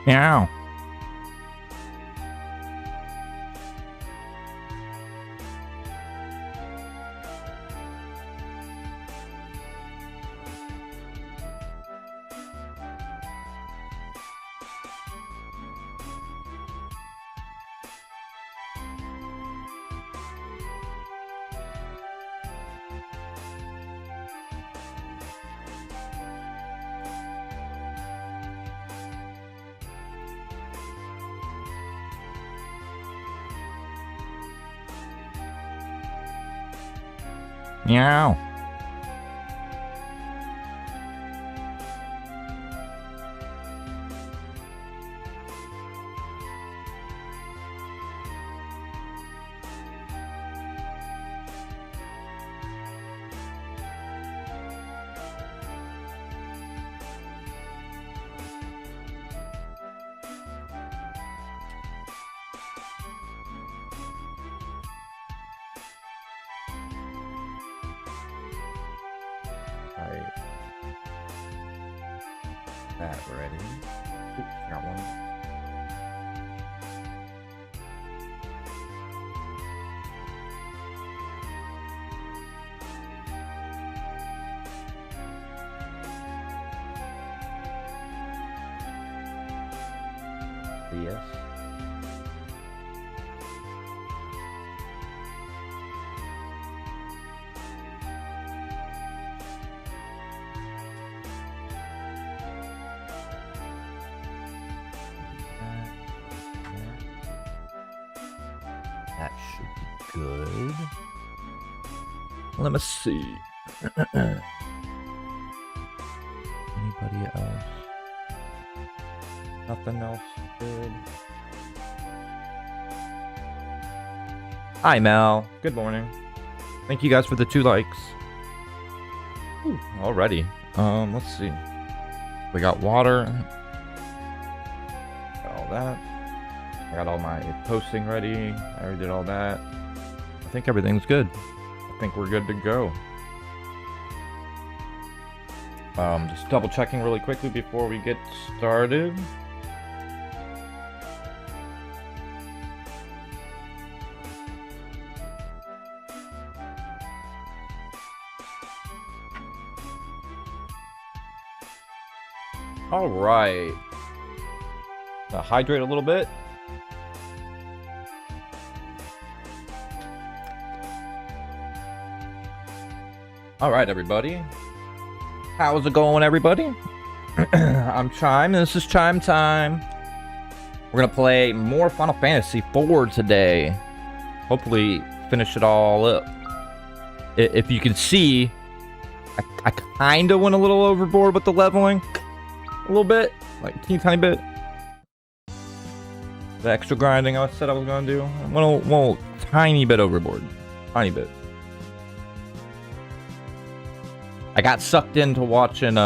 Meow. Meow. Alright. That ready. Oops, got one. Yes. That should be good. Let me see. Anybody else? Nothing else good. Hi, Mel. Good morning. Thank you guys for the 2 likes. Ooh, already. Let's see. We got water. Got all that. I got all my posting ready. I already did all that. I think everything's good. I think we're good to go. Just double checking really quickly before we get started. All right. Hydrate a little bit. All right, everybody. How's it going, everybody? I'm Chime, and this is Chime time. We're gonna play more Final Fantasy IV today. Hopefully, finish it all up. If you can see, I kind of went a little overboard with the leveling. A little bit, like a teeny tiny bit. The extra grinding I said I was gonna do. I went a tiny bit overboard. Tiny bit. I got sucked into watching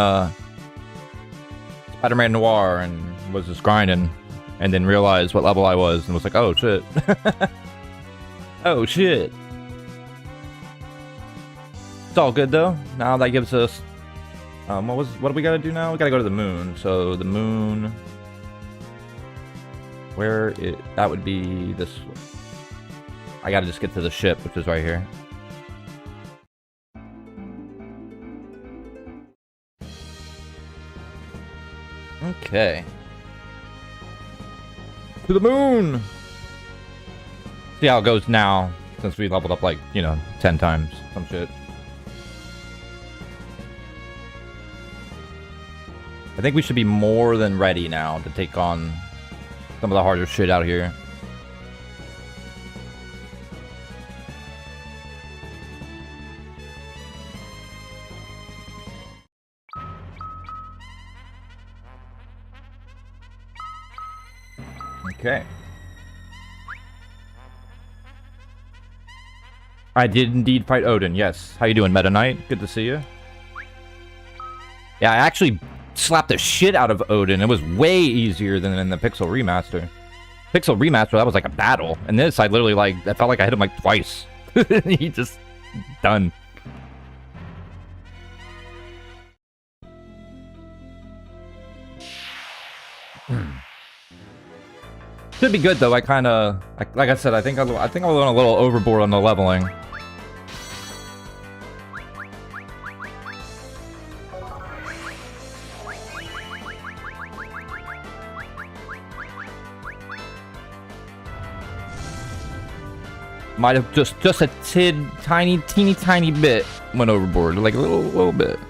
Spider-Man Noir and was just grinding, and then realized what level I was and was like, oh shit. Oh shit. It's all good though. Now that gives us what do we gotta do now? We gotta go to the moon. So the moon, that would be this one. I gotta just get to the ship, which is right here. Okay. To the moon! See how it goes now, since we leveled up like, 10 times. Some shit. I think we should be more than ready now to take on some of the harder shit out here. Okay. I did indeed fight Odin, yes. How you doing, Meta Knight? Good to see you. Yeah, I actually slapped the shit out of Odin. It was way easier than in the Pixel Remaster. Pixel Remaster, that was like a battle. And this, I literally, I felt like I hit him like twice. He just... done. Should be good though. I kind of, like I said, I think I went a little overboard on the leveling. Might have just a teeny tiny bit went overboard, like a little bit.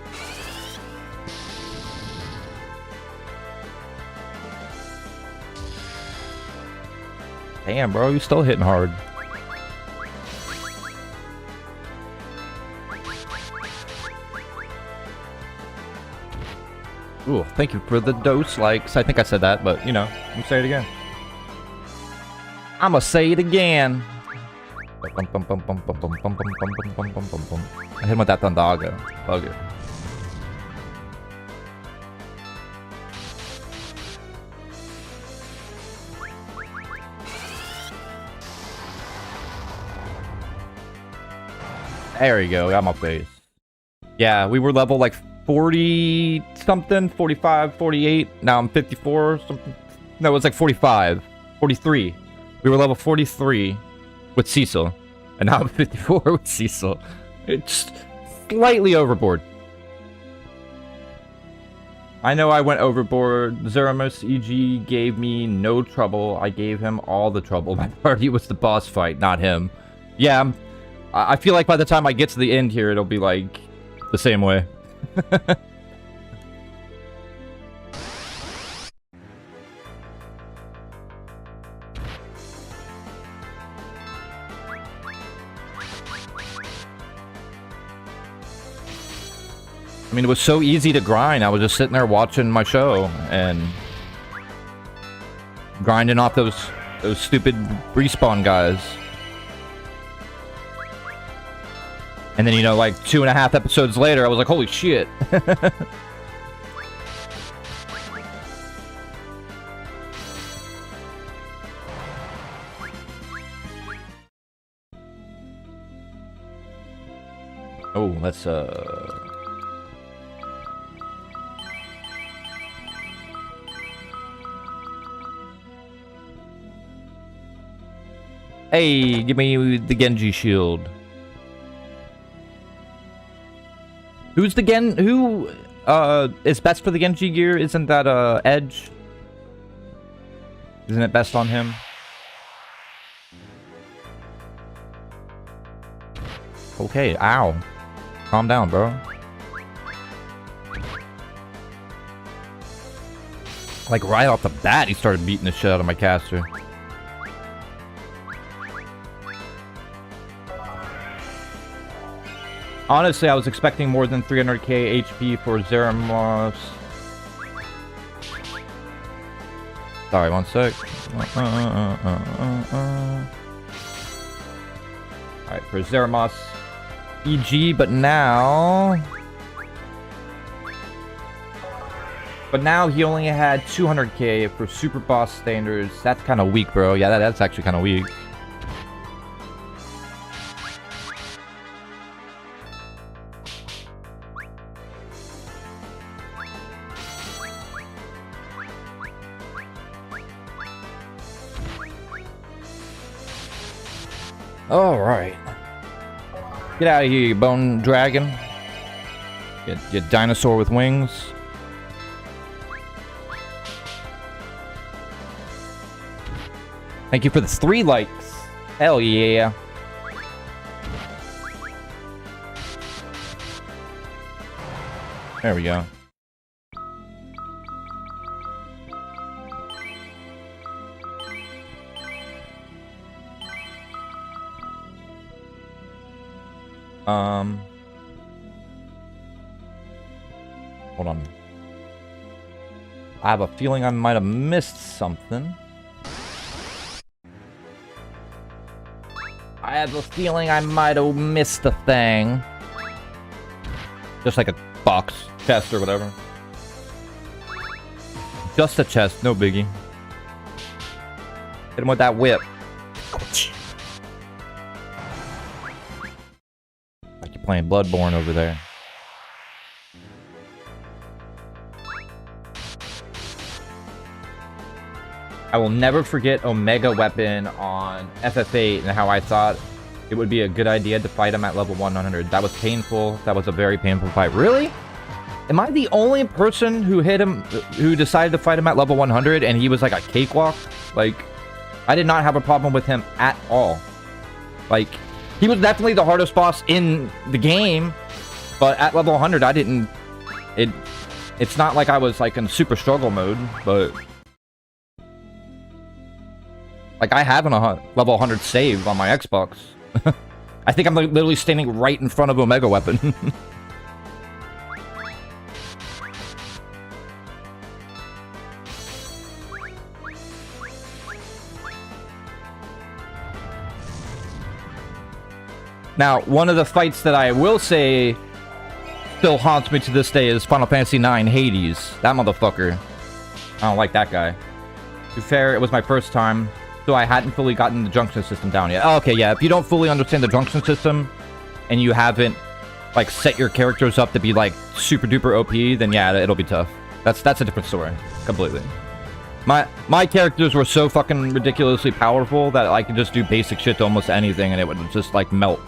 Damn, bro, you still hitting hard. Ooh, thank you for the dose likes. I think I said that, but you know, I'm say it again. I'ma say it again. I hit him with that Thundaga. Bugger. There you go, got my face. Yeah, we were level like 40 something, 45, 48. Now I'm 54 or something. No, it was like 45, 43. We were level 43 with Cecil. And now I'm 54 with Cecil. It's slightly overboard. I know I went overboard. Zeramus EG gave me no trouble. I gave him all the trouble. My party was the boss fight, not him. Yeah, I feel like by the time I get to the end here, it'll be like the same way. I mean, it was so easy to grind. I was just sitting there watching my show and grinding off those stupid respawn guys. And then, you know, like 2.5 episodes later, I was like, holy shit. Oh, let's, Hey, give me the Genji shield. Who's the who is best for the Genji gear? Isn't that Edge? Isn't it best on him? Okay, ow. Calm down, bro. Like right off the bat, he started beating the shit out of my caster. Honestly, I was expecting more than 300k HP for Zeramus. Sorry, one sec. Alright, for Zeramus EG, but now he only had 200k for Super Boss standards. That's kind of weak, bro. Yeah, that's actually kind of weak. Alright. Get out of here, you bone dragon. You dinosaur with wings. Thank you for the 3 likes. Hell yeah. There we go. Hold on. I have a feeling I might have missed something. I have a feeling I might have missed a thing. Just like a box, chest, or whatever. Just a chest, no biggie. Hit him with that whip. Like you're playing Bloodborne over there. I will never forget Omega Weapon on FF8 and how I thought it would be a good idea to fight him at level 100. That was painful. That was a very painful fight. Really? Am I the only person who hit him, who decided to fight him at level 100 and he was like a cakewalk? Like, I did not have a problem with him at all. Like, he was definitely the hardest boss in the game, but at level 100, I didn't... It's not like I was like in super struggle mode, but... Like, I have a level 100 save on my Xbox. I think I'm like, literally standing right in front of Omega Weapon. Now, one of the fights that I will say still haunts me to this day is Final Fantasy IX Hades. That motherfucker. I don't like that guy. To be fair, it was my first time, so I hadn't fully gotten the junction system down yet. Oh, okay, yeah, if you don't fully understand the junction system, and you haven't, like, set your characters up to be, like, super duper OP, then yeah, it'll be tough. That's a different story. Completely. My characters were so fucking ridiculously powerful that I could just do basic shit to almost anything, and it would just, like, melt.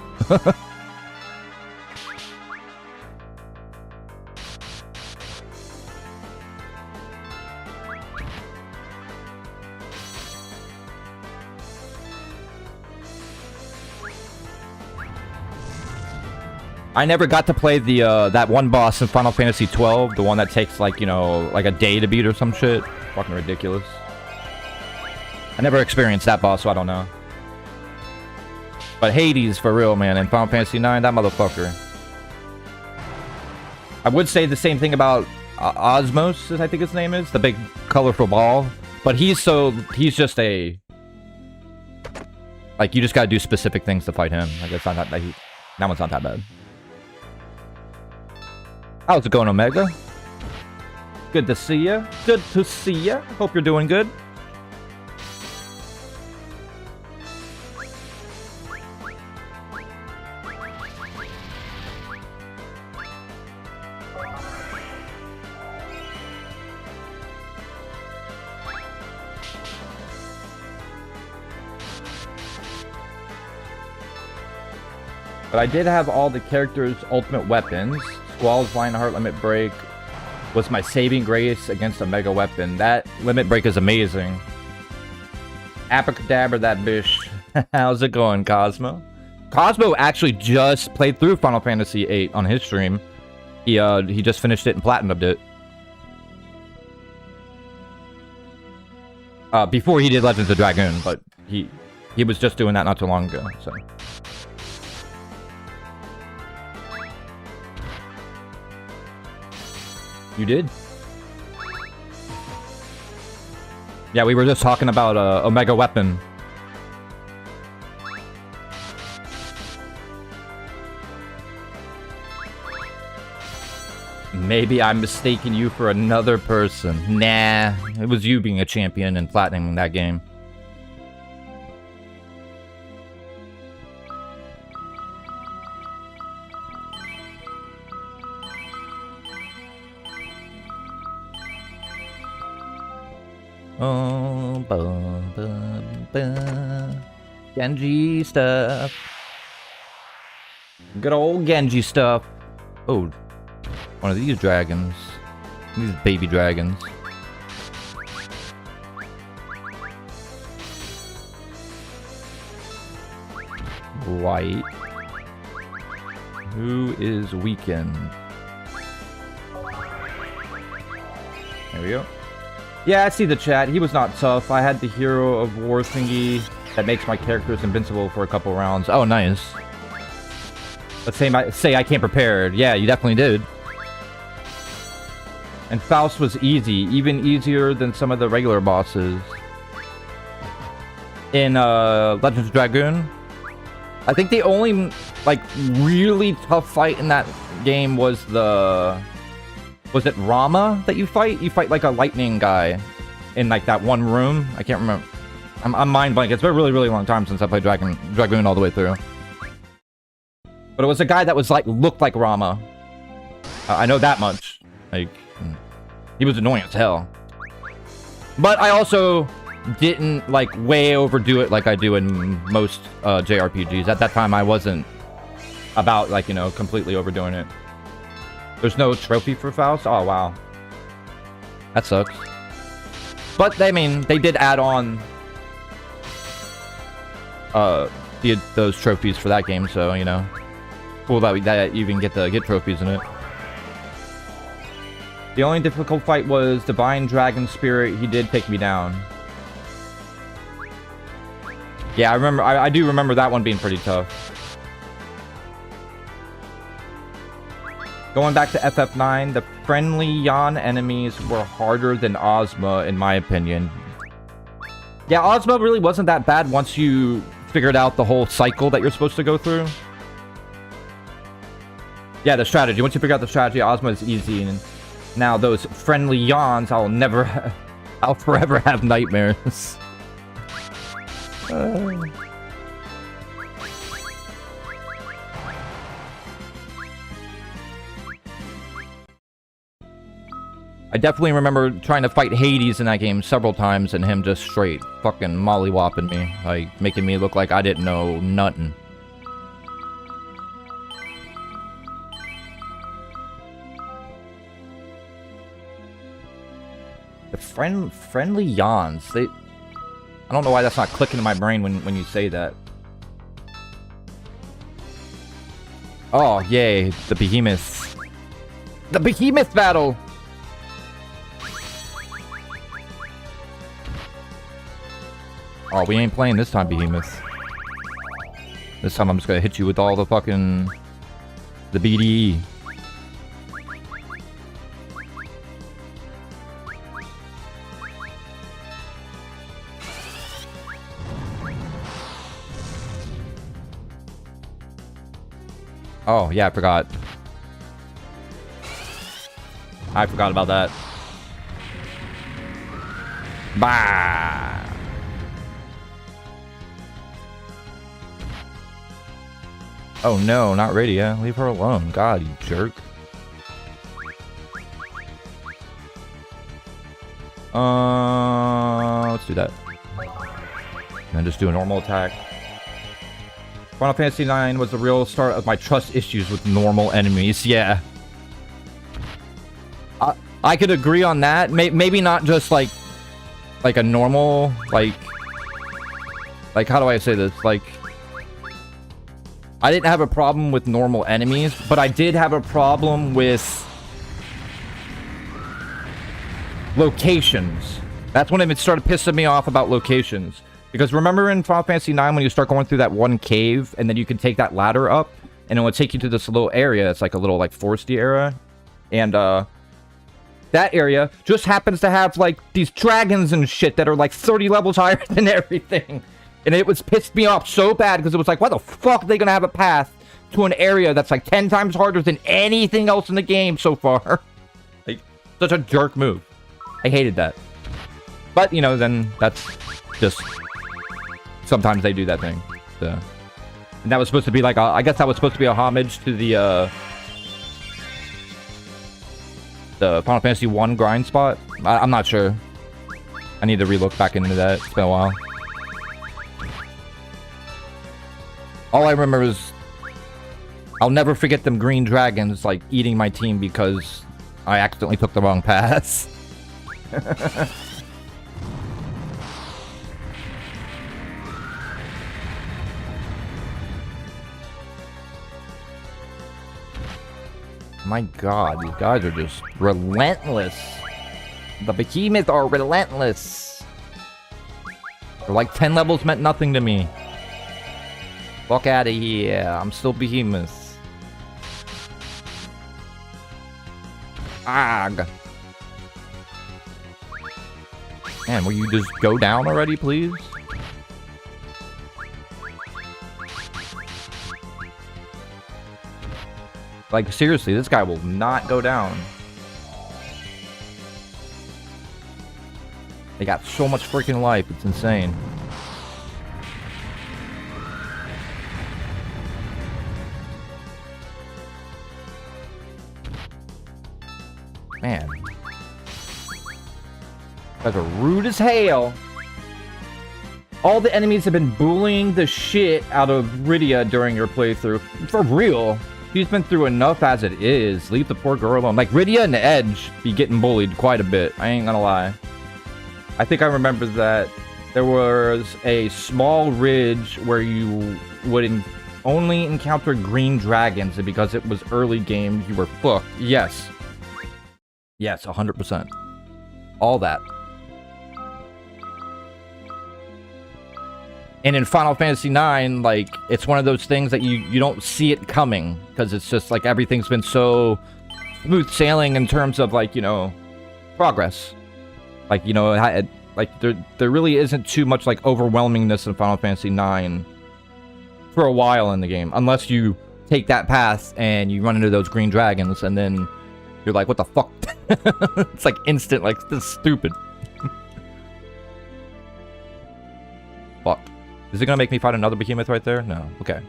I never got to play the that one boss in Final Fantasy 12, the one that takes like, you know, like a day to beat or some shit. Fucking ridiculous. I never experienced that boss, so I don't know. But Hades, for real, man, in Final Fantasy 9, that motherfucker. I would say the same thing about Osmos, as I think his name is, the big colorful ball. But he's just a... Like, you just gotta do specific things to fight him. Like, it's not that one's not that bad. How's it going, Omega? Good to see ya. Good to see ya. Hope you're doing good. But I did have all the characters' ultimate weapons. Squall's Lionheart Limit Break was my saving grace against a Mega Weapon. That Limit Break is amazing. Abracadabra, that bish. How's it going, Cosmo? Cosmo actually just played through Final Fantasy VIII on his stream. He just finished it and platinumed it. Before he did Legends of Dragoon, but he was just doing that not too long ago, so... You did? Yeah, we were just talking about Omega Weapon. Maybe I'm mistaking you for another person. Nah, it was you being a champion and platinum that game. Oh, Genji stuff. Good old Genji stuff. Oh, one of these dragons. These baby dragons. White. Who is weakened? There we go. Yeah, I see the chat. He was not tough. I had the Hero of War thingy that makes my characters invincible for a couple rounds. Oh, nice. Let's say I came prepared. Yeah, you definitely did. And Faust was easy. Even easier than some of the regular bosses. In Legends of Dragoon, I think the only, like, really tough fight in that game was the... Was it Rama that you fight? You fight like a lightning guy in like that one room. I can't remember. I'm mind blank. It's been a really, really long time since I played Dragoon all the way through. But it was a guy that was like, looked like Rama. I know that much. Like, he was annoying as hell. But I also didn't, like, way overdo it like I do in most JRPGs. At that time, I wasn't about, like, you know, completely overdoing it. There's no trophy for Faust? Oh, wow. That sucks. But, I mean, they did add on those trophies for that game, so, you know. Cool that you even get trophies in it. The only difficult fight was Divine Dragon Spirit. He did take me down. Yeah, I do remember that one being pretty tough. Going back to FF9, the friendly Yan enemies were harder than Ozma, in my opinion. Yeah, Ozma really wasn't that bad once you figured out the whole cycle that you're supposed to go through. Yeah, the strategy. Once you figure out the strategy, Ozma is easy. And now those friendly Yans, I'll forever have nightmares. I definitely remember trying to fight Hades in that game several times and him just straight fucking mollywopping me. Like, making me look like I didn't know nothing. The friendly Yans, I don't know why that's not clicking in my brain when you say that. Oh, yay, the behemoth. The behemoth battle! Oh, we ain't playing this time, behemoth. This time I'm just gonna hit you with all the fucking... the BDE. Oh, yeah, I forgot. I forgot about that. Bah! Oh no, not Radia. Leave her alone. God, you jerk. Let's do that. And then just do a normal attack. Final Fantasy IX was the real start of my trust issues with normal enemies. Yeah. I could agree on that. Maybe not just like a normal, like how do I say this? Like, I didn't have a problem with normal enemies, but I did have a problem with locations. That's when it started pissing me off about locations. Because remember in Final Fantasy IX when you start going through that one cave, and then you can take that ladder up, and it will take you to this little area. It's like a little, like, foresty area. And, that area just happens to have, like, these dragons and shit that are, like, 30 levels higher than everything. And it was pissed me off so bad because it was like, why the fuck are they gonna have a path to an area that's like 10 times harder than anything else in the game so far? Like, such a jerk move. I hated that. But, you know, then that's just... sometimes they do that thing. So. And that was supposed to be like, I guess that was supposed to be a homage to the Final Fantasy 1 grind spot. I'm not sure. I need to relook back into that. It's been a while. All I remember is I'll never forget them green dragons, like, eating my team because I accidentally took the wrong path. My god, these guys are just relentless. The behemoths are relentless. They're like 10 levels meant nothing to me. Fuck out of here. I'm still behemoth. Ag. Man, will you just go down already, please? Like, seriously, this guy will not go down. They got so much freaking life, it's insane. Man. You guys are rude as hell. All the enemies have been bullying the shit out of Rydia during your playthrough. For real. She's been through enough as it is. Leave the poor girl alone. Like, Rydia and Edge be getting bullied quite a bit. I ain't gonna lie. I think I remember that there was a small ridge where you would only encounter green dragons, and because it was early game, you were fucked. Yes. Yes, 100%. All that. And in Final Fantasy IX, like, it's one of those things that you don't see it coming, because it's just, like, everything's been so smooth sailing in terms of, like, you know, progress. Like, you know, like, there really isn't too much, like, overwhelmingness in Final Fantasy IX for a while in the game, unless you take that path and you run into those green dragons, and then you're like, what the fuck? It's, like, instant, like, this is stupid. Fuck. Is it gonna make me fight another behemoth right there? No. Okay.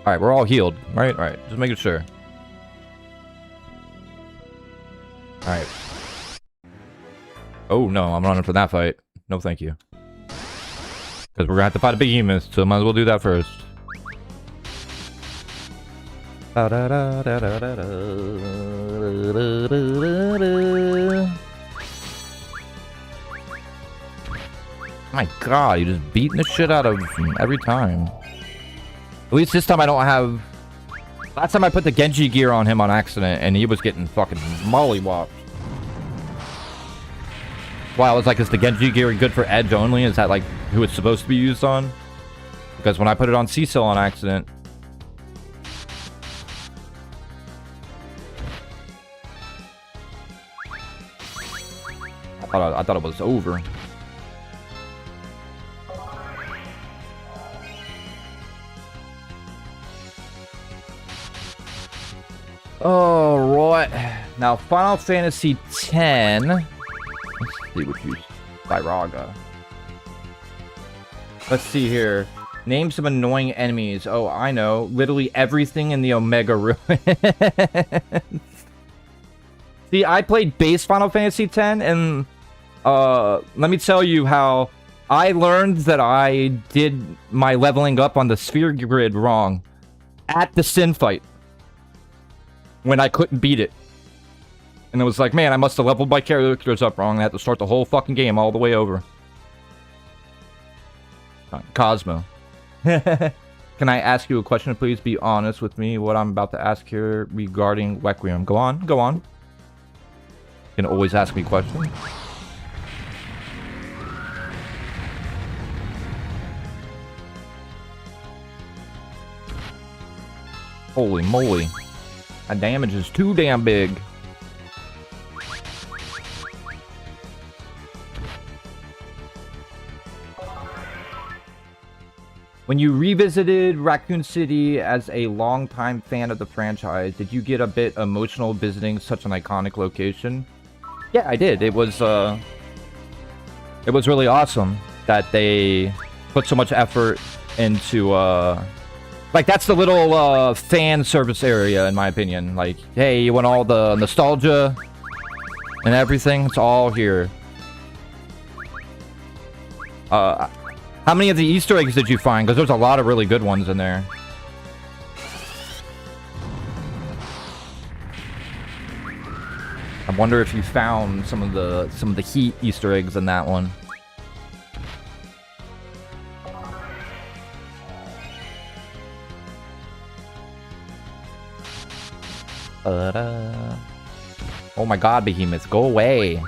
Alright, we're all healed. Right? Alright, just making sure. Alright. Oh, no, I'm running for that fight. No, thank you. Because we're gonna have to fight a behemoth, so might as well do that first. My god, you're just beating the shit out of him every time. At least this time I don't have... Last time I put the Genji gear on him on accident, and he was getting fucking mollywopped. Wow, it's like, is the Genji gear good for Edge only? Is that, like, who it's supposed to be used on? Because when I put it on Cecil on accident... I thought it was over. Alright. Now, Final Fantasy X. Let's see what you... Thyraga. Let's see here. Name some annoying enemies. Oh, I know. Literally everything in the Omega Ruins. See, I played base Final Fantasy X, and... let me tell you how I learned that I did my leveling up on the sphere grid wrong. At the Sin fight. When I couldn't beat it. And it was like, man, I must have leveled my characters up wrong. I had to start the whole fucking game all the way over. Cosmo. Can I ask you a question? Please be honest with me. What I'm about to ask here regarding Requiem. Go on, go on. You can always ask me questions. Holy moly. That damage is too damn big. When you revisited Raccoon City as a longtime fan of the franchise, did you get a bit emotional visiting such an iconic location? Yeah, I did. It was really awesome that they put so much effort into, like, that's the little, fan service area, in my opinion. Like, hey, you want all the nostalgia and everything? It's all here. How many of the Easter eggs did you find? Because there's a lot of really good ones in there. I wonder if you found some of the heat Easter eggs in that one. Oh my god, behemoths, go away.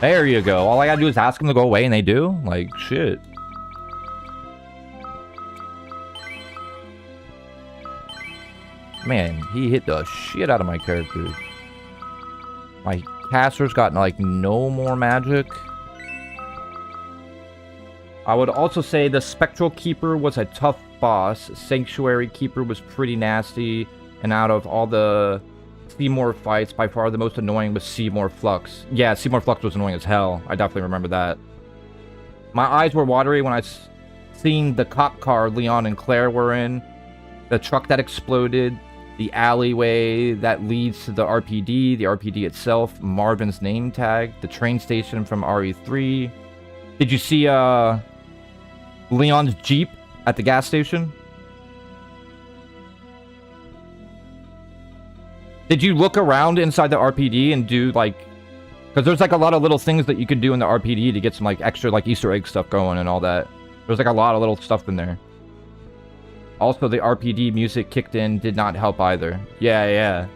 There you go. All I gotta do is ask them to go away and they do? Like, shit. Man, he hit the shit out of my characters. My caster's got, like, no more magic. I would also say the Spectral Keeper was a tough boss. Sanctuary Keeper was pretty nasty. And out of all the Seymour fights, by far the most annoying was Seymour Flux. Yeah, Seymour Flux was annoying as hell. I definitely remember that. My eyes were watery when I seen the cop car Leon and Claire were in. The truck that exploded. the alleyway that leads to the RPD itself, Marvin's name tag, the train station from RE3. Did you see Leon's Jeep at the gas station? Did you look around inside the RPD and do like, because there's like a lot of little things that you could do in the RPD to get some like extra like Easter egg stuff going and all that. There's like a lot of little stuff in there. Also, the RPD music kicked in, did not help either. Yeah.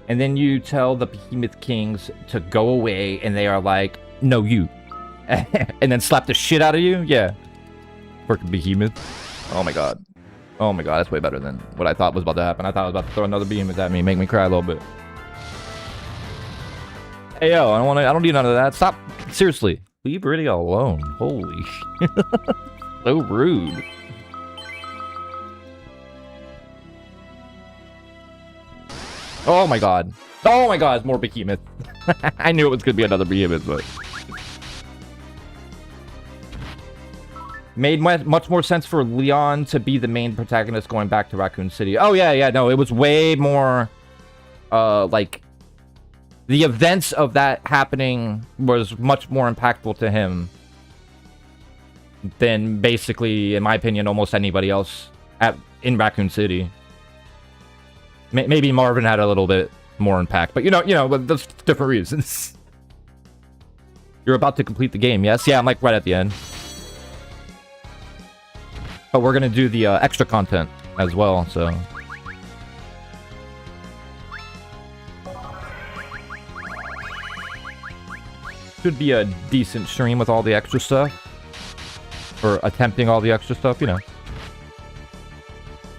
And then you tell the Behemoth Kings to go away, and they are like, no, you. And then slap the shit out of you? Yeah. Freaking Behemoth. Oh my god. Oh my god, that's way better than what I thought was about to happen. I thought I was about to throw another Behemoth at me, make me cry a little bit. Hey, yo, I don't need none of that. Stop. Seriously. Leave Riddy alone. Holy shit. So rude. Oh my god. Oh my god, it's more Behemoth. I knew it was gonna be another Behemoth, but... Made much more sense for Leon to be the main protagonist going back to Raccoon City. Oh yeah, no, it was way more... like... The events of that happening was much more impactful to him than basically, in my opinion, almost anybody else in Raccoon City. Maybe Marvin had a little bit more impact, but you know, but that's different reasons. You're about to complete the game, yes? Yeah, I'm like right at the end. But we're gonna do the extra content as well, so... Should be a decent stream with all the extra stuff. Or attempting all the extra stuff, you know.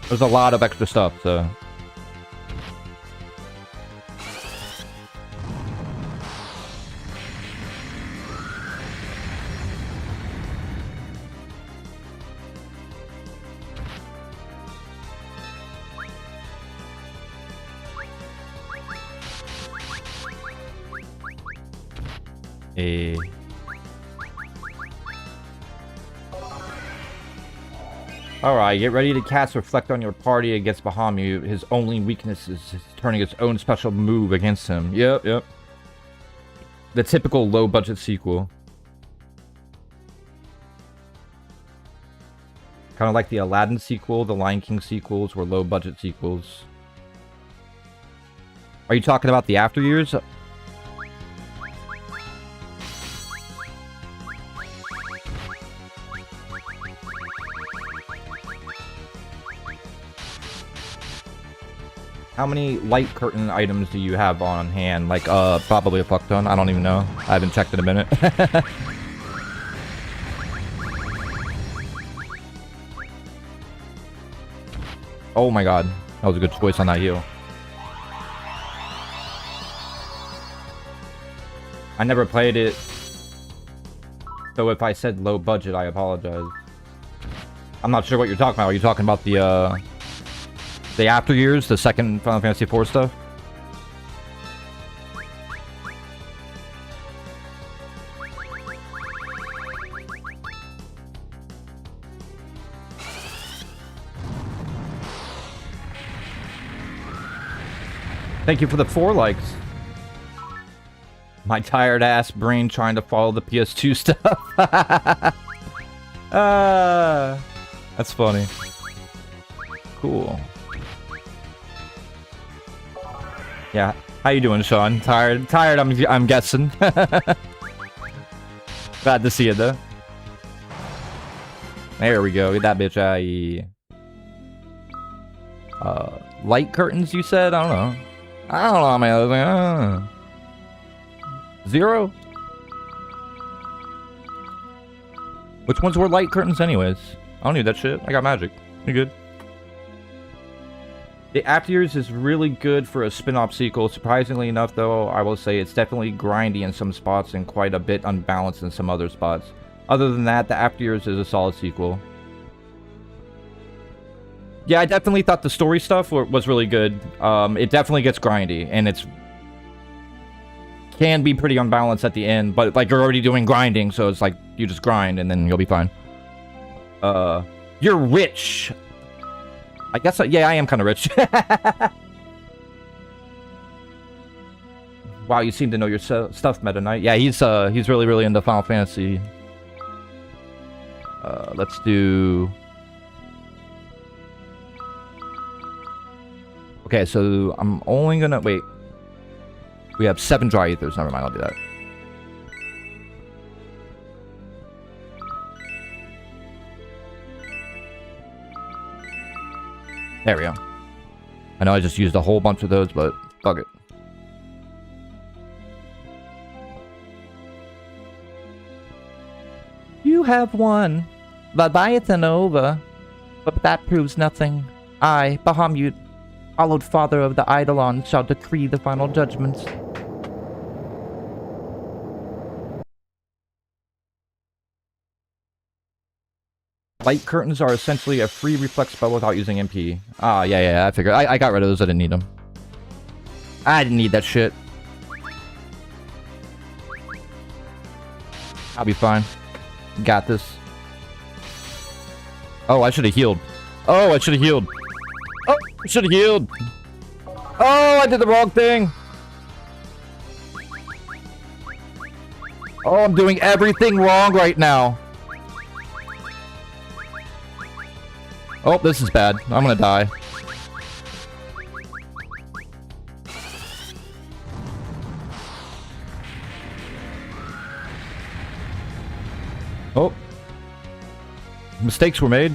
There's a lot of extra stuff, so... Alright, get ready to cast Reflect on your party against Bahamut. His only weakness is turning its own special move against him. Yep. The typical low-budget sequel. Kind of like the Aladdin sequel, the Lion King sequels were low-budget sequels. Are you talking about the After Years? How many light curtain items do you have on hand? Like, probably a fuck ton. I don't even know. I haven't checked in a minute. Oh my god. That was a good choice on that heal. I never played it. So if I said low budget, I apologize. I'm not sure what you're talking about. Are you talking about the After Years, the second Final Fantasy IV stuff? Thank you for the 4 likes. My tired ass brain trying to follow the PS2 stuff. That's funny. Cool. Yeah, how you doing, Sean? Tired, I'm guessing. Glad to see you, though. There we go, get that bitch light curtains, you said? I don't know. Man. I was like, 0? Which ones were light curtains anyways? I don't need that shit. I got magic. You're good. The After Years is really good for a spin-off sequel. Surprisingly enough, though, I will say it's definitely grindy in some spots and quite a bit unbalanced in some other spots. Other than that, the After Years is a solid sequel. Yeah, I definitely thought the story stuff was really good. It definitely gets grindy, and it's can be pretty unbalanced at the end, but like you're already doing grinding, so it's like you just grind and then you'll be fine. You're rich. I guess, yeah, I am kind of rich. Wow, you seem to know your stuff, Meta Knight. Yeah, he's really, really into Final Fantasy. Let's do... Okay, so I'm only gonna... Wait. We have 7 dry ethers. Never mind, I'll do that. There we go. I know I just used a whole bunch of those, but fuck it. You have won. Leviathan over. But that proves nothing. I, Bahamut, hallowed father of the Eidolon, shall decree the final judgments. Light curtains are essentially a free reflex spell without using MP. Ah, yeah, I figured. I got rid of those. I didn't need them. I didn't need that shit. I'll be fine. Got this. Oh, I should have healed. Oh, I should have healed. Oh, I should have healed. Oh, I did the wrong thing. Oh, I'm doing everything wrong right now. Oh, this is bad. I'm gonna die. Oh. Mistakes were made.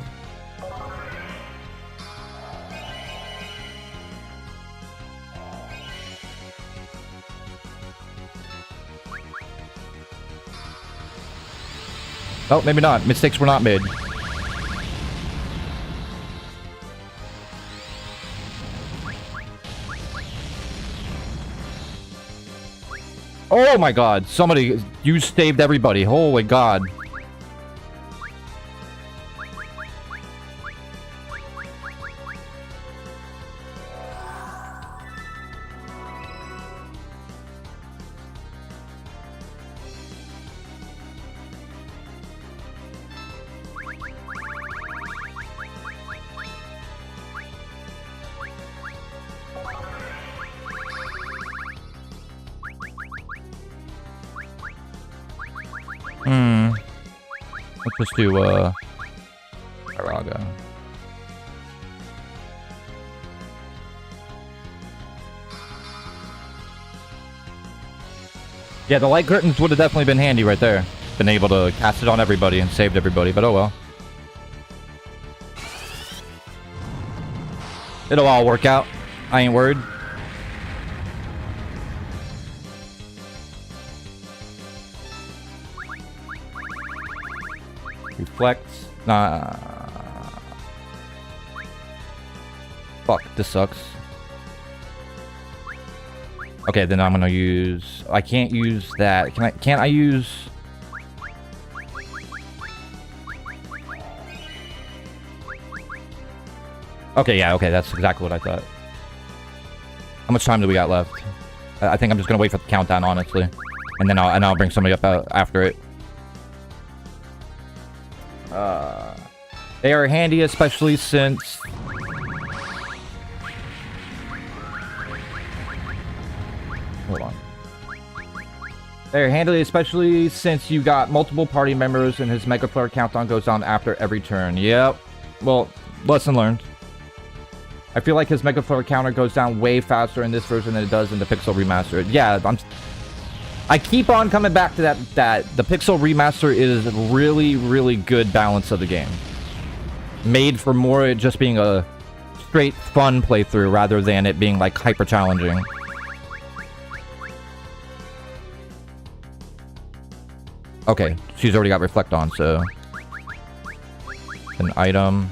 Oh, maybe not. Mistakes were not made. Oh my god, somebody, you saved everybody. Holy god. Let's just do, Araga. Yeah, the light curtains would have definitely been handy right there. Been able to cast it on everybody and saved everybody, but oh well. It'll all work out. I ain't worried. Reflects. Nah. Fuck, this sucks. Okay, then I'm gonna use... I can't use that. Can't I use... Okay, yeah, okay, that's exactly what I thought. How much time do we got left? I think I'm just gonna wait for the countdown, honestly. And then I'll bring somebody up after it. They are handy, especially since... Hold on. They're handy, especially since you got multiple party members and his Mega Flare countdown goes down after every turn. Yep. Well, lesson learned. I feel like his Mega Flare counter goes down way faster in this version than it does in the Pixel Remastered. Yeah, I keep on coming back to that the Pixel Remaster is a really, really good balance of the game. Made for more just being a straight fun playthrough rather than it being like hyper challenging. Okay, she's already got Reflect on, so... An item...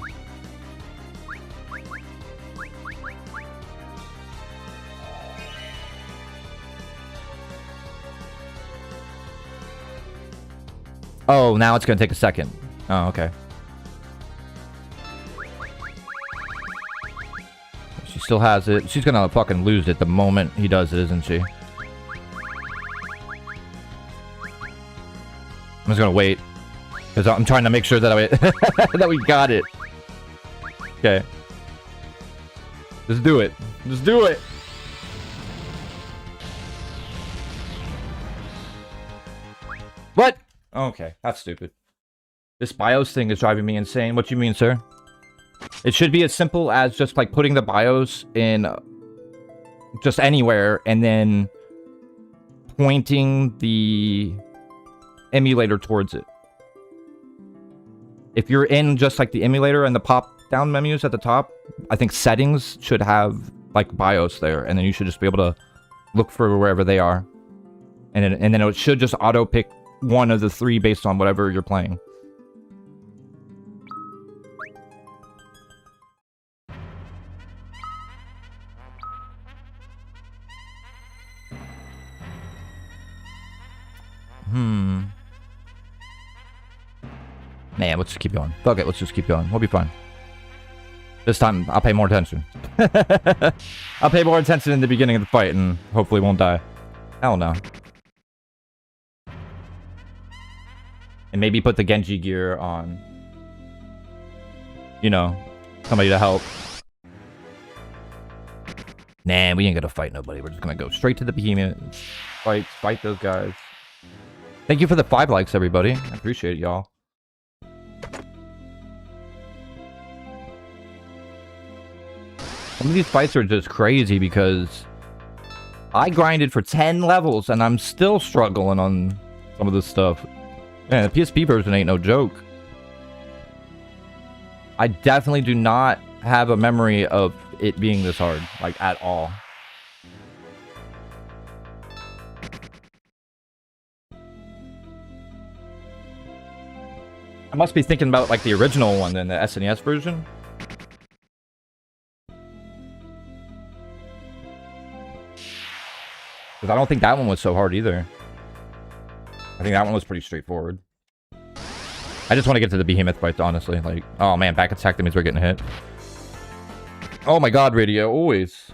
Oh, now it's gonna take a second. Oh, okay. She still has it. She's gonna fucking lose it the moment he does it, isn't she? I'm just gonna wait. Because I'm trying to make sure that that we got it. Okay. Just do it. Just do it. What? Okay, that's stupid. This BIOS thing is driving me insane. What do you mean, sir? It should be as simple as just like putting the BIOS in just anywhere and then pointing the emulator towards it. If you're in just like the emulator and the pop down menus at the top, I think settings should have like BIOS there, and then you should just be able to look for wherever they are. And then it should just auto pick one of the three based on whatever you're playing. Man, let's just keep going. Fuck it, let's just keep going. We'll be fine. This time, I'll pay more attention. I'll pay more attention in the beginning of the fight and hopefully won't die. Hell no. And maybe put the Genji gear on. You know, somebody to help. Nah, we ain't gonna fight nobody. We're just gonna go straight to the behemoth. Fight those guys. Thank you for the 5 likes, everybody. I appreciate it, y'all. Some of these fights are just crazy because I grinded for 10 levels and I'm still struggling on some of this stuff. Man, the PSP version ain't no joke. I definitely do not have a memory of it being this hard, like, at all. I must be thinking about, like, the original one then, the SNES version. Because I don't think that one was so hard either. I think that one was pretty straightforward. I just want to get to the behemoth fights, honestly. Like, oh man, back attack, that means we're getting hit. Oh my god, radio, always.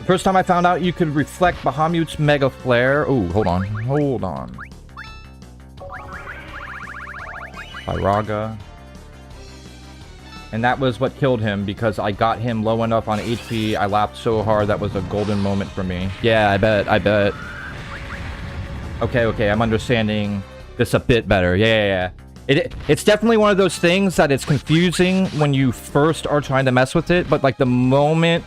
First time I found out you could reflect Bahamut's Mega Flare. Oh, hold on. Hold on. Pyraga. And that was what killed him because I got him low enough on HP. I laughed so hard. That was a golden moment for me. Yeah, I bet. Okay, I'm understanding this a bit better. Yeah. It's definitely one of those things that it's confusing when you first are trying to mess with it, but like the moment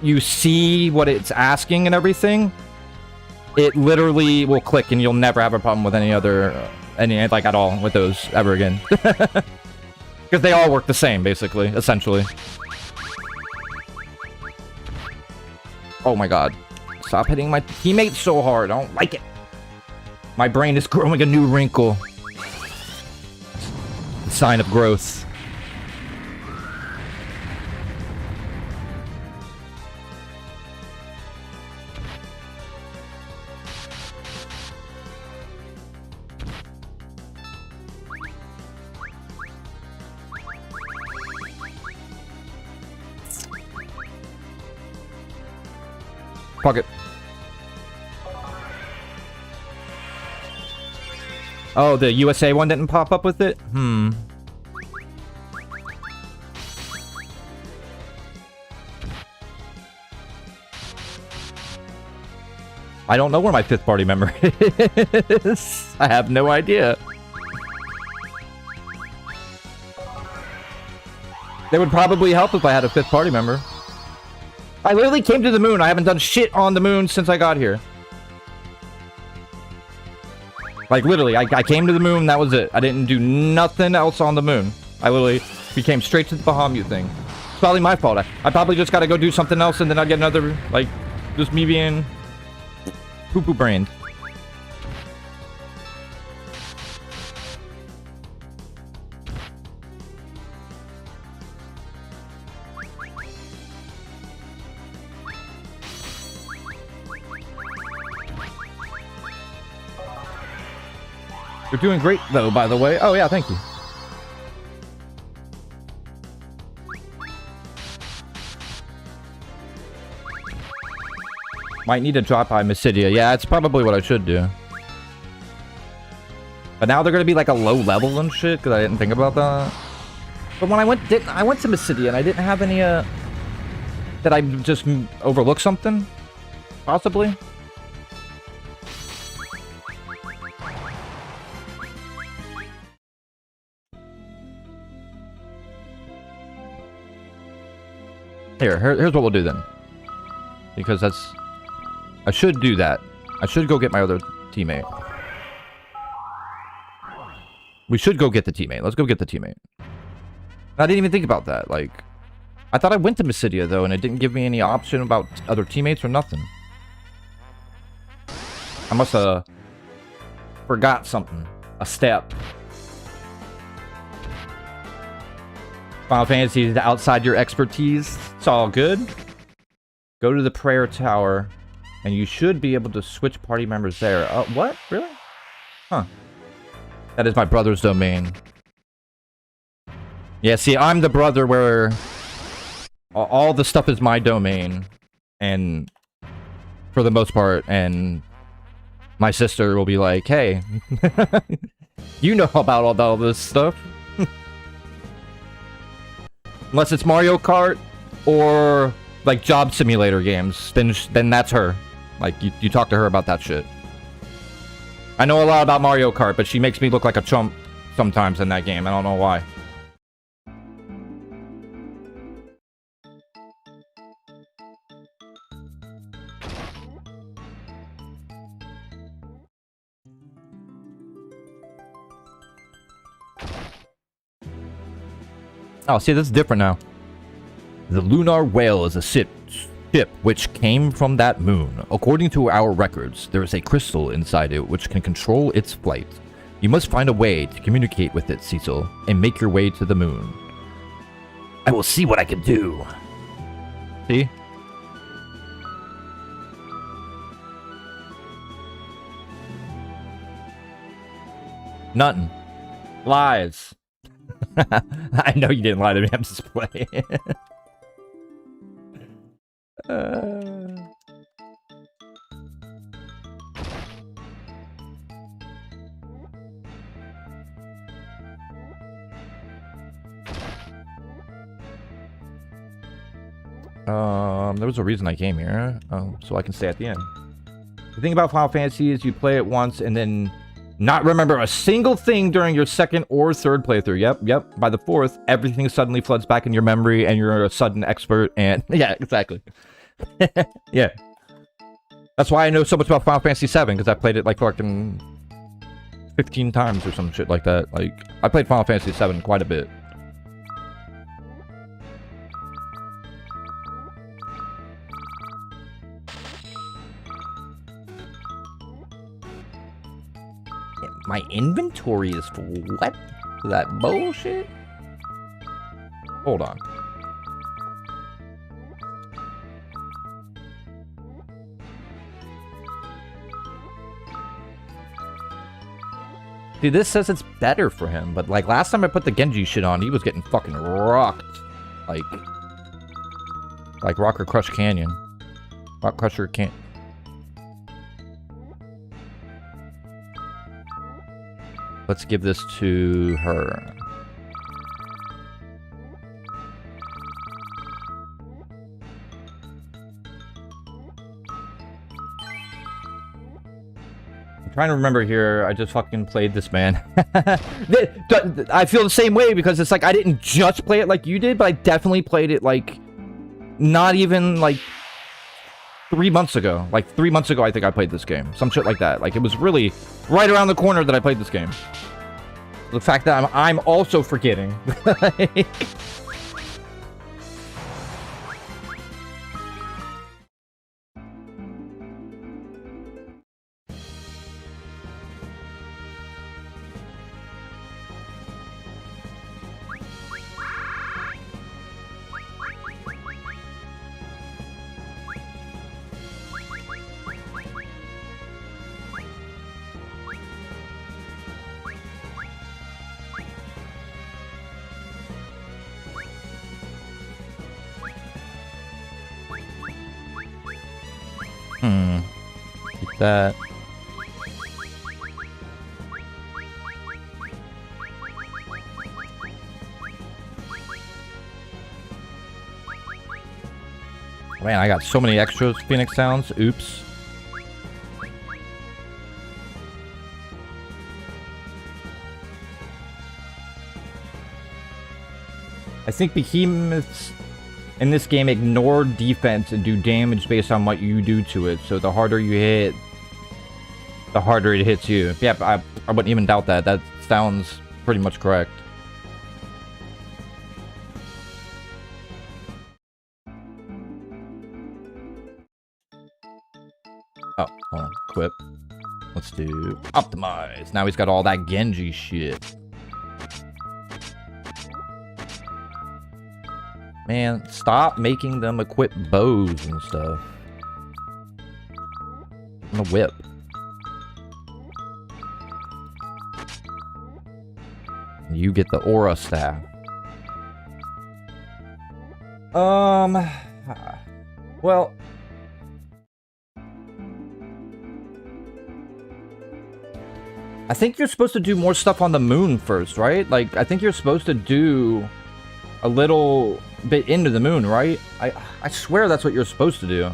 you see what it's asking and everything, it literally will click and you'll never have a problem with any other, like at all with those ever again. Because they all work the same, basically, essentially. Oh my god. Stop hitting my teammates so hard. I don't like it. My brain is growing a new wrinkle. The sign of growth. Fuck it. Oh, the USA one didn't pop up with it? I don't know where my 5th party member is. I have no idea. They would probably help if I had a 5th party member. I literally came to the moon. I haven't done shit on the moon since I got here. Like, literally, I came to the moon, that was it. I didn't do nothing else on the moon. I literally came straight to the Bahamut thing. It's probably my fault. I probably just gotta go do something else and then I'll get another, like, just me being poo-poo brained. You're doing great, though, by the way. Oh, yeah, thank you. Might need to drop by Mysidia. Yeah, it's probably what I should do. But now they're gonna be like a low level and shit, because I didn't think about that. But when I went to Mysidia and I didn't have any, did I just overlook something? Possibly? Here's what we'll do then. Because that's... I should do that. I should go get my other teammate. We should go get the teammate. Let's go get the teammate. I didn't even think about that. Like, I thought I went to Mysidia, though, and it didn't give me any option about other teammates or nothing. I must have forgot something. A step. Final Fantasy is outside your expertise. It's all good. Go to the prayer tower, and you should be able to switch party members there. What? Really? Huh. That is my brother's domain. Yeah, see, I'm the brother where all the stuff is my domain, and for the most part, and my sister will be like, hey, you know about all this stuff. Unless it's Mario Kart or like job simulator games, then that's her. Like you talk to her about that shit. I know a lot about Mario Kart, but she makes me look like a chump sometimes in that game. I don't know why. Oh, see, this is different now. The lunar whale is a ship which came from that moon. According to our records, there is a crystal inside it which can control its flight. You must find a way to communicate with it, Cecil, and make your way to the moon. I will see what I can do. See? Nothing. Lies. I know you didn't lie to me, I'm just playing. There was a reason I came here. So I can stay at the end. The thing about Final Fantasy is you play it once and then not remember a single thing during your second or third playthrough. Yep. By the fourth, everything suddenly floods back in your memory and you're a sudden expert and... Yeah, exactly. Yeah. That's why I know so much about Final Fantasy 7, because I played it like fucking 15 times or some shit like that. Like, I played Final Fantasy 7 quite a bit. My inventory is full. What? Is that bullshit? Hold on. Dude, this says it's better for him, but like last time I put the Genji shit on, he was getting fucking rocked. Like Rock or Crush Canyon. Rock Crusher can't. Let's give this to her. I'm trying to remember here. I just fucking played this, man. I feel the same way because it's like I didn't just play it like you did, but I definitely played it like not even like 3 months ago. Like 3 months ago, I think I played this game. Some shit like that. Like it was really right around the corner that I played this game. The fact that I'm also forgetting. Keep that. Man, I got so many extra Phoenix sounds. Oops. I think behemoths in this game ignore defense and do damage based on what you do to it. So the harder you hit, the harder it hits you. Yeah, I wouldn't even doubt that. That sounds pretty much correct. Oh, hold on. Equip. Let's do optimize. Now he's got all that Genji shit. Man, stop making them equip bows and stuff. And a whip. You get the aura staff. Well, I think you're supposed to do more stuff on the moon first, right? Like, I think you're supposed to do a little bit into the moon, right? I swear that's what you're supposed to do.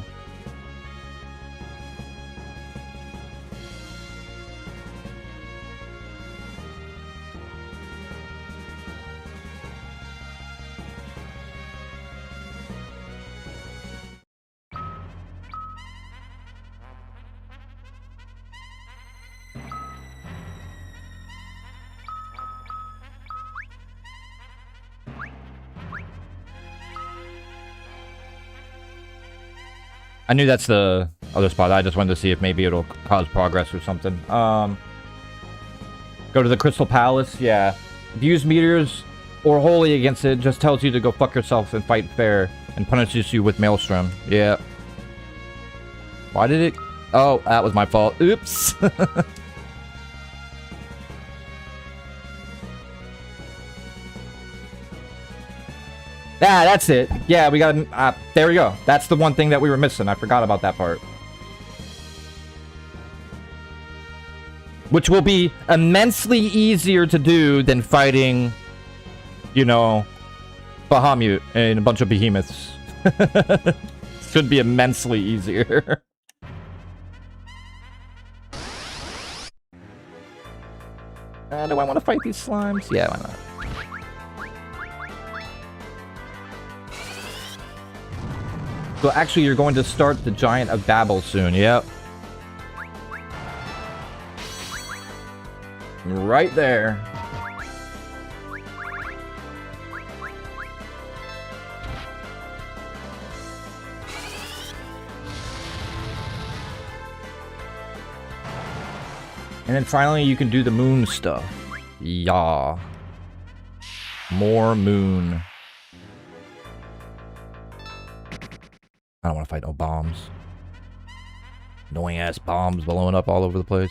I knew that's the other spot. I just wanted to see if maybe it'll cause progress or something. Go to the Crystal Palace. Yeah. If you use meteors or holy against it, just tells you to go fuck yourself and fight fair and punishes you with Maelstrom. Yeah. Why did it... Oh, that was my fault. Oops. Yeah, that's it. Yeah, we got... there we go. That's the one thing that we were missing. I forgot about that part. Which will be immensely easier to do than fighting, you know, Bahamut and a bunch of behemoths. Should be immensely easier. Do I want to fight these slimes? Yeah, why not? So actually, you're going to start the Giant of Babel soon. Yep. Right there. And then finally, you can do the moon stuff. Yeah. More moon. I don't want to fight no bombs. Annoying ass bombs blowing up all over the place.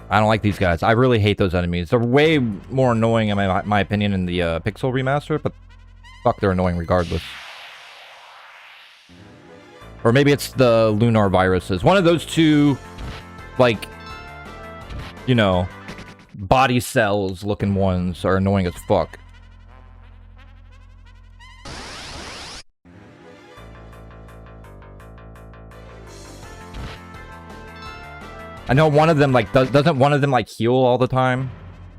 I don't like these guys. I really hate those enemies. They're way more annoying in my opinion in the Pixel remaster, but fuck, they're annoying regardless. Or maybe it's the lunar viruses. One of those two, like, you know, body cells looking ones are annoying as fuck. I know one of them, like, doesn't one of them, like, heal all the time?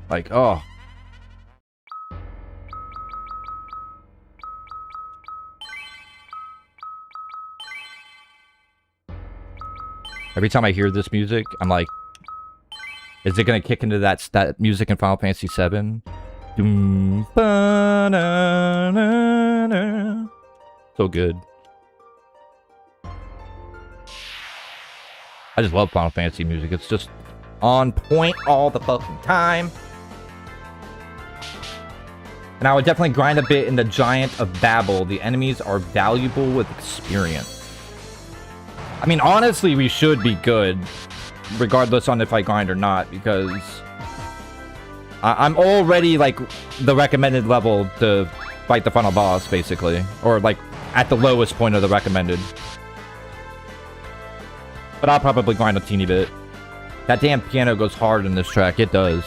Like, oh. Every time I hear this music, I'm like, is it gonna kick into that music in Final Fantasy VII? Doom, ba, na, na, na. So good. I just love Final Fantasy music. It's just on point all the fucking time. And I would definitely grind a bit in the Giant of Babel. The enemies are valuable with experience. I mean, honestly, we should be good, regardless on if I grind or not, because I'm already, like, the recommended level to fight the final boss, basically. Or, like, at the lowest point of the recommended. But I'll probably grind a teeny bit. That damn piano goes hard in this track. It does.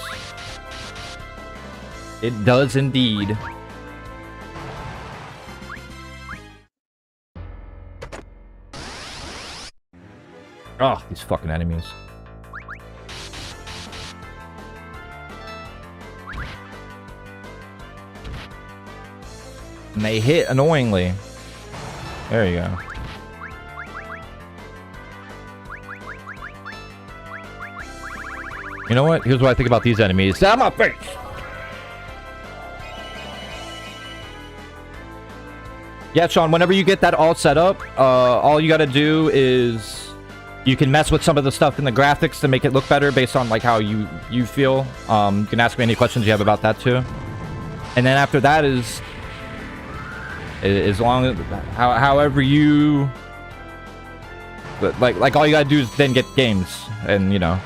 It does indeed. Oh, these fucking enemies. And they hit annoyingly. There you go. You know what? Here's what I think about these enemies. Out of my face! Yeah, Sean, whenever you get that all set up, all you gotta do is... You can mess with some of the stuff in the graphics to make it look better based on, like, how you feel. You can ask me any questions you have about that, too. And then after that is... As long as... However you... Like, all you gotta do is then get games. And, you know...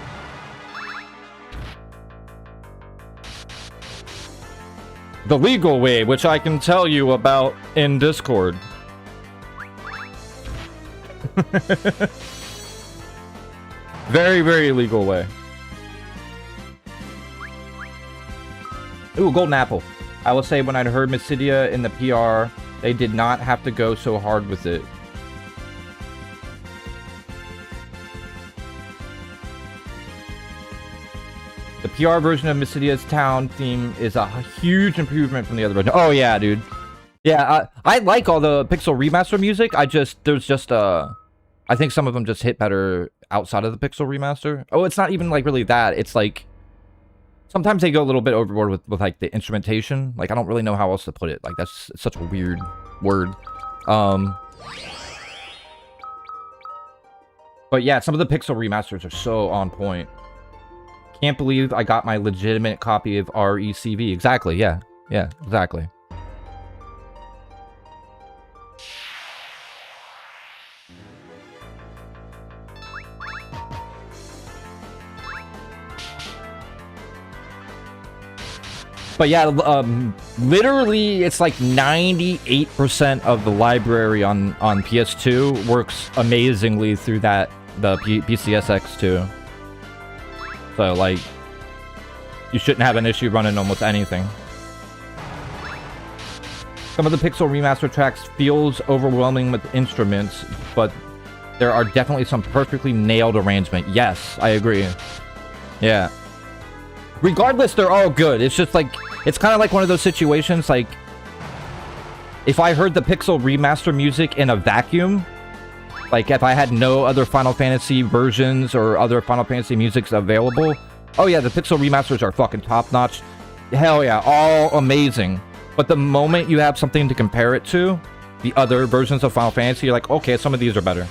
The legal way, which I can tell you about in Discord. Very, very legal way. Ooh, golden apple. I will say when I heard Mysidia in the PR, they did not have to go so hard with it. The PR version of Mysidia's town theme is a huge improvement from the other version. Oh yeah, dude. Yeah, I like all the Pixel Remaster music. There's just I think some of them just hit better outside of the Pixel Remaster. Oh, it's not even like really that. It's like sometimes they go a little bit overboard with like the instrumentation. Like I don't really know how else to put it. Like that's such a weird word. But yeah, some of the Pixel Remasters are so on point. Can't believe I got my legitimate copy of RECV. Exactly, yeah. Yeah, exactly. But yeah, literally, it's like 98% of the library on PS2 works amazingly through the PCSX too. So, like, you shouldn't have an issue running almost anything. Some of the Pixel Remaster tracks feels overwhelming with instruments, but there are definitely some perfectly nailed arrangement. Yes, I agree. Yeah. Regardless, they're all good. It's just like, it's kind of like one of those situations, like, if I heard the Pixel Remaster music in a vacuum, like if I had no other Final Fantasy versions or other Final Fantasy musics available, oh yeah, the Pixel Remasters are fucking top-notch. Hell yeah, all amazing. But the moment you have something to compare it to, the other versions of Final Fantasy, you're like, okay, some of these are better.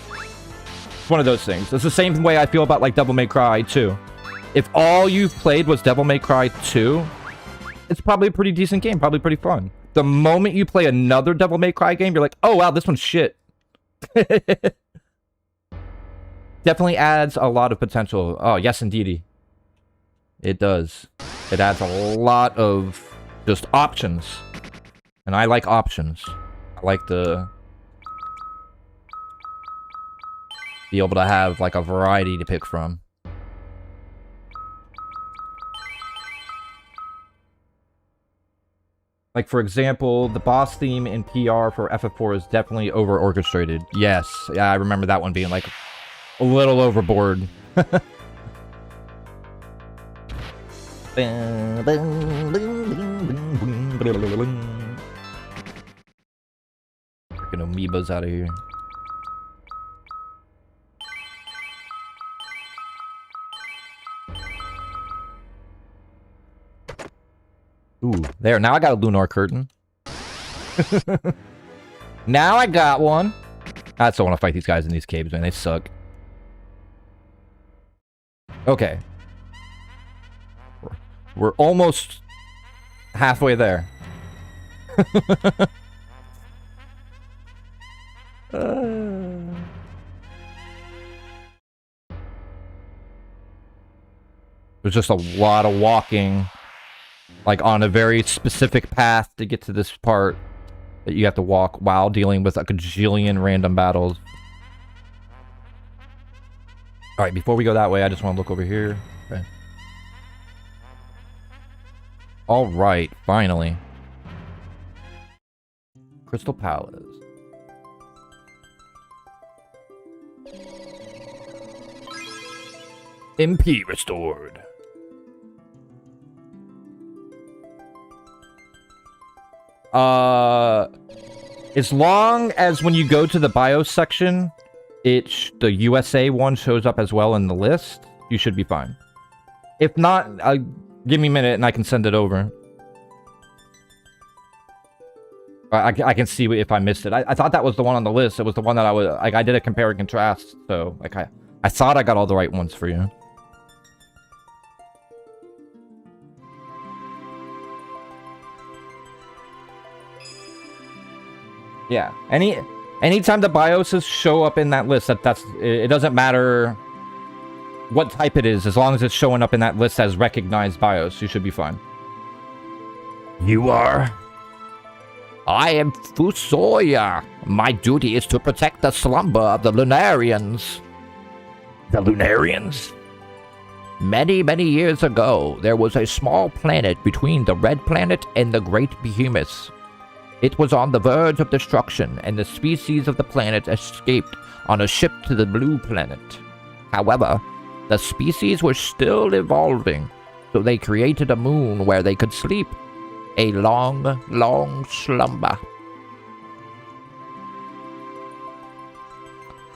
It's one of those things. It's the same way I feel about, like, Devil May Cry 2. If all you've played was Devil May Cry 2, it's probably a pretty decent game, probably pretty fun. The moment you play another Devil May Cry game, you're like, oh wow, this one's shit. Definitely adds a lot of potential. Oh, yes, indeedy. It does. It adds a lot of just options. And I like options. I like to be able to have, like, a variety to pick from. Like, for example, the boss theme in PR for FF4 is definitely over-orchestrated. Yes, yeah, I remember that one being, like, a little overboard. Freaking amoebas out of here. Ooh, there. Now I got a Lunar Curtain. Now I got one. I still want to fight these guys in these caves, man. They suck. Okay. We're almost halfway there. There's just a lot of walking. Like, on a very specific path to get to this part. that you have to walk while dealing with a gajillion random battles. Alright, before we go that way, I just want to look over here. Okay. Alright, finally. Crystal Palace. MP restored. As long as when you go to the BIOS section, the USA one shows up as well in the list, you should be fine. If not, give me a minute and I can send it over. I can see if I missed it. I thought that was the one on the list. It was the one that I did a compare and contrast. So, like, I thought I got all the right ones for you. Yeah. Anytime the BIOSes show up in that list, it doesn't matter what type it is, as long as it's showing up in that list as recognized BIOS, you should be fine. You are? I am Fusoya. My duty is to protect the slumber of the Lunarians. The Lunarians? Many, many years ago, there was a small planet between the Red Planet and the Great Behemoths. It was on the verge of destruction, and the species of the planet escaped on a ship to the Blue Planet. However, the species were still evolving, so they created a moon where they could sleep. A long, long slumber.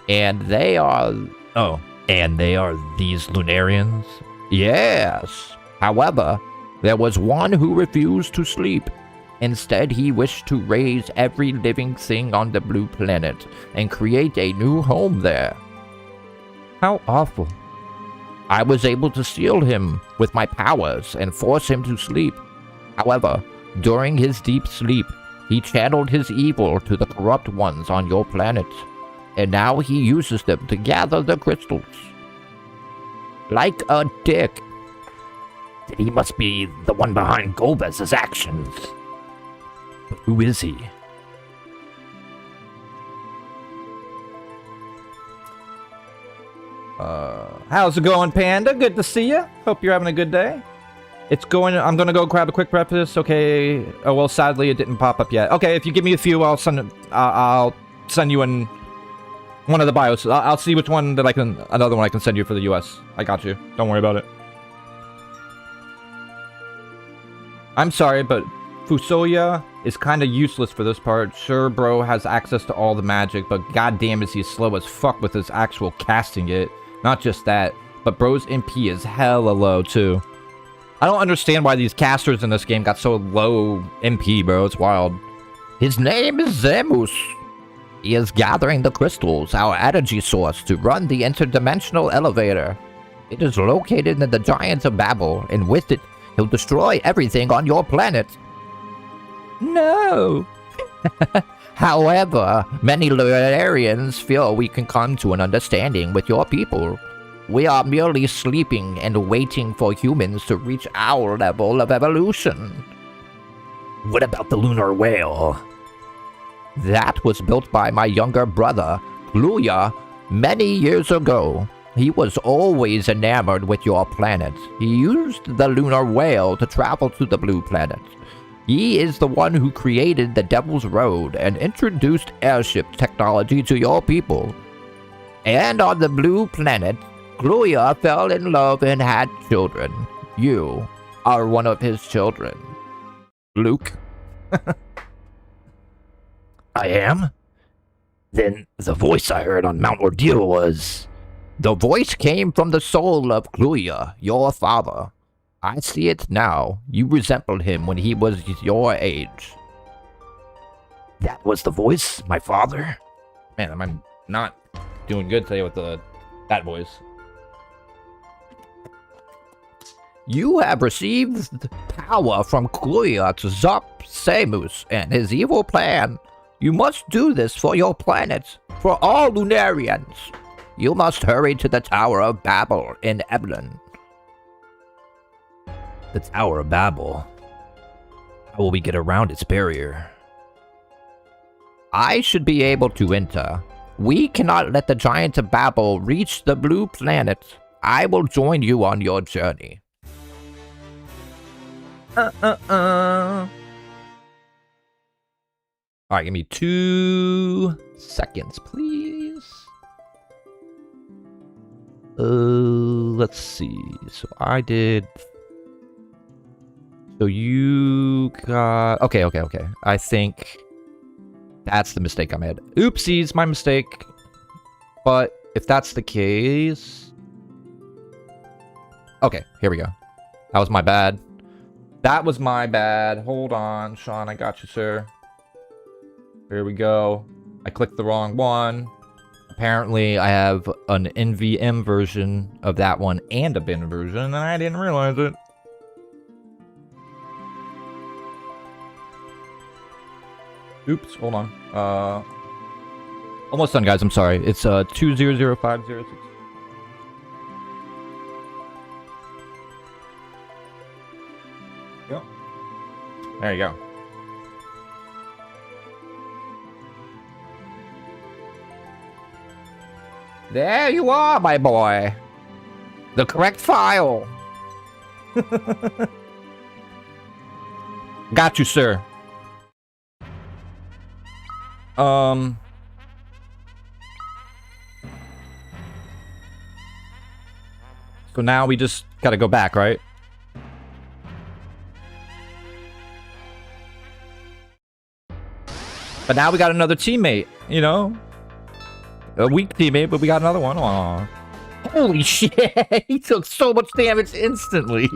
And they are... Oh, and they are these Lunarians? Yes. However, there was one who refused to sleep. Instead, he wished to raise every living thing on the Blue Planet and create a new home there. How awful. I was able to seal him with my powers and force him to sleep. However, during his deep sleep, he channeled his evil to the corrupt ones on your planet, and now he uses them to gather the crystals. Like a dick. Then he must be the one behind Golbez's actions. But who is he? How's it going, Panda? Good to see you. Hope you're having a good day. I'm gonna go grab a quick breakfast. Okay. Oh well, sadly it didn't pop up yet. Okay, if you give me a few, I'll send you in one of the BIOS. I'll see which one that another one I can send you for the US. I got you. Don't worry about it. I'm sorry, but Fusoya is kind of useless for this part. Sure, bro has access to all the magic, but goddamn is he slow as fuck with his actual casting it. Not just that, but bro's MP is hella low too. I don't understand why these casters in this game got so low MP, bro. It's wild. His name is Zemus. He is gathering the crystals, our energy source, to run the interdimensional elevator. It is located in the Giants of Babel, and with it, he'll destroy everything on your planet. No! However, many Lunarians feel we can come to an understanding with your people. We are merely sleeping and waiting for humans to reach our level of evolution. What about the lunar whale? That was built by my younger brother, Luya, many years ago. He was always enamored with your planet. He used the lunar whale to travel to the Blue Planet. He is the one who created the Devil's Road and introduced airship technology to your people. And on the Blue Planet, Luya fell in love and had children. You are one of his children. Luke? I am? Then the voice I heard on Mount Ordeal was... The voice came from the soul of Luya, your father. I see it now. You resembled him when he was your age. That was the voice? My father? Man, I'm not doing good today with that voice. You have received power from Kluya to stop Zemus and his evil plan. You must do this for your planet, for all Lunarians. You must hurry to the Tower of Babel in Eblin. The Tower of Babel? How will we get around its barrier? I should be able to enter. We cannot let the Giant of Babel reach the blue planet. I will join you on your journey. Alright, give me 2 seconds, please. Let's see. So I did... So you got... Okay. I think that's the mistake I made. Oopsies, my mistake. But if that's the case... Okay, here we go. That was my bad. That was my bad. Hold on, Sean, I got you, sir. Here we go. I clicked the wrong one. Apparently, I have an NVM version of that one and a bin version, and I didn't realize it. Oops, hold on. Almost done, guys. I'm sorry. It's 200506. Yep. There you go. There you are, my boy. The correct file. Got you, sir. So now we just gotta go back, right? But now we got another teammate, you know? A weak teammate, but we got another one. Aww. Holy shit! He took so much damage instantly.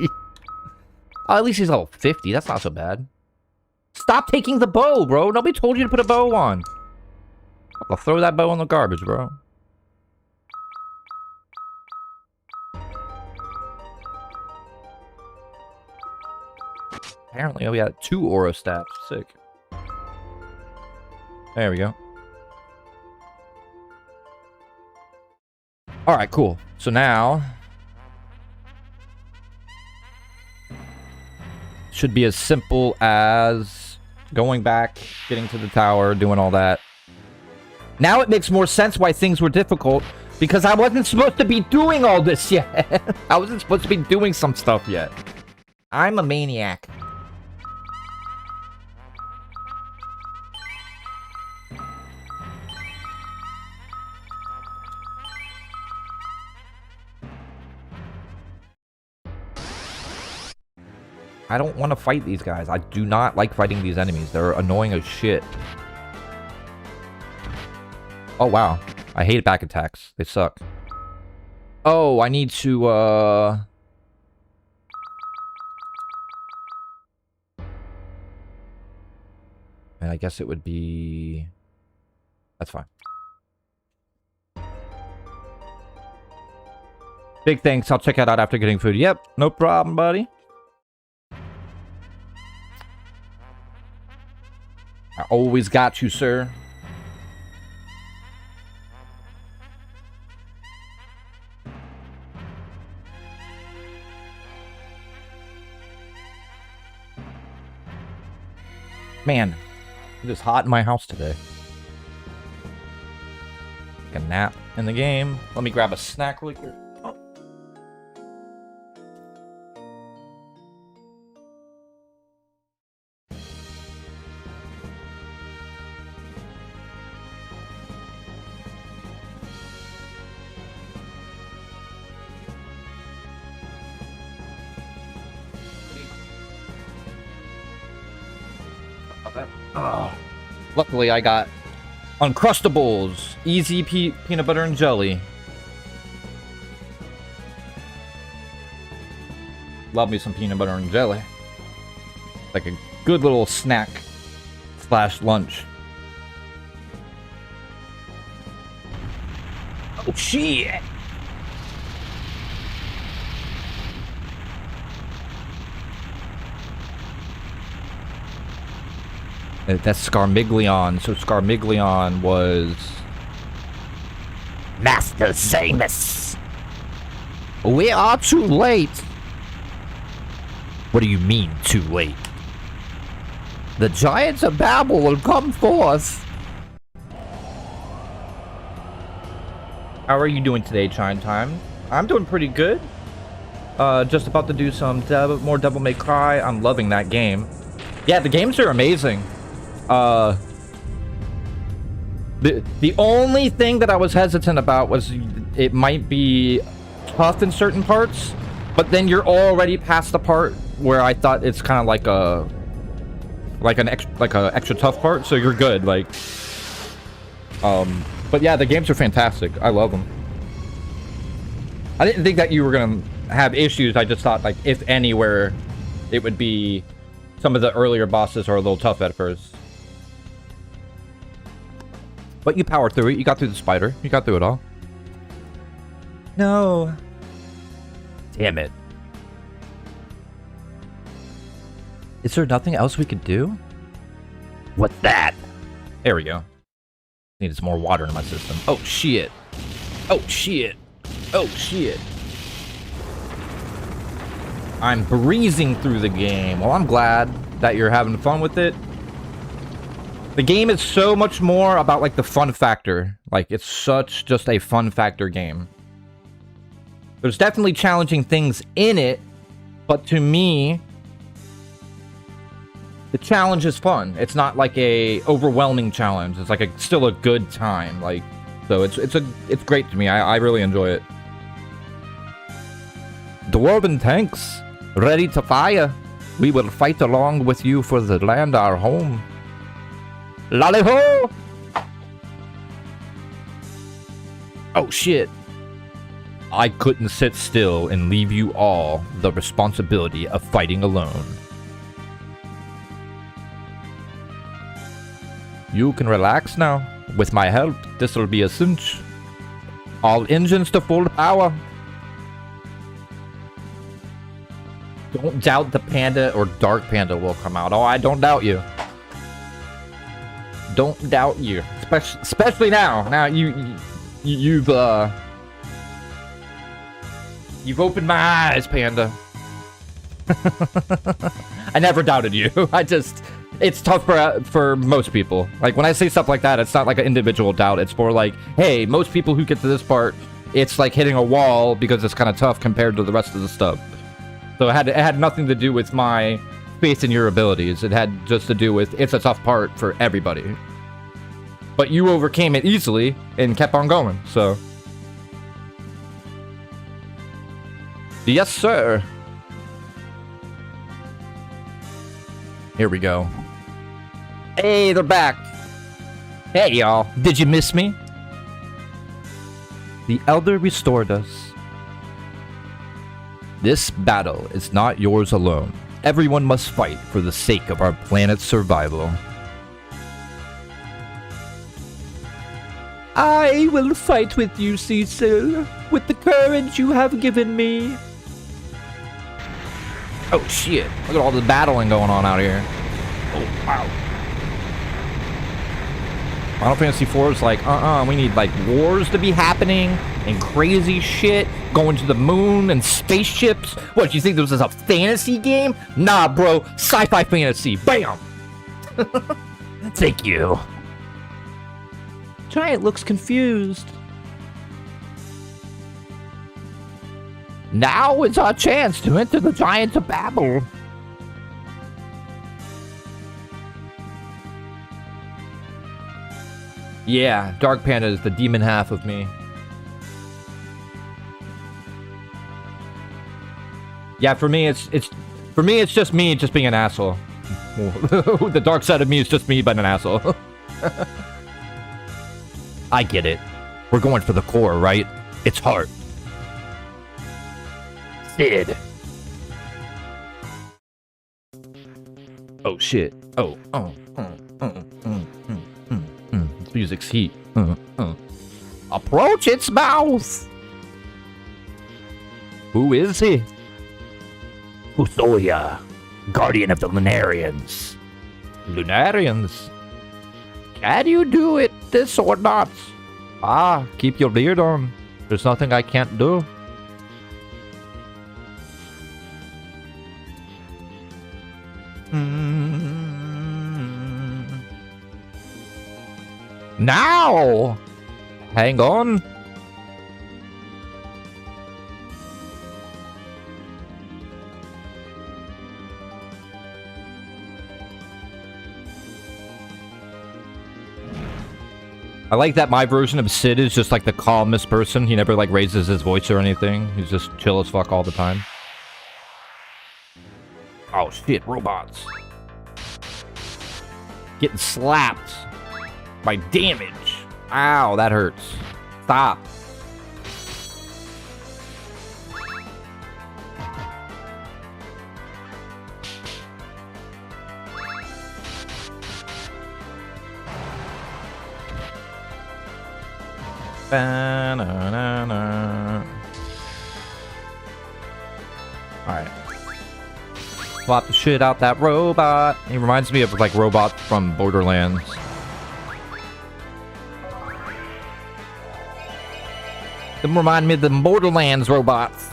Oh, at least he's level 50. That's not so bad. Stop taking the bow, bro. Nobody told you to put a bow on. I'll throw that bow in the garbage, bro. Apparently, we got 2 aura stats. Sick. There we go. Alright, cool. So now... should be as simple as going back, getting to the tower, doing all that. Now it makes more sense why things were difficult, because I wasn't supposed to be doing all this yet. I wasn't supposed to be doing some stuff yet. I'm a maniac. I don't want to fight these guys. I do not like fighting these enemies. They're annoying as shit. Oh, wow. I hate back attacks. They suck. Oh, I need to, and I guess it would be... That's fine. Big thanks. I'll check it out after getting food. Yep, no problem, buddy. I always got you, sir. Man, it is hot in my house today. Take a nap in the game. Let me grab a snack really quick. Luckily, I got Uncrustables, easy peanut butter and jelly. Love me some peanut butter and jelly. Like a good little snack / lunch. Oh shit! That's Scarmiglion. So Scarmiglion was... Master Zamus! We are too late! What do you mean, too late? The Giants of Babel will come forth. How are you doing today, Chime Time? I'm doing pretty good. Just about to do some more Devil May Cry. I'm loving that game. Yeah, the games are amazing. The only thing that I was hesitant about was it might be tough in certain parts, but then you're already past the part where I thought it's kind of like an extra tough part, so you're good. Like, but yeah, the games are fantastic. I love them. I didn't think that you were gonna have issues. I just thought, like, if anywhere, it would be some of the earlier bosses are a little tough at first. But you powered through it. You got through the spider. You got through it all. No. Damn it. Is there nothing else we could do? What's that? There we go. Needed some more water in my system. Oh, shit. Oh, shit. Oh, shit. I'm breezing through the game. Well, I'm glad that you're having fun with it. The game is so much more about, like, the fun factor. Like, it's such just a fun factor game. There's definitely challenging things in it, but to me, the challenge is fun. It's not like a overwhelming challenge. It's like still a good time. Like, so it's great to me. I really enjoy it. Dwarven tanks, ready to fire. We will fight along with you for the land our home. Lolly-ho! Oh, shit. I couldn't sit still and leave you all the responsibility of fighting alone. You can relax now. With my help, this'll be a cinch. All engines to full power. Don't doubt the panda or dark panda will come out. Oh, I don't doubt you. Don't doubt you. Especially now. Now you've opened my eyes, panda. I never doubted you. It's tough for most people. Like, when I say stuff like that, it's not like an individual doubt. It's more like, hey, most people who get to this part, it's like hitting a wall because it's kind of tough compared to the rest of the stuff. So it had nothing to do with my faith in your abilities. It had just to do with it's a tough part for everybody. But you overcame it easily and kept on going, so. Yes, sir. Here we go. Hey, they're back. Hey, y'all. Did you miss me? The Elder restored us. This battle is not yours alone. Everyone must fight for the sake of our planet's survival. I will fight with you, Cecil, with the courage you have given me. Oh, shit. Look at all the battling going on out here. Oh, wow. Final Fantasy IV is like, we need, like, wars to be happening and crazy shit, going to the moon and spaceships. What, you think this is a fantasy game? Nah, bro. Sci-fi fantasy. Bam! Thank you. Giant looks confused. Now is our chance to enter the Giants of Babel. Yeah, Dark Panda is the demon half of me. Yeah, for me it's just me just being an asshole. The dark side of me is just me being an asshole. I get it. We're going for the core, right? It's hard. Sid. Oh shit. Oh. This music's heat. Approach its mouth. Who is he? Fusoya, guardian of the Lunarians. Lunarians. Can you do it, this or not? Ah, keep your beard on. There's nothing I can't do. Now! Hang on. I like that my version of Sid is just like the calmest person. He never like raises his voice or anything. He's just chill as fuck all the time. Oh shit, robots. Getting slapped by damage. Ow, that hurts. Stop. Ba-na-na-na. Alright. Flop the shit out that robot. He reminds me of like robots from Borderlands. Them remind me of the Borderlands robots.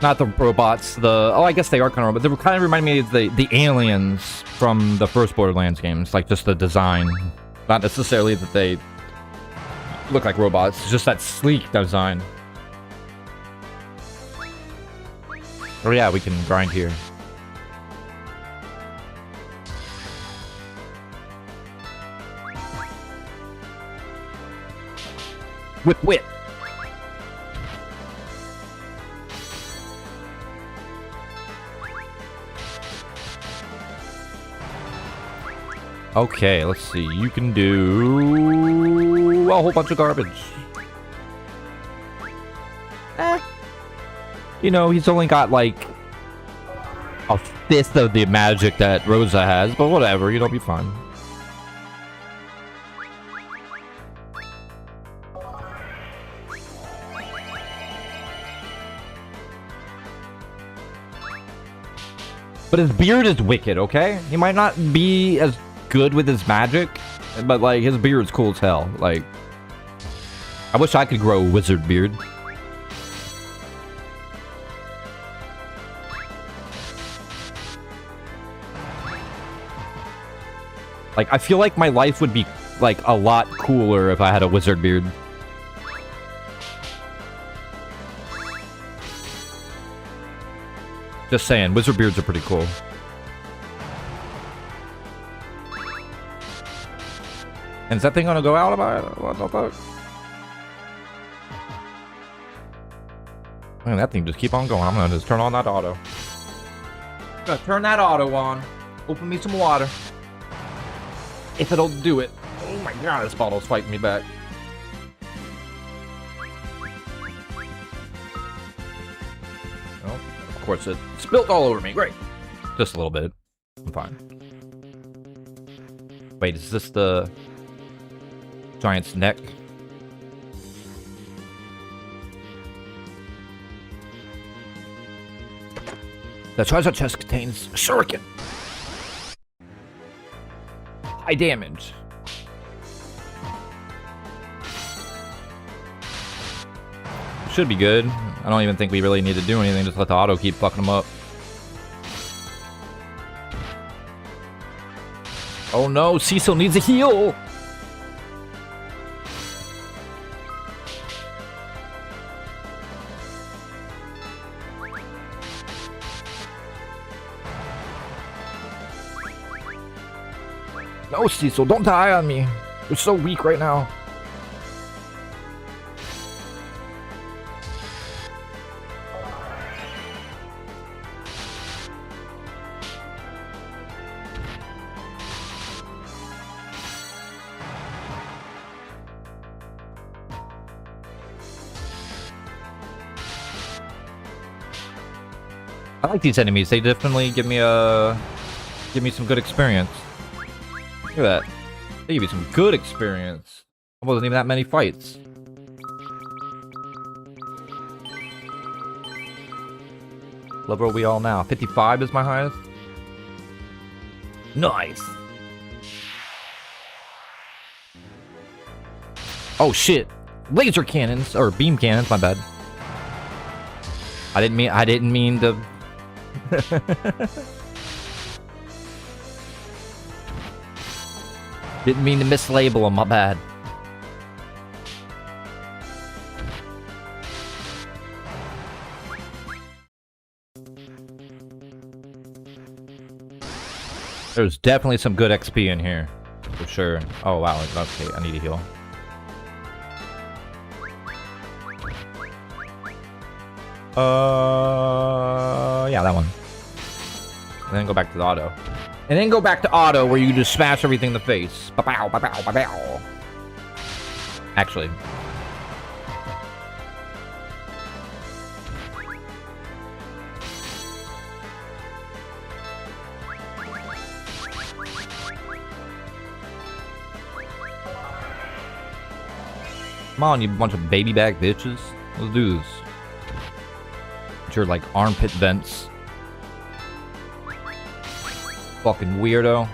Not the robots, oh, I guess they are kind of robots. They kind of remind me of the aliens from the first Borderlands games. Like, just the design. Not necessarily that they look like robots. It's just that sleek design. Oh yeah, we can grind here. Whip, whip. Okay, let's see. You can do a whole bunch of garbage. You know, he's only got like a fifth of the magic that Rosa has, but whatever, you know, be fine. But his beard is wicked, okay? He might not be as good with his magic, but like his beard's cool as hell. Like, I wish I could grow a wizard beard. Like, I feel like my life would be like a lot cooler if I had a wizard beard. Just saying, wizard beards are pretty cool. And is that thing gonna go out about it? What the fuck? Man, that thing just keep on going. I'm gonna just turn on that auto. I'm gonna turn that auto on. Open me some water. If it'll do it. Oh my god, this bottle's fighting me back. Oh, of course it spilled all over me. Great. Just a little bit. I'm fine. Wait, is this the giant's neck? The treasure chest contains a shuriken. High damage. Should be good. I don't even think we really need to do anything. Just let the auto keep fucking them up. Oh no, Cecil needs a heal. No, Cecil, don't die on me. You're so weak right now. I like these enemies. They definitely give me some good experience. Look at that. They give you some good experience. There wasn't even that many fights. Level are we all now? 55 is my highest? Nice! Oh shit! Laser cannons! Or beam cannons, my bad. I didn't mean to... Didn't mean to mislabel them, my bad. There's definitely some good XP in here. For sure. Oh, wow. Okay, I need to heal. Yeah, that one. And then go back to the auto. And then go back to auto where you just smash everything in the face. Ba-bow, ba-bow, ba-bow. Actually. Come on, you bunch of baby back bitches. Let's do this. With your, like, armpit vents. Fucking weirdo.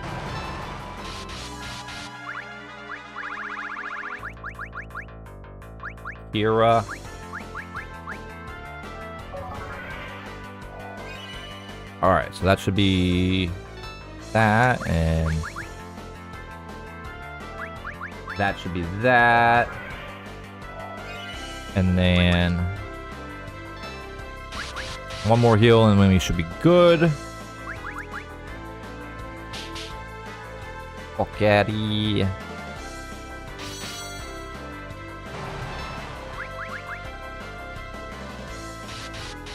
Kira. Alright, so that should be that, and that should be that. And then one more heal and then we should be good. Fuckaddy.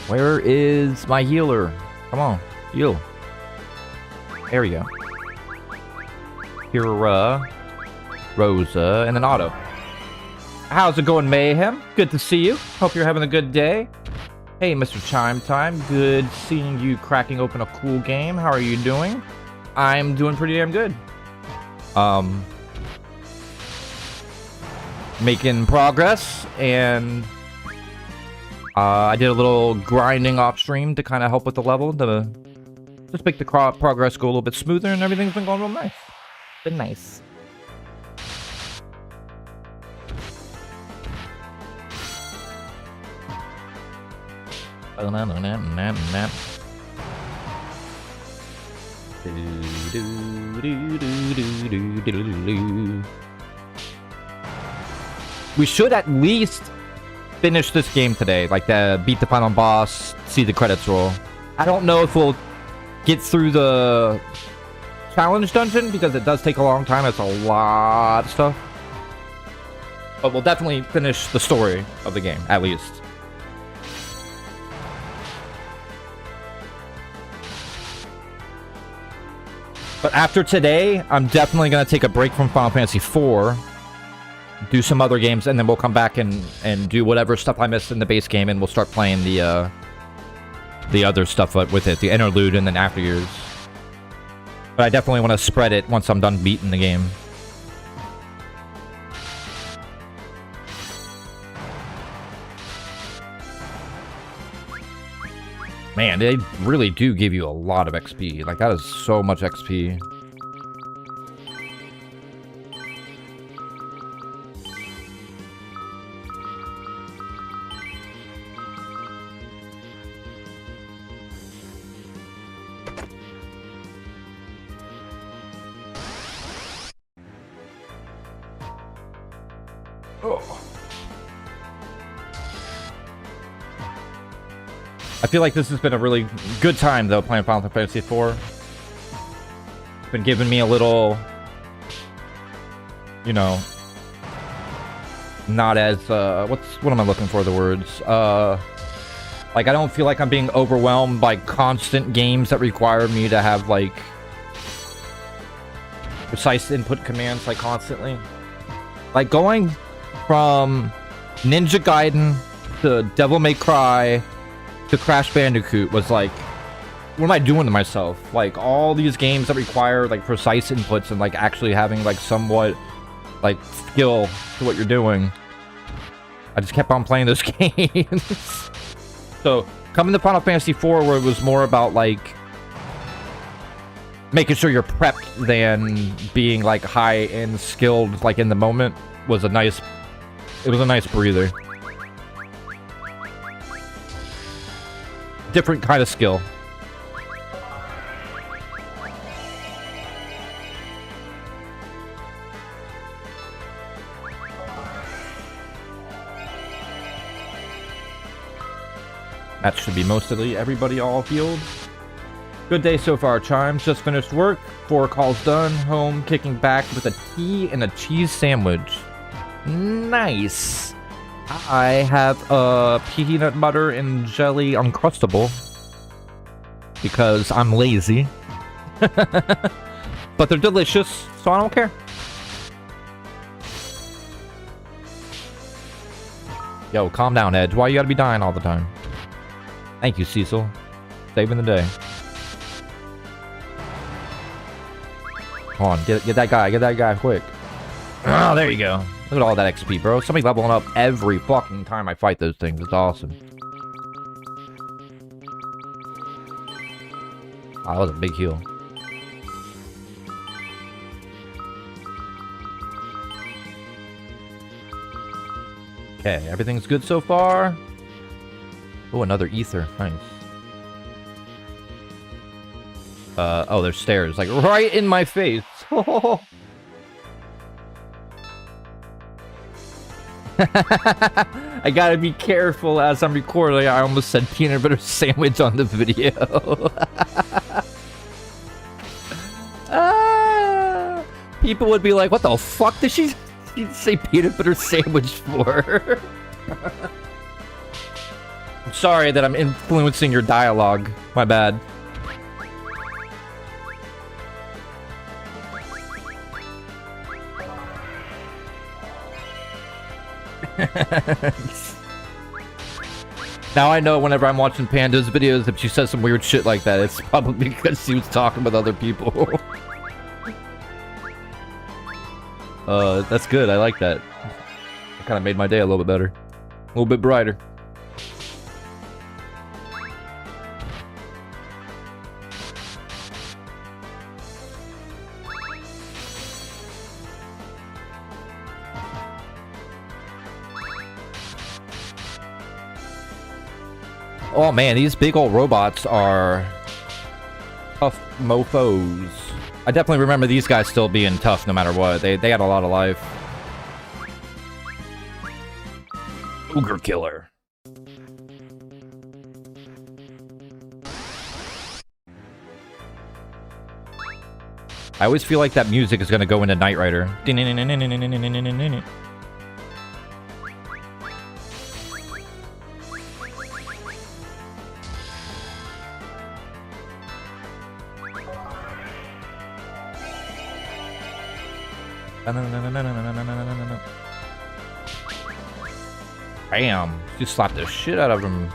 Where is my healer? Come on, heal. There we go. Kira, Rosa, and then Auto. How's it going, Mayhem? Good to see you. Hope you're having a good day. Hey, Mr. Chime Time. Good seeing you cracking open a cool game. How are you doing? I'm doing pretty damn good. Making progress, and I did a little grinding off stream to kind of help with the level to just make the progress go a little bit smoother, and everything's been going real nice. Been nice. We should at least finish this game today, like beat the final boss, see the credits roll. I don't know if we'll get through the challenge dungeon because it does take a long time. It's a lot of stuff. But we'll definitely finish the story of the game, at least. But after today, I'm definitely going to take a break from Final Fantasy IV, do some other games, and then we'll come back and do whatever stuff I missed in the base game, and we'll start playing the other stuff with it, the Interlude and then After Years. But I definitely want to spread it once I'm done beating the game. Man, they really do give you a lot of XP. Like, that is so much XP. Oh. I feel like this has been a really good time, though, playing Final Fantasy IV. It's been giving me a little, you know, not as, what am I looking for, the words? Like, I don't feel like I'm being overwhelmed by constant games that require me to have, like, precise input commands, like, constantly. Like, going from Ninja Gaiden to Devil May Cry to Crash Bandicoot was like, what am I doing to myself? Like, all these games that require, like, precise inputs and, like, actually having, like, somewhat, like, skill to what you're doing. I just kept on playing those games. So, coming to Final Fantasy IV, where it was more about, like, making sure you're prepped than being, like, high-end skilled, like, in the moment, was a nice, it was a nice breather. Different kind of skill. That should be mostly everybody all healed. Good day so far, Chimes. Just finished work. 4 calls done. Home, kicking back with a tea and a cheese sandwich. Nice. I have a peanut butter and jelly Uncrustable. Because I'm lazy. But they're delicious, so I don't care. Yo, calm down, Edge. Why you gotta be dying all the time? Thank you, Cecil. Saving the day. Come on, get that guy quick. Oh, there you go. Look at all that XP, bro. Somebody leveling up every fucking time I fight those things. It's awesome. Oh, that was a big heal. Okay, everything's good so far. Oh, another ether. Nice. Oh, there's stairs. Like, right in my face. I gotta be careful as I'm recording. I almost said peanut butter sandwich on the video. People would be like, what the fuck did she say peanut butter sandwich for? I'm sorry that I'm influencing your dialogue. My bad. Now I know whenever I'm watching Panda's videos, if she says some weird shit like that, it's probably because she was talking with other people. That's good. I like that. It kind of made my day a little bit better. A little bit brighter. Oh man, these big old robots are tough mofos. I definitely remember these guys still being tough no matter what. They had a lot of life. Ogre Killer. I always feel like that music is gonna go into Knight Rider. Bam! You slapped the shit out of him.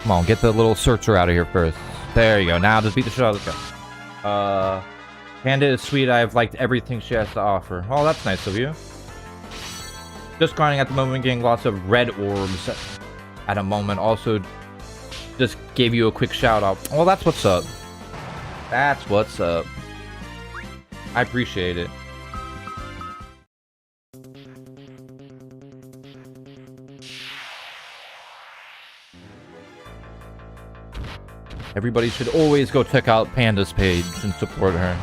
Come on, get the little searcher out of here first. There you go. Now just beat the shit out of this guy. Panda is sweet. I've liked everything she has to offer. Oh, that's nice of you. Just grinding at the moment, getting lots of red orbs at a moment. Also, just gave you a quick shout out. Well, that's what's up. That's what's up. I appreciate it. Everybody should always go check out Panda's page and support her.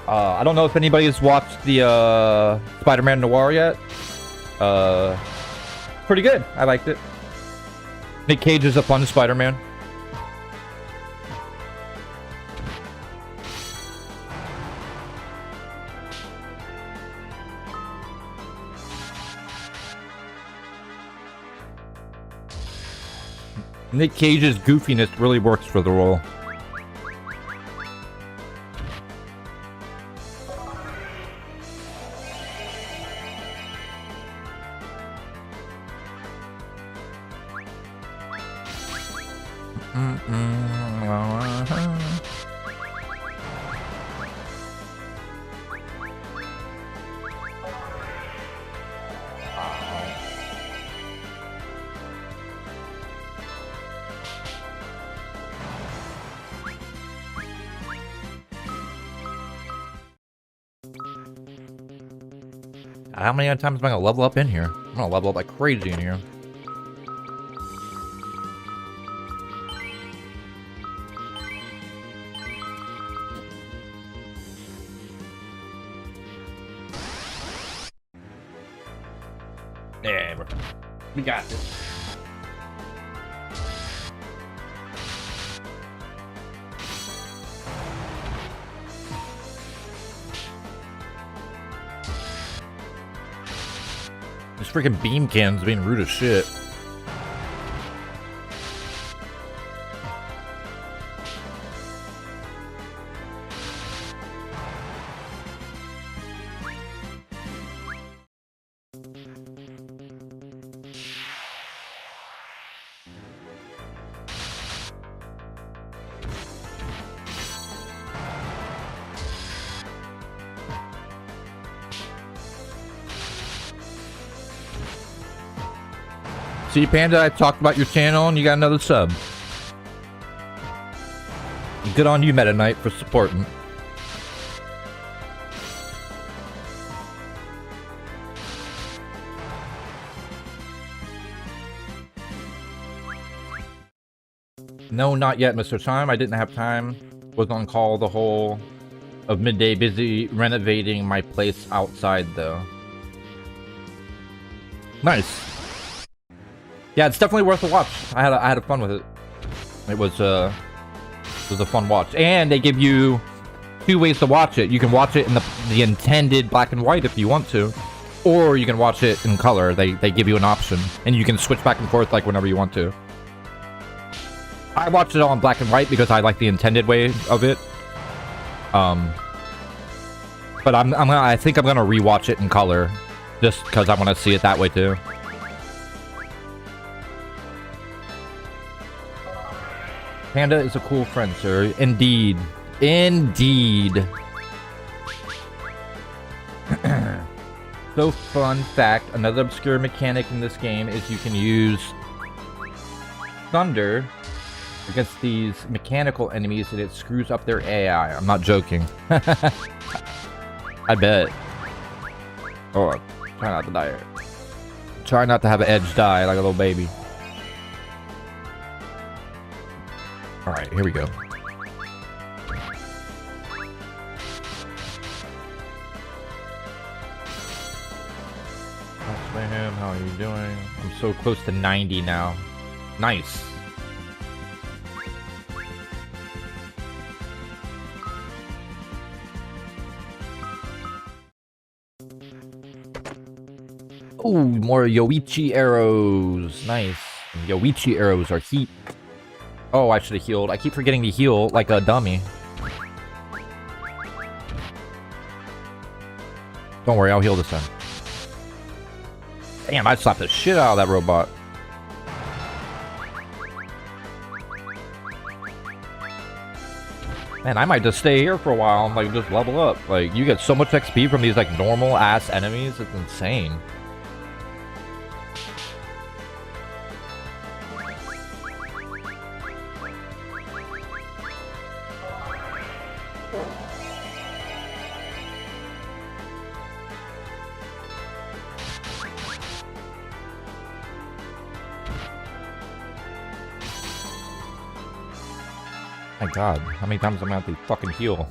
I don't know if anybody's watched the Spider-Man Noir yet. Pretty good. I liked it. Nick Cage is a fun Spider-Man. Nick Cage's goofiness really works for the role. How many times am I gonna level up in here? I'm gonna level up like crazy in here. Yeah, we got this. This freaking beam cannon's being rude as shit. See, Panda, I talked about your channel and you got another sub. Good on you, Meta Knight, for supporting. No, not yet, Mr. Chime. I didn't have time. Was on call the whole of midday, busy renovating my place outside, though. Nice. Yeah, it's definitely worth a watch. I had a fun with it. It was a fun watch, and they give you 2 ways to watch it. You can watch it in the intended black and white if you want to, or you can watch it in color. They give you an option, and you can switch back and forth like whenever you want to. I watched it all in black and white because I like the intended way of it. But I think I'm gonna rewatch it in color, just because I want to see it that way too. Panda is a cool friend, sir. Indeed. Indeed. So, fun fact, another obscure mechanic in this game is you can use thunder against these mechanical enemies and it screws up their AI. I'm not joking. I bet. Oh, try not to die. Try not to have an edge die like a little baby. Alright, here we go. Him, how are you doing? I'm so close to 90 now. Nice. Ooh, more Yoichi arrows. Nice. Yoichi arrows are heat. Oh, I should have healed. I keep forgetting to heal like a dummy. Don't worry, I'll heal this time. Damn, I slapped the shit out of that robot. Man, I might just stay here for a while and like just level up. Like, you get so much XP from these like normal ass enemies, it's insane. My god, how many times am I gonna have to fucking heal?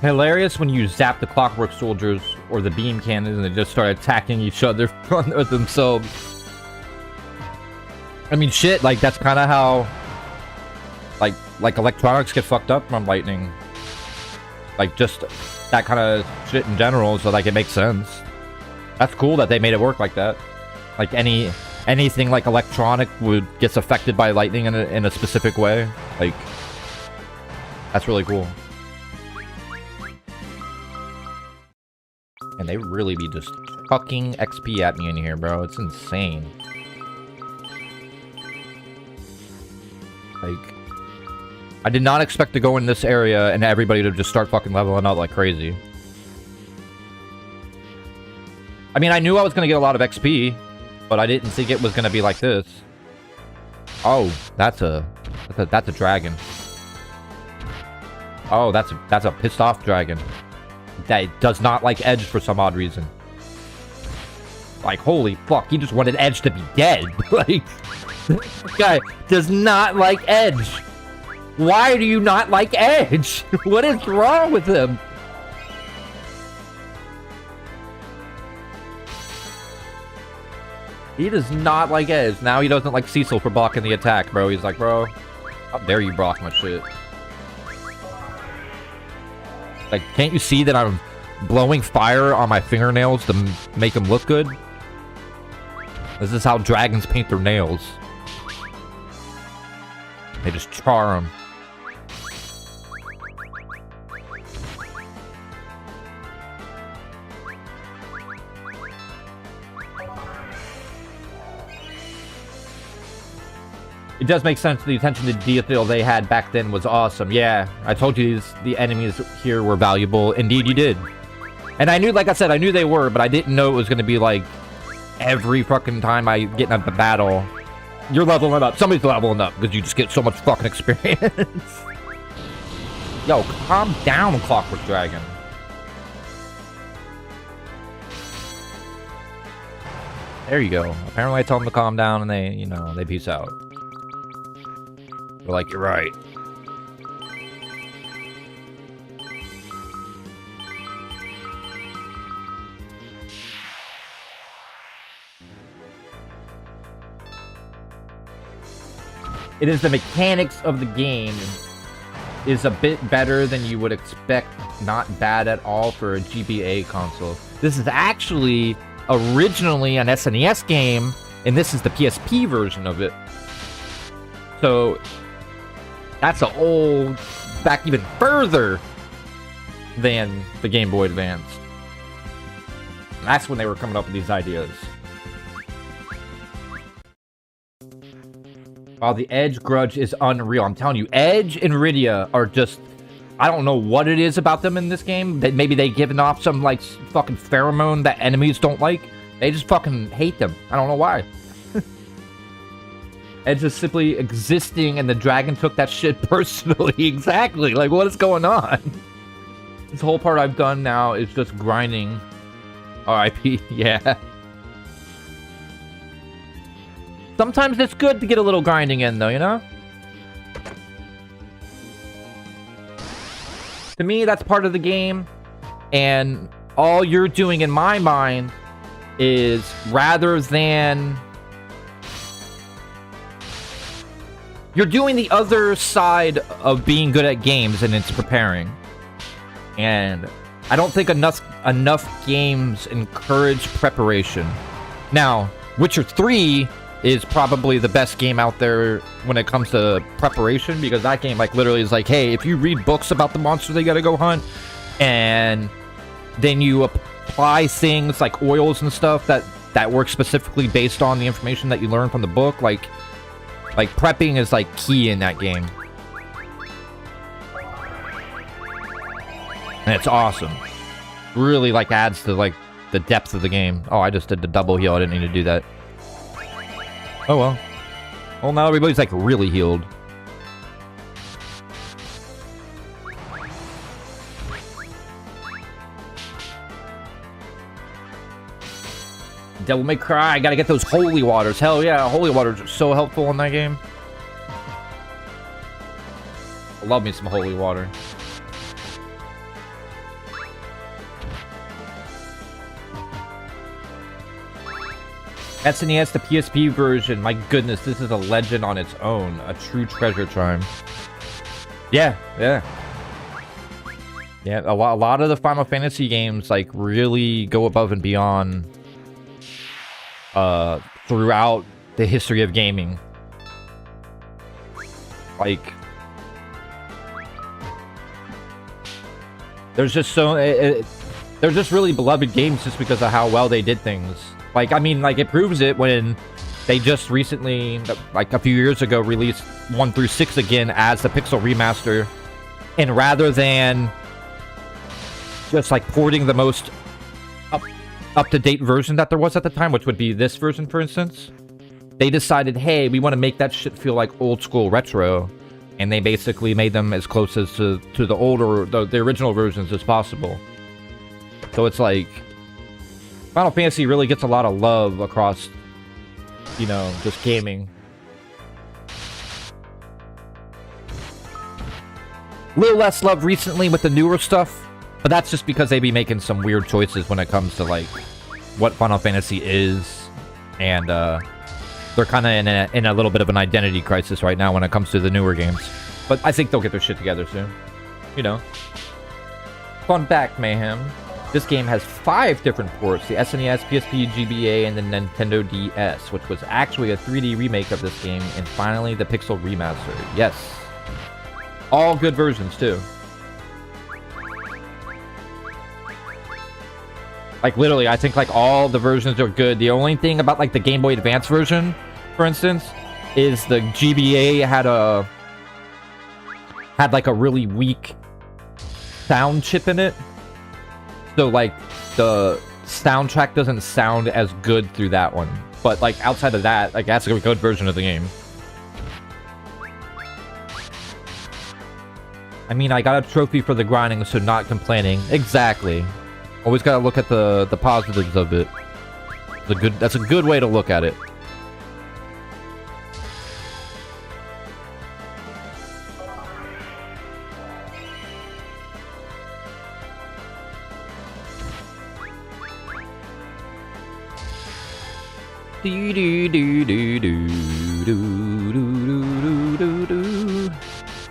Hilarious when you zap the clockwork soldiers or the beam cannons and they just start attacking each other with themselves. I mean, shit, like that's kind of how like electronics get fucked up from lightning. Like just that kind of shit in general, so like it makes sense. That's cool that they made it work like that. Like anything like electronic gets affected by lightning in a specific way. Like that's really cool. And they really be just fucking XP at me in here, bro. It's insane. Like, I did not expect to go in this area and everybody to just start fucking leveling up like crazy. I mean, I knew I was going to get a lot of XP, but I didn't think it was going to be like this. Oh, that's a dragon. Oh, that's a pissed off dragon that does not like Edge for some odd reason. Like, holy fuck, he just wanted Edge to be dead. Like, this guy does not like Edge. Why do you not like Edge? What is wrong with him? He does not like Edge. Now he doesn't like Cecil for blocking the attack, bro. He's like, bro, how dare you block my shit? Like, can't you see that I'm blowing fire on my fingernails to make them look good? This is how dragons paint their nails. They just char them. It does make sense. The attention to detail they had back then was awesome. Yeah, I told you the enemies here were valuable. Indeed, you did. And I knew, like I said, I knew they were, but I didn't know it was going to be like every fucking time I get in a battle, you're leveling up. Somebody's leveling up because you just get so much fucking experience. Yo, calm down, Clockwork Dragon. There you go. Apparently I told them to calm down and they, you know, they peace out. They're like, you're right. It is the mechanics of the game is a bit better than you would expect. Not bad at all for a GBA console. This is actually originally an SNES game, and this is the PSP version of it. So that's a old, back even further than the Game Boy Advance. And that's when they were coming up with these ideas. While the Edge grudge is unreal. I'm telling you, Edge and Rydia are just... I don't know what it is about them in this game. That maybe they've given off some, like, fucking pheromone that enemies don't like. They just fucking hate them. I don't know why. Edge is simply existing, and the dragon took that shit personally. Exactly. Like, what is going on? This whole part I've done now is just grinding. R.I.P. Yeah. Sometimes it's good to get a little grinding in, though, you know? To me, that's part of the game. And all you're doing, in my mind, is rather than... You're doing the other side of being good at games, and it's preparing. And I don't think enough games encourage preparation. Now, Witcher 3 is probably the best game out there when it comes to preparation, because that game, like, literally is like, hey, if you read books about the monster they gotta go hunt, and then you apply things like oils and stuff that work specifically based on the information that you learn from the book, like prepping is like key in that game. And it's awesome. Really, like, adds to, like, the depth of the game. Oh, I just did the double heal. I didn't need to do that. Oh, well. Well, now everybody's, like, really healed. Devil May Cry. I gotta get those holy waters. Hell yeah, holy waters are so helpful in that game. I love me some holy water. SNES, the PSP version. My goodness, this is a legend on its own. A true treasure, Chime. Yeah, yeah. Yeah, a lot of the Final Fantasy games, like, really go above and beyond throughout the history of gaming. Like, there's just so... they're just really beloved games just because of how well they did things. Like, I mean, like, it proves it when they just recently, like a few years ago, released 1 through 6 again as the Pixel Remaster. And rather than just, like, porting the most up-to-date version that there was at the time, which would be this version, for instance, they decided, hey, we want to make that shit feel like old school retro, and they basically made them as close as to the older, the original versions as possible. So it's like, Final Fantasy really gets a lot of love across, you know, just gaming. A little less love recently with the newer stuff, but that's just because they be making some weird choices when it comes to, like, what Final Fantasy is, and, they're kind of in a little bit of an identity crisis right now when it comes to the newer games. But I think they'll get their shit together soon. You know. Fun fact, Mayhem. This game has 5 different ports. The SNES, PSP, GBA, and the Nintendo DS, which was actually a 3D remake of this game, and finally the Pixel Remastered. Yes. All good versions, too. Like, literally, I think, like, all the versions are good. The only thing about, like, the Game Boy Advance version, for instance, is the GBA had like, a really weak sound chip in it. So, like, the soundtrack doesn't sound as good through that one. But, like, outside of that, like, that's a good version of the game. I mean, I got a trophy for the grinding, so not complaining. Exactly. Always gotta look at the positives of it. That's a good way to look at it.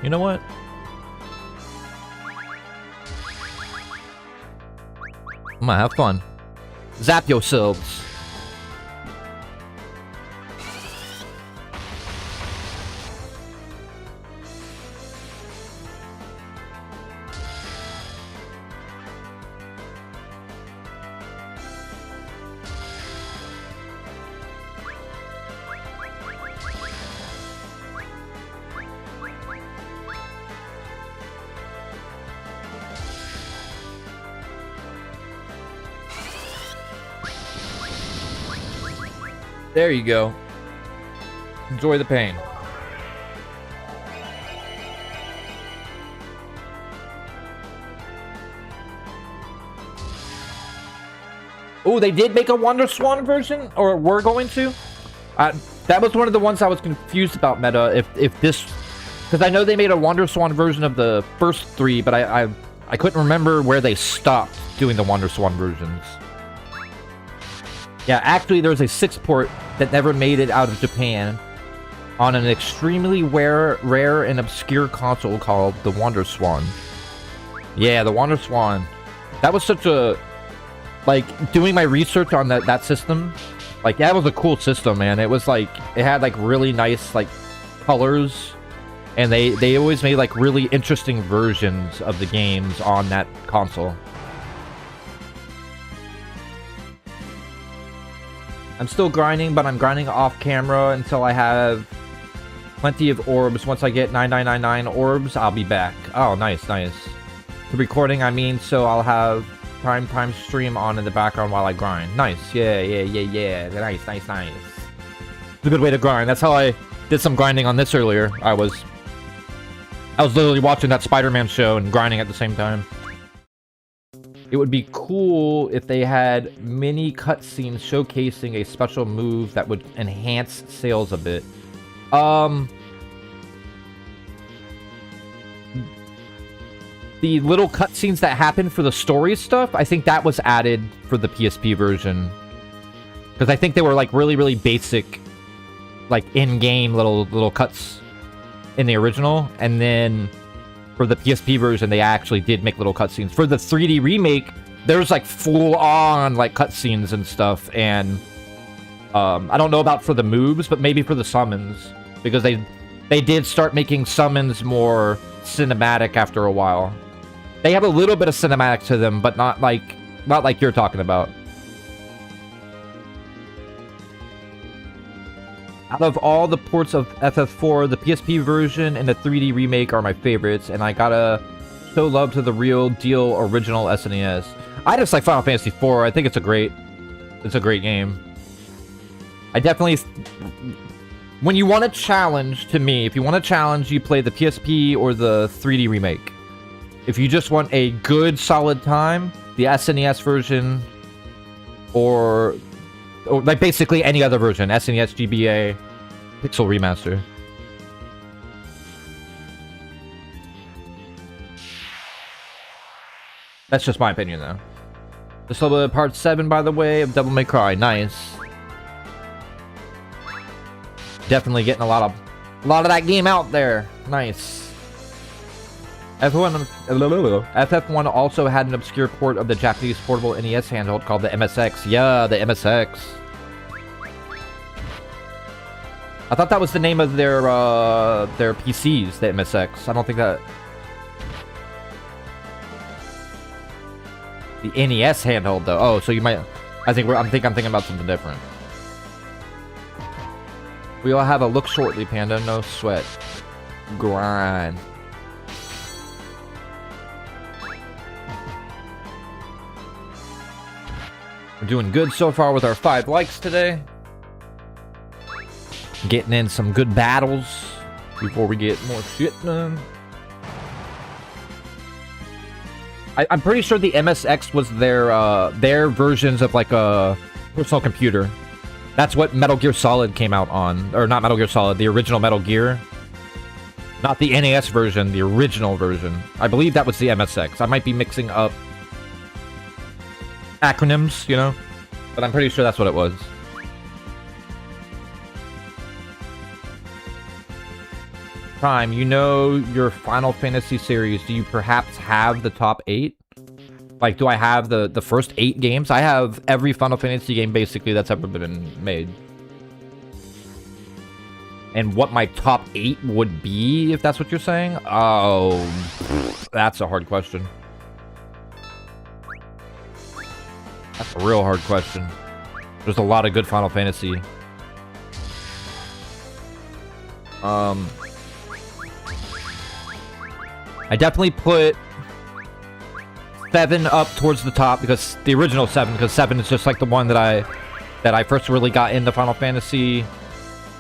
You know what? I'm gonna have fun. Zap yourselves. There you go. Enjoy the pain. Oh, they did make a Wonder Swan version? Or were going to? That was one of the ones I was confused about, Meta. If this... Because I know they made a Wonder Swan version of the first 3, but I couldn't remember where they stopped doing the Wonder Swan versions. Yeah, actually, there's a 6 port that never made it out of Japan on an extremely rare and obscure console called the Wonder Swan. Yeah, the Wonder Swan. That was such a... Like, doing my research on that system, like, that was a cool system, man. It was, like, it had, like, really nice, like, colors, and they always made, like, really interesting versions of the games on that console. I'm still grinding, but I'm grinding off camera until I have plenty of orbs. Once I get 9999 orbs, I'll be back. Oh, nice, nice. The recording, I mean, so I'll have prime stream on in the background while I grind. Nice, yeah. Nice. It's a good way to grind. That's how I did some grinding on this earlier. I was literally watching that Spider-Man show and grinding at the same time. It would be cool if they had mini cutscenes showcasing a special move that would enhance sales a bit. The little cutscenes that happen for the story stuff, I think that was added for the PSP version. Because I think they were, like, really basic, like, in-game little cuts in the original. And then for the PSP version, they actually did make little cutscenes. For the 3D remake, there's, like, full-on, like, cutscenes and stuff. And I don't know about for the moves, but maybe for the summons. Because they did start making summons more cinematic after a while. They have a little bit of cinematic to them, but not like you're talking about. Out of all the ports of FF4, the PSP version and the 3D remake are my favorites, and I gotta show love to the real deal original SNES. I just like Final Fantasy IV. I think it's a great game. I definitely... When you want a challenge, to me, if you want a challenge, you play the PSP or the 3D remake. If you just want a good, solid time, the SNES version, or like basically any other version, SNES, GBA, Pixel Remaster. That's just my opinion, though. This little bit of part 7, by the way, of Devil May Cry. Nice. Definitely getting a lot of that game out there. Nice. FF1 also had an obscure port of the Japanese portable NES handheld called the MSX. Yeah, the MSX. I thought that was the name of their PCs, the MSX. I don't think that... The NES handheld, though. Oh, so you might... I'm thinking about something different. We all have a look shortly, Panda. No sweat. Grind. We're doing good so far with our 5 likes today. Getting in some good battles before we get more shit done. I'm pretty sure the MSX was their versions of like a personal computer. That's what Metal Gear Solid came out on. Or not Metal Gear Solid, the original Metal Gear. Not the NES version, the original version. I believe that was the MSX. I might be mixing up acronyms, you know? But I'm pretty sure that's what it was. Prime, you know your Final Fantasy series. Do you perhaps have the top 8? Like, do I have the first 8 games? I have every Final Fantasy game, basically, that's ever been made. And what my top 8 would be, if that's what you're saying? Oh, that's a hard question. That's a real hard question. There's a lot of good Final Fantasy. I definitely put 7 up towards the top, because the original 7, because 7 is just like the one that I first really got into Final Fantasy,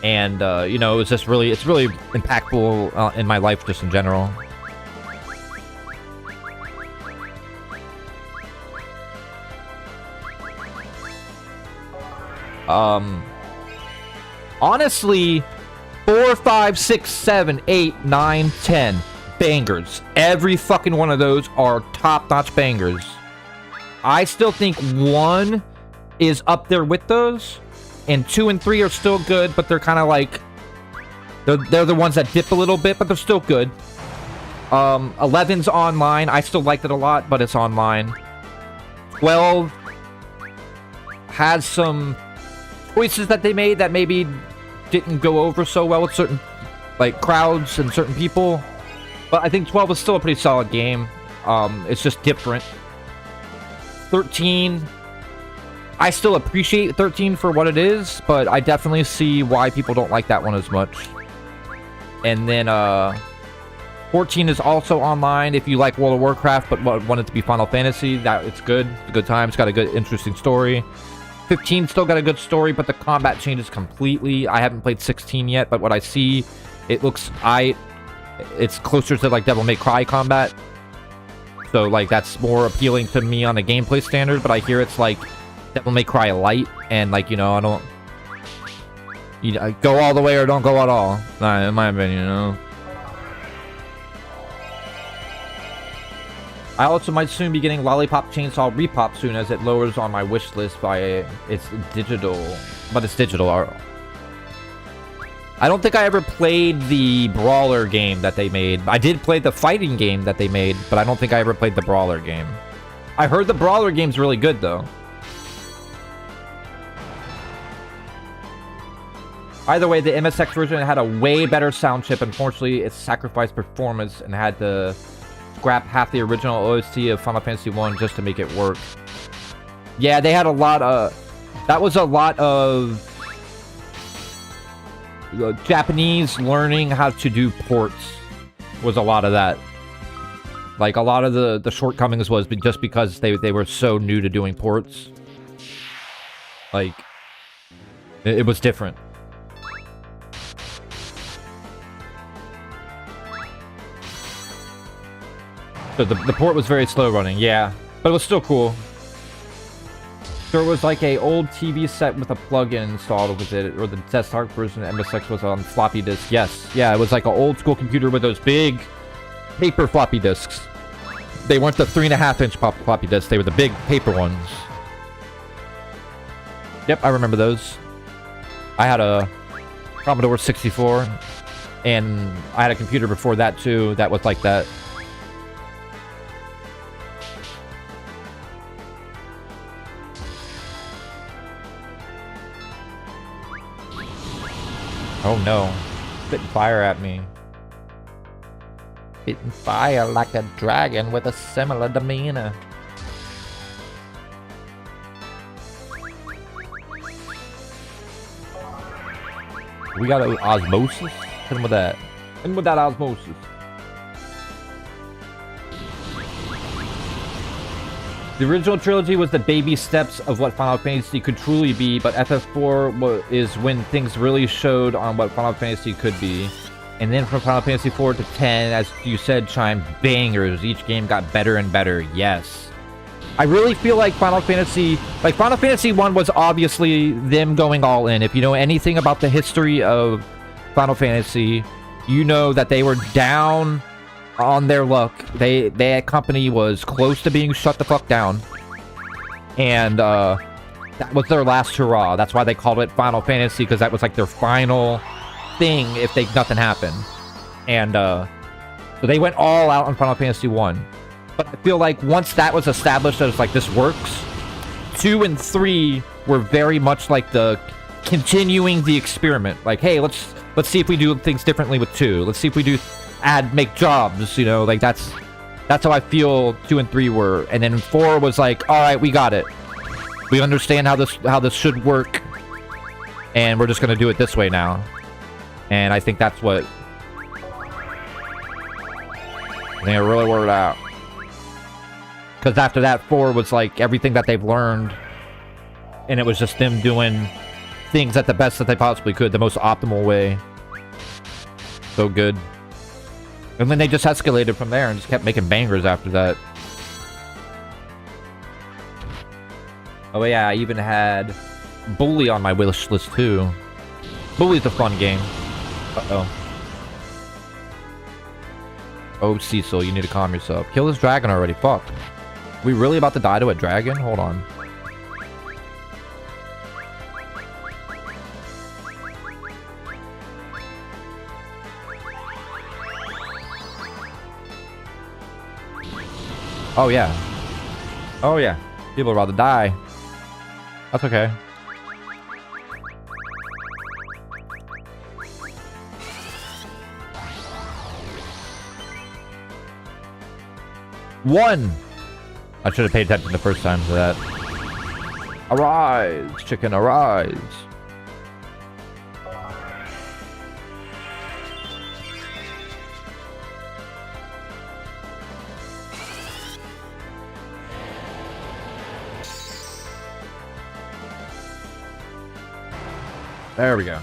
and you know, it's really impactful in my life just in general. Honestly, 4, 5, 6, 7, 8, 9, 10 bangers. Every fucking one of those are top-notch bangers. I still think 1 is up there with those, and 2 and 3 are still good, but they're kind of like... They're the ones that dip a little bit, but they're still good. 11's online. I still liked it a lot, but it's online. 12 has some choices that they made that maybe didn't go over so well with certain like crowds and certain people, but I think 12 is still a pretty solid game. It's just different. 13, I still appreciate 13 for what it is, but I definitely see why people don't like that one as much. And then 14 is also online if you like World of Warcraft but want it to be Final Fantasy. That it's good. It's a good time. It's got a good, interesting story. 15 still got a good story, but the combat changes completely. I haven't played 16 yet, but what I see, it looks... It's closer to, like, Devil May Cry combat. So, like, that's more appealing to me on a gameplay standard, but I hear it's, like, Devil May Cry light, and, like, you know, I don't... You know, go all the way or don't go at all. In my opinion, you know? I also might soon be getting Lollipop Chainsaw Repop soon, as it lowers on my wish list by it's digital, but it's digital. I don't think I ever played the Brawler game that they made. I did play the fighting game that they made, but I don't think I ever played the Brawler game. I heard the Brawler game's really good, though. Either way, the MSX version had a way better sound chip. Unfortunately, it sacrificed performance and had to scrap half the original OST of Final Fantasy 1 just to make it work. Yeah, they had a lot of... That was a lot of... Japanese learning how to do ports. Was a lot of that. Like, a lot of the shortcomings was just because they were so new to doing ports. Like... It was different. So the port was very slow running, yeah. But it was still cool. There was like a old TV set with a plug-in installed with it, or the desktop version of MSX was on floppy disk. Yes, yeah, it was like an old school computer with those big paper floppy disks. They weren't the 3.5-inch floppy disks, they were the big paper ones. Yep, I remember those. I had a Commodore 64, and I had a computer before that too that was like that. Oh no. Spitting fire at me. Spitting fire like a dragon with a similar demeanor. We got an osmosis? Hit him with that. Hit him with that osmosis. The original trilogy was the baby steps of what Final Fantasy could truly be, but FF4 is when things really showed on what Final Fantasy could be. And then from Final Fantasy 4 to 10, as you said, Chime, bangers. Each game got better and better, yes. I really feel like Final Fantasy 1 was obviously them going all in. If you know anything about the history of Final Fantasy, you know that they were down on their luck. That company was close to being shut the fuck down. And that was their last hurrah. That's why they called it Final Fantasy, because that was like their final thing if nothing happened. And so they went all out on Final Fantasy 1. But I feel like once that was established as like this works, 2 and 3 were very much like the continuing the experiment. Like, hey, let's see if we do things differently with 2. Let's see if we do make jobs, you know, like that's how I feel 2 and 3 were. And then 4 was like, all right, we got it. We understand how this should work, and we're just gonna do it this way now. And I think that's what they really worked out. Because after that, 4 was like everything that they've learned, and it was just them doing things at the best that they possibly could, the most optimal way. So good. And then they just escalated from there and just kept making bangers after that. Oh yeah, I even had Bully on my wish list too. Bully's a fun game. Uh-oh. Oh, Cecil, you need to calm yourself. Kill this dragon already, fuck. We really about to die to a dragon? Hold on. Oh yeah. Oh yeah. People are about to die. That's okay. One! I should have paid attention the first time to that. Arise, chicken, arise. There we go.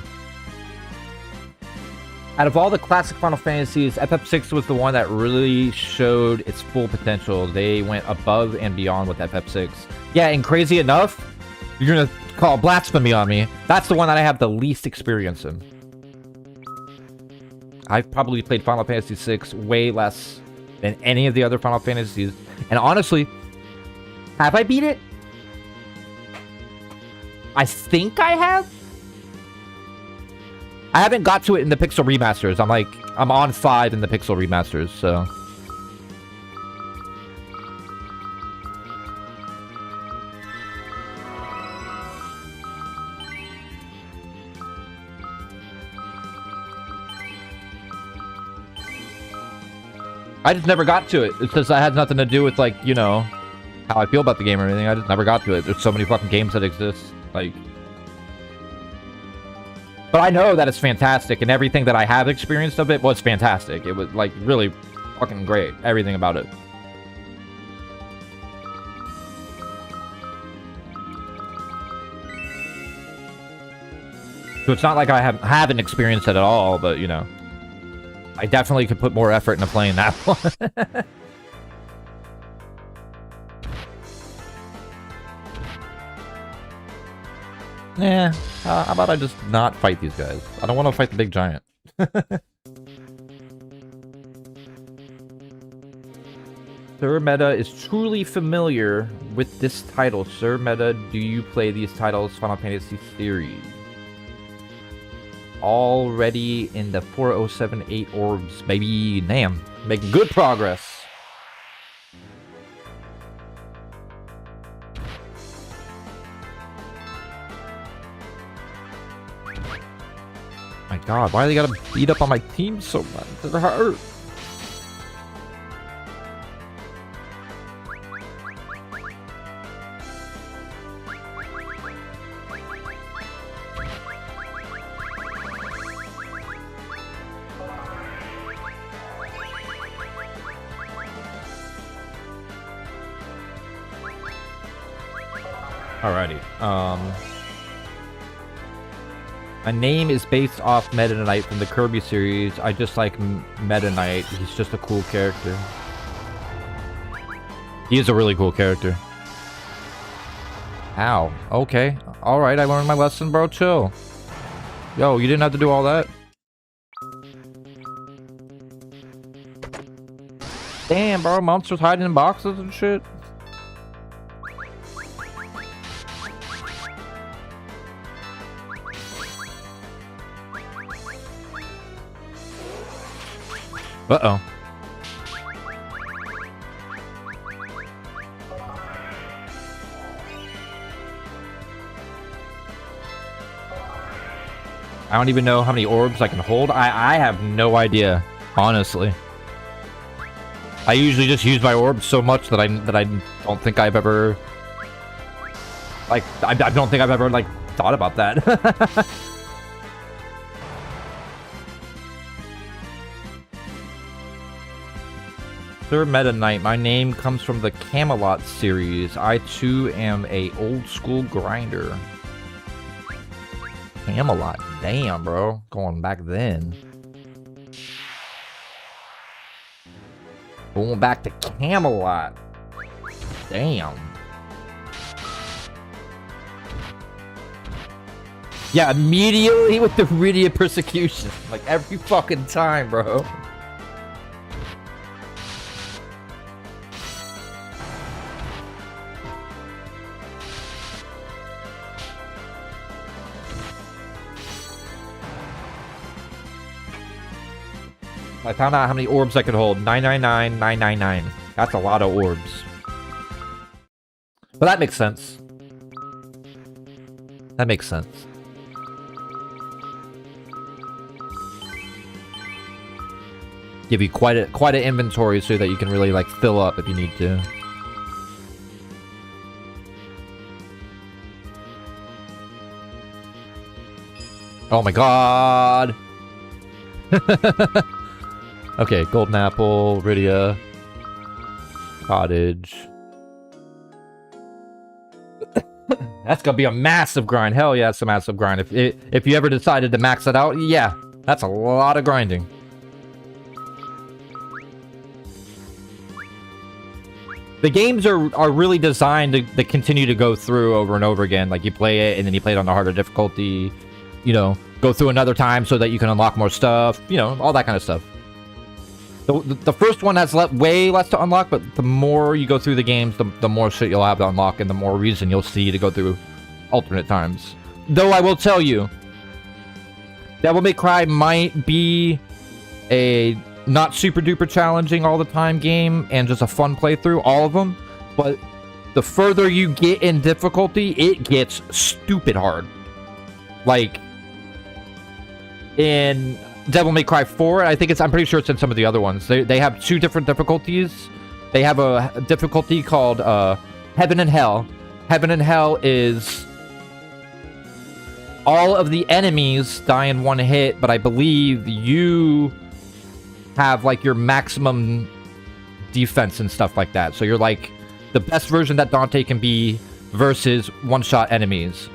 Out of all the classic Final Fantasies, FF6 was the one that really showed its full potential. They went above and beyond with FF6. Yeah, and crazy enough, you're gonna call blasphemy on me. That's the one that I have the least experience in. I've probably played Final Fantasy VI way less than any of the other Final Fantasies. And honestly, have I beat it? I think I have. I haven't got to it in the Pixel remasters. I'm on 5 in the Pixel remasters, so. I just never got to it. It's just that had nothing to do with, like, you know, how I feel about the game or anything. I just never got to it. There's so many fucking games that exist. Like. But I know that it's fantastic, and everything that I have experienced of it was fantastic. It was, like, really fucking great. Everything about it. So it's not like I haven't experienced it at all, but, you know. I definitely could put more effort into playing that one. Yeah, how about I just not fight these guys? I don't want to fight the big giant. Sir Meta is truly familiar with this title. Sir Meta, do you play these titles Final Fantasy series? Already in the 4078 orbs, baby. Damn, making good progress. My god, why do they gotta beat up on my team so much? They're hurt. Alrighty, my name is based off Meta Knight from the Kirby series. I just like Meta Knight. He's just a cool character. He is a really cool character. Ow. Okay. Alright, I learned my lesson, bro. Chill. Yo, you didn't have to do all that. Damn, bro. Monsters hiding in boxes and shit. Uh-oh. I don't even know how many orbs I can hold. I have no idea, honestly. I usually just use my orbs so much that I don't think I've ever... Like, I don't think I've ever, like, thought about that. Sir Meta Knight, my name comes from the Camelot series. I too am a old school grinder. Camelot, damn, bro. Going back then. Going back to Camelot. Damn. Yeah, immediately with the Rydia persecution. Like every fucking time, bro. I found out how many orbs I could hold. 999, 999. That's a lot of orbs. But that makes sense. That makes sense. Give you quite an inventory so that you can really like fill up if you need to. Oh my god. Okay, Golden Apple, Rydia, Cottage. That's gonna be a massive grind. Hell yeah, it's a massive grind. If you ever decided to max it out, yeah, that's a lot of grinding. The games are really designed to continue to go through over and over again. Like you play it and then you play it on the harder difficulty. You know, go through another time so that you can unlock more stuff. You know, all that kind of stuff. The first one has way less to unlock, but the more you go through the games, the more shit you'll have to unlock, and the more reason you'll see to go through alternate times. Though I will tell you, Devil May Cry might be a not super duper challenging all the time game, and just a fun playthrough, all of them, but the further you get in difficulty, it gets stupid hard. Like, in Devil May Cry 4, I'm pretty sure it's in some of the other ones. They have two different difficulties. They have a difficulty called Heaven and Hell. Heaven and Hell is all of the enemies die in one hit, but I believe you have like your maximum defense and stuff like that. So you're like the best version that Dante can be versus one-shot enemies.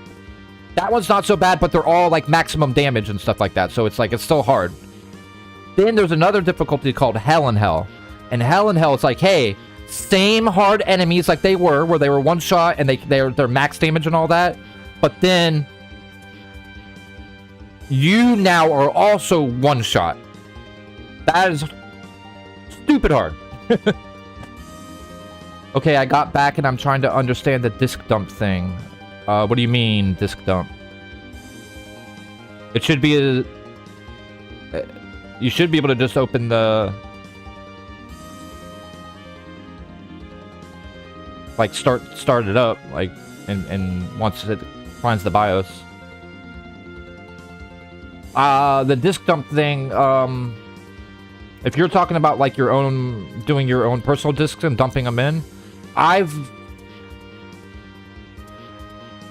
That one's not so bad, but they're all like maximum damage and stuff like that. So it's like, it's still hard. Then there's another difficulty called Hell in Hell. And Hell in Hell, it's like, hey, same hard enemies like they were, where they were one shot and they're max damage and all that. But then you now are also one shot. That is stupid hard. Okay, I got back and I'm trying to understand the disc dump thing. What do you mean, disc dump? It should be a... you should be able to just open the... like, start it up, like, and once it finds the BIOS. The disc dump thing, if you're talking about, like, your own... doing your own personal discs and dumping them in,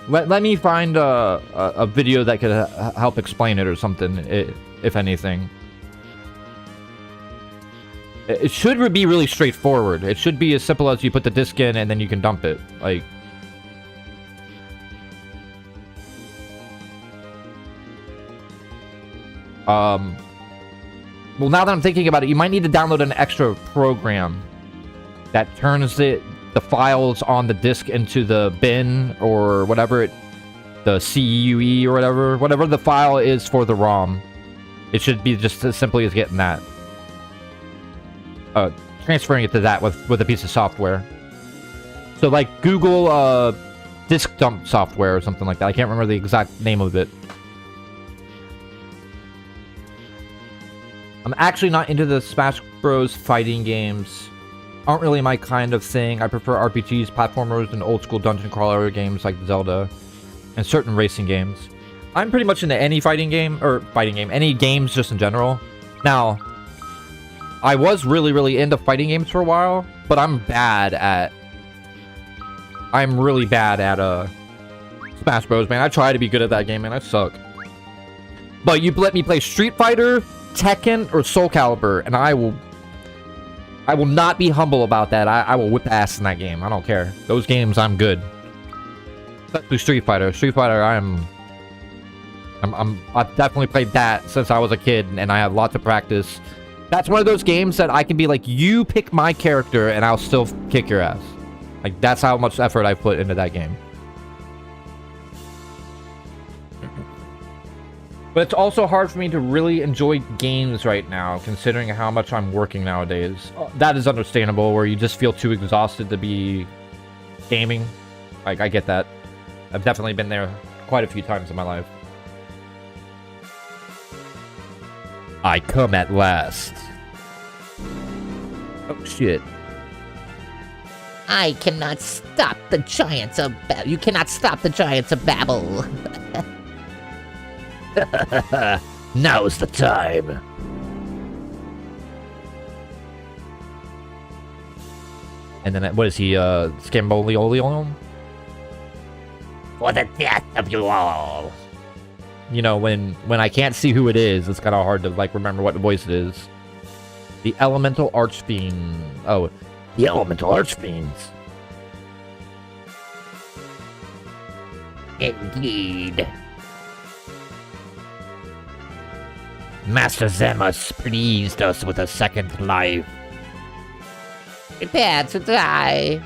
Let me find a video that could help explain it or something, if anything. It should be really straightforward. It should be as simple as you put the disc in and then you can dump it. Like... well, now that I'm thinking about it, you might need to download an extra program that turns the files on the disk into the bin or whatever the CUE or whatever the file is for the ROM. It should be just as simply as getting that. Transferring it to that with a piece of software. So like Google disk dump software or something like that. I can't remember the exact name of it. I'm actually not into the Smash Bros. Fighting games. Aren't really my kind of thing. I prefer RPGs, platformers, and old-school dungeon crawler games like Zelda, and certain racing games. I'm pretty much into any any games just in general. Now, I was really into fighting games for a while, but I'm really bad at Smash Bros, man. I try to be good at that game, man. I suck. But you let me play Street Fighter, Tekken, or Soul Calibur, and I will not be humble about that. I will whip ass in that game. I don't care. Those games, I'm good. Especially Street Fighter. Street Fighter, I've definitely played that since I was a kid, and I have lots of practice. That's one of those games that I can be like, you pick my character, and I'll still kick your ass. Like, that's how much effort I've put into that game. But it's also hard for me to really enjoy games right now, considering how much I'm working nowadays. That is understandable, where you just feel too exhausted to be gaming. Like, I get that. I've definitely been there quite a few times in my life. I come at last. Oh, shit. I cannot stop the giants of Babel. You cannot stop the giants of Babel. Now's the time. And then, what is he, Scamboliolion? For the death of you all. You know, when I can't see who it is, it's kind of hard to, like, remember what voice it is. The Elemental Archfiend. Oh, The Elemental Archfiends. Indeed. Master Zemus pleased us with a second life. Prepare to die.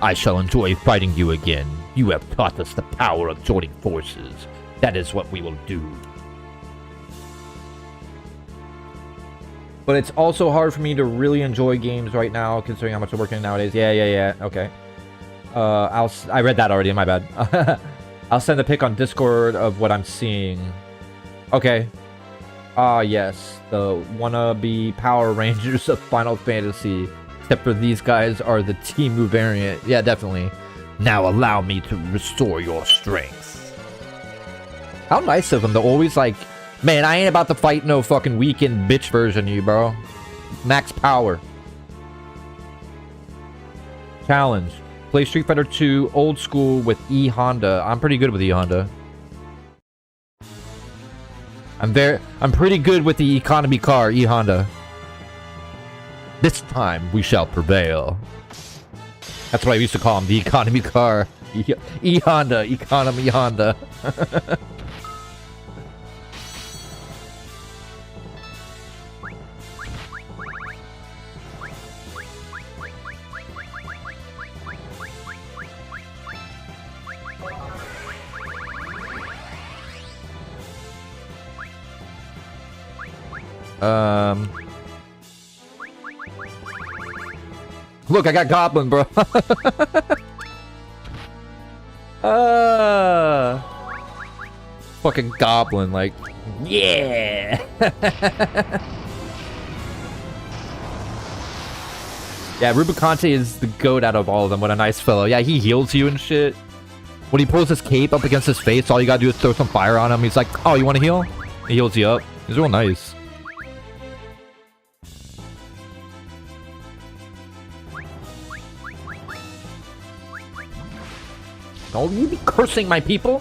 I shall enjoy fighting you again. You have taught us the power of joining forces. That is what we will do. but it's also hard for me to really enjoy games right now, considering how much I'm working nowadays. Yeah. Okay. I read that already. My bad. I'll send a pic on Discord of what I'm seeing. Okay. Yes. The wannabe Power Rangers of Final Fantasy. Except for these guys are the Timu variant. Yeah, definitely. Now allow me to restore your strength. How nice of them to always like, man, I ain't about to fight no fucking weakened bitch version of you, bro. Max power. Challenge. Play Street Fighter 2 old school with E Honda. I'm pretty good with E Honda. I'm pretty good with the economy car, E Honda. This time we shall prevail. That's what I used to call him, the economy car. E-Honda, economy Honda. Look, I got Goblin, bro. Fucking Goblin, like, yeah. Yeah, Rubicante is the goat out of all of them. What a nice fellow. Yeah, he heals you and shit. When he pulls his cape up against his face, all you gotta do is throw some fire on him. He's like, oh, you want to heal? He heals you up. He's real nice. Oh, you be cursing my people?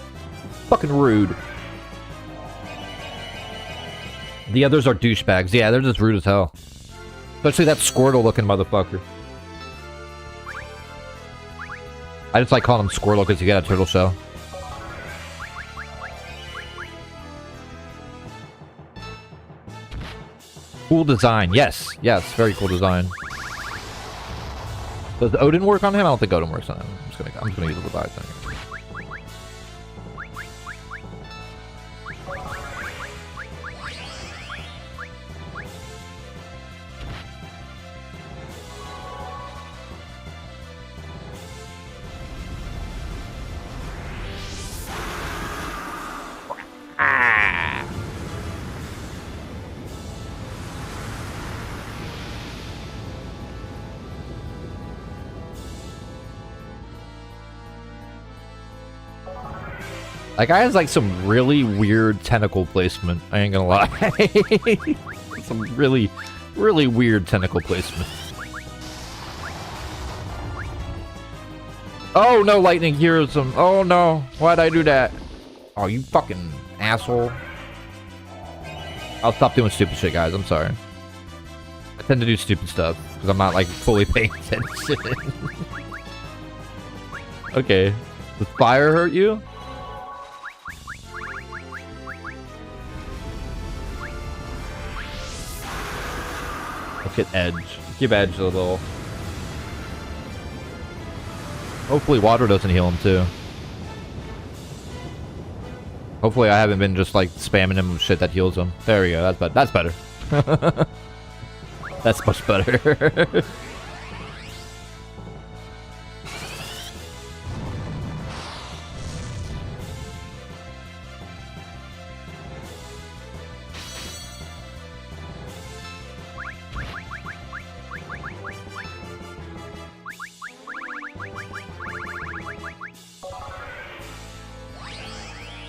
Fucking rude. The others are douchebags. Yeah, they're just rude as hell. Especially that Squirtle-looking motherfucker. I just like calling him Squirtle because he got a turtle shell. Cool design. Yes. Yes, very cool design. Does Odin work on him? I don't think Odin works on him. I'm just gonna use the revive thing. That guy has like some really weird tentacle placement. I ain't gonna lie. Some really, really weird tentacle placement. Oh no, lightning hears him. Oh no, why'd I do that? Oh, you fucking asshole. I'll stop doing stupid shit, guys. I'm sorry. I tend to do stupid stuff because I'm not like fully paying attention. Okay. Does fire hurt you? Look at Edge. Give Edge a little. Hopefully water doesn't heal him too. Hopefully I haven't been just like spamming him with shit that heals him. There we go. That's better. That's much better.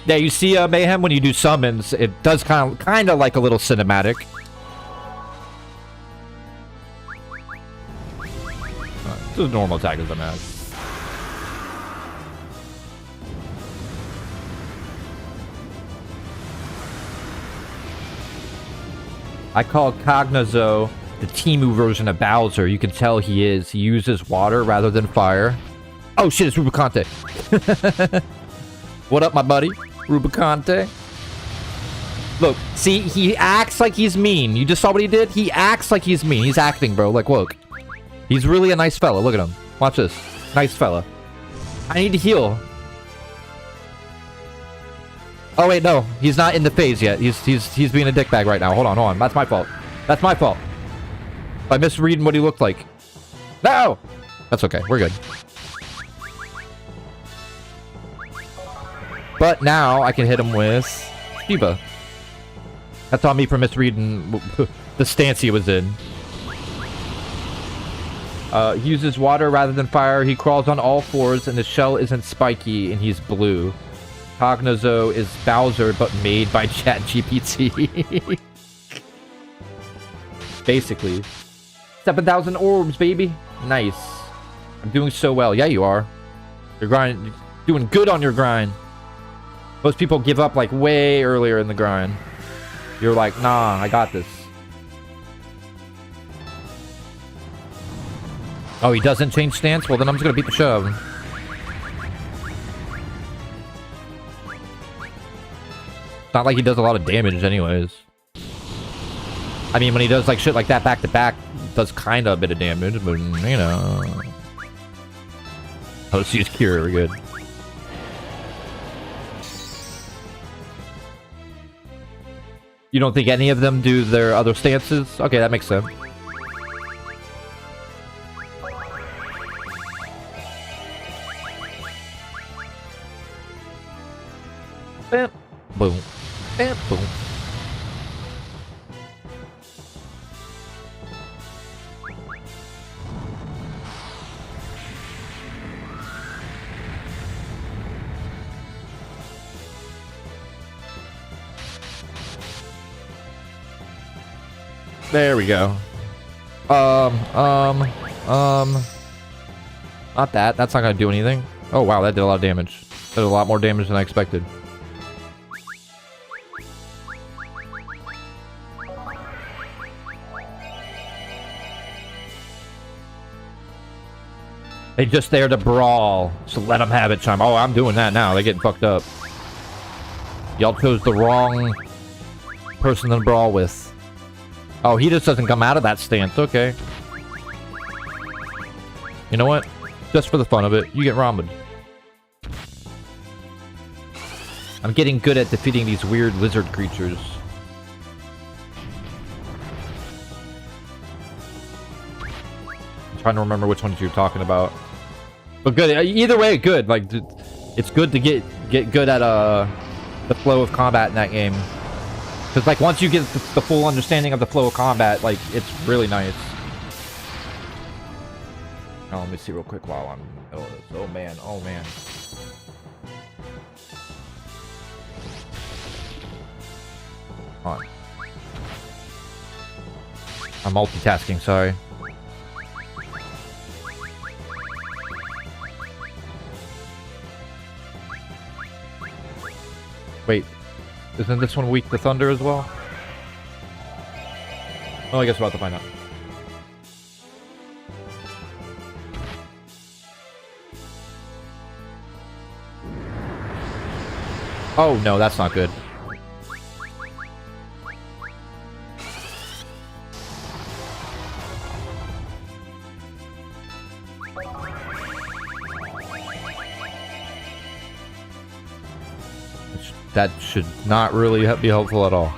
Yeah, you see Mayhem when you do summons, it does kind of like a little cinematic. This is a normal attack as a match. I call Cognazo the Timu version of Bowser. You can tell he is. He uses water rather than fire. Oh shit, it's Rubicante. What up, my buddy? Rubicante. Look, see, he acts like he's mean. You just saw what he did? He acts like he's mean. He's acting, bro. Like, look. He's really a nice fella. Look at him. Watch this. Nice fella. I need to heal. Oh, wait, no. He's not in the phase yet. He's being a dickbag right now. Hold on. That's my fault. That's my fault. By misreading what he looked like. No! That's okay. We're good. But now I can hit him with Shiba. That's on me for misreading the stance he was in. He uses water rather than fire. He crawls on all fours and his shell isn't spiky and he's blue. Cognazo is Bowser but made by ChatGPT. Basically. 7,000 orbs, baby. Nice. I'm doing so well. Yeah, you are. You're grinding. You're doing good on your grind. Most people give up like way earlier in the grind. You're like, nah, I got this. Oh, he doesn't change stance? Well, then I'm just gonna beat the shit out of him. not like he does a lot of damage anyways. I mean, when he does like shit like that back to back, it does kind of a bit of damage, but you know. Oh, let's use Cure, we're good. You don't think any of them do their other stances? Okay, that makes sense. Bam, boom, bam, boom. There we go. Not that. That's not gonna do anything. Oh wow, that did a lot of damage. That did a lot more damage than I expected. They just there to brawl, so let them have it, Chime. Oh, I'm doing that now. They're getting fucked up. Y'all chose the wrong person to brawl with. Oh, he just doesn't come out of that stance. Okay. You know what? Just for the fun of it, you get Rambed. I'm getting good at defeating these weird lizard creatures. I'm trying to remember which ones you're talking about. But good. Either way, good. Like, it's good to get good at the flow of combat in that game. Because, like, once you get the full understanding of the flow of combat, like, it's really nice. Oh, let me see real quick while I'm in the middle of this. Oh, man. Oh, man. Hold on. I'm multitasking, sorry. Wait. Isn't this one weak to thunder as well? Oh, I guess we're about to find out. Oh, no, that's not good. That should not really be helpful at all.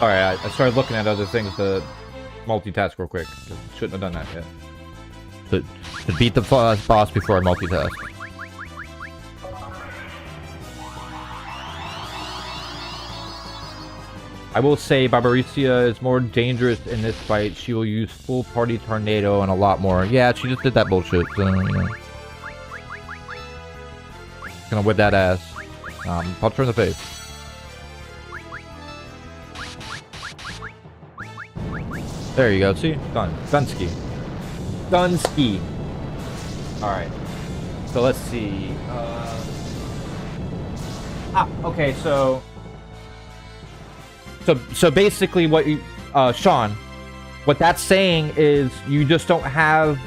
Alright, I started looking at other things to multitask real quick. Shouldn't have done that yet. To beat the boss before I multitask. I will say Barbaricia is more dangerous in this fight. She will use full party tornado and a lot more. Yeah, she just did that bullshit, so, you know. Gonna whip that ass. Punch her in the face. There you go, see? Done. Dunsky. Dunsky. Alright. So let's see. Okay, so basically what you... Sean, what that's saying is you just don't have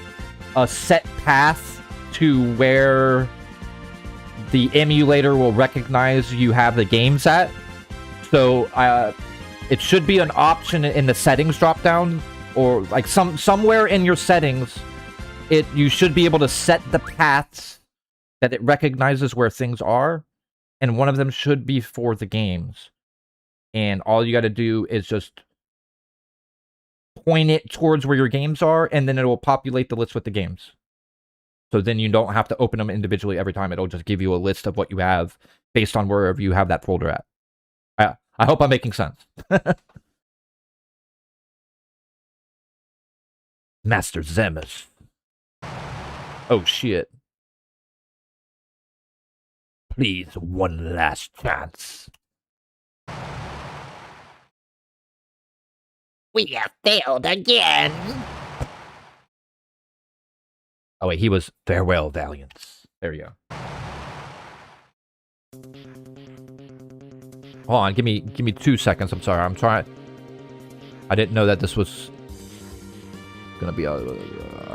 a set path to where the emulator will recognize you have the games at. So it should be an option in the settings drop down, or like somewhere in your settings, you should be able to set the paths that it recognizes where things are, and one of them should be for the games. And all you got to do is just point it towards where your games are, and then it will populate the list with the games. So then you don't have to open them individually every time. It'll just give you a list of what you have based on wherever you have that folder at. I hope I'm making sense. Master Zemus. Oh, shit. Please, one last chance. We have failed again. Oh, wait, he was... Farewell, Valiants. There you go. Hold on, give me 2 seconds. I'm sorry. I'm trying... I didn't know that this was gonna be... I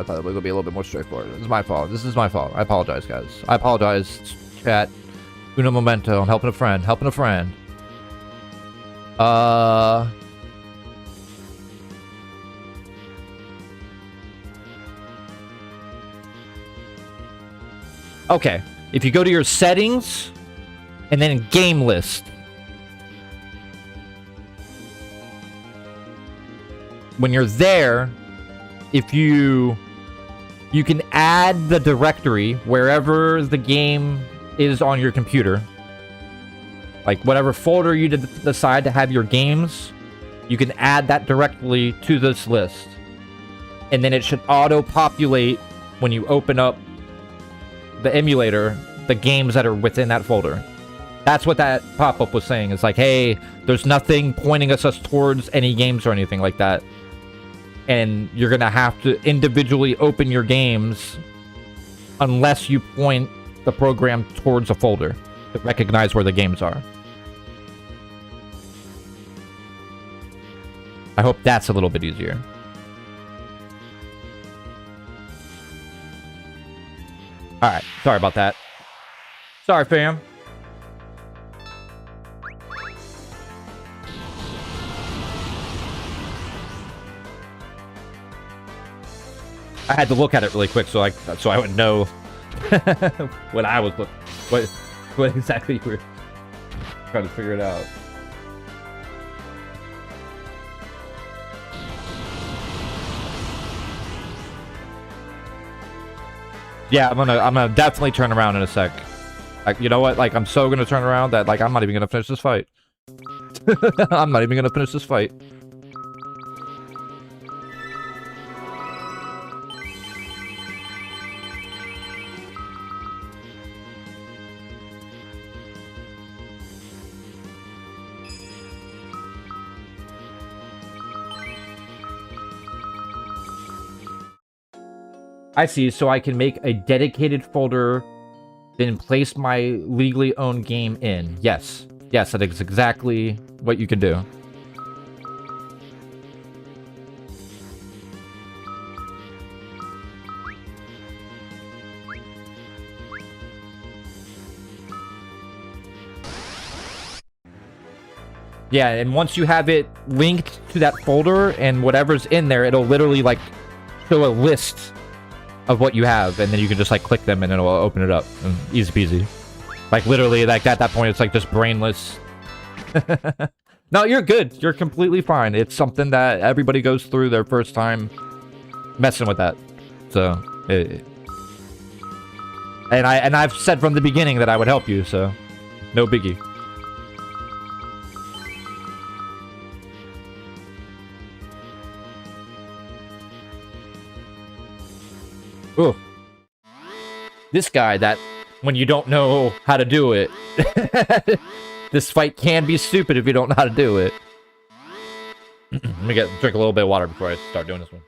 thought it was gonna be a little bit more straightforward. This is my fault. This is my fault. I apologize, guys. I apologize, chat. Uno momento. I'm helping a friend. Helping a friend. Okay. If you go to your settings and then game list. When you're there, if you can add the directory wherever the game is on your computer. Like whatever folder you decide to have your games, you can add that directly to this list. And then it should auto-populate when you open up the emulator, the games that are within that folder. That's what that pop-up was saying. It's like, hey, there's nothing pointing us towards any games or anything like that. And you're going to have to individually open your games unless you point the program towards a folder to recognize where the games are. I hope that's a little bit easier. Alright, sorry about that. Sorry, fam. I had to look at it really quick so I would know what I was what exactly you were trying to figure it out. Yeah, I'm gonna definitely turn around in a sec. Like, you know what? Like, I'm so gonna turn around that, like, I'm not even gonna finish this fight. I'm not even gonna finish this fight. I see, so I can make a dedicated folder, then place my legally owned game in. Yes. Yes, that is exactly what you can do. Yeah, and once you have it linked to that folder and whatever's in there, it'll literally, like, show a list of what you have, and then you can just, like, click them and it'll open it up. And easy peasy. Like, literally, like, at that point, it's, like, just brainless. No, you're good. You're completely fine. It's something that everybody goes through their first time messing with that. So, and I've said from the beginning that I would help you, so no biggie. Ooh. This guy that, when you don't know how to do it, this fight can be stupid if you don't know how to do it. Let me drink a little bit of water before I start doing this one.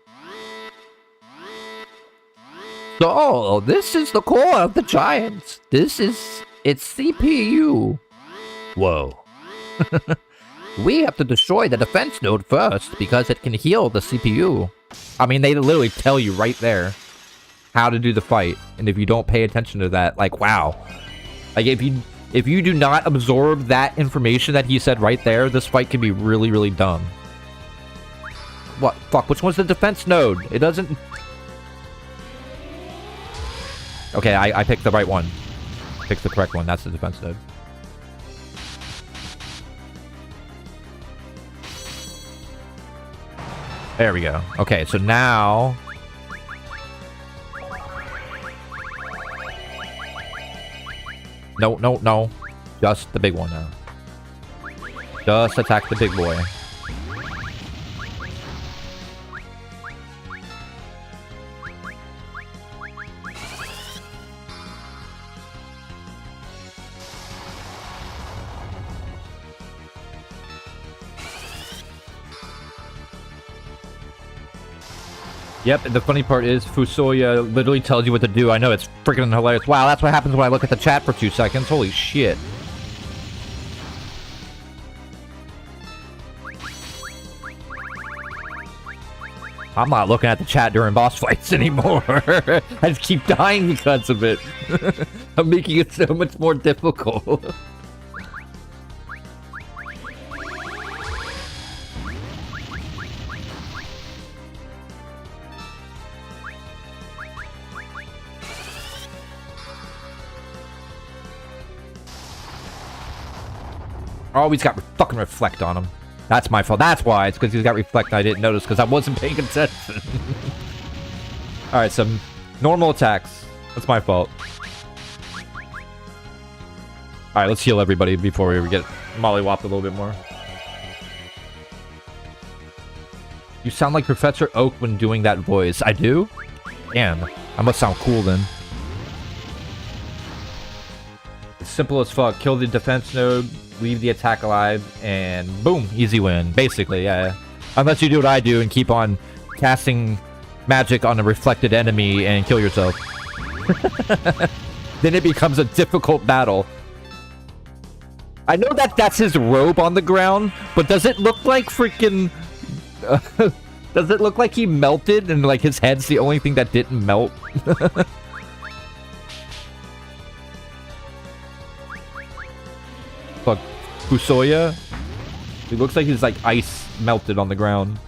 So, this is the core of the Giants. This is its CPU. Whoa. We have to destroy the defense node first because it can heal the CPU. I mean, they literally tell you right there how to do the fight, and if you don't pay attention to that, like, wow. Like, if you do not absorb that information that he said right there, this fight can be really, really dumb. What? Fuck, which one's the defense node? It doesn't... Okay, I picked the right one. Picked the correct one. That's the defense node. There we go. Okay, so now... No, no, no. Just the big one now. Just attack the big boy. Yep, and the funny part is Fusoya literally tells you what to do. I know, it's freaking hilarious. Wow, that's what happens when I look at the chat for 2 seconds. Holy shit. I'm not looking at the chat during boss fights anymore. I just keep dying because of it. I'm making it so much more difficult. Oh, he's got fucking reflect on him. That's my fault. That's why. It's because he's got reflect. I didn't notice because I wasn't paying attention. All right, some normal attacks. That's my fault. All right, let's heal everybody before we get mollywopped a little bit more. You sound like Professor Oak when doing that voice. I do? Damn. I must sound cool then. It's simple as fuck. Kill the defense node, leave the attack alive, and boom, easy win. Basically, yeah. Unless you do what I do and keep on casting magic on a reflected enemy and kill yourself. Then it becomes a difficult battle. I know that that's his robe on the ground, but does it look like freaking... does it look like he melted and like his head's the only thing that didn't melt? Fuck, Fusoya? He looks like he's like ice melted on the ground.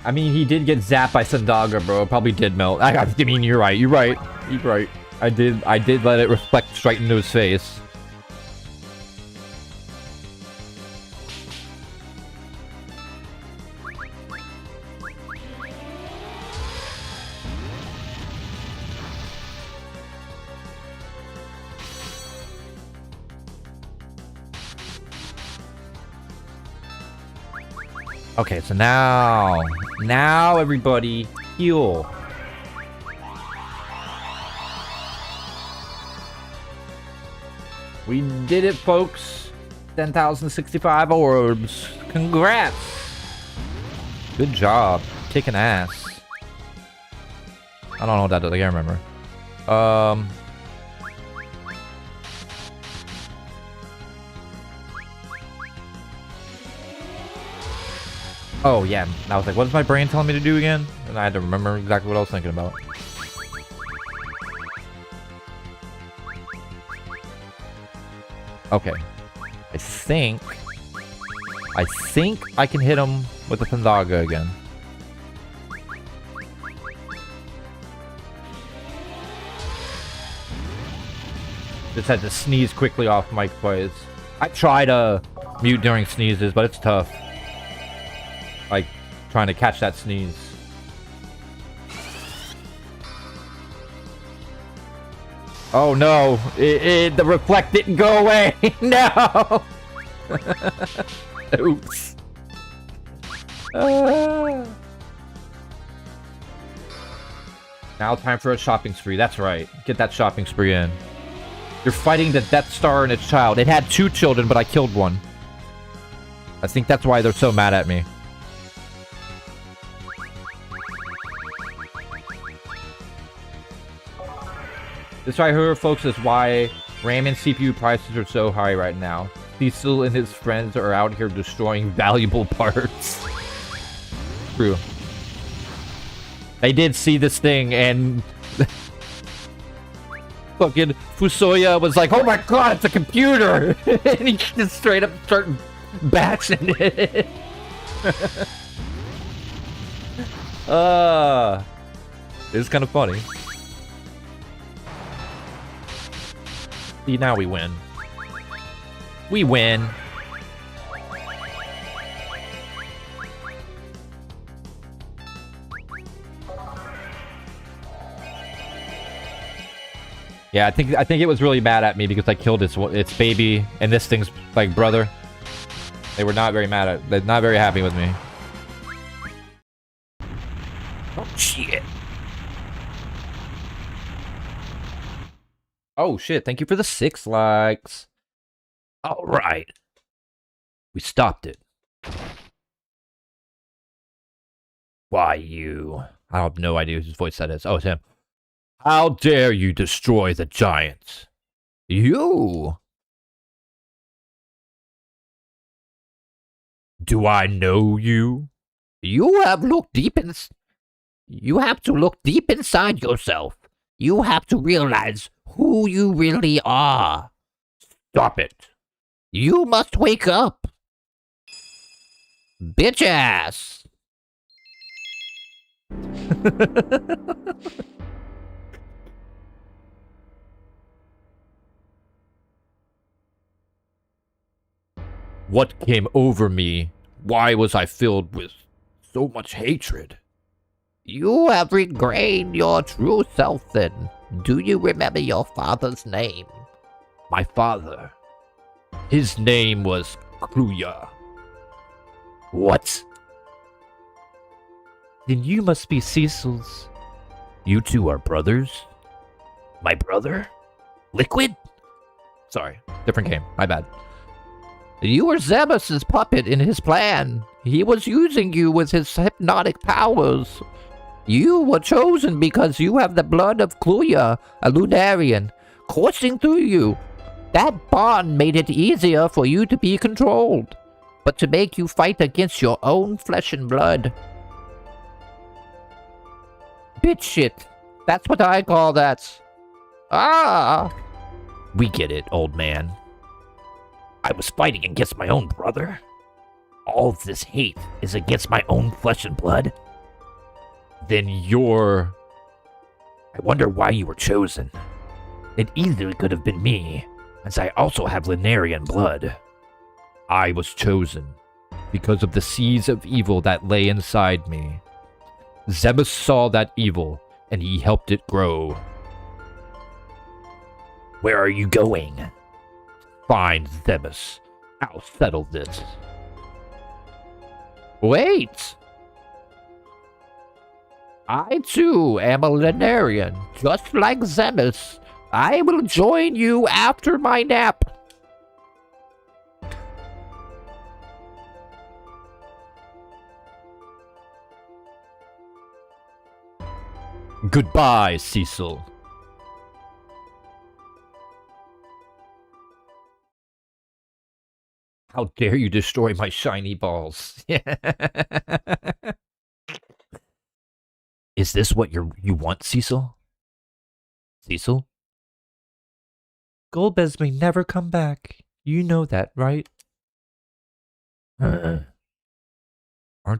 I mean, he did get zapped by Sandaga, bro. Probably did melt. I mean, you're right. You're right. You're right. I did let it reflect straight into his face. Okay, so now everybody heal. We did it, folks. 10,065 orbs. Congrats. Good job. Kicking ass. I don't know what that does. I can't remember. Oh, yeah. I was like, what is my brain telling me to do again? And I had to remember exactly what I was thinking about. Okay. I think I can hit him with the Pandaga again. Just had to sneeze quickly off mic twice. I try to mute during sneezes, but it's tough. Like, trying to catch that sneeze. Oh no, the reflect didn't go away. No. Oops. Now time for a shopping spree. That's right. Get that shopping spree in. You're fighting the Death Star and its child. It had 2 children, but I killed one. I think that's why they're so mad at me. This right here, folks, is why RAM and CPU prices are so high right now. Cecil and his friends are out here destroying valuable parts. True. They did see this thing and... fucking Fusoya was like, oh my god, it's a computer! And he just straight up started bashing it. It's kind of funny. See, now we win. We win. Yeah, I think it was really mad at me because I killed its baby and this thing's like brother. They were not very mad at. They're not very happy with me. Oh, shit. Oh shit! Thank you for the 6 likes. All right. We stopped it. Why you? I have no idea whose voice that is. Oh, it's him. How dare you destroy the giants? You? Do I know you? You have to look deep inside yourself. You have to realize who you really are. Stop it. You must wake up. Bitch ass. What came over me? Why was I filled with so much hatred? You have regained your true self then. Do you remember your father's name? My father. His name was Kruya. What? Then you must be Cecil's. You two are brothers? My brother? Liquid? Sorry, different game. My bad. You were Zemus's puppet in his plan. He was using you with his hypnotic powers. You were chosen because you have the blood of Kluya, a Lunarian, coursing through you. That bond made it easier for you to be controlled, but to make you fight against your own flesh and blood. Bitch shit. That's what I call that. Ah! We get it, old man. I was fighting against my own brother. All of this hate is against my own flesh and blood. Then you're... I wonder why you were chosen. It easily could have been me, as I also have Lunarian blood. I was chosen because of the seeds of evil that lay inside me. Zemus saw that evil, and he helped it grow. Where are you going? Find Zemus. I'll settle this. Wait! I too am a Lunarian, just like Zemus. I will join you after my nap. Goodbye, Cecil. How dare you destroy my shiny balls? Is this what you want, Cecil? Cecil? Golbez may never come back. You know that, right? Aren't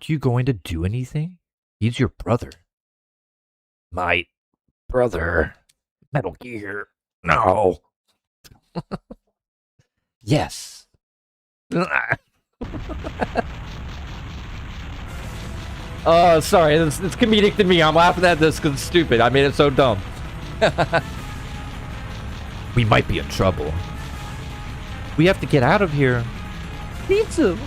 you going to do anything? He's your brother. My brother. Metal Gear. No. Yes. Oh, sorry. It's comedic to me. I'm laughing at this because it's stupid. I made it so dumb. We might be in trouble. We have to get out of here. Me too.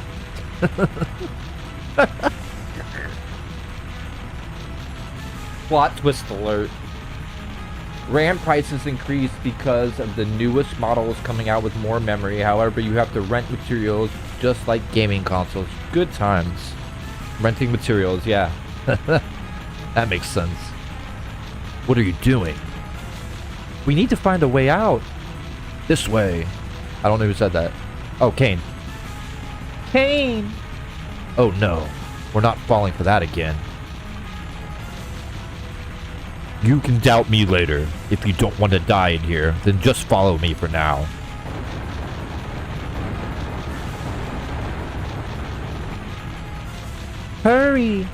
Plot twist alert. RAM prices increased because of the newest models coming out with more memory. However, you have to rent materials just like gaming consoles. Good times. Renting materials, yeah. That makes sense. What are you doing? We need to find a way out. This way. I don't know who said that. Oh, Kane. Kane! Oh no, we're not falling for that again. You can doubt me later. If you don't want to die in here, then just follow me for now. Hurry!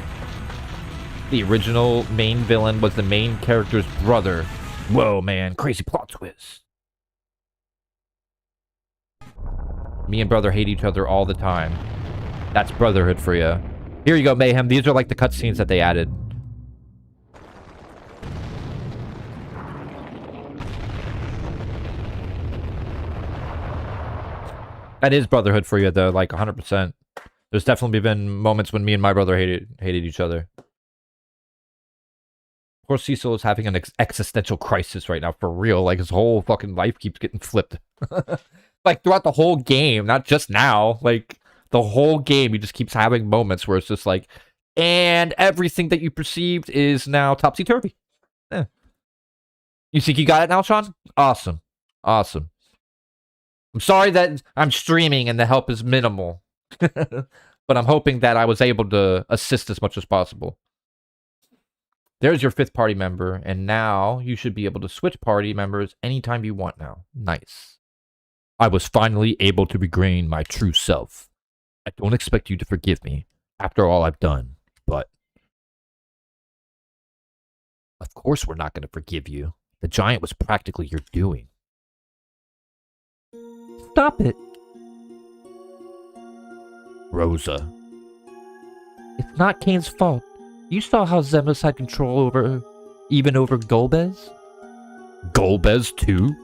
The original main villain was the main character's brother. Whoa, man, crazy plot twist. Me and brother hate each other all the time. That's brotherhood for you. Here you go, Mayhem. These are like the cutscenes that they added. That is brotherhood for you, though, like 100%. There's definitely been moments when me and my brother hated each other. Poor Cecil is having an existential crisis right now, for real. Like, his whole fucking life keeps getting flipped. Like, throughout the whole game, not just now. Like, the whole game, he just keeps having moments where it's just like, and everything that you perceived is now topsy-turvy. Yeah. You think you got it now, Sean? Awesome. Awesome. I'm sorry that I'm streaming and the help is minimal. But I'm hoping that I was able to assist as much as possible. There's your 5th party member, and now you should be able to switch party members anytime you want now. Nice. I was finally able to regain my true self. I don't expect you to forgive me after all I've done, but of course we're not going to forgive you. The giant was practically your doing. Stop it. Rosa. It's not Kane's fault. You saw how Zemus had control over, even over Golbez? Golbez too?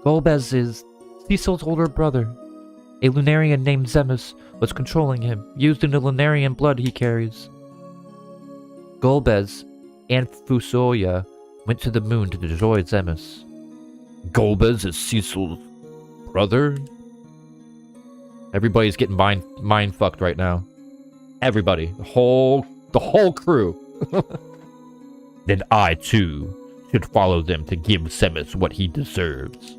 Golbez is Cecil's older brother. A Lunarian named Zemus was controlling him, used in the Lunarian blood he carries. Golbez and Fusoya went to the moon to destroy Zemus. Golbez is Cecil's brother? Everybody's getting mind fucked right now. Everybody. The whole crew. Then I, too, should follow them to give Zemus what he deserves.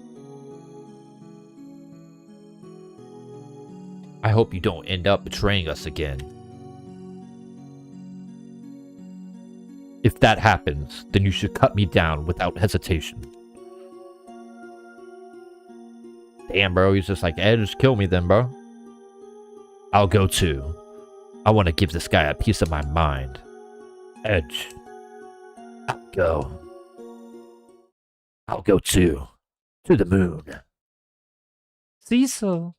I hope you don't end up betraying us again. If that happens, then you should cut me down without hesitation. Damn, bro. He's just like, just kill me then, bro. I'll go too. I want to give this guy a piece of my mind. Edge. I'll go. I'll go too. To the moon. Cecil.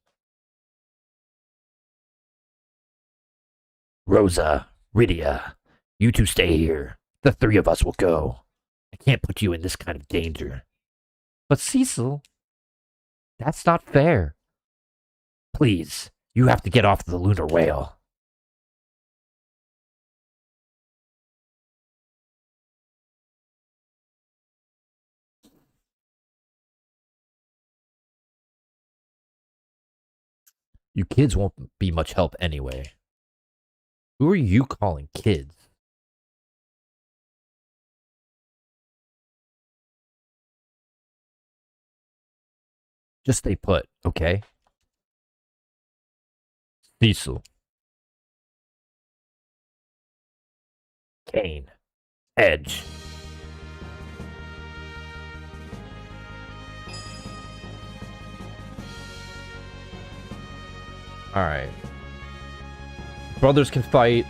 Rosa, Rydia, you two stay here. The three of us will go. I can't put you in this kind of danger. But Cecil, that's not fair. Please, you have to get off the lunar whale. You kids won't be much help anyway. Who are you calling kids? Just stay put, okay? Cecil. Kane. Edge. Alright. Brothers can fight,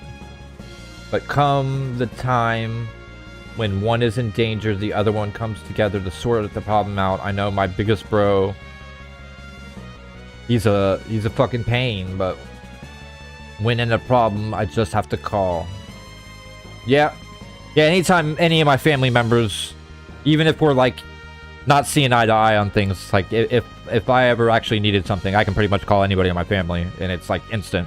but come the time when one is in danger, the other one comes together to sort the problem out. I know my biggest bro, he's a fucking pain, but when in a problem, I just have to call. Yeah, anytime any of my family members, even if we're like not seeing eye to eye on things, like if I ever actually needed something, I can pretty much call anybody in my family, and it's like instant.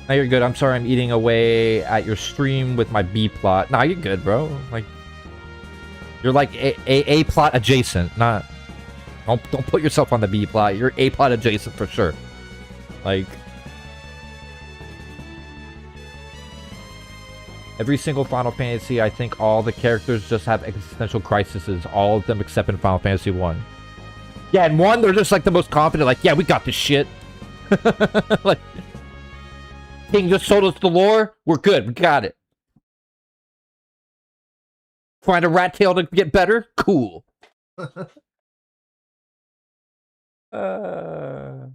No, you're good. I'm sorry I'm eating away at your stream with my B plot. Nah, you're good, bro. Like, you're like A plot adjacent. Not, don't put yourself on the B plot. You're A plot adjacent for sure. Like, every single Final Fantasy, I think all the characters just have existential crises. All of them except in Final Fantasy 1. Yeah, in 1, they're just like the most confident. Like, yeah, we got this shit. Like, King just told us the lore. We're good. We got it. Find a rat tail to get better? Cool. The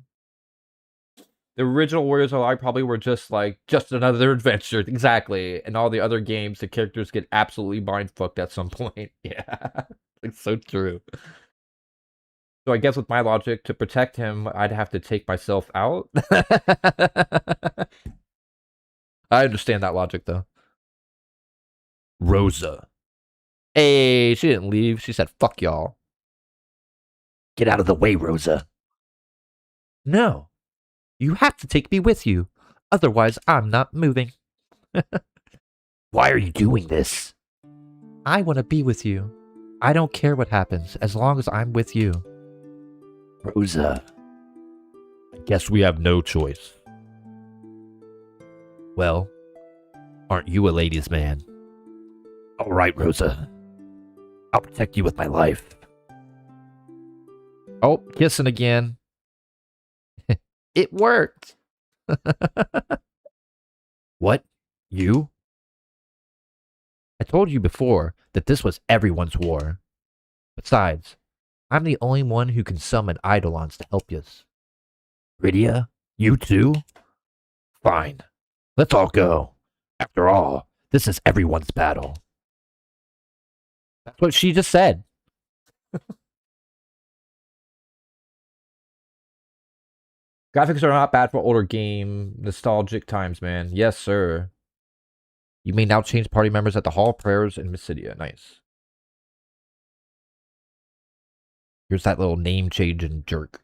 original Warriors of Light probably were just like, just another adventure. Exactly. And all the other games, the characters get absolutely mind-fucked at some point. Yeah. It's so true. So I guess with my logic, to protect him, I'd have to take myself out. I understand that logic, though. Rosa. Hey, she didn't leave. She said, fuck y'all. Get out of the way, Rosa. No. You have to take me with you. Otherwise, I'm not moving. Why are you doing this? I want to be with you. I don't care what happens, as long as I'm with you. Rosa. I guess we have no choice. Well, aren't you a ladies' man? All right, Rosa. I'll protect you with my life. Oh, kissing again. It worked. What? You? I told you before that this was everyone's war. Besides, I'm the only one who can summon Eidolons to help you. Rydia, you too? Fine. Let's all go. After all, this is everyone's battle. That's what she just said. Graphics are not bad for older game. Nostalgic times, man. Yes, sir. You may now change party members at the Hall of Prayers in Mysidia. Nice. Here's that little name change and jerk.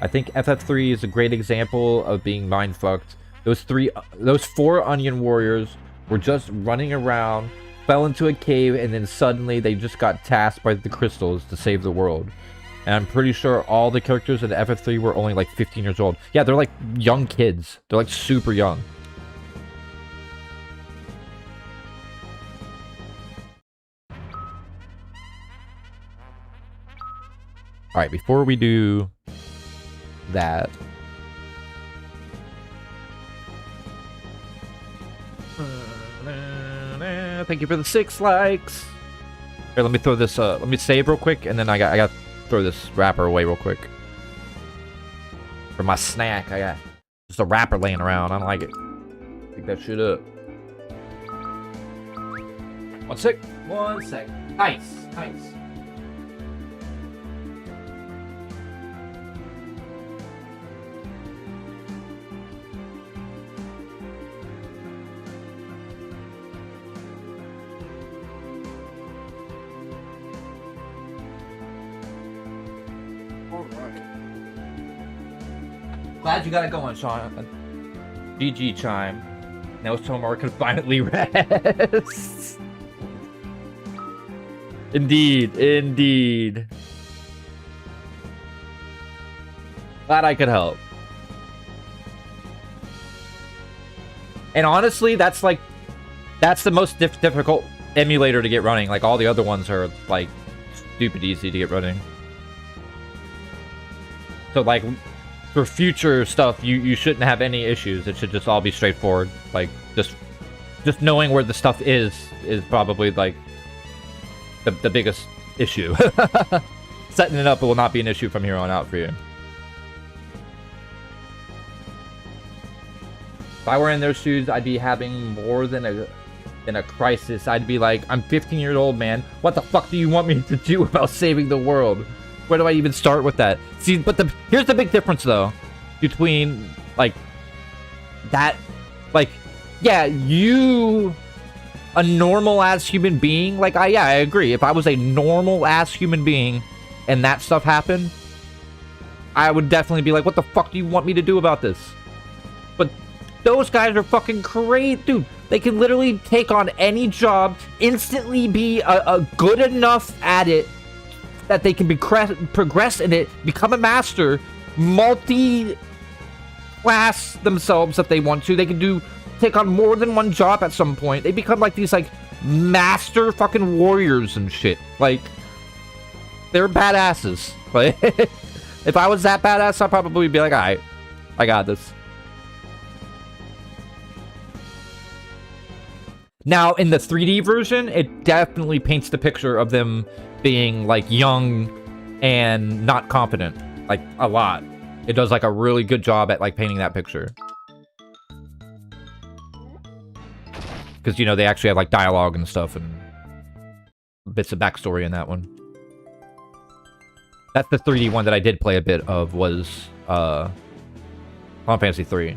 I think FF3 is a great example of being mind-fucked. Those 4 onion warriors were just running around, fell into a cave, and then suddenly they just got tasked by the crystals to save the world. And I'm pretty sure all the characters in FF3 were only like 15 years old. Yeah, they're like young kids. They're like super young. Alright, before we do that... Thank you for the 6 likes. Here, let me throw this, let me save real quick, and then I got to throw this wrapper away real quick. For my snack, I got just a wrapper laying around. I don't like it. Pick that shit up. 1 sec. 1 sec. Nice. Nice. Glad you got it going, Sean. GG, Chime. Now Tomar can finally rest. Indeed, indeed. Glad I could help. And honestly, that's the most difficult emulator to get running. Like, all the other ones are, like, stupid easy to get running. So, like, for future stuff, you shouldn't have any issues. It should just all be straightforward. Like, just knowing where the stuff is probably, like, the biggest issue. Setting it up will not be an issue from here on out for you. If I were in their shoes, I'd be having more than a crisis. I'd be like, I'm 15 years old, man. What the fuck do you want me to do about saving the world? Where do I even start with that? See, but here's the big difference, though, between, like, that, like, yeah, you, a normal-ass human being, like, I agree. If I was a normal-ass human being and that stuff happened, I would definitely be like, what the fuck do you want me to do about this? But those guys are fucking great, dude. They can literally take on any job, instantly be a good enough at it that they can progress in it, become a master, multi-class themselves if they want to. They can take on more than one job at some point. They become like these, like, master fucking warriors and shit. Like, they're badasses. Like, if I was that badass, I'd probably be like, alright, I got this. Now, in the 3D version, it definitely paints the picture of them being, like, young and not confident. Like, a lot. It does, like, a really good job at, like, painting that picture. Because, you know, they actually have, like, dialogue and stuff and bits of backstory in that one. That's the 3D one that I did play a bit of, was Final Fantasy 3.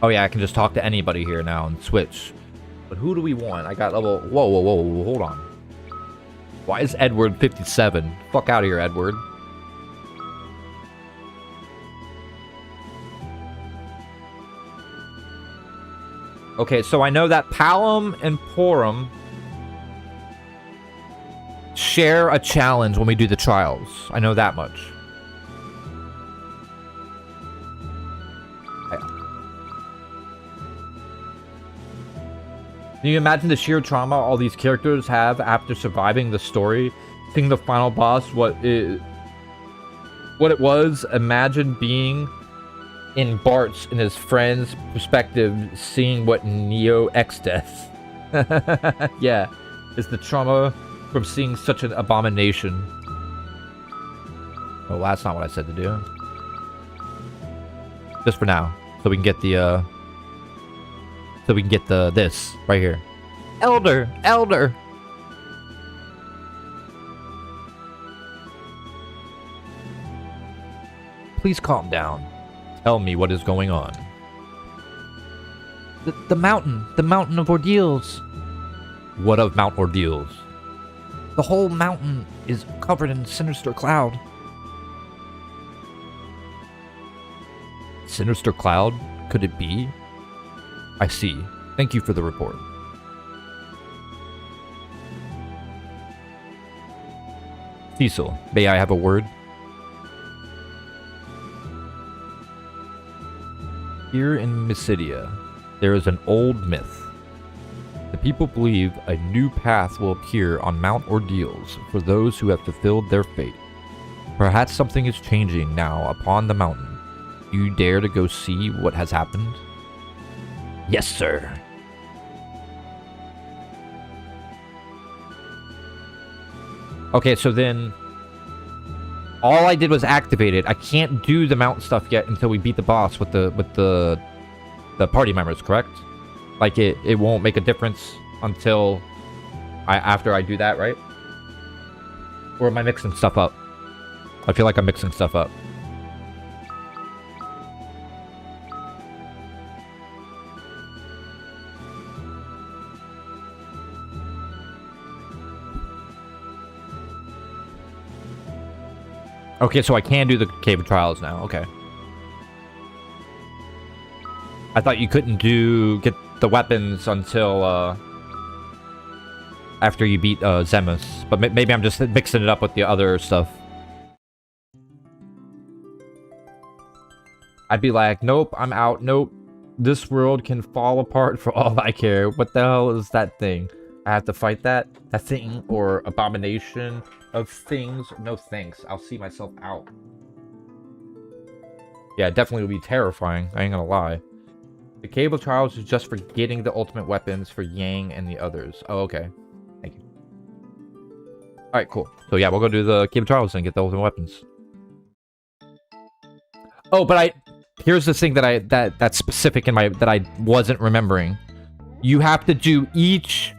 Oh yeah, I can just talk to anybody here now and switch. But who do we want? I got level... Whoa, hold on. Why is Edward 57? Fuck out of here, Edward. Okay, so I know that Palom and Porum share a challenge when we do the trials. I know that much. Can you imagine the sheer trauma all these characters have after surviving the story? Seeing the final boss, what it was? Imagine being in Bart's and his friend's perspective, seeing what Neo X-Death Yeah, it's the trauma from seeing such an abomination. Oh, that's not what I said to do. Just for now, so we can get the this right here. Elder, elder. Please calm down. Tell me what is going on. The mountain of ordeals. What of Mount Ordeals? The whole mountain is covered in sinister cloud. Sinister cloud? Could it be? I see. Thank you for the report. Cecil, may I have a word? Here in Mysidia, there is an old myth. The people believe a new path will appear on Mount Ordeals for those who have fulfilled their fate. Perhaps something is changing now upon the mountain. Do you dare to go see what has happened? Yes, sir. Okay, so then all I did was activate it. I can't do the mountain stuff yet until we beat the boss with the party members, correct? Like it won't make a difference until after I do that, right? Or am I mixing stuff up? I feel like I'm mixing stuff up. Okay, so I can do the Cave of Trials now. Okay. I thought you couldn't get the weapons until after you beat Zemus, but maybe I'm just mixing it up with the other stuff. I'd be like, nope, I'm out. Nope, this world can fall apart for all I care. What the hell is that thing? I have to fight that thing or abomination of things. No thanks. I'll see myself out. Yeah, it definitely would be terrifying. I ain't gonna lie. The Cave of Trials is just for getting the ultimate weapons for Yang and the others. Oh, okay. Thank you. Alright, cool. So yeah, we'll go do the Cave of Trials and get the ultimate weapons. Oh, but here's the thing that's specific in that I wasn't remembering. You have to do each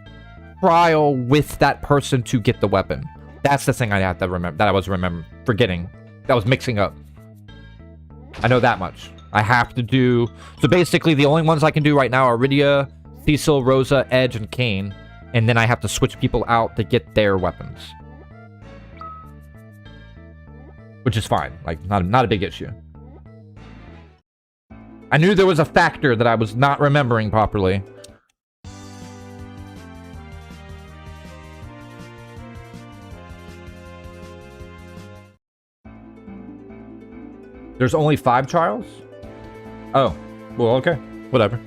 trial with that person to get the weapon. That's the thing I have to remember, that I was forgetting. That was mixing up. I know that much. I have to do... So basically, the only ones I can do right now are Rydia, Cecil, Rosa, Edge, and Kain. And then I have to switch people out to get their weapons. Which is fine. Like, not a big issue. I knew there was a factor that I was not remembering properly. There's only 5 trials? Oh, well, okay. Whatever.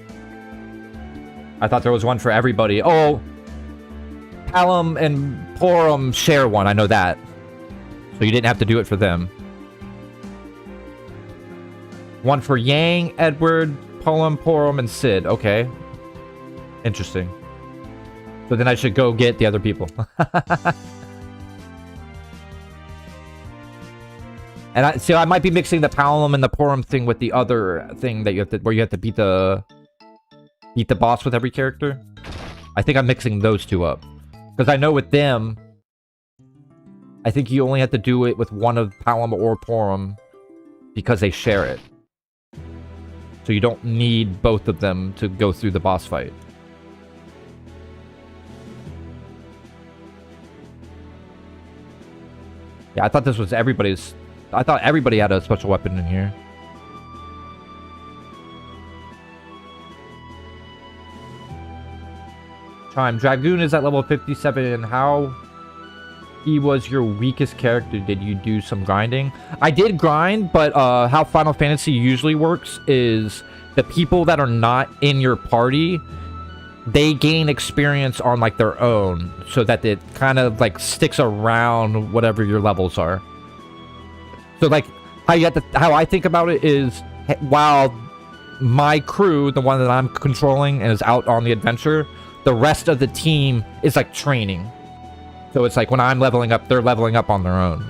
I thought there was one for everybody. Oh, Palom and Porum share one. I know that. So you didn't have to do it for them. One for Yang, Edward, Porum, and Sid. Okay. Interesting. So then I should go get the other people. And I might be mixing the Palom and the Porum thing with the other thing that where you have to beat the boss with every character. I think I'm mixing those two up. Because I know with them, I think you only have to do it with one of Palom or Porum because they share it. So you don't need both of them to go through the boss fight. Yeah, I thought this was everybody's... I thought everybody had a special weapon in here. Chime, Dragoon is at level 57, and how he was your weakest character? Did you do some grinding? I did grind, but how Final Fantasy usually works is the people that are not in your party, they gain experience on like their own, so that it kind of like sticks around whatever your levels are. So like how I think about it is, while my crew, the one that I'm controlling and is out on the adventure, the rest of the team is like training. So it's like when I'm leveling up, they're leveling up on their own.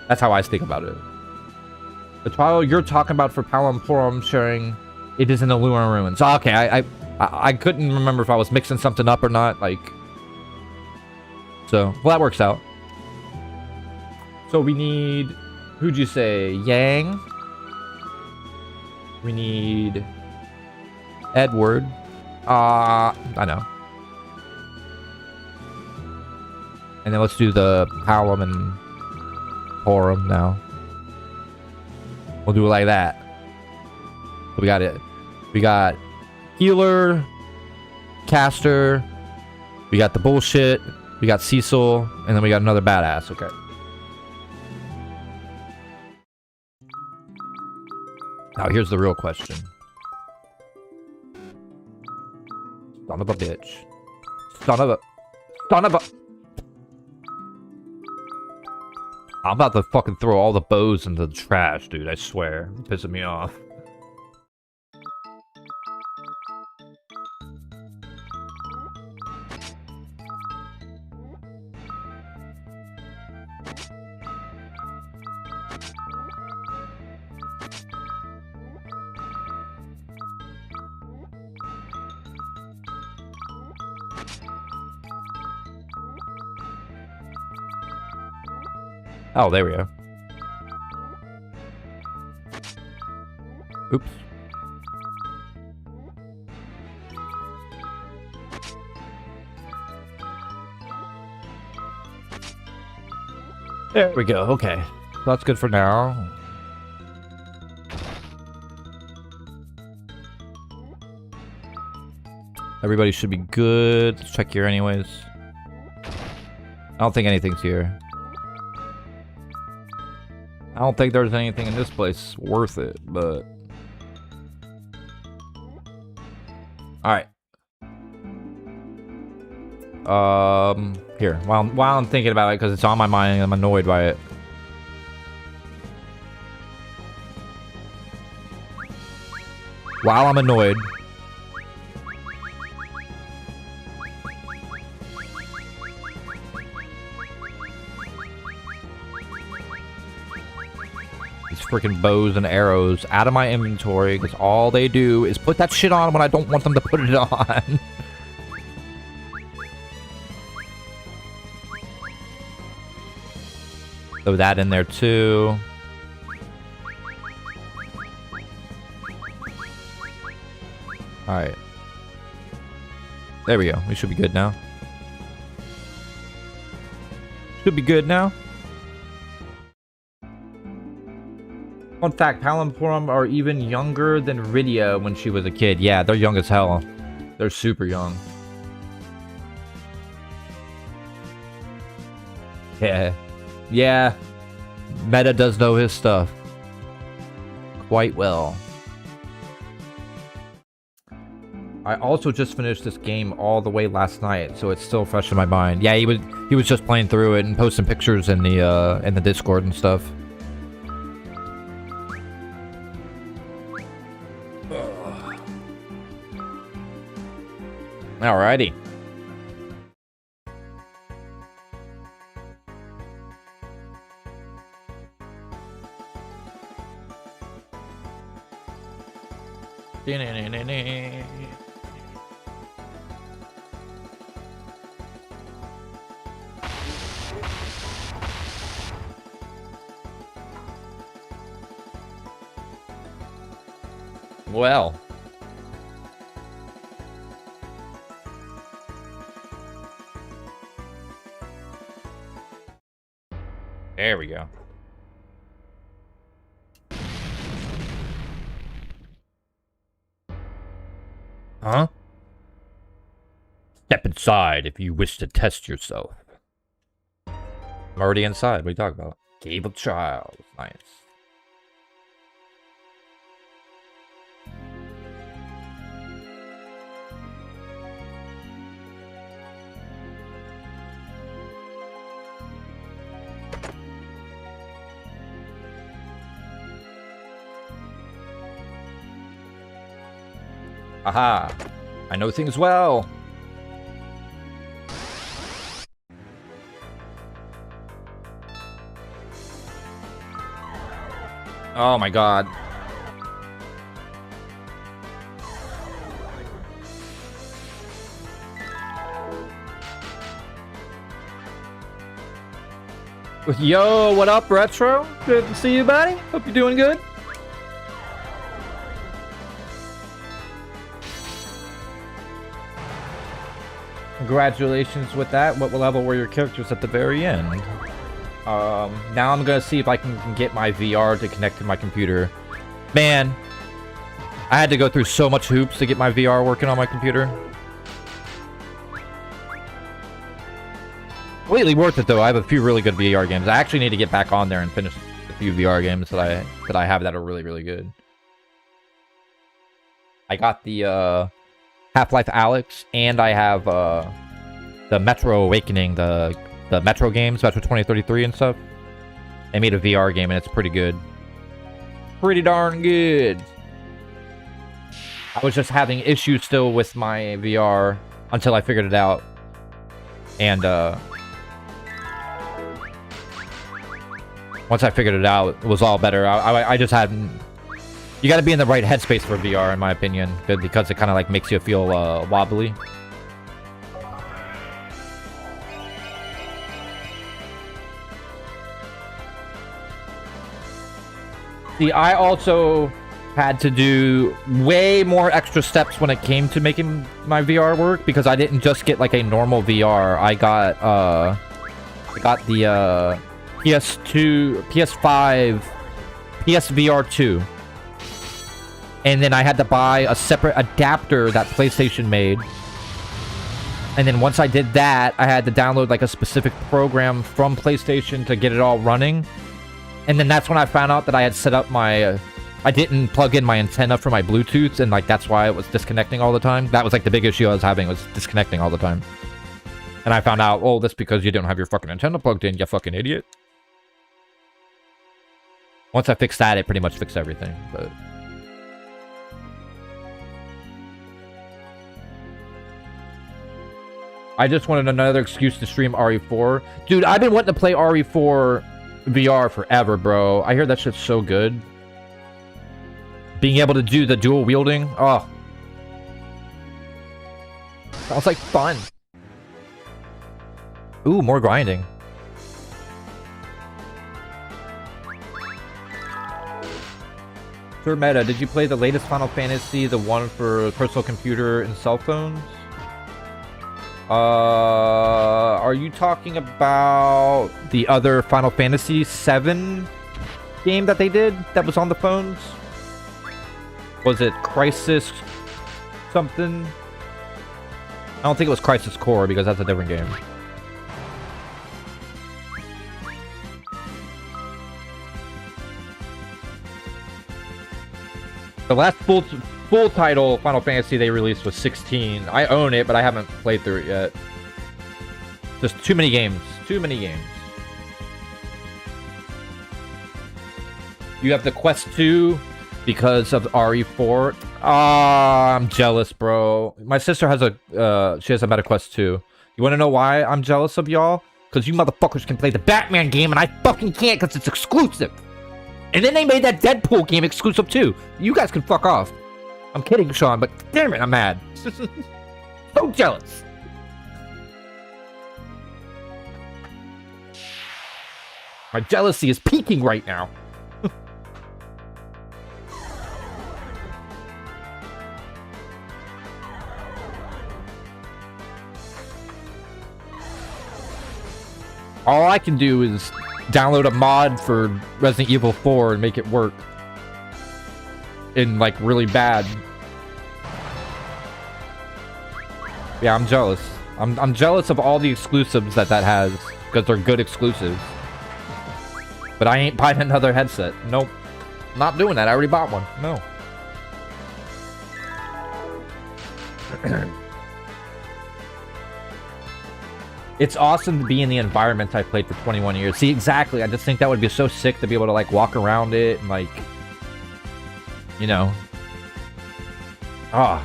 That's how I think about it. The trial you're talking about for Palamporum sharing, it is in the Lunar Ruins. Oh, okay, I couldn't remember if I was mixing something up or not. Like, so well that works out. So we need, who'd you say? Yang. We need Edward. I know. And then let's do the Palom and Porum now. We'll do it like that. So we got it. We got Healer, Caster, we got the Bullshit, we got Cecil, and then we got another badass. Okay. Now here's the real question. Son of a bitch. Son of a... I'm about to fucking throw all the bows into the trash, dude. I swear. It's pissing me off. Oh, there we go. Oops. There we go. Okay. That's good for now. Everybody should be good. Let's check here anyways. I don't think anything's here. I don't think there's anything in this place worth it, but... Alright. Here. While I'm thinking about it, because it's on my mind and I'm annoyed by it. While I'm annoyed... freaking bows and arrows out of my inventory, because all they do is put that shit on when I don't want them to put it on. Throw that in there too. Alright. There we go. We should be good now. Should be good now. Fun fact, Palamporum are even younger than Rydia when she was a kid. Yeah, they're young as hell. They're super young. Yeah. Yeah. Meta does know his stuff. Quite well. I also just finished this game all the way last night, so it's still fresh in my mind. Yeah, he was just playing through it and posting pictures in the Discord and stuff. Alrighty. Well. There we go. Huh? Step inside if you wish to test yourself. I'm already inside. What are you talking about? Cave of Trials. Nice. Aha! I know things well! Oh my god. Yo, what up, Retro? Good to see you, buddy. Hope you're doing good. Congratulations with that. What level were your characters at the very end? Now I'm gonna see if I can get my VR to connect to my computer. Man, I had to go through so much hoops to get my VR working on my computer. Completely worth it though. I have a few really good VR games. I actually need to get back on there and finish a few VR games that I have that are really, really good. I got the Half-Life Alyx, and I have the Metro Awakening, the Metro games, Metro 2033 and stuff. They made a VR game and it's pretty good. Pretty darn good. I was just having issues still with my VR until I figured it out. And once I figured it out, it was all better. I just hadn't... You gotta be in the right headspace for VR, in my opinion, because it kind of like makes you feel wobbly. See, I also had to do way more extra steps when it came to making my VR work, because I didn't just get like a normal VR. I got the PS2, PS5, PSVR 2. And then I had to buy a separate adapter that PlayStation made. And then once I did that, I had to download like a specific program from PlayStation to get it all running. And then that's when I found out that I had set up my... I didn't plug in my antenna for my Bluetooth, and like that's why it was disconnecting all the time. That was like the big issue I was having, was disconnecting all the time. And I found out, oh, that's because you don't have your fucking antenna plugged in, you fucking idiot. Once I fixed that, it pretty much fixed everything, but... I just wanted another excuse to stream RE4. Dude, I've been wanting to play RE4 VR forever, bro. I hear that shit's so good. Being able to do the dual wielding. Oh. Sounds like fun. Ooh, more grinding. Sir Meta, did you play the latest Final Fantasy, the one for personal computer and cell phones? Are you talking about the other Final Fantasy 7 game that they did that was on the phones? Was it Crisis something? I don't think it was Crisis Core, because that's a different game. The last full title Final Fantasy they released was 16. I own it, but I haven't played through it yet. Just too many games. Too many games. You have the Quest 2 because of RE4. Ah, I'm jealous, bro. My sister has she has a Meta Quest 2. You want to know why I'm jealous of y'all? Because you motherfuckers can play the Batman game and I fucking can't because it's exclusive. And then they made that Deadpool game exclusive too. You guys can fuck off. I'm kidding, Sean, but damn it, I'm mad. So jealous. My jealousy is peaking right now. All I can do is download a mod for Resident Evil 4 and make it work. In, like, really bad. Yeah, I'm jealous. I'm jealous of all the exclusives that has, because they're good exclusives. But I ain't buying another headset. Nope. Not doing that. I already bought one. No. It's awesome to be in the environment I played for 21 years. See, exactly. I just think that would be so sick to be able to, like, walk around it and, like... You know. Ah.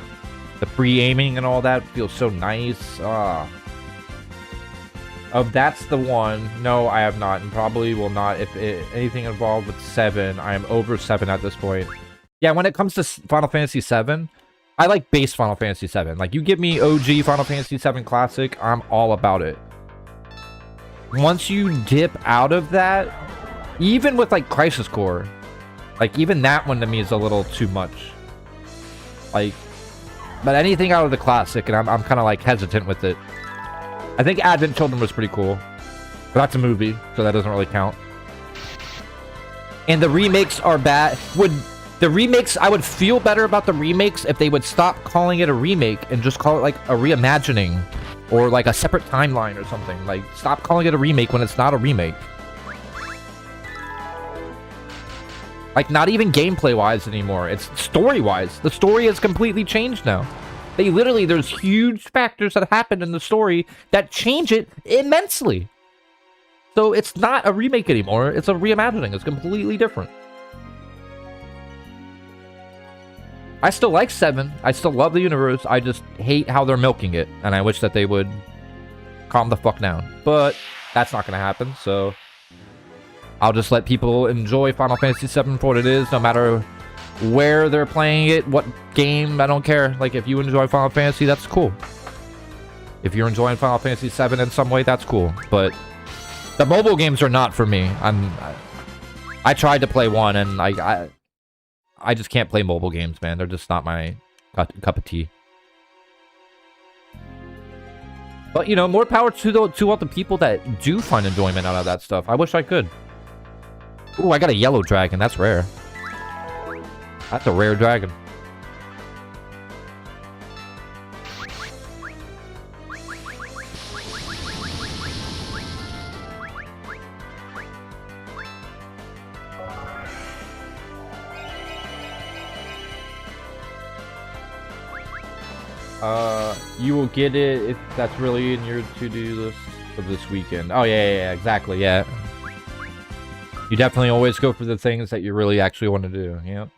The free aiming and all that feels so nice. Ah. Oh, that's the one. No, I have not, and probably will not. If anything involved with 7, I am over 7 at this point. Yeah, when it comes to Final Fantasy 7, I like base Final Fantasy 7. Like, you give me OG Final Fantasy 7 Classic, I'm all about it. Once you dip out of that, even with, like, Crisis Core, like, even that one to me is a little too much. Like, but anything out of the Classic, and I'm kind of, like, hesitant with it. I think Advent Children was pretty cool. But that's a movie, so that doesn't really count. And the remakes are bad. I would feel better about the remakes if they would stop calling it a remake and just call it like a reimagining or like a separate timeline or something. Like, stop calling it a remake when it's not a remake. Like, not even gameplay-wise anymore. It's story-wise. The story has completely changed now. There's huge factors that happen in the story that change it immensely. So it's not a remake anymore. It's a reimagining. It's completely different. I still like 7. I still love the universe. I just hate how they're milking it. And I wish that they would calm the fuck down. But that's not going to happen, so I'll just let people enjoy Final Fantasy VII for what it is, no matter where they're playing it, what game, I don't care. Like, if you enjoy Final Fantasy, that's cool. If you're enjoying Final Fantasy VII in some way, that's cool. But the mobile games are not for me. I tried to play one, and I just can't play mobile games, man. They're just not my cup of tea. But, you know, more power to all the people that do find enjoyment out of that stuff. I wish I could. Ooh, I got a yellow dragon. That's rare. That's a rare dragon. You will get it if that's really in your to-do list for this weekend. Oh, yeah, exactly, yeah. You definitely always go for the things that you really actually want to do, yep.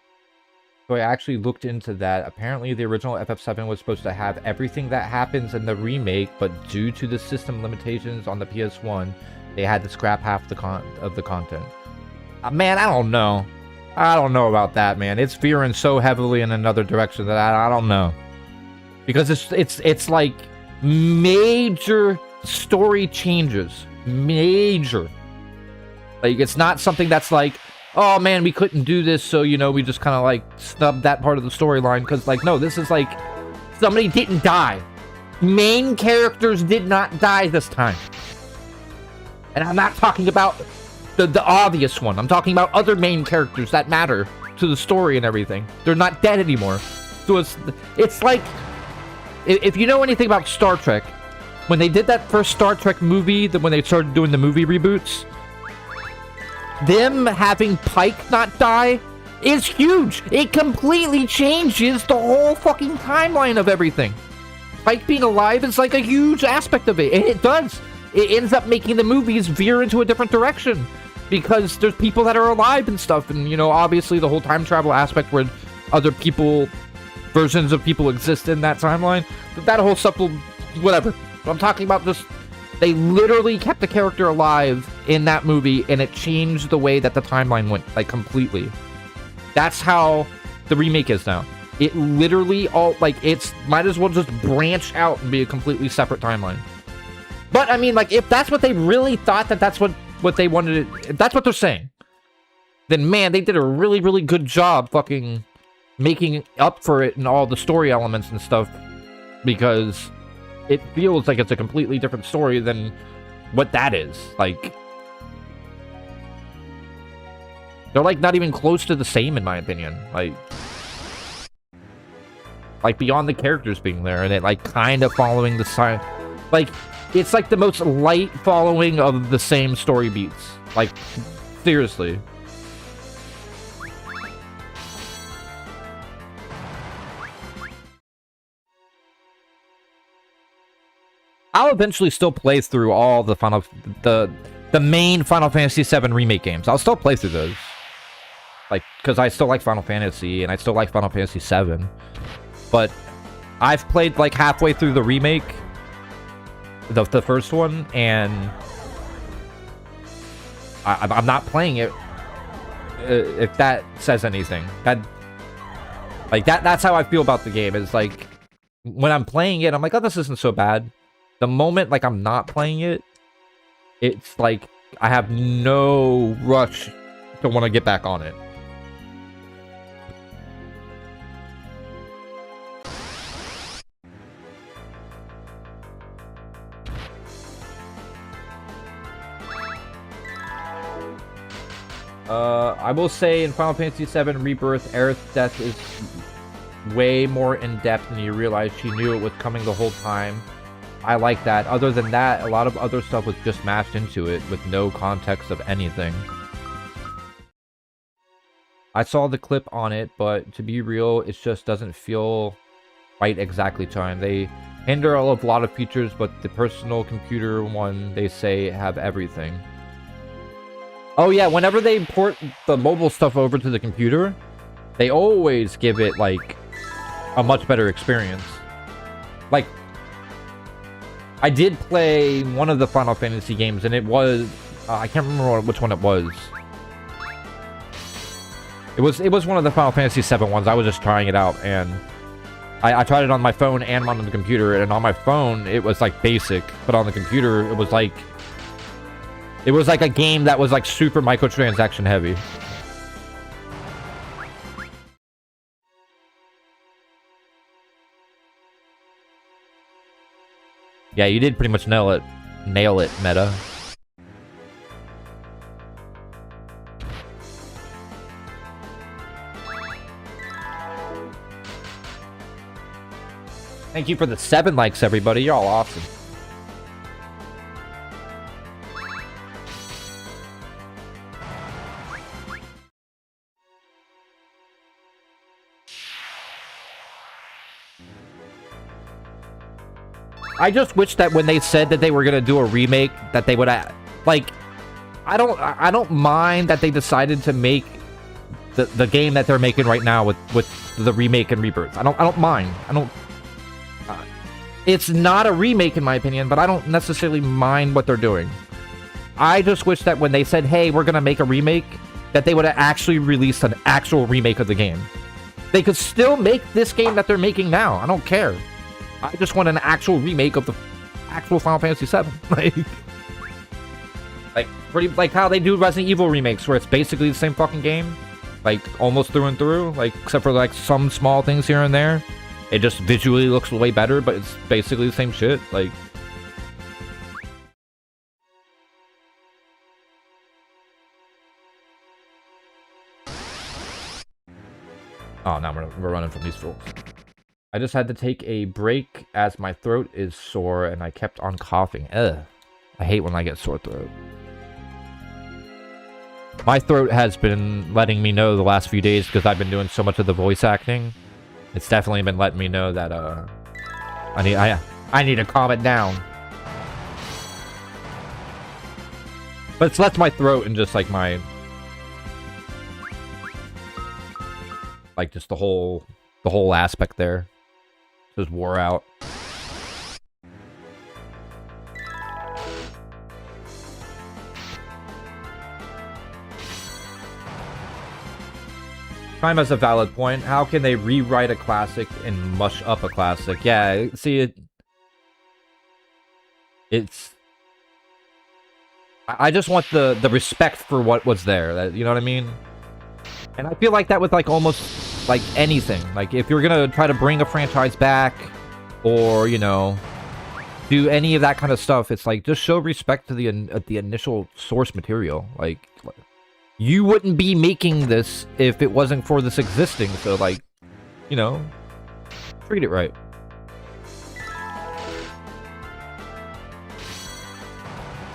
So I actually looked into that. Apparently, the original FF7 was supposed to have everything that happens in the remake, but due to the system limitations on the PS1, they had to scrap half the content. Man, I don't know. I don't know about that, man. It's veering so heavily in another direction that I don't know. Because it's like major story changes. Major. Like, it's not something that's like, oh man, we couldn't do this, so, you know, we just kind of like snubbed that part of the storyline. Because, like, no, this is like, somebody didn't die. Main characters did not die this time. And I'm not talking about the obvious one. I'm talking about other main characters that matter to the story and everything. They're not dead anymore. So it's like, if you know anything about Star Trek, when they did that first Star Trek movie, when they started doing the movie reboots, them having Pike not die is huge. It completely changes the whole fucking timeline of everything. Pike being alive is like a huge aspect of it, and it does. It ends up making the movies veer into a different direction because there's people that are alive and stuff, and, you know, obviously the whole time travel aspect where other people, versions of people exist in that timeline. But that whole stuff will, whatever. I'm talking about just, they literally kept the character alive in that movie, and it changed the way that the timeline went, like, completely. That's how the remake is now. It literally it's might as well just branch out and be a completely separate timeline. But, I mean, like, if that's what they really thought that's what they wanted, if that's what they're saying, then, man, they did a really, really good job fucking making up for it in all the story elements and stuff, because it feels like it's a completely different story than what that is. Like, they're, like, not even close to the same, in my opinion. Like beyond the characters being there, and it, like, kind of following the side. Like, it's, like, the most light following of the same story beats. Like, seriously. I'll eventually still play through all the the main Final Fantasy VII Remake games. I'll still play through those. Like, because I still like Final Fantasy, and I still like Final Fantasy VII. But I've played, like, halfway through the remake. the first one, and I'm not playing it. If that says anything, that's how I feel about the game. It's like when I'm playing it, I'm like, oh, this isn't so bad. The moment like I'm not playing it, it's like I have no rush to want to get back on it. I will say in Final Fantasy VII Rebirth, Aerith's death is way more in-depth and you realize she knew it was coming the whole time. I like that. Other than that, a lot of other stuff was just mashed into it with no context of anything. I saw the clip on it, but to be real, it just doesn't feel right exactly, Chime. They hinder a lot of features, but the personal computer one, they say, have everything. Oh yeah, whenever they port the mobile stuff over to the computer, they always give it, like, a much better experience. Like, I did play one of the Final Fantasy games, and it was... I can't remember which one it was. It was one of the Final Fantasy VII ones. I was just trying it out, and I tried it on my phone and on the computer, and on my phone, it was, like, basic. But on the computer, it was, like... It was like a game that was like super microtransaction heavy. Yeah, you did pretty much nail it. Nail it, Meta. Thank you for the 7 likes, everybody. You're all awesome. I just wish that when they said that they were gonna do a remake, that they would like. I don't mind that they decided to make the game that they're making right now with the remake and rebirth. I don't mind. It's not a remake in my opinion, but I don't necessarily mind what they're doing. I just wish that when they said, "Hey, we're gonna make a remake," that they would have actually released an actual remake of the game. They could still make this game that they're making now. I don't care. I just want an actual remake of the actual Final Fantasy VII. like how they do Resident Evil remakes, where it's basically the same fucking game, like almost through and through, like except for like some small things here and there. It just visually looks way better, but it's basically the same shit. Like, oh, now we're running from these fools. I just had to take a break as my throat is sore and I kept on coughing. Ugh. I hate when I get sore throat. My throat has been letting me know the last few days because I've been doing so much of the voice acting. It's definitely been letting me know that I need to calm it down. But it's left my throat and just like my just the whole aspect there just wore out. Chime has a valid point. How can they rewrite a classic and mush up a classic? Yeah, see, it's... I just want the respect for what was there, you know what I mean? And I feel like that with like almost like anything. Like if you're gonna try to bring a franchise back or, you know, do any of that kind of stuff, it's like just show respect to the initial source material. Like you wouldn't be making this if it wasn't for this existing, so like, you know, treat it right.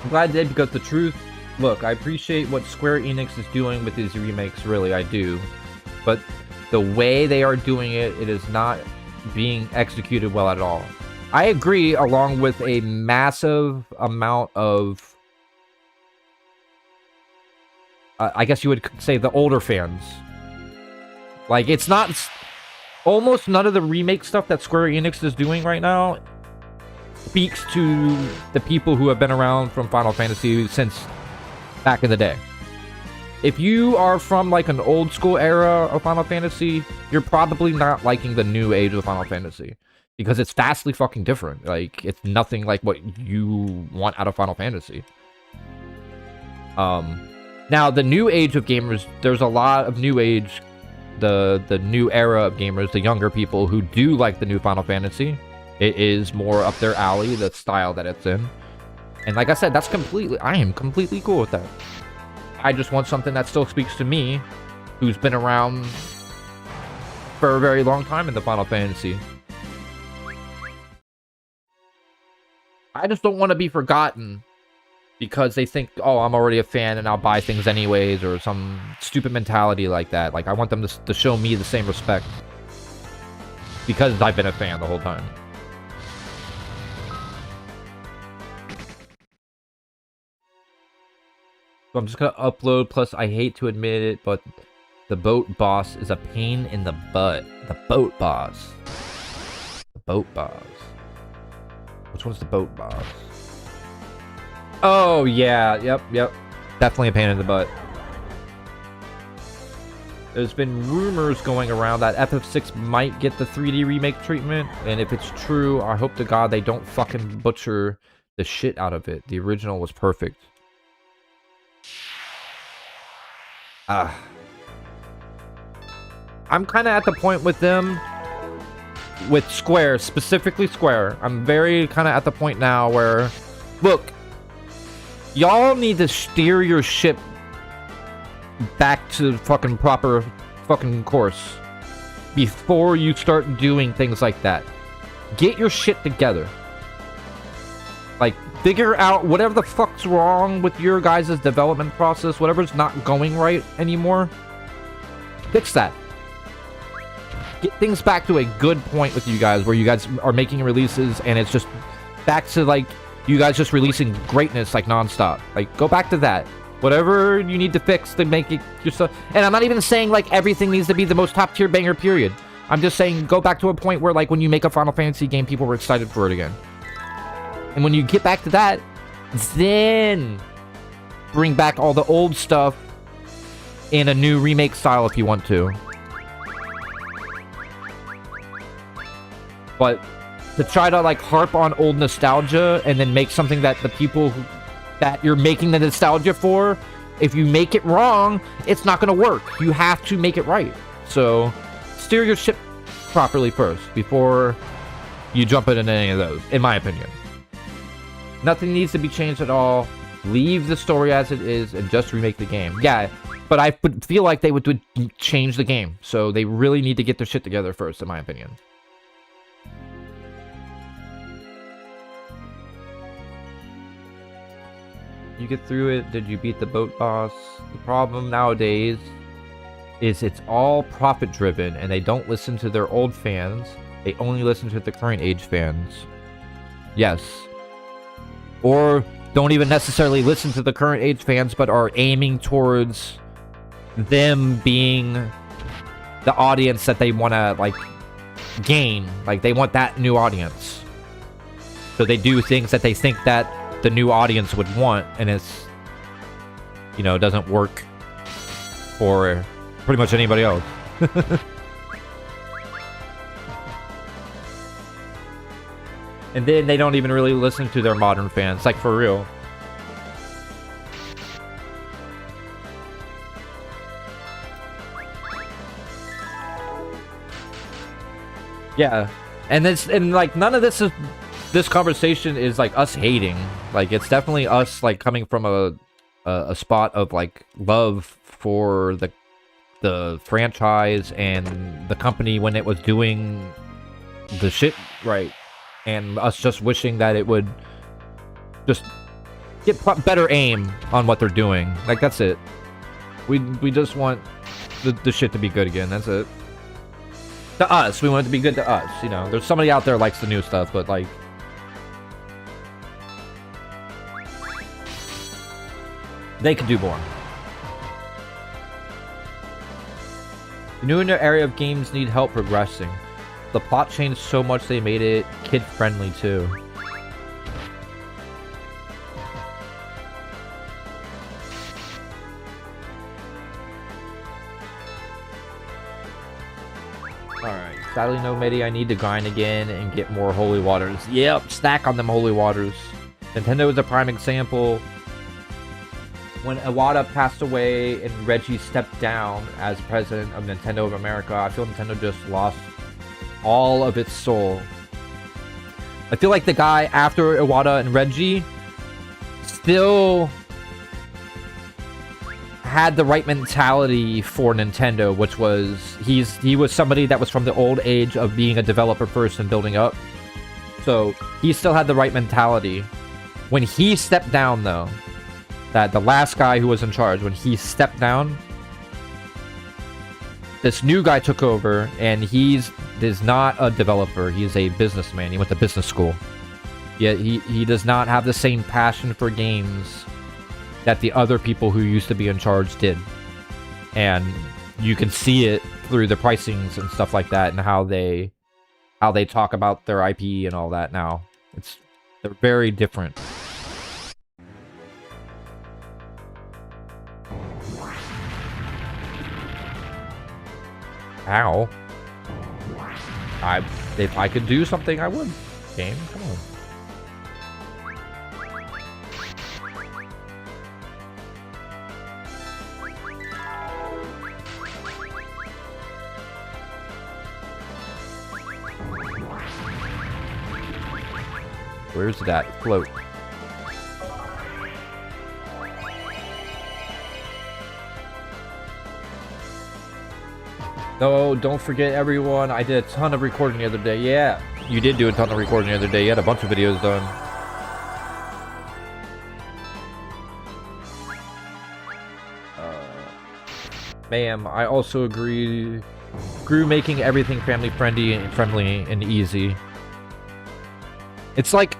I'm glad they did, because the truth, look, I appreciate what Square Enix is doing with these remakes, really, I do. But the way they are doing it, it is not being executed well at all. I agree, along with a massive amount of, I guess you would say, the older fans. Like, it's not... Almost none of the remake stuff that Square Enix is doing right now speaks to the people who have been around from Final Fantasy since back in the day. If you are from like an old school era of Final Fantasy, you're probably not liking the new age of Final Fantasy because it's vastly fucking different. Like, it's nothing like what you want out of Final Fantasy. Now the new age of gamers, there's a lot of new age, the new era of gamers, the younger people who do like the new Final Fantasy. It is more up their alley, the style that it's in. And like I said, I am completely cool with that. I just want something that still speaks to me, who's been around for a very long time in the Final Fantasy. I just don't want to be forgotten because they think, oh, I'm already a fan and I'll buy things anyways, or some stupid mentality like that. Like, I want them to show me the same respect because I've been a fan the whole time. So I'm just gonna upload, plus I hate to admit it, but the boat boss is a pain in the butt. The boat boss. The boat boss. Which one's the boat boss? Oh, yeah. Yep. Definitely a pain in the butt. There's been rumors going around that FF6 might get the 3D remake treatment, and if it's true, I hope to God they don't fucking butcher the shit out of it. The original was perfect. I'm kind of at the point with them, with Square, specifically Square. I'm very kind of at the point now where, look, y'all need to steer your ship back to fucking proper fucking course before you start doing things like that. Get your shit together. Like, figure out whatever the fuck's wrong with your guys' development process, whatever's not going right anymore. Fix that. Get things back to a good point with you guys, where you guys are making releases and it's just back to, like, you guys just releasing greatness, like, non-stop. Like, go back to that. Whatever you need to fix to make it yourself. And I'm not even saying, like, everything needs to be the most top-tier banger, period. I'm just saying, go back to a point where, like, when you make a Final Fantasy game, people were excited for it again. And when you get back to that, then bring back all the old stuff in a new remake style if you want to. But to try to, like, harp on old nostalgia and then make something that the people that you're making the nostalgia for, if you make it wrong, it's not going to work. You have to make it right. So steer your ship properly first before you jump into any of those, in my opinion. Nothing needs to be changed at all. Leave the story as it is and just remake the game. Yeah, but I would feel like they would change the game. So they really need to get their shit together first, in my opinion. You get through it. Did you beat the boat boss? The problem nowadays is it's all profit driven and they don't listen to their old fans. They only listen to the current age fans. Yes. Or don't even necessarily listen to the current age fans, but are aiming towards them being the audience that they want to, like, gain. Like, they want that new audience. So they do things that they think that the new audience would want, and it's, you know, doesn't work for pretty much anybody else. And then they don't even really listen to their modern fans, like, for real. Yeah, and like, none of this is, this conversation is, like, us hating. Like, it's definitely us, like, coming from a spot of, like, love for the franchise and the company when it was doing the shit right. And us just wishing that it would just get better aim on what they're doing. Like, that's it. We just want the shit to be good again. That's it. To us. We want it to be good to us. You know, there's somebody out there who likes the new stuff, but, like, they could do more. The new area of games need help progressing. The plot changed so much they made it kid-friendly, too. Sadly, no Medi. I need to grind again and get more holy waters. Yep, stack on them holy waters. Nintendo is a prime example. When Iwata passed away and Reggie stepped down as president of Nintendo of America, I feel Nintendo just lost all of its soul. I feel like the guy after Iwata and Reggie still had the right mentality for Nintendo, which was he was somebody that was from the old age of being a developer first and building up. So he still had the right mentality. When he stepped down, though, that the last guy who was in charge, when he stepped down, this new guy took over, and he's not a developer. He's a businessman. He went to business school. Yet he does not have the same passion for games that the other people who used to be in charge did. And you can see it through the pricings and stuff like that, and how they talk about their IP and all that now. They're very different. Ow. If I could do something, I would. Game, come on. Where's that float? No, don't forget, everyone, I did a ton of recording the other day. Yeah, you did do a ton of recording the other day. You had a bunch of videos done. Ma'am, I also agree. Screw making everything family friendly and easy. It's like,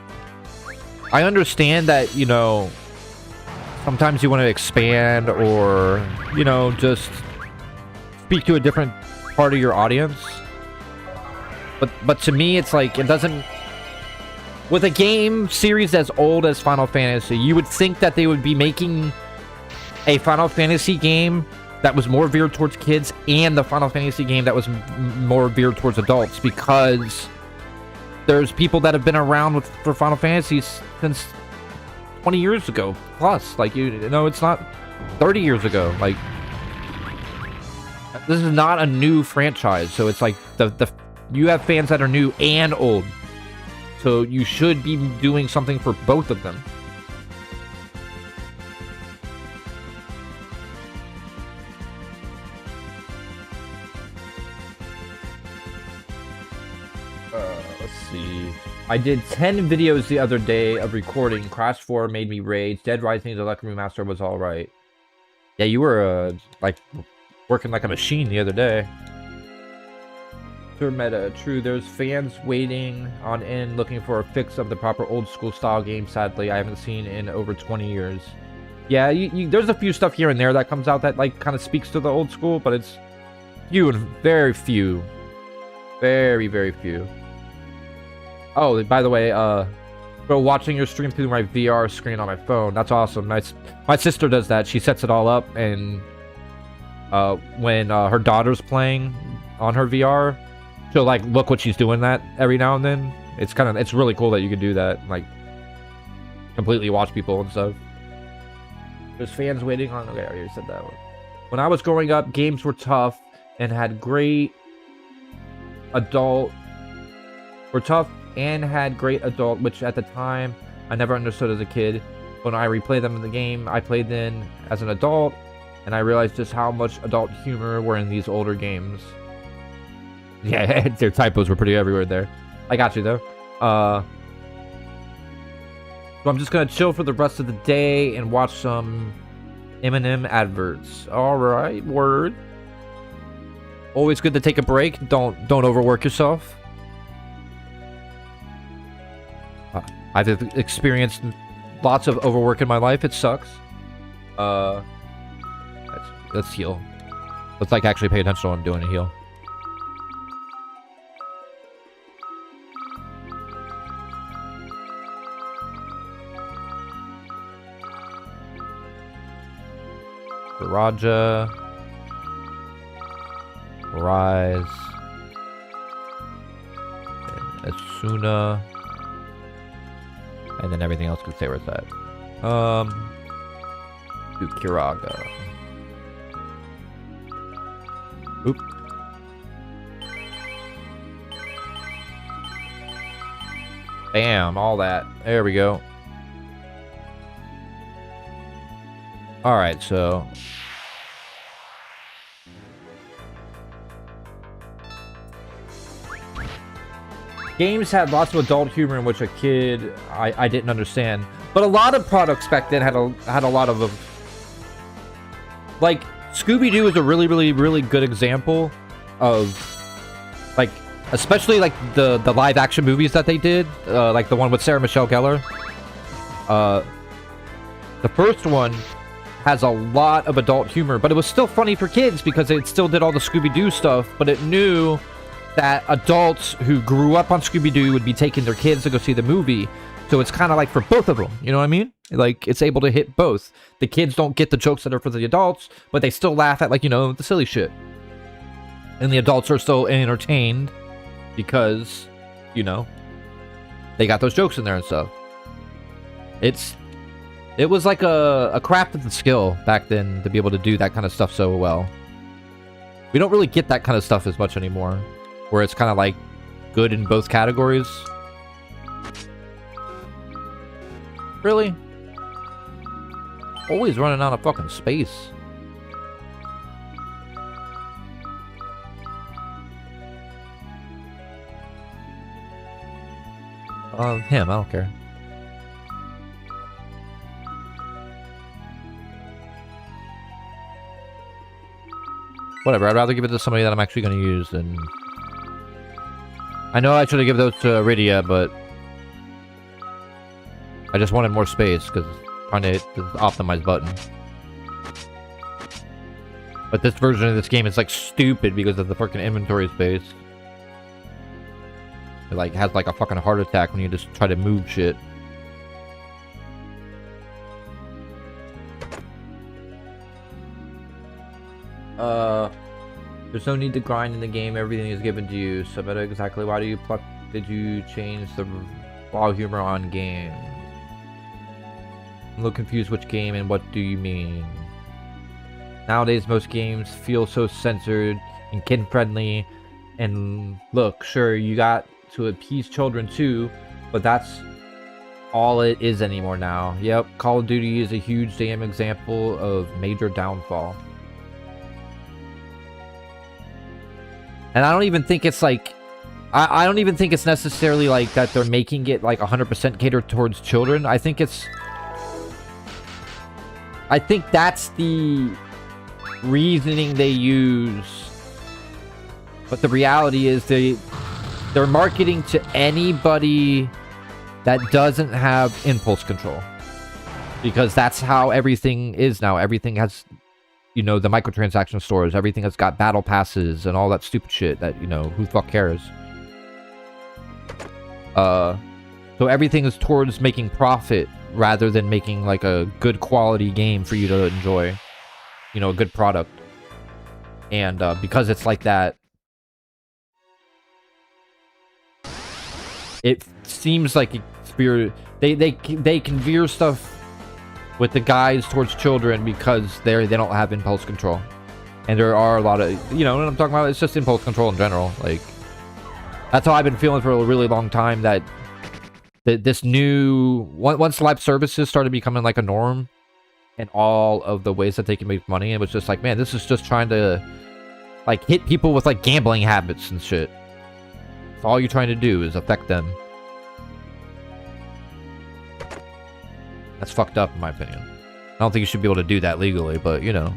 I understand that, you know, sometimes you want to expand or, you know, just speak to a different part of your audience. But to me, it's like, it doesn't... With a game series as old as Final Fantasy, you would think that they would be making a Final Fantasy game that was more veered towards kids and the Final Fantasy game that was more veered towards adults, because there's people that have been around for Final Fantasy since 20 years ago plus. Like, you know, it's not 30 years ago. Like, this is not a new franchise, so it's like you have fans that are new and old, so you should be doing something for both of them. Let's see. I did 10 videos the other day of recording. Crash 4 made me rage. Dead Rising: The Luck Remaster was alright. Yeah, you were like working like a machine the other day. Sure, meta. True, there's fans waiting on end looking for a fix of the proper old school style game. Sadly, I haven't seen in over 20 years. Yeah, there's a few stuff here and there that comes out that like kind of speaks to the old school, but it's few and very few. Very, very few. Oh, by the way, bro, watching your stream through my VR screen on my phone. That's awesome. My sister does that. She sets it all up, and when her daughter's playing on her VR, she'll like look what she's doing that every now and then. It's really cool that you can do that, like completely watch people and stuff. There's fans waiting on. Okay, I already said that one. When I was growing up, games were tough and had great adult. Which at the time I never understood as a kid. When I replay them in the game I played then as an adult, and I realized just how much adult humor were in these older games. Yeah, their typos were pretty everywhere there. I got you though. So I'm just gonna chill for the rest of the day and watch some M&M adverts. Alright, word. Always good to take a break. Don't overwork yourself. I've experienced lots of overwork in my life. It sucks. Let's heal. Let's like actually pay attention to what I'm doing and heal. Raja. Rise. Asuna. And then everything else can stay where it's at. Do Kiraga. Oop. Bam, all that. There we go. Alright, so... games had lots of adult humor in which a kid I didn't understand. But a lot of products back then had a lot of like Scooby-Doo is a really good example of like especially like the live action movies that they did, like the one with Sarah Michelle Gellar. The first one has a lot of adult humor, but it was still funny for kids because it still did all the Scooby-Doo stuff, but it knew that adults who grew up on Scooby-Doo would be taking their kids to go see the movie. So it's kind of like for both of them, you know what I mean? Like, it's able to hit both. The kids don't get the jokes that are for the adults, but they still laugh at, like, you know, the silly shit. And the adults are still entertained because, you know, they got those jokes in there and stuff. It was like a crafted skill back then to be able to do that kind of stuff so well. We don't really get that kind of stuff as much anymore, where it's kind of like good in both categories. Really? Always running out of fucking space. Him, I don't care. Whatever, I'd rather give it to somebody that I'm actually going to use than... I know I should have given those to Iridia, but... I just wanted more space, because trying to hit the optimize button. But this version of this game is, like, stupid because of the fucking inventory space. It, like, has, like, a fucking heart attack when you just try to move shit. There's no need to grind in the game. Everything is given to you. So, but exactly why did you change the raw humor on game? I'm a little confused which game and what do you mean? Nowadays, most games feel so censored and kid-friendly. And look, sure, you got to appease children too, but that's all it is anymore now. Yep, Call of Duty is a huge damn example of major downfall. And I don't even think it's like... I don't even think it's necessarily like that they're making it like 100% catered towards children. I think it's... I think that's the reasoning they use. But the reality is they're marketing to anybody that doesn't have impulse control. Because that's how everything is now. Everything has... you know, the microtransaction stores, everything has got battle passes and all that stupid shit that, you know, who the fuck cares? So everything is towards making profit rather than making, like, a good quality game for you to enjoy. You know, a good product. And, because it's like that, it seems like they can veer stuff with the guys towards children because they don't have impulse control. And there are a lot of, you know what I'm talking about? It's just impulse control in general. Like, that's how I've been feeling for a really long time, that this new... Once live services started becoming like a norm, and all of the ways that they can make money, it was just like, man, this is just trying to, like, hit people with, like, gambling habits and shit. That's all you're trying to do is affect them. That's fucked up, in my opinion. I don't think you should be able to do that legally, but, you know.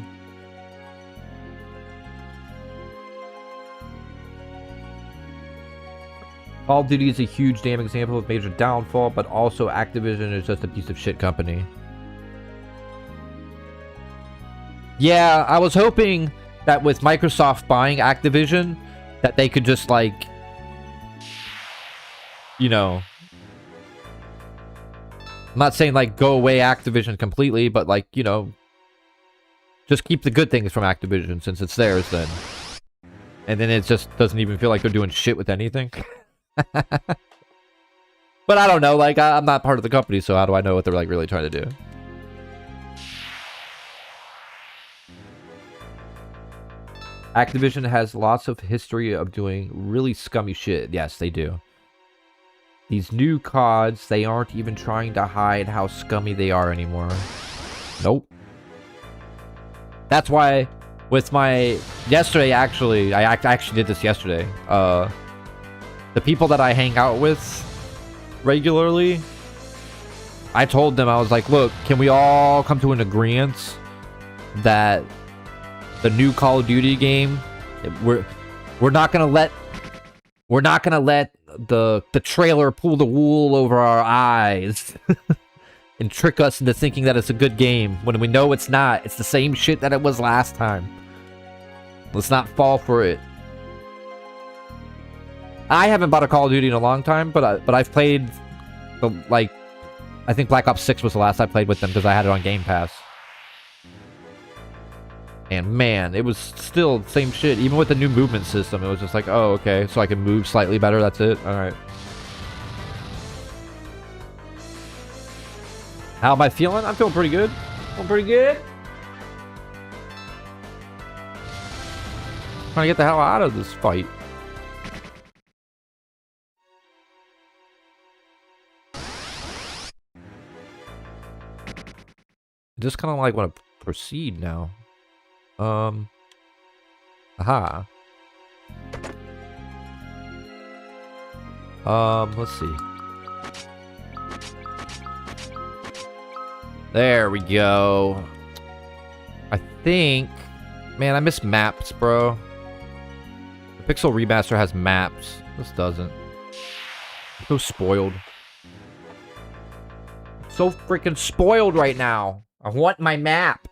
Call of Duty is a huge damn example of major downfall, but also Activision is just a piece of shit company. Yeah, I was hoping that with Microsoft buying Activision, that they could just, like, you know... I'm not saying, like, go away Activision completely, but, like, you know, just keep the good things from Activision since it's theirs then. And then it just doesn't even feel like they're doing shit with anything. But I don't know. Like, I'm not part of the company, so how do I know what they're like really trying to do? Activision has lots of history of doing really scummy shit. Yes, they do. These new CODs, they aren't even trying to hide how scummy they are anymore. Nope. That's why with my... Yesterday, actually, I actually did this yesterday. The people that I hang out with regularly, I told them, I was like, look, can we all come to an agreement that the new Call of Duty game, we're not gonna let the trailer pull the wool over our eyes and trick us into thinking that it's a good game when we know it's not. It's the same shit that it was last time. Let's not fall for it. I haven't bought a Call of Duty in a long time, but I've played like, I think Black Ops 6 was the last I played with them because I had it on Game Pass. And man, it was still the same shit. Even with the new movement system, it was just like, oh, okay, so I can move slightly better, that's it? Alright. How am I feeling? I'm feeling pretty good. Feeling pretty good. Trying to get the hell out of this fight. Just kind of like want to proceed now. Aha. Let's see. There we go. I think... Man, I miss maps, bro. The Pixel Remaster has maps. This doesn't. I'm so spoiled. So freaking spoiled right now. I want my map.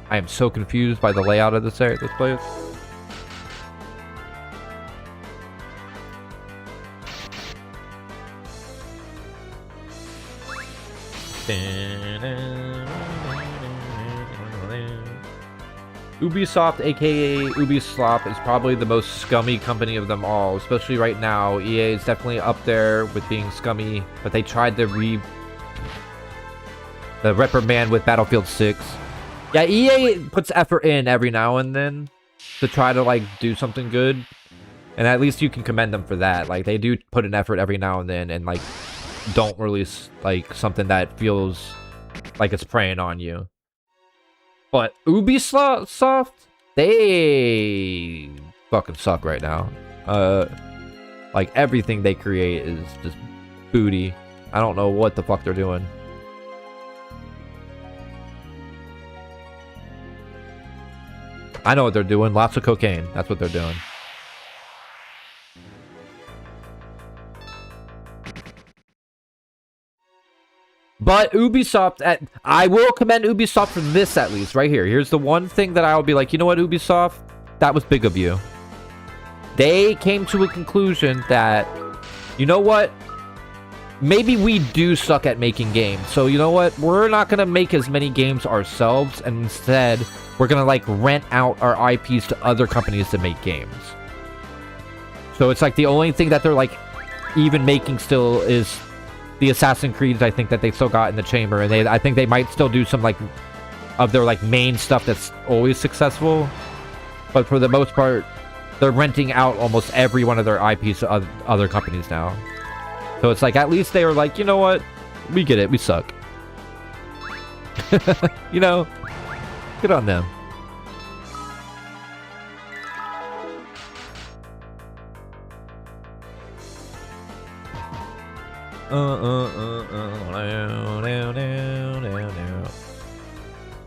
I am so confused by the layout of this place. Ubisoft, aka Ubisoft, is probably the most scummy company of them all, especially right now. EA is definitely up there with being scummy, but they tried to reprimand with Battlefield 6. Yeah, EA puts effort in every now and then to try to, like, do something good. And at least you can commend them for that. Like, they do put an effort every now and then and, like, don't release, like, something that feels like it's preying on you. But Ubisoft, they fucking suck right now. Like, everything they create is just booty. I don't know what the fuck they're doing. I know what they're doing. Lots of cocaine. That's what they're doing. But Ubisoft, I will commend Ubisoft for this at least, right here. Here's the one thing that I will be like, you know what, Ubisoft? That was big of you. They came to a conclusion that, you know what? Maybe we do suck at making games. So, you know what? We're not going to make as many games ourselves, and instead, we're going to, like, rent out our IPs to other companies to make games. So it's like the only thing that they're, like, even making still is the Assassin's Creeds, I think, that they still got in the chamber. And I think they might still do some, like, of their, like, main stuff that's always successful. But for the most part, they're renting out almost every one of their IPs to other companies now. So it's like, at least they were like, you know what? We get it. We suck. You know? Good on them.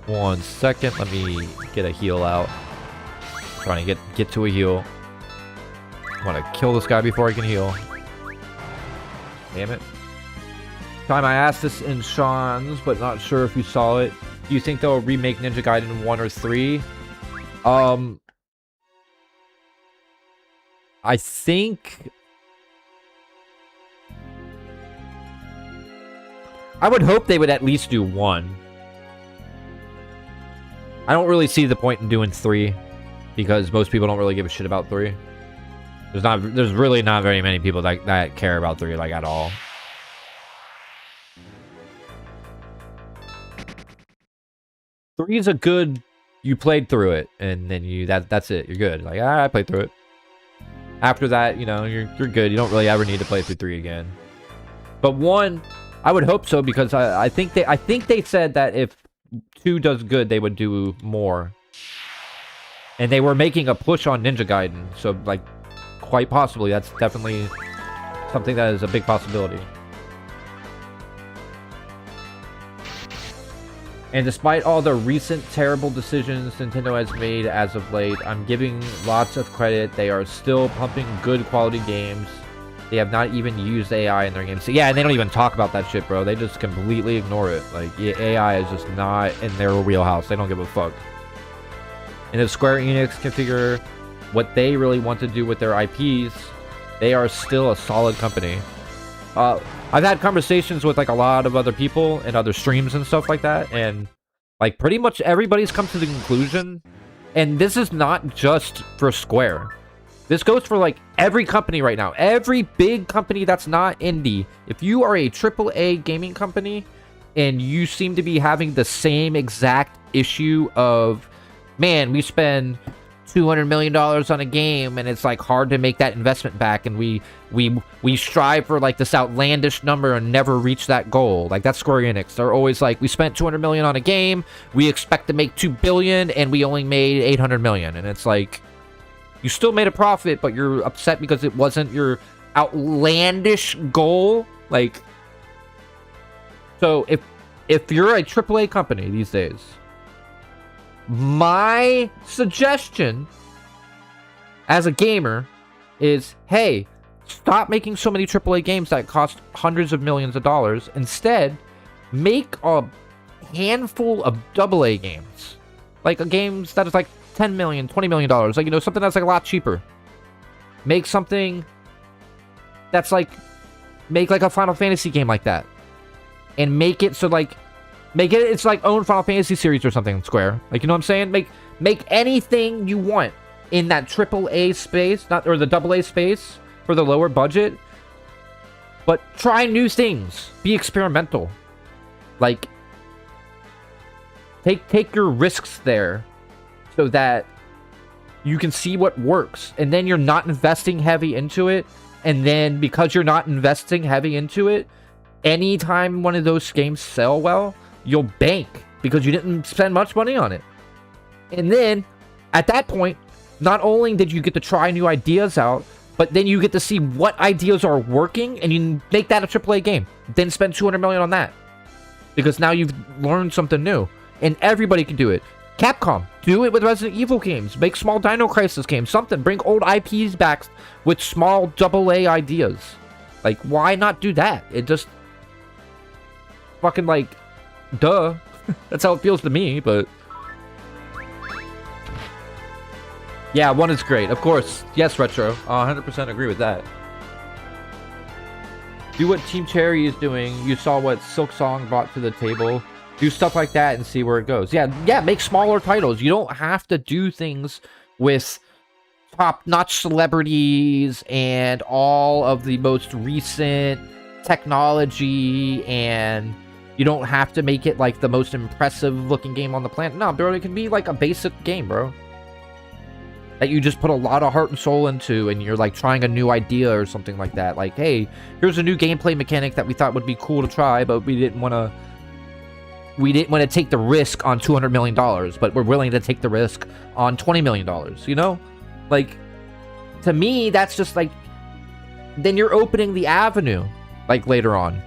One second. Let me get a heal out. Trying to get to a heal. I want to kill this guy before I can heal. Damn it. Time I asked this in Sean's, but not sure if you saw it. Do you think they'll remake Ninja Gaiden 1 or 3? I think... I would hope they would at least do 1. I don't really see the point in doing 3. because most people don't really give a shit about 3. There's really not very many people that care about 3 like at all. Three is a good, you played through it, and then that's it. You're good. Like, I played through it. After that, you know, you're good. You don't really ever need to play through 3 again. But 1, I would hope so, because I think they said that if 2 does good, they would do more. And they were making a push on Ninja Gaiden, so like quite possibly that's definitely something that is a big possibility. And despite all the recent terrible decisions Nintendo has made as of late, I'm giving lots of credit. They are still pumping good quality games. They have not even used AI in their games. So, yeah, and they don't even talk about that shit, bro. They just completely ignore it. Like, AI is just not in their wheelhouse. They don't give a fuck. And if Square Enix can figure what they really want to do with their IPs, they are still a solid company. I've had conversations with like a lot of other people and other streams and stuff like that, and like pretty much everybody's come to the conclusion, and this is not just for Square. This goes for like every company right now. Every big company that's not indie. If you are a AAA gaming company and you seem to be having the same exact issue of, man, we spend $200 million on a game and it's like hard to make that investment back, and we strive for like this outlandish number and never reach that goal. Like, that's Square Enix. They're always like, we spent $200 million on a game, we expect to make $2 billion, and we only made $800 million. And it's like, you still made a profit, but you're upset because it wasn't your outlandish goal. Like, so if you're a AAA company these days, my suggestion as a gamer is, hey, stop making so many AAA games that cost hundreds of millions of dollars. Instead, make a handful of AA games. Like, games that is like $10 million, $20 million. Like, you know, something that's like a lot cheaper. Make something that's like, make like a Final Fantasy game like that. And make it so like, it's like own Final Fantasy series or something, Square. Like, you know what I'm saying? Make anything you want in that AAA space, or the AA space for the lower budget. But try new things. Be experimental. Like, take your risks there so that you can see what works. And then you're not investing heavy into it. And then because you're not investing heavy into it, anytime one of those games sell well, you'll bank because you didn't spend much money on it. And then at that point, not only did you get to try new ideas out, but then you get to see what ideas are working, and you make that a AAA game. Then spend $200 million on that, because now you've learned something new. And everybody can do it. Capcom, do it with Resident Evil games. Make small Dino Crisis games. Something. Bring old IPs back with small AA ideas. Like, why not do that? It just fucking like, duh. That's how it feels to me, but yeah, 1 is great. Of course. Yes, Retro. 100% agree with that. Do what Team Cherry is doing. You saw what Silk Song brought to the table. Do stuff like that and see where it goes. Yeah, make smaller titles. You don't have to do things with top-notch celebrities and all of the most recent technology, and you don't have to make it like the most impressive looking game on the planet. No, bro, it can be like a basic game, bro, that you just put a lot of heart and soul into, and you're like trying a new idea or something like that. Like, hey, here's a new gameplay mechanic that we thought would be cool to try, but we didn't want to take the risk on $200 million, but we're willing to take the risk on $20 million, you know? Like, to me, that's just like, then you're opening the avenue, like, later on.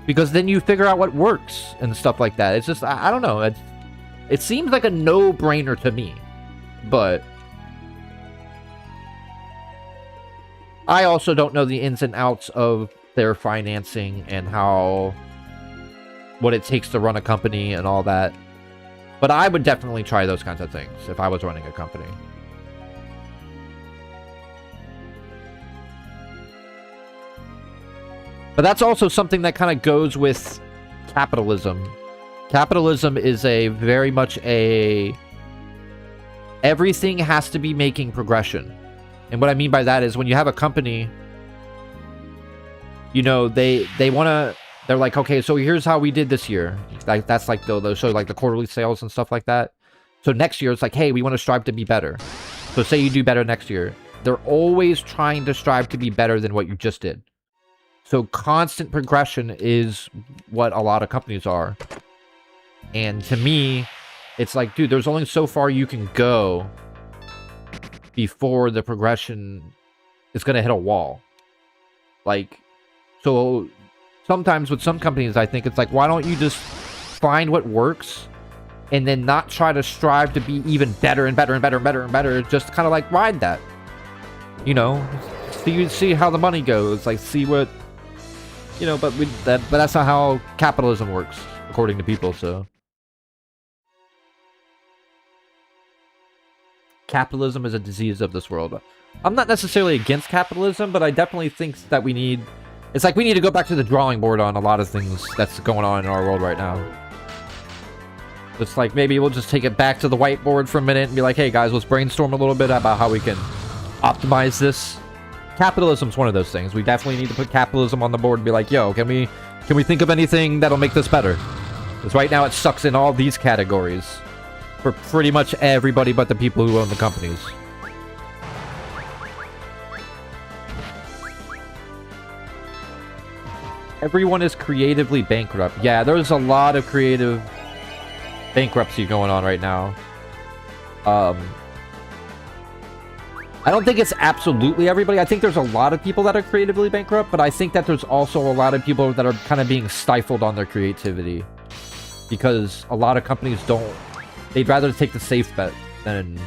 Because then you figure out what works and stuff like that. It's just, I don't know. It seems like a no-brainer to me. But I also don't know the ins and outs of their financing and what it takes to run a company and all that. But I would definitely try those kinds of things if I was running a company. But that's also something that kind of goes with capitalism. Capitalism is very much a Everything has to be making progression. And what I mean by that is when you have a company, you know, they want to, they're like, okay, so here's how we did this year. Like, that's like, they'll show like the quarterly sales and stuff like that. So next year, it's like, hey, we want to strive to be better. So say you do better next year. They're always trying to strive to be better than what you just did. So constant progression is what a lot of companies are. And to me, it's like, dude, there's only so far you can go before the progression is going to hit a wall. Like, so sometimes with some companies, I think it's like, why don't you just find what works and then not try to strive to be even better and better and better and better and better. Just kind of like ride that, you know, see how the money goes, like see what, you know, but that's not how capitalism works, according to people, so. Capitalism is a disease of this world. I'm not necessarily against capitalism, but I definitely think that we need... It's like we need to go back to the drawing board on a lot of things that's going on in our world right now. It's like maybe we'll just take it back to the whiteboard for a minute and be like, hey guys, let's brainstorm a little bit about how we can optimize this. Capitalism's one of those things. We definitely need to put capitalism on the board and be like, yo, can we think of anything that'll make this better? Because right now it sucks in all these categories. For pretty much everybody but the people who own the companies. Everyone is creatively bankrupt. Yeah, there's a lot of creative bankruptcy going on right now. I don't think it's absolutely everybody. I think there's a lot of people that are creatively bankrupt, but I think that there's also a lot of people that are kind of being stifled on their creativity. Because a lot of companies don't... They'd rather take the safe bet than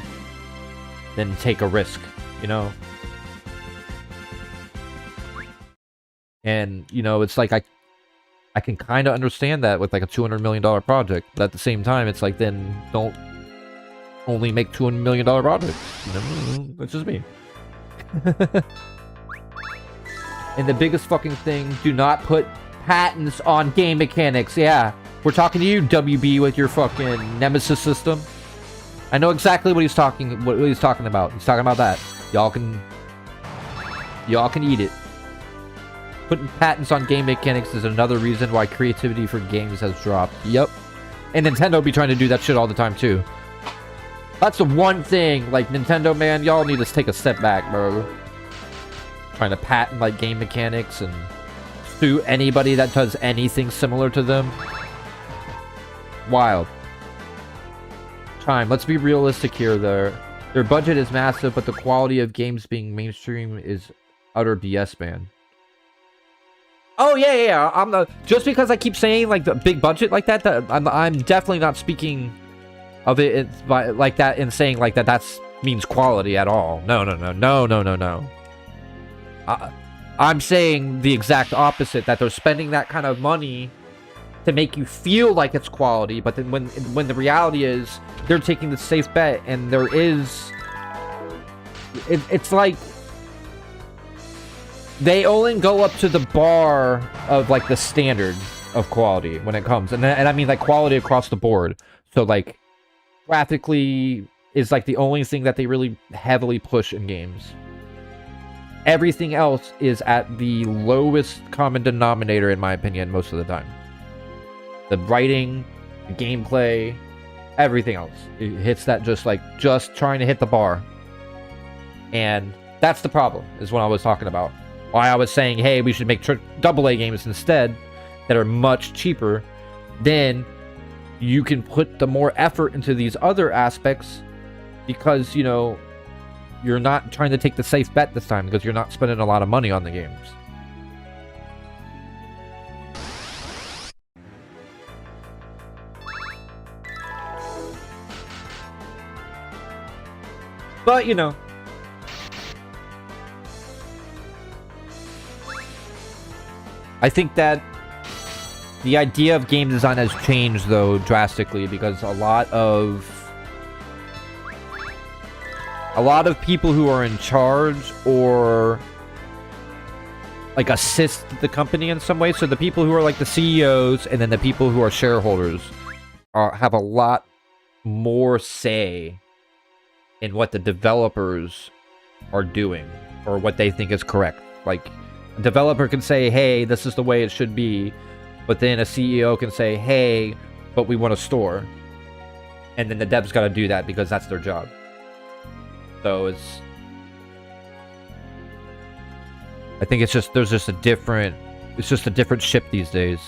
take a risk, you know? And, you know, it's like I can kind of understand that with like a $200 million project. But at the same time, it's like, then don't only make $200 million projects. You know? That's just me. And the biggest fucking thing, do not put patents on game mechanics. Yeah. We're talking to you, WB, with your fucking Nemesis system. I know exactly what he's talking about. He's talking about that. Y'all can eat it. Putting patents on game mechanics is another reason why creativity for games has dropped. Yep. And Nintendo be trying to do that shit all the time too. That's the one thing, like Nintendo, man, y'all need to take a step back, bro. Trying to patent like game mechanics and sue anybody that does anything similar to them. Wild. Chime, let's be realistic here. Their budget is massive, but the quality of games being mainstream is utter BS, man. Oh yeah. I'm the just because I keep saying like the big budget like that, I'm definitely not speaking of it like that and saying like that means quality at all. No. I'm saying the exact opposite, that they're spending that kind of money to make you feel like it's quality, but then when the reality is they're taking the safe bet, and there is it's like they only go up to the bar of like the standard of quality when it comes, and I mean like quality across the board. So like graphically is like the only thing that they really heavily push in games. Everything else is at the lowest common denominator, in my opinion, most of the time. The writing, the gameplay, everything else. It hits that just trying to hit the bar. And that's the problem, is what I was talking about. Why I was saying, hey, we should make AA games instead that are much cheaper. Then you can put the more effort into these other aspects because, you know, you're not trying to take the safe bet this time because you're not spending a lot of money on the games. But, you know, I think that the idea of game design has changed, though, drastically, because a lot of people who are in charge or like assist the company in some way. So the people who are like the CEOs and then the people who are shareholders have a lot more say in what the developers are doing or what they think is correct. Like, a developer can say, hey, this is the way it should be, but then a CEO can say, hey, but we want a store. And then the devs got to do that because that's their job. So I think it's just, there's just a different ship these days.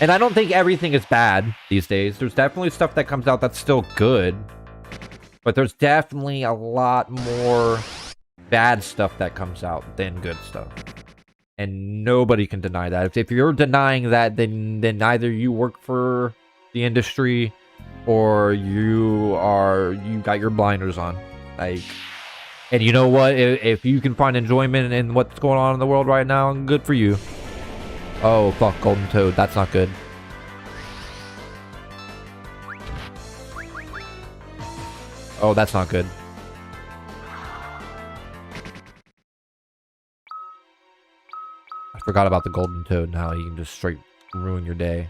And I don't think everything is bad these days. There's definitely stuff that comes out that's still good. But there's definitely a lot more bad stuff that comes out than good stuff. And nobody can deny that. If you're denying that, then either you work for the industry or you got your blinders on. Like, and you know what? If you can find enjoyment in what's going on in the world right now, good for you. Oh, fuck, Golden Toad. That's not good. Oh, that's not good. I forgot about the Golden Toad and how you can just straight ruin your day.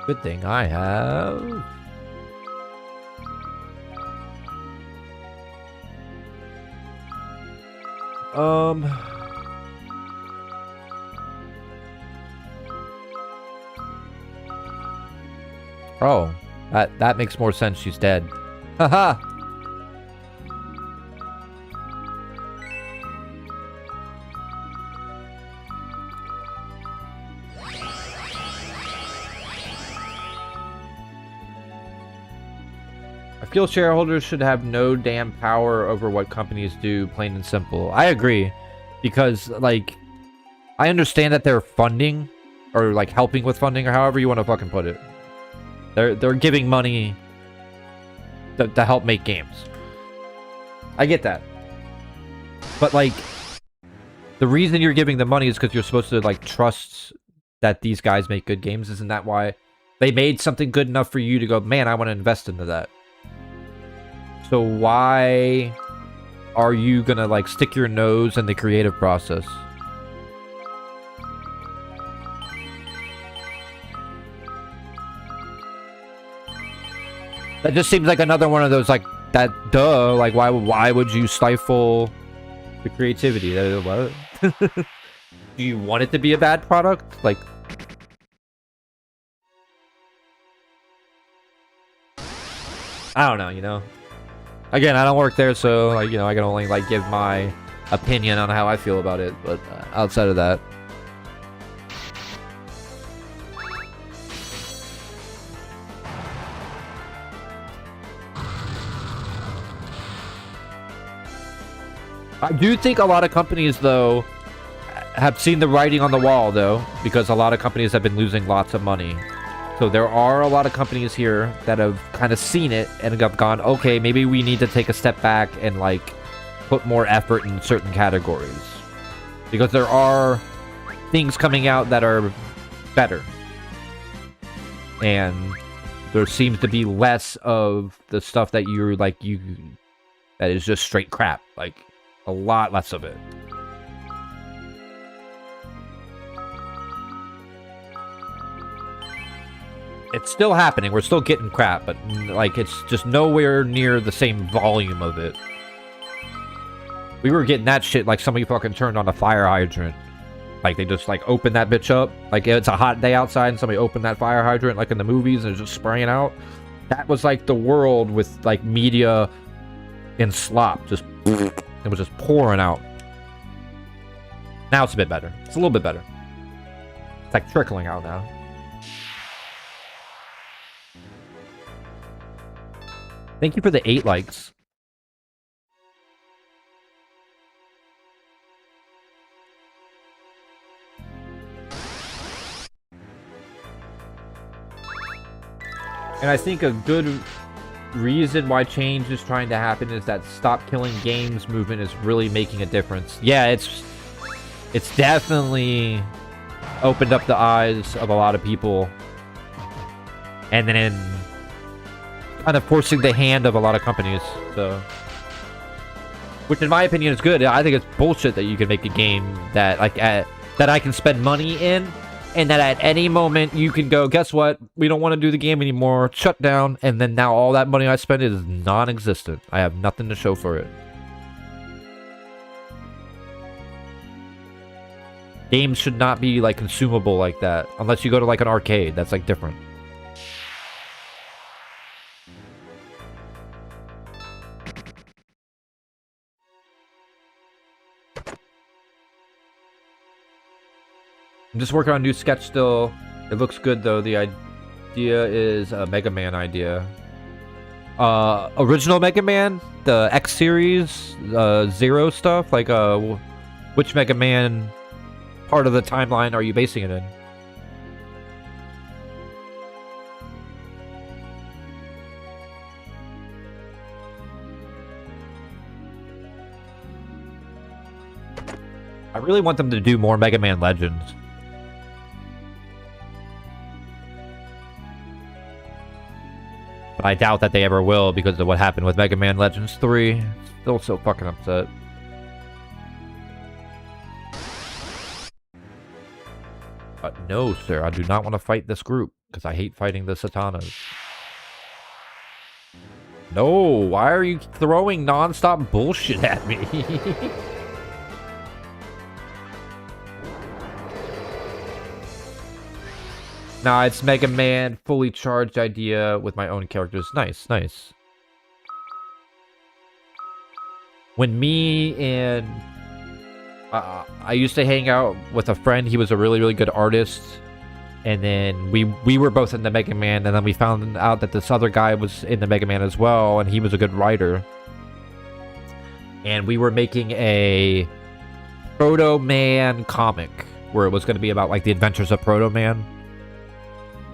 Good thing I have... Oh, that makes more sense. She's dead. Haha. I feel shareholders should have no damn power over what companies do, plain and simple. I agree. Because, like, I understand that they're funding, or, like, helping with funding, or however you want to fucking put it. They're giving money to help make games. I get that. But, like, the reason you're giving them money is because you're supposed to, like, trust that these guys make good games. Isn't that why they made something good enough for you to go, man, I want to invest into that? So why are you gonna, like, stick your nose in the creative process? That just seems like another one of those, like, that, duh, like, why would you stifle the creativity? What? Do you want it to be a bad product? Like, I don't know, you know? Again, I don't work there, so, like, you know, I can only, like, give my opinion on how I feel about it, but outside of that... I do think a lot of companies, though, have seen the writing on the wall, though, because a lot of companies have been losing lots of money. So there are a lot of companies here that have kind of seen it and have gone, okay, maybe we need to take a step back and, like, put more effort in certain categories. Because there are things coming out that are better. And there seems to be less of the stuff that you're, like, that is just straight crap. Like, a lot less of it. It's still happening. We're still getting crap, but, like, it's just nowhere near the same volume of it. We were getting that shit like somebody fucking turned on a fire hydrant. Like, they just, like, open that bitch up. Like, it's a hot day outside and somebody opened that fire hydrant, like in the movies, and it's just spraying out. That was, like, the world with, like, media and slop. Just, it was just pouring out. Now it's a bit better. It's a little bit better. It's, like, trickling out now. Thank you for the 8 likes. And I think a good reason why change is trying to happen is that Stop Killing Games movement is really making a difference. Yeah, it's definitely opened up the eyes of a lot of people. And then kind of forcing the hand of a lot of companies, so... Which, in my opinion, is good. I think it's bullshit that you can make a game that that I can spend money in, and that at any moment you can go, guess what? We don't want to do the game anymore. Shut down, and then now all that money I spent is non-existent. I have nothing to show for it. Games should not be like consumable like that, unless you go to like an arcade. That's like different. I'm just working on a new sketch still. It looks good though. The idea is a Mega Man idea. Original Mega Man, the X series, Zero stuff. Like, which Mega Man part of the timeline are you basing it in? I really want them to do more Mega Man Legends. But I doubt that they ever will because of what happened with Mega Man Legends 3. Still so fucking upset. No, sir. I do not want to fight this group because I hate fighting the Satanas. No, why are you throwing non-stop bullshit at me? Nah, it's Mega Man, fully charged idea with my own characters. Nice, nice. When me and... I used to hang out with a friend. He was a really, really good artist. And then we were both in the Mega Man. And then we found out that this other guy was in the Mega Man as well. And he was a good writer. And we were making a Proto Man comic. Where it was going to be about like the adventures of Proto Man.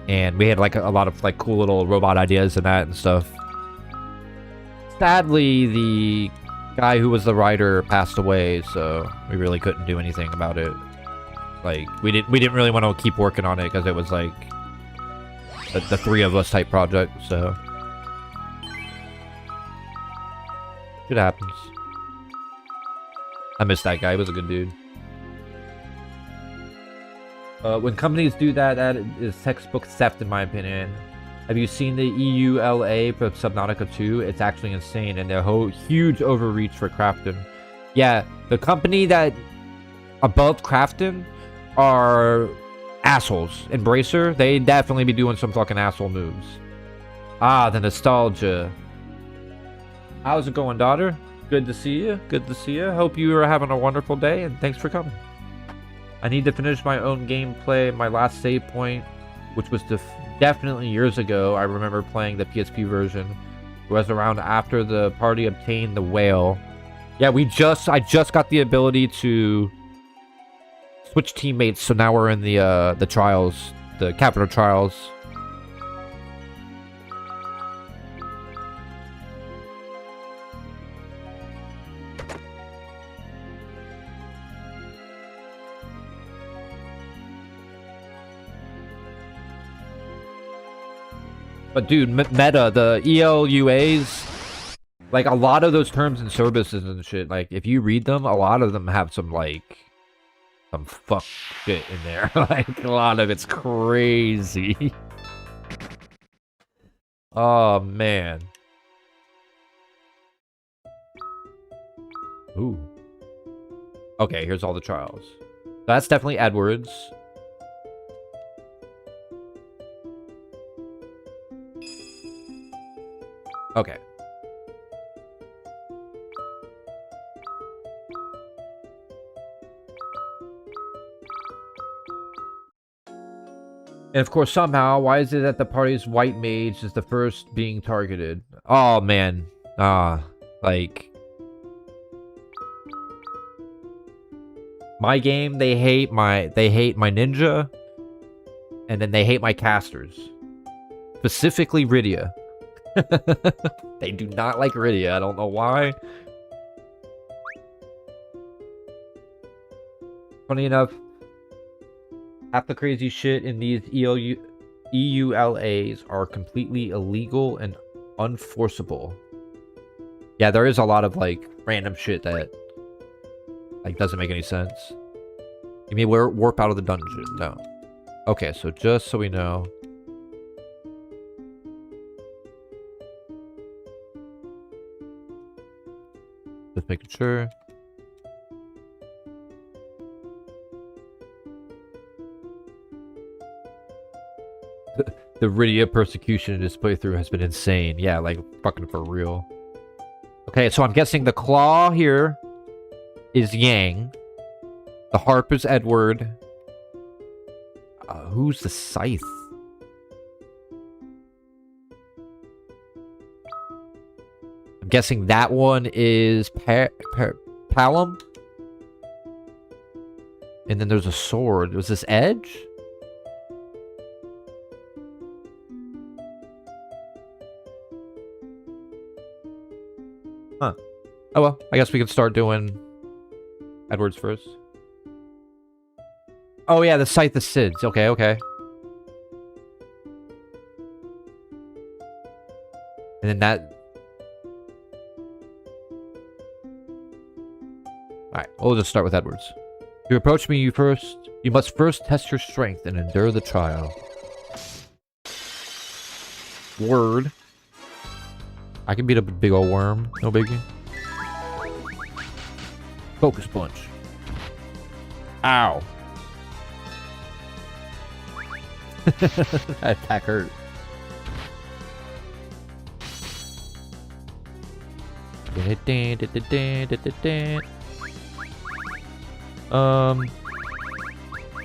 And we had like a lot of like cool little robot ideas and that and stuff. Sadly, the guy who was the writer passed away, so we really couldn't do anything about it. Like we didn't really want to keep working on it because it was like the three of us type project. So it happens. I miss that guy. He was a good dude. When companies do that, that is textbook theft, in my opinion. Have you seen the EULA for Subnautica 2? It's actually insane, and they're huge overreach for Crafton. Yeah, the company that above Crafton are assholes. Embracer, they definitely be doing some fucking asshole moves. Ah, the nostalgia. How's it going, daughter? Good to see you. Good to see you. Hope you are having a wonderful day, and thanks for coming. I need to finish my own gameplay. My last save point, which was definitely years ago. I remember playing the PSP version. It was around after the party obtained the whale. Yeah, I just got the ability to switch teammates, so now we're in the trials, the capital trials. But dude, meta, the ELUAs, like a lot of those terms and services and shit, like if you read them, a lot of them have some fuck shit in there. Like a lot of it's crazy. Oh man. Ooh. Okay, here's all the trials. That's definitely Edwards. Okay. And of course, somehow, why is it that the party's white mage is the first being targeted? Oh man. Like my game, they hate my ninja, and then they hate my casters. Specifically Rydia. They do not like Rydia. I don't know why. Funny enough, half the crazy shit in these EULAs are completely illegal and unforceable. Yeah, there is a lot of, like, random shit that, like, doesn't make any sense. You mean warp out of the dungeon? No. Okay, so just so we know. Just making sure. The Rydia persecution in this playthrough has been insane. Yeah, like, fucking for real. Okay, so I'm guessing the claw here is Yang. The harp is Edward. Who's the scythe? I'm guessing that one is Palom. And then there's a sword. Was this Edge? Huh. Oh well, I guess we can start doing Edwards first. Oh yeah, the Scythe of Sids. Okay, okay. And then that... Alright, we'll just start with Edwards. To approach me, you must first test your strength and endure the trial. Word. I can beat up a big old worm. No biggie. Focus punch. Ow. That attack hurt. I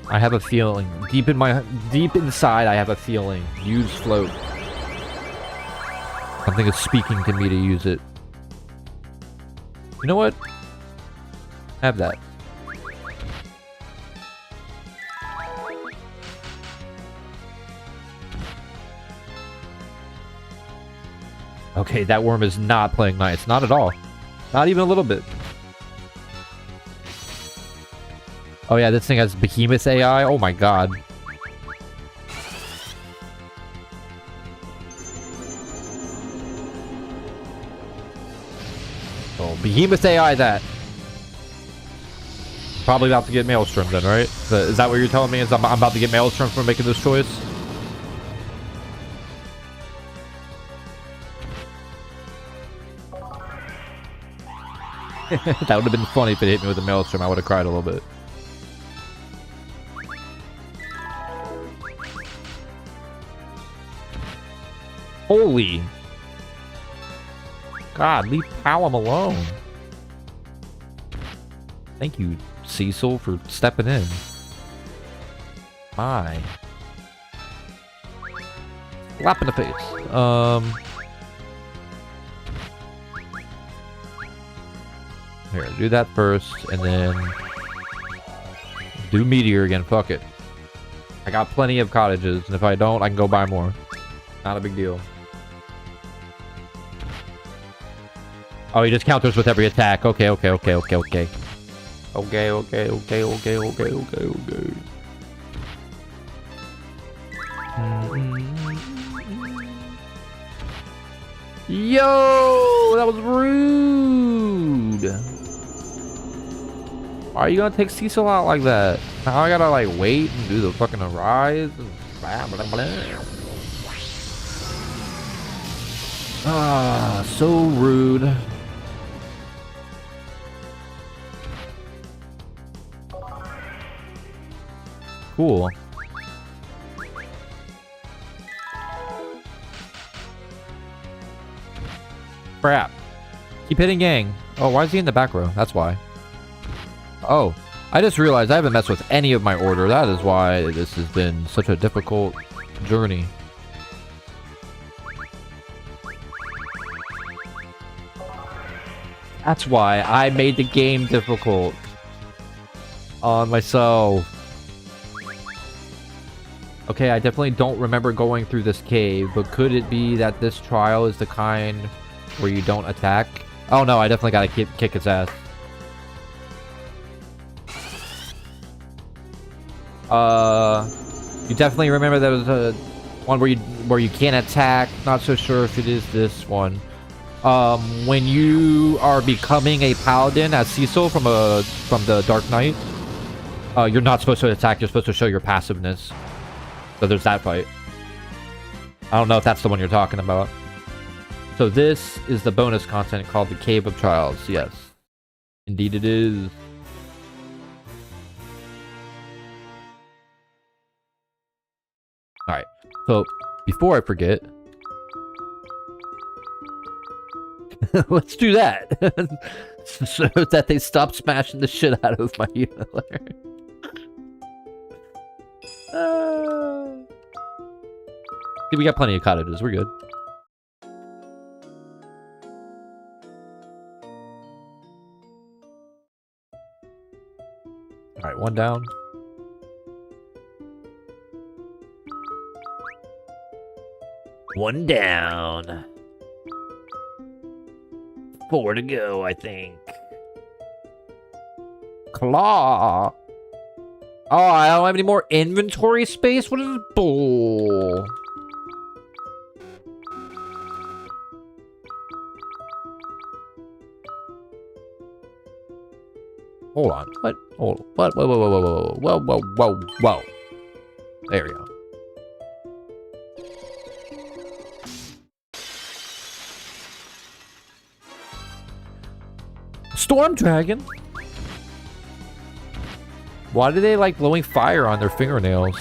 have a feeling. Deep inside, I have a feeling. Use float. Something is speaking to me to use it. You know what? Have that. Okay, that worm is not playing nice. Not at all. Not even a little bit. Oh yeah, this thing has behemoth AI. Oh my god. Oh, behemoth AI that. Probably about to get Maelstrom then, right? Is that what you're telling me? Is I'm about to get Maelstrom for making this choice? That would have been funny if it hit me with a Maelstrom. I would have cried a little bit. Holy. God, leave Palom alone. Thank you, Cecil, for stepping in. My. Slap in the face. Here, do that first, and then do Meteor again. Fuck it. I got plenty of cottages, and if I don't, I can go buy more. Not a big deal. Oh, he just counters with every attack. Okay, okay, okay, okay, okay. Okay, okay, okay, okay, okay, okay, okay. Yo, that was rude. Why are you gonna take Cecil out like that? Now I gotta like wait and do the fucking rise and blah blah blah. Ah, so rude. Cool. Crap. Keep hitting Yang. Oh, why is he in the back row? That's why. Oh, I just realized I haven't messed with any of my order. That is why this has been such a difficult journey. That's why I made the game difficult on myself. Okay, I definitely don't remember going through this cave, but could it be that this trial is the kind where you don't attack? Oh no, I definitely gotta kick its ass. You definitely remember there was a one where you can't attack. Not so sure if it is this one. When you are becoming a paladin as Cecil from the Dark Knight, you're not supposed to attack. You're supposed to show your passiveness. So there's that fight. I don't know if that's the one you're talking about. So this is the bonus content called the Cave of Trials. Yes, indeed it is. All right. So before I forget. Let's do that. So that they stop smashing the shit out of my healer. We got plenty of cottages. We're good. Alright, one down. One down. 4 to go, I think. Claw. Oh, I don't have any more inventory space? What is bull? Hold on. What? Hold on. What? Whoa, whoa, whoa, whoa, whoa, whoa, whoa, whoa, whoa. There we go. Storm Dragon? Why do they like blowing fire on their fingernails?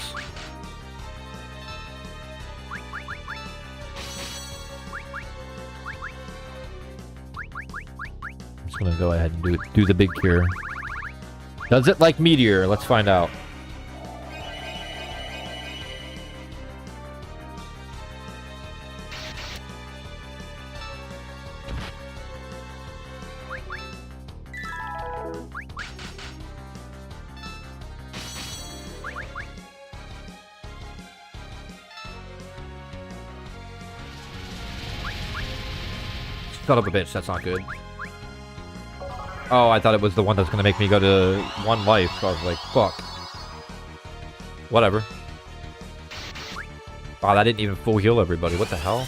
I'm just gonna go ahead and do the big cure. Does it like meteor? Let's find out. Son of a bitch, that's not good. Oh, I thought it was the one that's gonna make me go to 1 life. So I was like, fuck. Whatever. Wow, that didn't even full heal everybody. What the hell?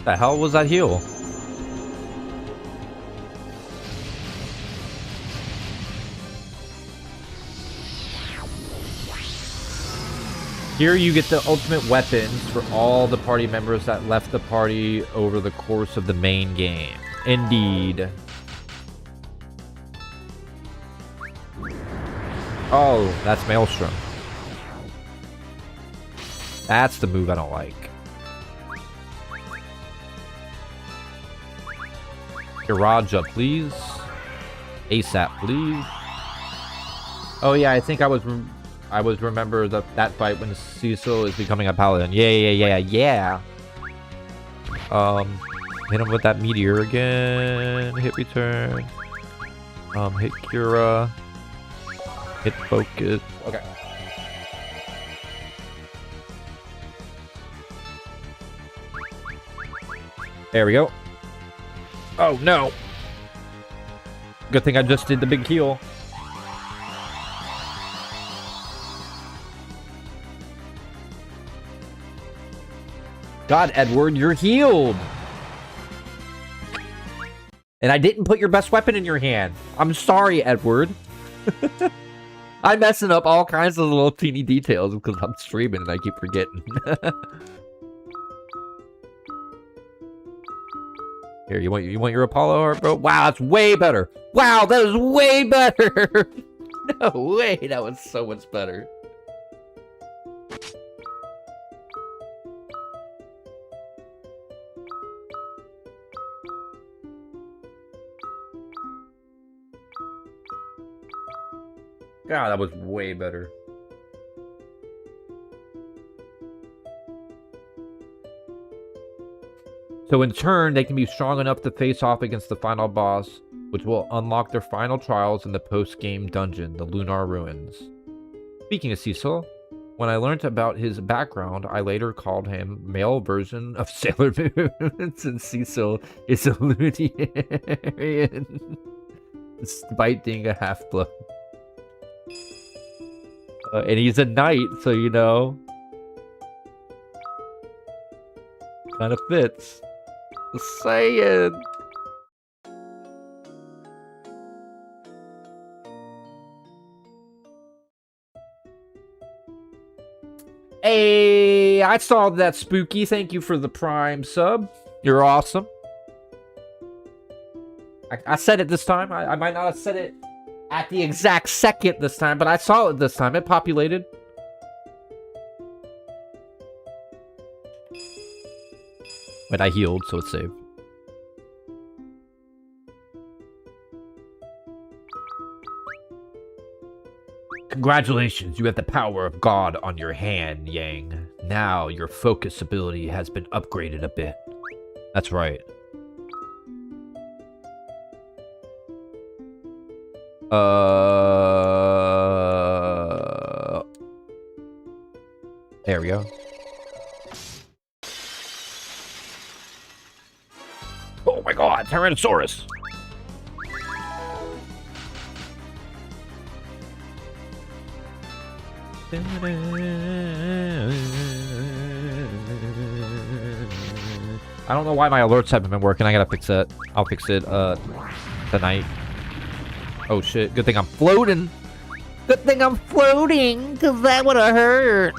The hell was that heal? Here you get the ultimate weapons for all the party members that left the party over the course of the main game. Indeed. Oh, that's Maelstrom. That's the move I don't like. Iraja, please. ASAP, please. Oh yeah, I think I was remember that fight when Cecil is becoming a paladin. Yeah. Hit him with that meteor again. Hit return. Hit Cura. Hit focus. Okay. There we go. Oh no. Good thing I just did the big heal. God, Edward, you're healed. And I didn't put your best weapon in your hand. I'm sorry, Edward. I'm messing up all kinds of little teeny details because I'm streaming and I keep forgetting. Here, you want your Apollo heart, bro? Wow, that's way better. Wow, that is way better. No way, that was so much better. God, that was way better. So in turn, they can be strong enough to face off against the final boss, which will unlock their final trials in the post-game dungeon, the Lunar Ruins. Speaking of Cecil, when I learned about his background, I later called him male version of Sailor Moon, since Cecil is a Lunarian, despite being a half-blood. And he's a knight, so you know. Kind of fits. saying. Hey, I saw that, Spooky. Thank you for the Prime sub. You're awesome. I said it this time. I might not have said it at the exact second this time, but I saw it this time. It populated. But I healed, so it's saved. Congratulations, you have the power of God on your hand, Yang. Now your focus ability has been upgraded a bit. That's right. There we go. Oh my god, Tyrannosaurus! I don't know why my alerts haven't been working. I gotta fix that. I'll fix it tonight. Oh shit, good thing I'm floating. Good thing I'm floating, cause that would have hurt.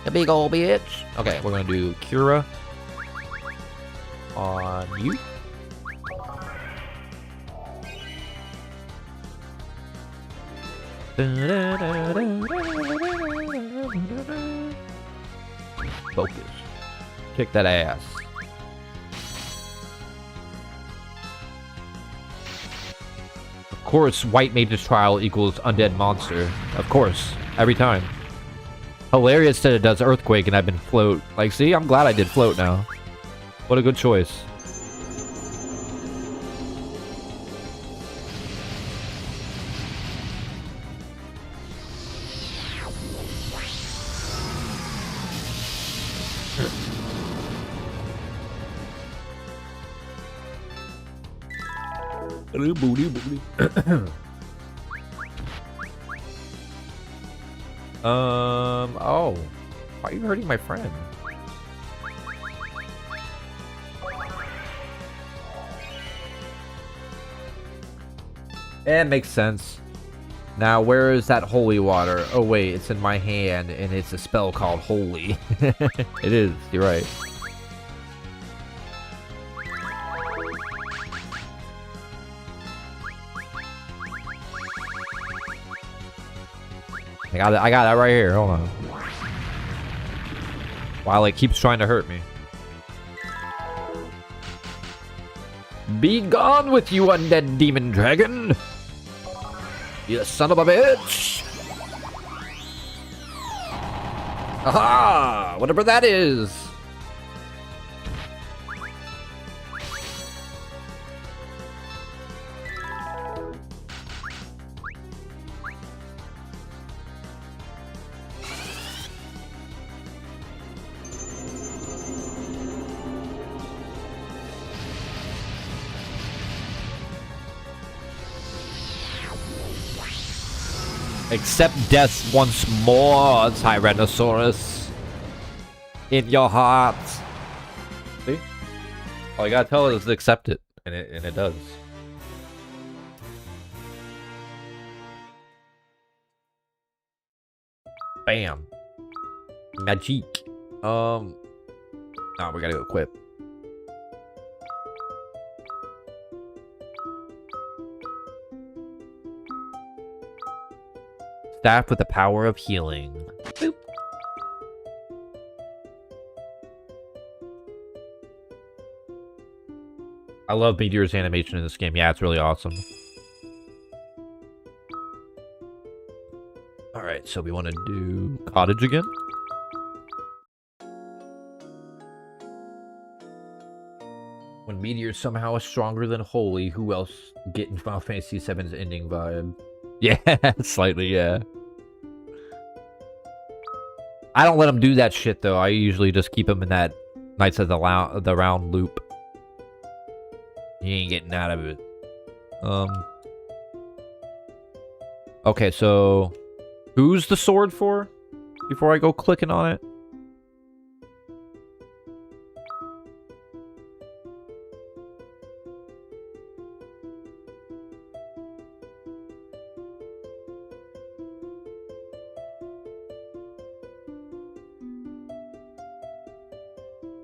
A big old bitch. Okay, we're gonna do Cura on you. Focus. Kick that ass. Of course, White Mage's Trial equals Undead Monster. Of course. Every time. Hilarious that it does Earthquake and I've been float. Like, see? I'm glad I did float now. What a good choice. Oh. Why are you hurting my friend? It makes sense. Now, where is that holy water? Oh, wait, it's in my hand, and it's a spell called Holy. It is, you're right. I got that right here. Hold on. While it keeps trying to hurt me. Be gone with you, undead demon dragon! You son of a bitch! Aha! Whatever that is! Accept death once more, Tyrannosaurus. In your heart. See? All you gotta tell it is to accept it. And it does. Bam. Magic. No, we gotta go equip. Staff with the power of healing. Boop. I love Meteor's animation in this game. Yeah, it's really awesome. Alright, so we want to do Cottage again. When Meteor somehow is stronger than Holy, who else getting Final Fantasy VII's ending vibe? Yeah, slightly, yeah. I don't let him do that shit, though. I usually just keep him in that Knights of the Round loop. He ain't getting out of it. Okay, so... Who's the sword for? Before I go clicking on it?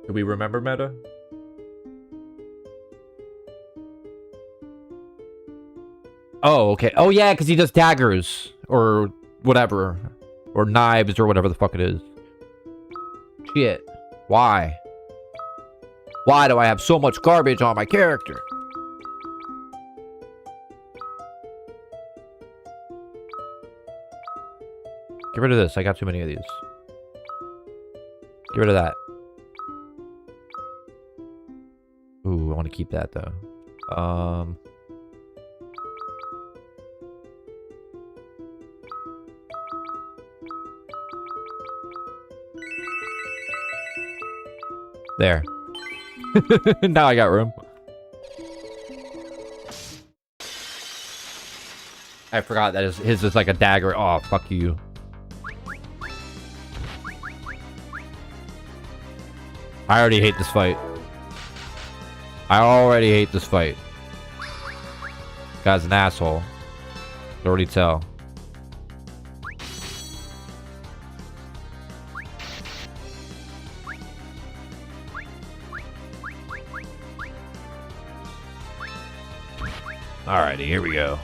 Do we remember meta? Oh, okay. Oh, yeah, because he does daggers. Or whatever. Or knives or whatever the fuck it is. Shit. Why? Why do I have so much garbage on my character? Get rid of this. I got too many of these. Get rid of that. Ooh, I want to keep that, though. There. Now I got room. I forgot that his is like a dagger. Oh, fuck you. I already hate this fight. I already hate this fight. Guy's an asshole. Can already tell. Alrighty, here we go.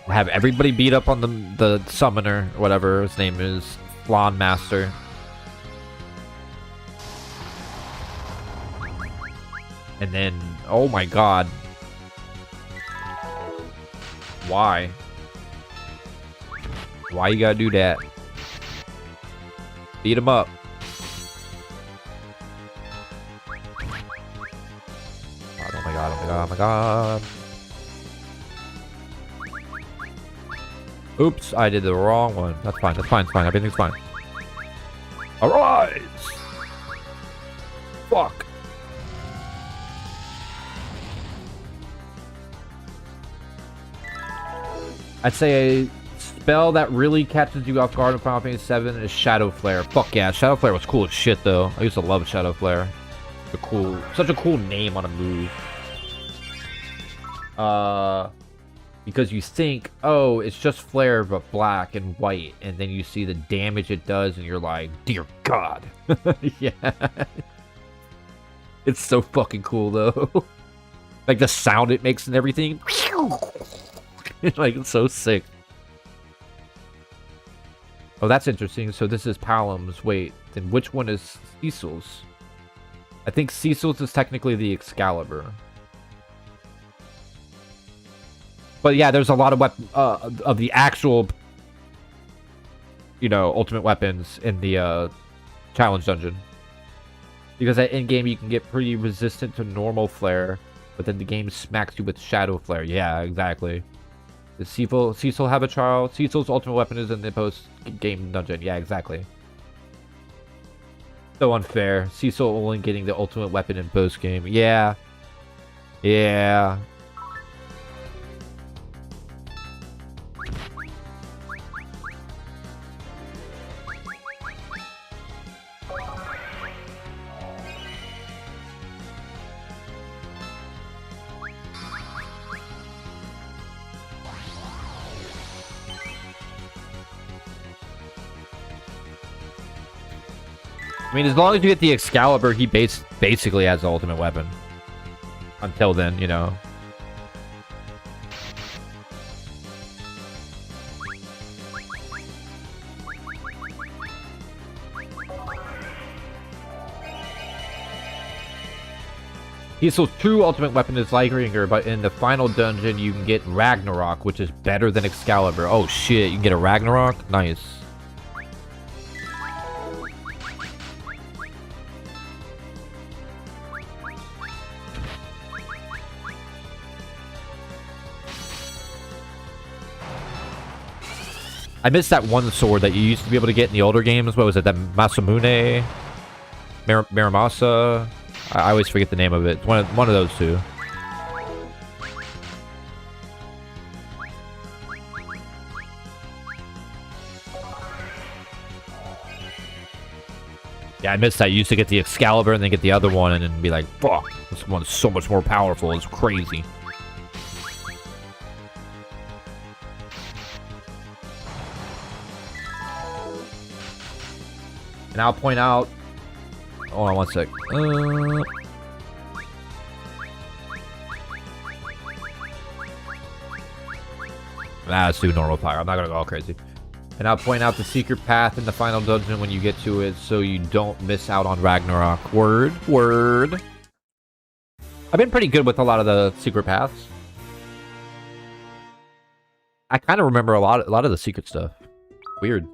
Have everybody beat up on the summoner, whatever his name is, Flan Master. And then, oh my god. Why? Why you gotta do that? Beat him up. Oh my god, oh my god, oh my god. Oops, I did the wrong one. That's fine, that's fine, it's fine. Everything's fine. Arise! Fuck. I'd say a spell that really catches you off guard in Final Fantasy 7 is Shadow Flare. Fuck yeah, Shadow Flare was cool as shit though. I used to love Shadow Flare. Such a cool name on a move. Because you think, oh, it's just flare but black and white, and then you see the damage it does, and you're like, dear God. Yeah. It's so fucking cool though. Like the sound it makes and everything. Like, it's so sick. Oh, that's interesting. So this is Palam's. Wait, then which one is Cecil's? I think Cecil's is technically the Excalibur. But yeah, there's a lot of the actual, you know, ultimate weapons in the challenge dungeon. Because at in-game you can get pretty resistant to normal flare, but then the game smacks you with shadow flare. Yeah, exactly. Does Cecil have a child? Cecil's ultimate weapon is in the post-game dungeon. Yeah, exactly. So unfair. Cecil only getting the ultimate weapon in post-game. Yeah. Yeah. I mean, as long as you get the Excalibur, he basically has the ultimate weapon. Until then, you know. Cecil's true ultimate weapon is Lightbringer, but in the final dungeon, you can get Ragnarok, which is better than Excalibur. Oh shit, you can get a Ragnarok? Nice. I missed that one sword that you used to be able to get in the older games. What was it? That Masamune? Miramasa? I always forget the name of it. It's one of those two. Yeah, I missed that. You used to get the Excalibur and then get the other one and then be like, fuck, this one's so much more powerful. It's crazy. And I'll point out... Hold on one sec. Let's do normal fire. I'm not gonna go all crazy. And I'll point out the secret path in the final dungeon when you get to it so you don't miss out on Ragnarok. Word. I've been pretty good with a lot of the secret paths. I kind of remember a lot of the secret stuff. Weird.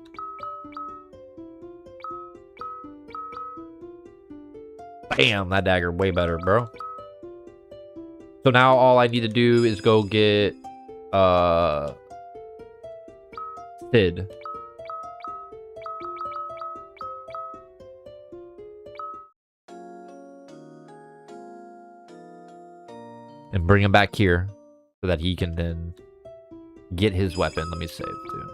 Bam! That dagger way better, bro. So now all I need to do is go get Sid. And bring him back here so that he can then get his weapon. Let me save too.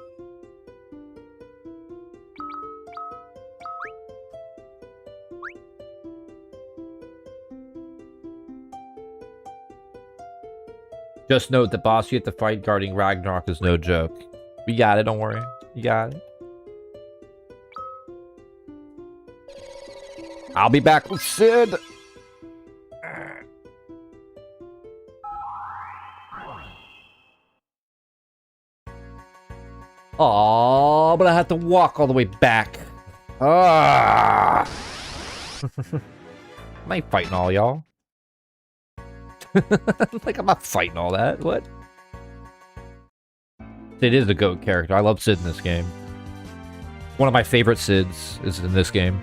Just note the boss you have to fight guarding Ragnarok is no joke. We got it, don't worry. You got it. I'll be back with Sid. Oh, but I have to walk all the way back. Ah! I ain't fighting all y'all. Like, I'm not fighting all that. What? Sid is a GOAT character. I love Sid in this game. One of my favorite Sids is in this game.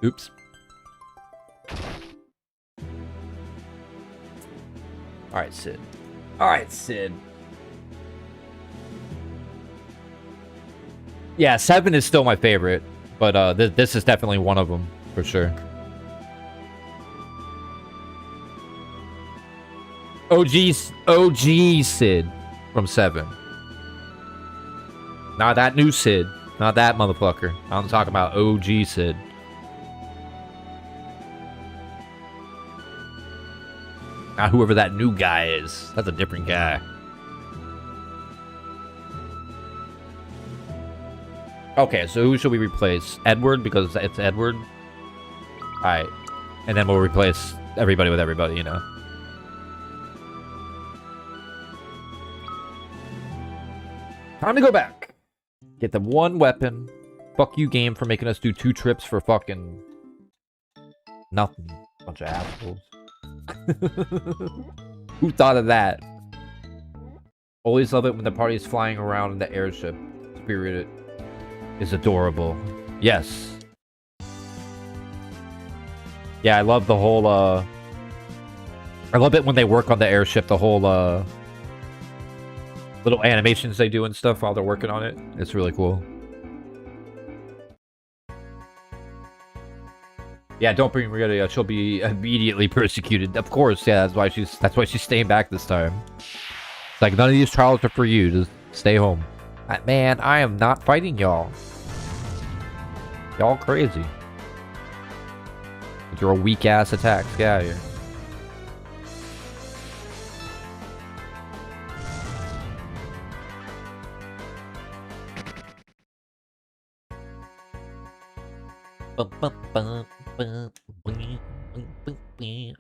Oops. Alright, Sid. Alright, Sid. Yeah, 7 is still my favorite, but this is definitely one of them, for sure. OG Sid from 7. Not that new Sid. Not that motherfucker. I'm talking about OG Sid. Not whoever that new guy is. That's a different guy. Okay, so who should we replace? Edward, because it's Edward? Alright. And then we'll replace everybody with everybody, you know. Time to go back. Get the one weapon. Fuck you, game, for making us do 2 trips for fucking... nothing. Bunch of assholes. Who thought of that? Always love it when the party is flying around in the airship. Spirit is adorable. Yes. Yeah, I love the whole, I love it when they work on the airship, the whole, little animations they do and stuff while they're working on it. It's really cool. Yeah, don't bring Maria. She'll be immediately persecuted. Of course, yeah, that's why she's staying back this time. It's like, none of these trials are for you. Just stay home. Man, I am not fighting y'all. Y'all crazy. With your weak ass attacks. Get out of here.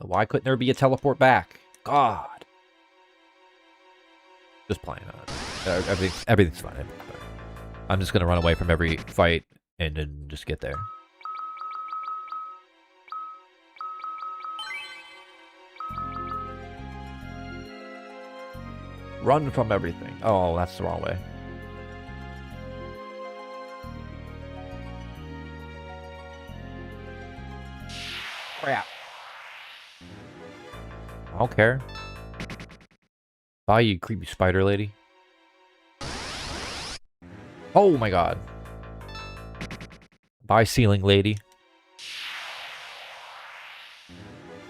Why couldn't there be a teleport back? God. Just playing on it. Everything's fine. I'm just gonna run away from every fight and then just get there. Run from everything. Oh, that's the wrong way. Crap. I don't care. Bye, you creepy spider lady. Oh my god. Bye, ceiling lady.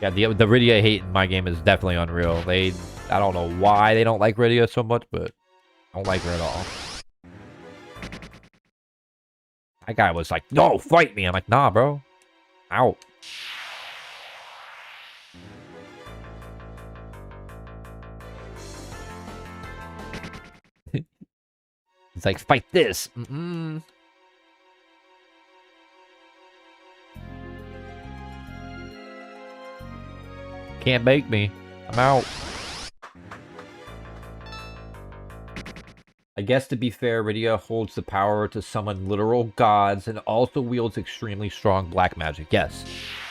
Yeah, the Rydia hate in my game is definitely unreal. I don't know why they don't like Rydia so much, but I don't like her at all. That guy was like, no, fight me. I'm like, nah, bro. Out. He's like, fight this. Mm-mm. Can't make me. I'm out. I guess to be fair, Rydia holds the power to summon literal gods and also wields extremely strong black magic. Yes,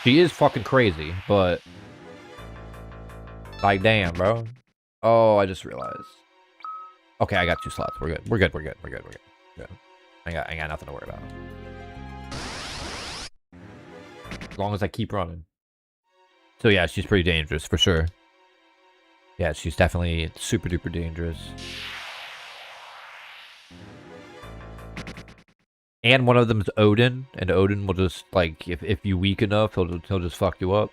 she is fucking crazy, but like, damn, bro. Oh, I just realized. Okay, I got 2 slots. We're good. We're good. We're good. We're good. We're good. Good. I got nothing to worry about. As long as I keep running. So yeah, she's pretty dangerous for sure. Yeah, she's definitely super duper dangerous. And one of them's Odin, and Odin will just, like, if you weak enough, he'll just fuck you up.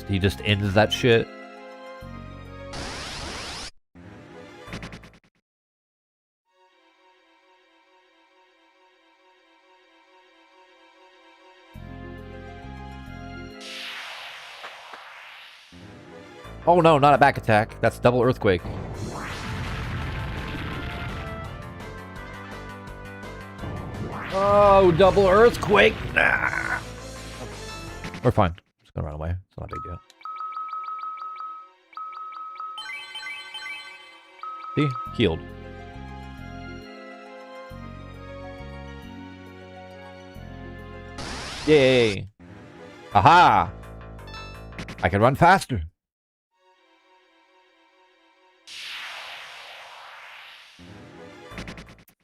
He just ends that shit. Oh no, not a back attack. That's double earthquake. Oh, double earthquake. Nah. We're fine. Just gonna run away. It's not a big deal. See? Healed. Yay. Aha! I can run faster.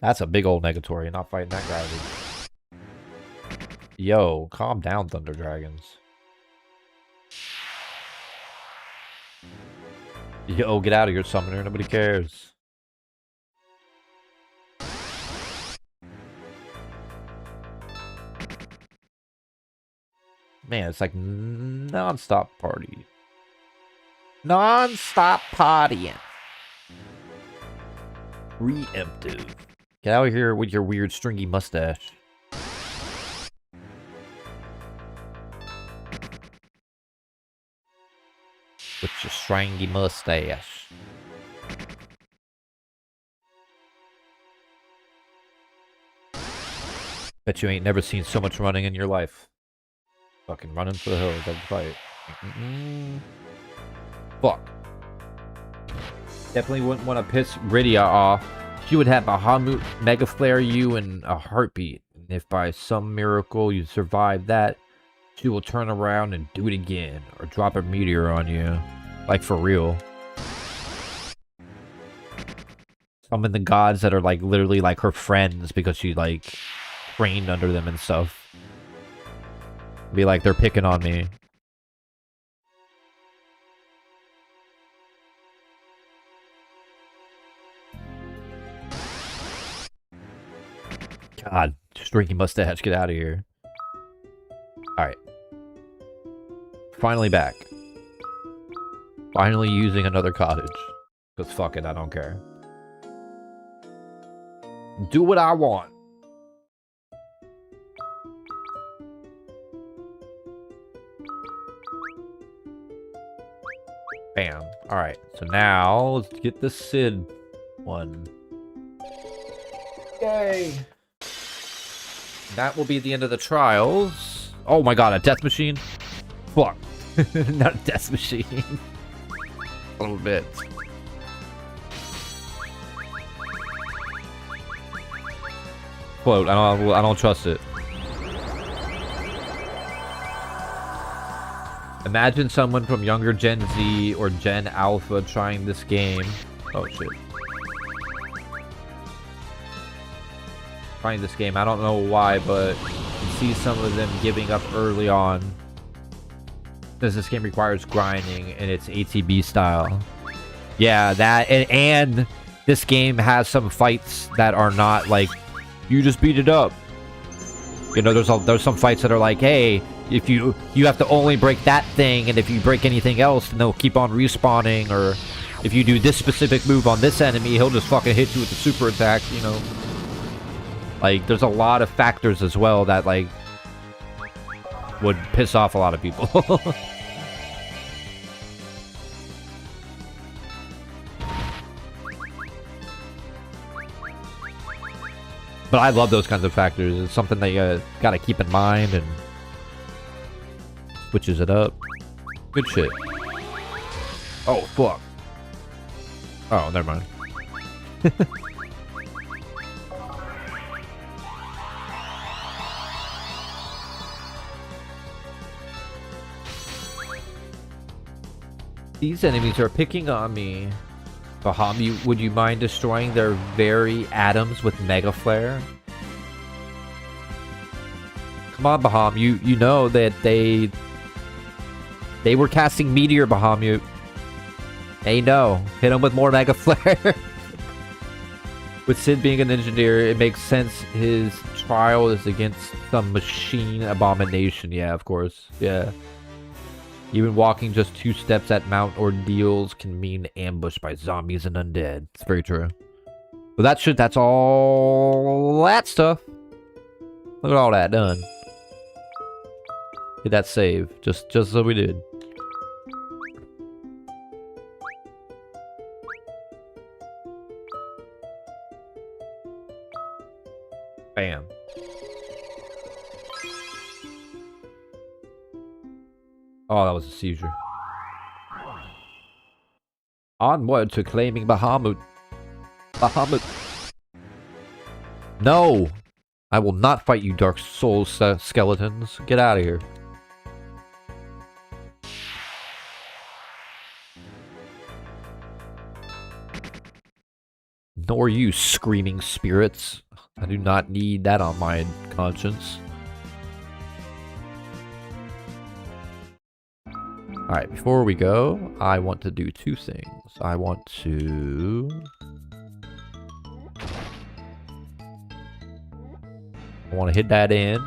That's a big old negatory, not fighting that gravity. Yo, calm down, Thunder Dragons. Yo, get out of here, Summoner. Nobody cares. Man, it's like non-stop party. Non-stop partying. Preemptive. Get out of here with your weird stringy mustache. With your stringy mustache. Bet you ain't never seen so much running in your life. Fucking running for the hills every fight. Fuck. Definitely wouldn't want to piss Rydia off. She would have Bahamut Mega Flare you in a heartbeat. And if by some miracle you survive that, she will turn around and do it again. Or drop a meteor on you. Like, for real. Summon the gods that are, like, literally, like, her friends because she, like, trained under them and stuff. Be like, they're picking on me. God, stringy mustache, get out of here. Alright. Finally back. Finally using another cottage. Because fuck it, I don't care. Do what I want. Bam. Alright, so now let's get the Sid one. Yay! That will be the end of the trials. Oh my god, a death machine? Fuck. Not a death machine. A little bit. Quote, I don't trust it. Imagine someone from younger Gen Z or Gen Alpha trying this game. Oh shit. Trying this game. I don't know why, but you see some of them giving up early on. Because this game requires grinding and it's ATB style. Yeah, that and this game has some fights that are not like you just beat it up. You know, there's some fights that are like, hey, if you have to only break that thing, and if you break anything else, then they'll keep on respawning, or if you do this specific move on this enemy, he'll just fucking hit you with the super attack, you know. Like, there's a lot of factors as well that, like, would piss off a lot of people. But I love those kinds of factors. It's something that you gotta keep in mind and switches it up. Good shit. Oh, fuck. Oh, never mind. These enemies are picking on me. Baham, would you mind destroying their very atoms with Mega Flare? Come on, Baham. You know that they were casting Meteor, Baham. They know. Hit them with more Mega Flare. With Sid being an engineer, it makes sense his trial is against some machine abomination. Yeah, of course. Yeah. Even walking just 2 steps at Mount Ordeals can mean ambush by zombies and undead. It's very true. But that's all that stuff. Look at all that done. Hit that save. Just so we did. Bam. Oh, that was a seizure. Onward to claiming Bahamut. Bahamut. No! I will not fight you, Dark Soul skeletons. Get out of here. Nor you, screaming spirits. I do not need that on my conscience. Alright, before we go, I want to do 2 things. I want to... hit that in.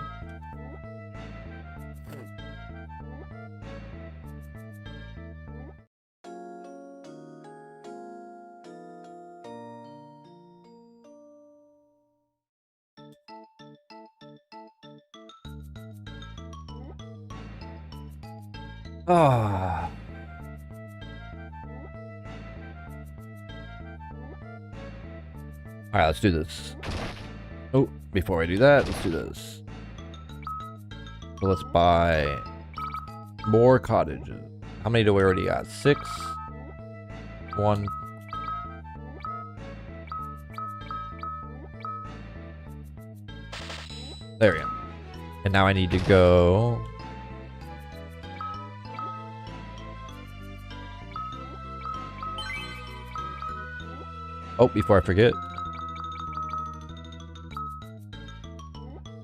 Ah. Alright, let's do this. Oh, before I do that, let's do this. So let's buy more cottages. How many do we already got? 6? 1. There we go. And now I need to go... Oh, before I forget.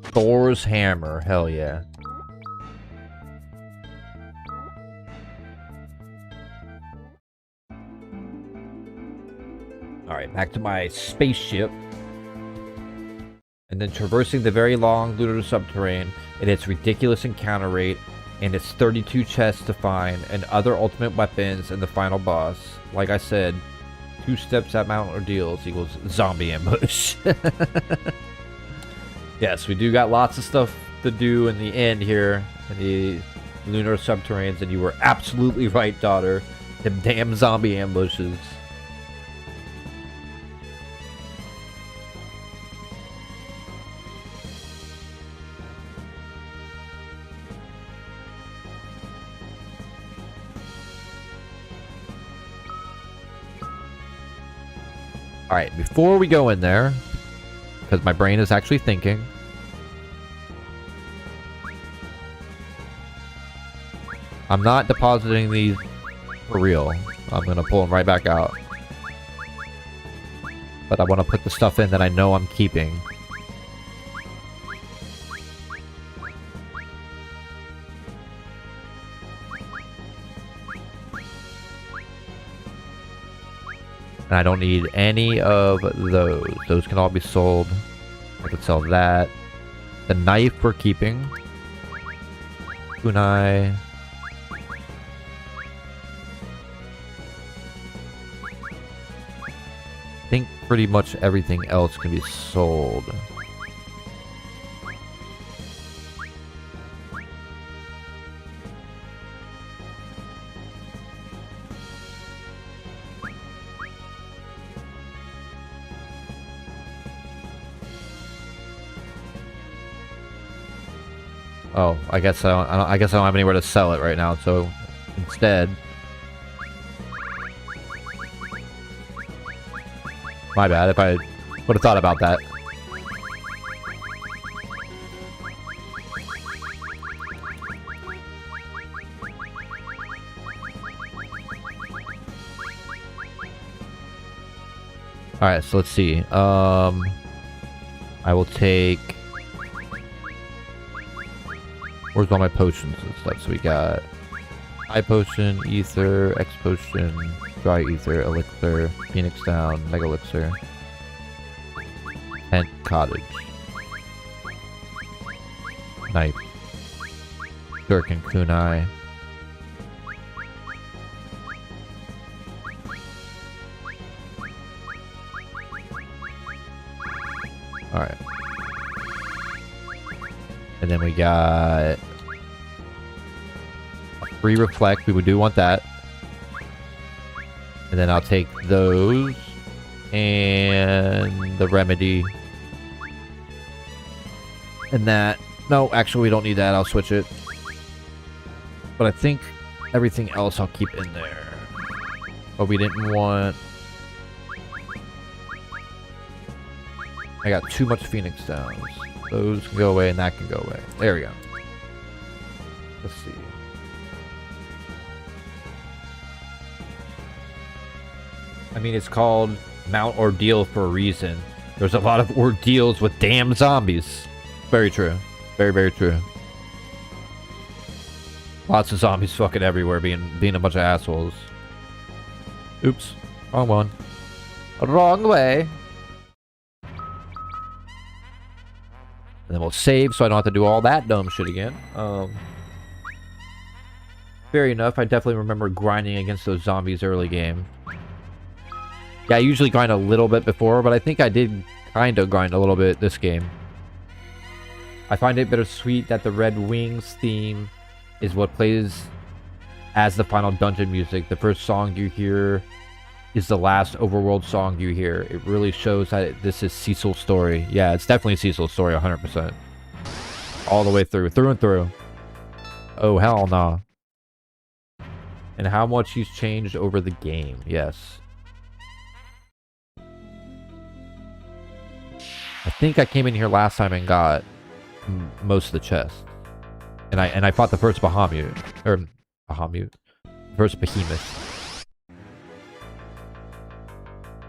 Thor's hammer. Hell yeah. Alright, back to my spaceship. And then traversing the very long lunar subterranean and its ridiculous encounter rate and its 32 chests to find and other ultimate weapons and the final boss. Like I said, 2 steps at Mount Ordeals equals zombie ambush. Yes, we do got lots of stuff to do in the end here in the lunar subterraneans, and you were absolutely right, daughter. Them damn zombie ambushes. Alright, before we go in there, because my brain is actually thinking, I'm not depositing these for real. I'm going to pull them right back out. But I want to put the stuff in that I know I'm keeping. And I don't need any of those. Those can all be sold. I could sell that. The knife we're keeping. Kunai. I think pretty much everything else can be sold. Oh, I guess I guess I don't have anywhere to sell it right now. So instead, my bad. If I would have thought about that. Alright, so let's see. I will take... Where's all my potions and stuff? So we got... High Potion, Ether, X Potion, Dry Ether, Elixir, Phoenix Down, Mega Elixir. Tent Cottage. Knife. Dirk and Kunai. Alright. And then we got... Free Reflect, we do want that. And then I'll take those. And the Remedy. And that... No, actually we don't need that, I'll switch it. But I think everything else I'll keep in there. But we didn't want... I got too much Phoenix Downs. Those can go away and that can go away. There we go. Let's see. I mean, it's called Mount Ordeal for a reason. There's a lot of ordeals with damn zombies. Very true. Very, very true. Lots of zombies fucking everywhere being a bunch of assholes. Oops. Wrong one. Wrong way. And then we'll save so I don't have to do all that dumb shit again. Fair enough, I definitely remember grinding against those zombies early game. Yeah, I usually grind a little bit before, but I think I did kind of grind a little bit this game. I find it bittersweet that the Red Wings theme is what plays as the final dungeon music. The first song you hear is the last overworld song you hear. It really shows that this is Cecil's story. Yeah, it's definitely Cecil's story, 100%. All the way through and through. Oh, hell nah. And how much he's changed over the game, yes. I think I came in here last time and got most of the chests. And I fought the first Bahamut. Or, Bahamut? First Behemoth.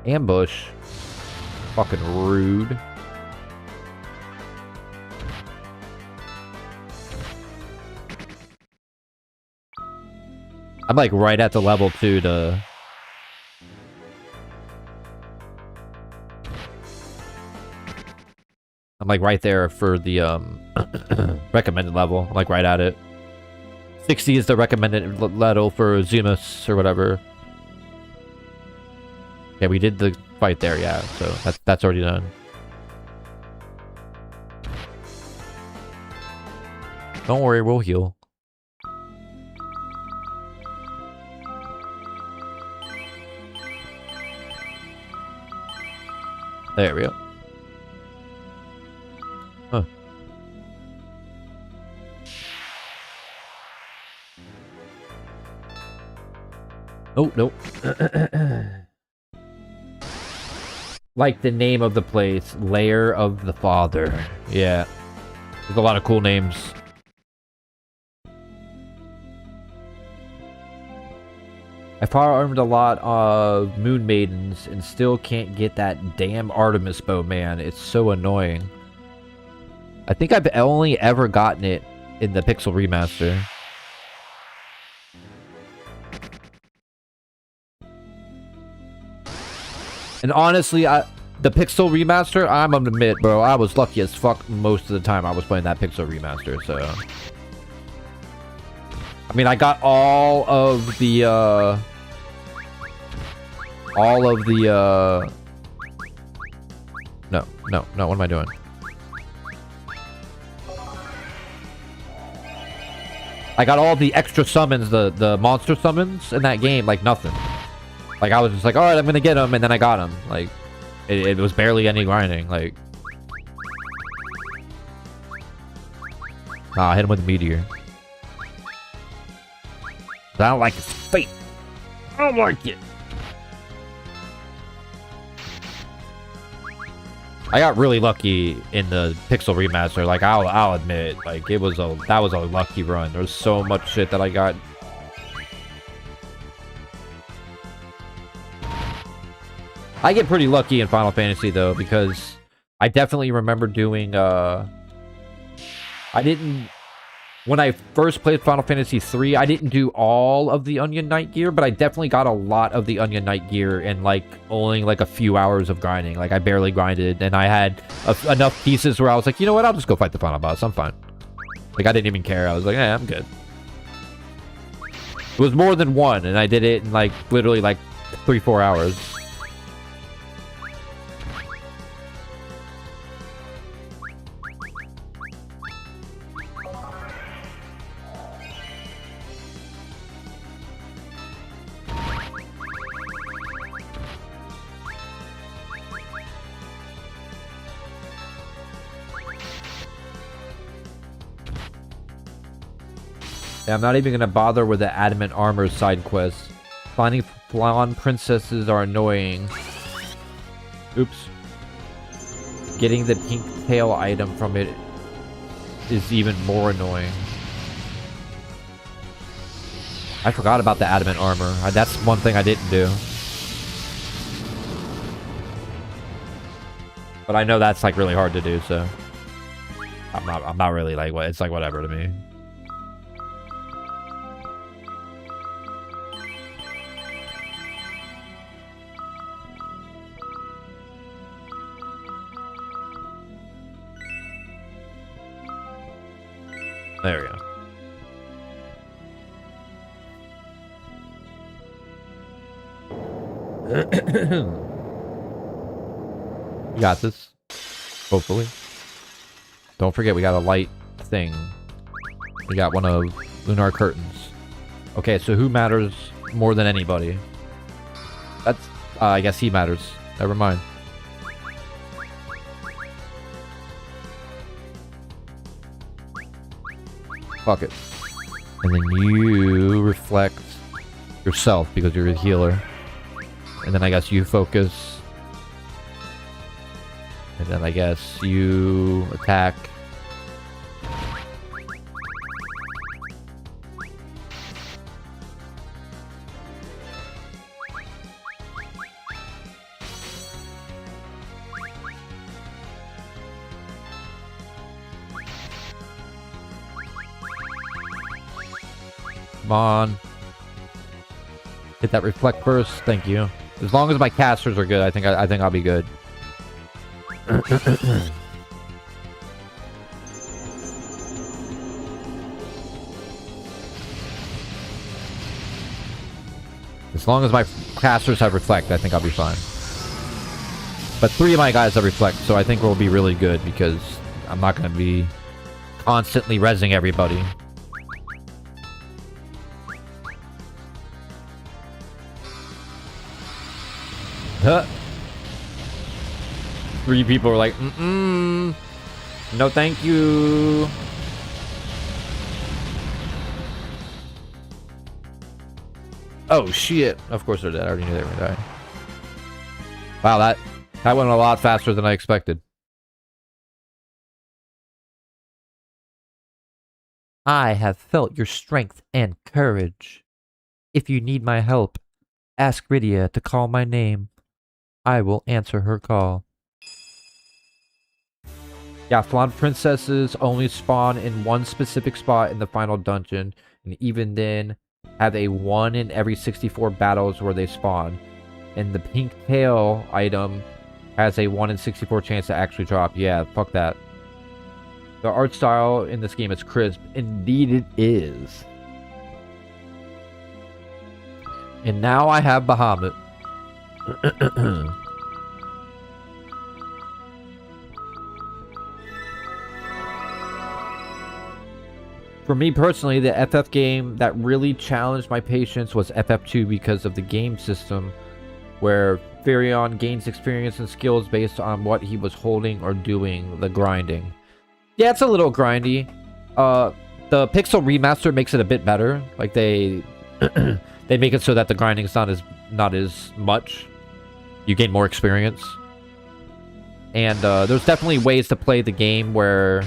Ambush. Fucking rude. I'm like right at the level 2 to... I'm like right there for the recommended level. I'm like right at it. 60 is the recommended level for Zemus or whatever. Yeah, we did the fight there, yeah. So that's already done. Don't worry, we'll heal. There we go. Huh. Oh, nope. Like the name of the place, Lair of the Father. Yeah. There's a lot of cool names. I farmed a lot of Moon Maidens and still can't get that damn Artemis bow, man. It's so annoying. I think I've only ever gotten it in the Pixel Remaster. And honestly, the Pixel Remaster, I'm gonna admit, bro, I was lucky as fuck most of the time I was playing that Pixel Remaster, so... I mean, I got all of the, No, what am I doing? I got all the extra summons, the monster summons in that game, like nothing. Like, I was just like, alright, I'm gonna get them, and then I got them. Like, it was barely any grinding, like... Nah, hit him with a meteor. I don't like his fate. I don't like it. I got really lucky in the Pixel remaster. Like I'll admit, like that was a lucky run. There's so much shit that I got. I get pretty lucky in Final Fantasy though, because I definitely remember doing when I first played Final Fantasy 3, I didn't do all of the Onion Knight gear, but I definitely got a lot of the Onion Knight gear in like only like a few hours of grinding. Like I barely grinded, and I had enough pieces where I was like, you know what, I'll just go fight the final boss. I'm fine. Like I didn't even care. I was like, I'm good. It was more than one, and I did it in like literally like 3-4 hours. Yeah, I'm not even gonna bother with the Adamant Armor side quest. Finding blonde princesses are annoying. Oops. Getting the pink tail item from it is even more annoying. I forgot about the Adamant Armor. That's one thing I didn't do. But I know that's like really hard to do, so I'm not really like what it's like whatever to me. There we go. You got this. Hopefully. Don't forget, we got a light thing. We got one of Lunar Curtains. Okay, so who matters more than anybody? That's... I guess he matters. Never mind. Fuck it. And then you reflect yourself because you're a healer. And then I guess you focus. And then I guess you attack. Come on. Hit that reflect burst. Thank you. As long as my casters are good, I think I'll be good. As long as my casters have reflect, I think I'll be fine. But 3 of my guys have reflect, so I think we'll be really good because I'm not going to be constantly rezzing everybody. Huh. 3 people are like, no thank you. Oh shit. Of course they're dead. I already knew they were gonna die. Wow, that went a lot faster than I expected. I have felt your strength and courage. If you need my help, ask Rydia to call my name. I will answer her call. Yeah, blonde princesses only spawn in one specific spot in the final dungeon, and even then have a 1 in every 64 battles where they spawn. And the pink tail item has a 1 in 64 chance to actually drop. Yeah, fuck that. The art style in this game is crisp. Indeed it is. And now I have Bahamut. For me personally, the FF game that really challenged my patience was FF2 because of the game system, where Firion gains experience and skills based on what he was holding or doing, the grinding. Yeah, it's a little grindy, The Pixel remaster makes it a bit better. Like they they make it so that the grinding's not as much. You gain more experience. And there's definitely ways to play the game where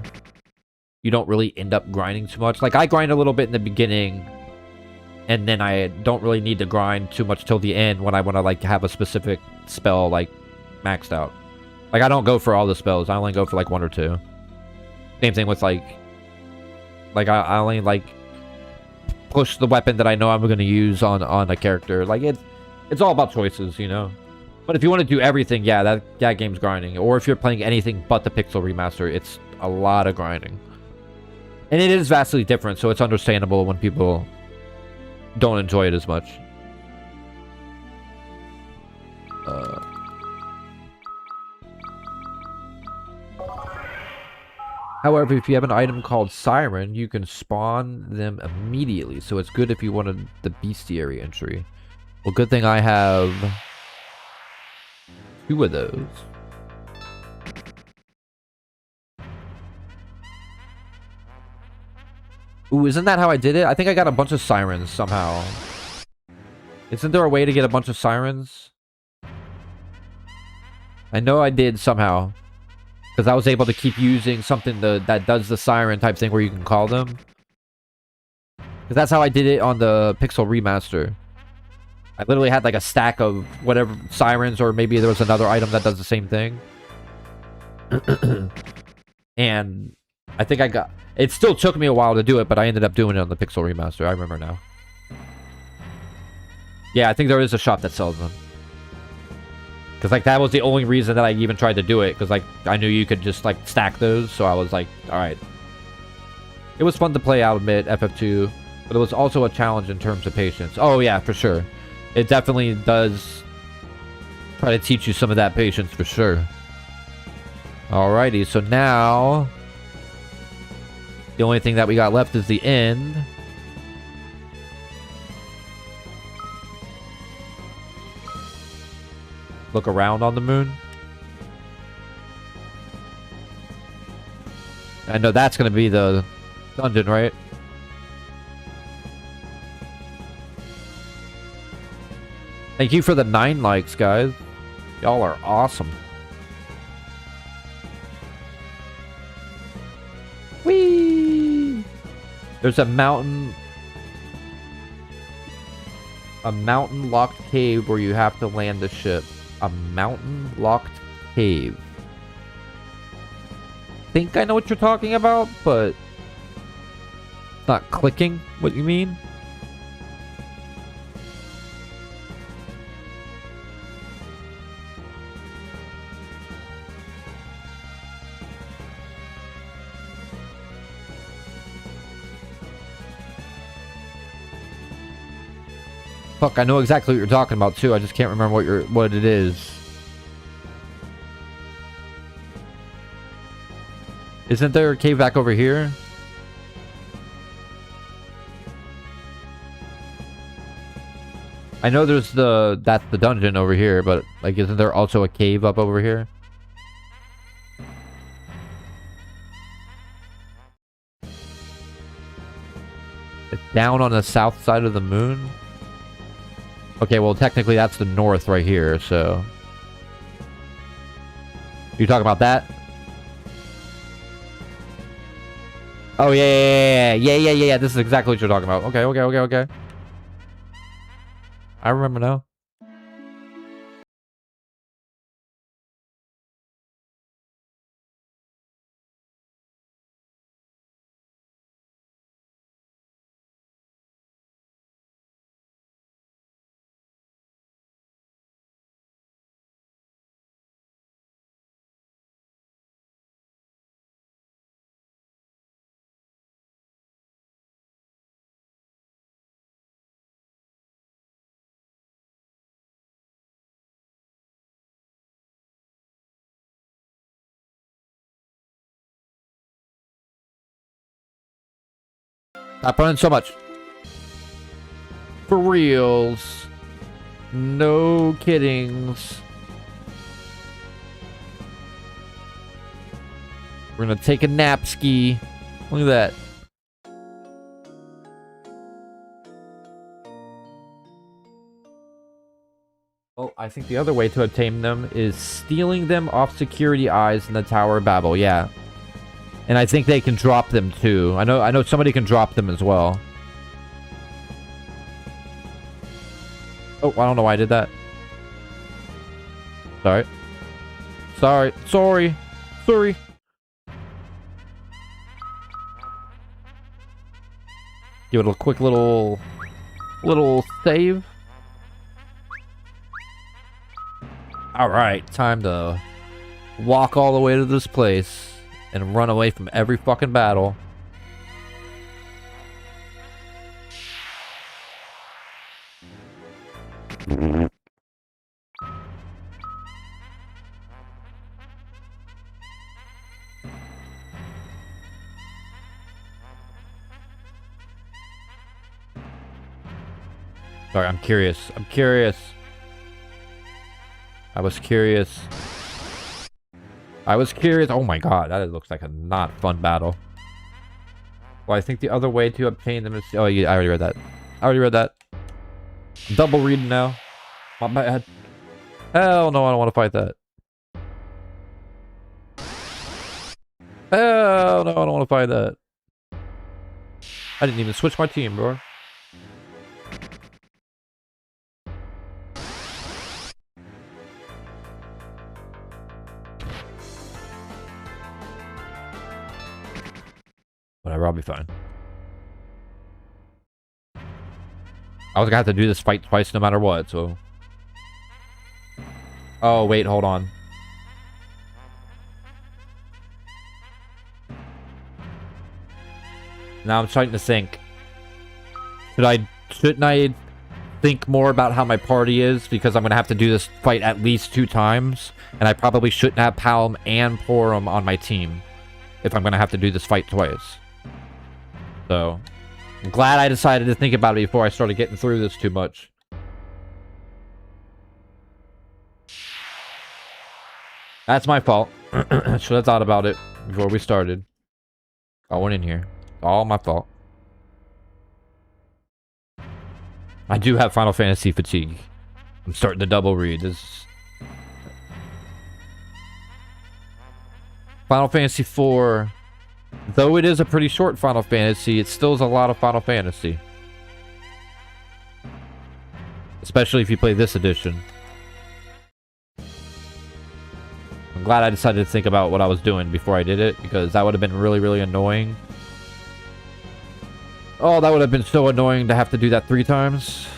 you don't really end up grinding too much. Like I grind a little bit in the beginning, and then I don't really need to grind too much till the end when I want to like have a specific spell like maxed out. Like I don't go for all the spells. I only go for like 1 or 2. Same thing with like I only like push the weapon that I know I'm going to use on a character. Like it's all about choices, you know. But if you want to do everything, yeah, that game's grinding. Or if you're playing anything but the Pixel remaster, it's a lot of grinding. And it is vastly different, so it's understandable when people don't enjoy it as much. However, if you have an item called Siren, you can spawn them immediately. So it's good if you wanted the bestiary entry. Well, good thing I have 2 of those. Ooh, isn't that how I did it? I think I got a bunch of sirens somehow. Isn't there a way to get a bunch of sirens? I know I did somehow. Because I was able to keep using something that does the siren type thing where you can call them. Because that's how I did it on the Pixel remaster. I literally had like a stack of whatever sirens, or maybe there was another item that does the same thing. And I think I got... It still took me a while to do it, but I ended up doing it on the Pixel remaster. I remember now. Yeah, I think there is a shop that sells them. Because, like, that was the only reason that I even tried to do it. Because, like, I knew you could just, like, stack those. So I was like, alright. It was fun to play, I'll admit, FF2. But it was also a challenge in terms of patience. Oh, yeah, for sure. It definitely does try to teach you some of that patience, for sure. Alrighty, so now... the only thing that we got left is the end. Look around on the moon. I know that's going to be the dungeon, right? Thank you for the 9 likes, guys. Y'all are awesome. Whee! There's a mountain locked cave where you have to land the ship. A mountain locked cave. Think I know what you're talking about, but it's not clicking what you mean. Fuck, I know exactly what you're talking about too. I just can't remember what it is. Isn't there a cave back over here? I know there's that's the dungeon over here, but like isn't there also a cave up over here? It's down on the south side of the moon. Okay, well, technically that's the north right here, so... You talking about that? Oh, yeah. This is exactly what you're talking about. Okay. I remember now. Stop running so much. For reals. No kiddings. We're gonna take a nap ski. Look at that. Well, I think the other way to obtain them is stealing them off security eyes in the Tower of Babel. Yeah. And I think they can drop them too. I know somebody can drop them as well. Oh, I don't know why I did that. Sorry. Sorry. Give it a quick little save. All right, time to walk all the way to this place and run away from every fucking battle. Sorry, I'm curious. I was curious. Oh my god, that looks like a not fun battle. Well, I think the other way to obtain them is... Oh, yeah, I already read that. Double reading now. My bad. Hell no, I don't want to fight that. Hell no, I don't want to fight that. I didn't even switch my team, bro. Whatever, I'll be fine. I was gonna have to do this fight twice no matter what, so... Oh, wait, hold on. Now I'm starting to think. Shouldn't I think more about how my party is? Because I'm gonna have to do this fight at least 2 times. And I probably shouldn't have Palm and Porum on my team if I'm gonna have to do this fight twice. So, I'm glad I decided to think about it before I started getting through this too much. That's my fault. Should have thought about it before we started. I went in here. All my fault. I do have Final Fantasy fatigue. I'm starting to double read. This Final Fantasy 4, though it is a pretty short Final Fantasy, it still is a lot of Final Fantasy. Especially if you play this edition. I'm glad I decided to think about what I was doing before I did it, because that would have been really, really annoying. Oh, that would have been so annoying to have to do that 3 times.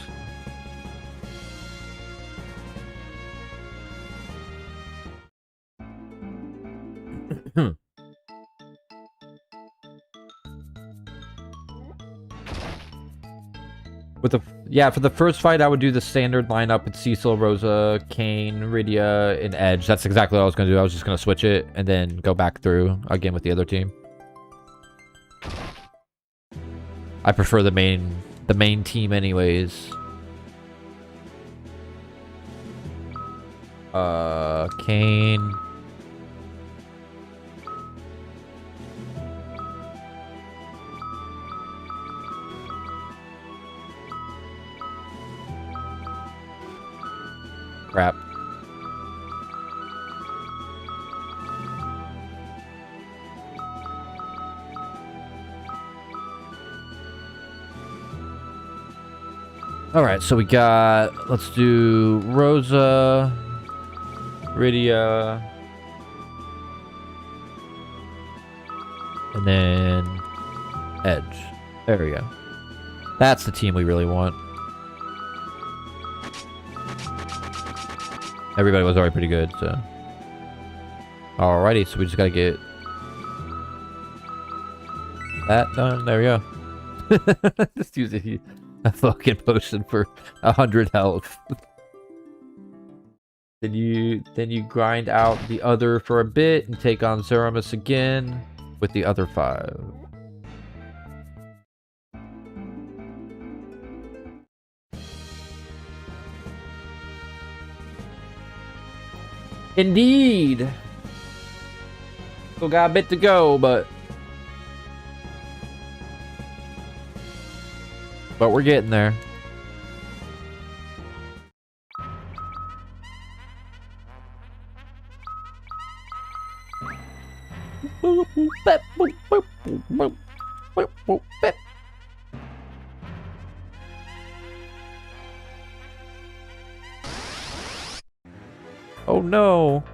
For the first fight, I would do the standard lineup with Cecil, Rosa, Kane, Rydia, and Edge. That's exactly what I was going to do. I was just going to switch it and then go back through again with the other team. I prefer the main team anyways. Kane. Crap. Alright, so we got... Let's do Rosa, Rydia, and then Edge. There we go. That's the team we really want. Everybody was already pretty good, so... Alrighty, so we just gotta get... that done. There we go. Just use a fucking potion for 100 health. Then you grind out the other for a bit and take on Zeramus again with the other 5. Indeed. Still got a bit to go, but we're getting there. Whoa, bip. Oh no.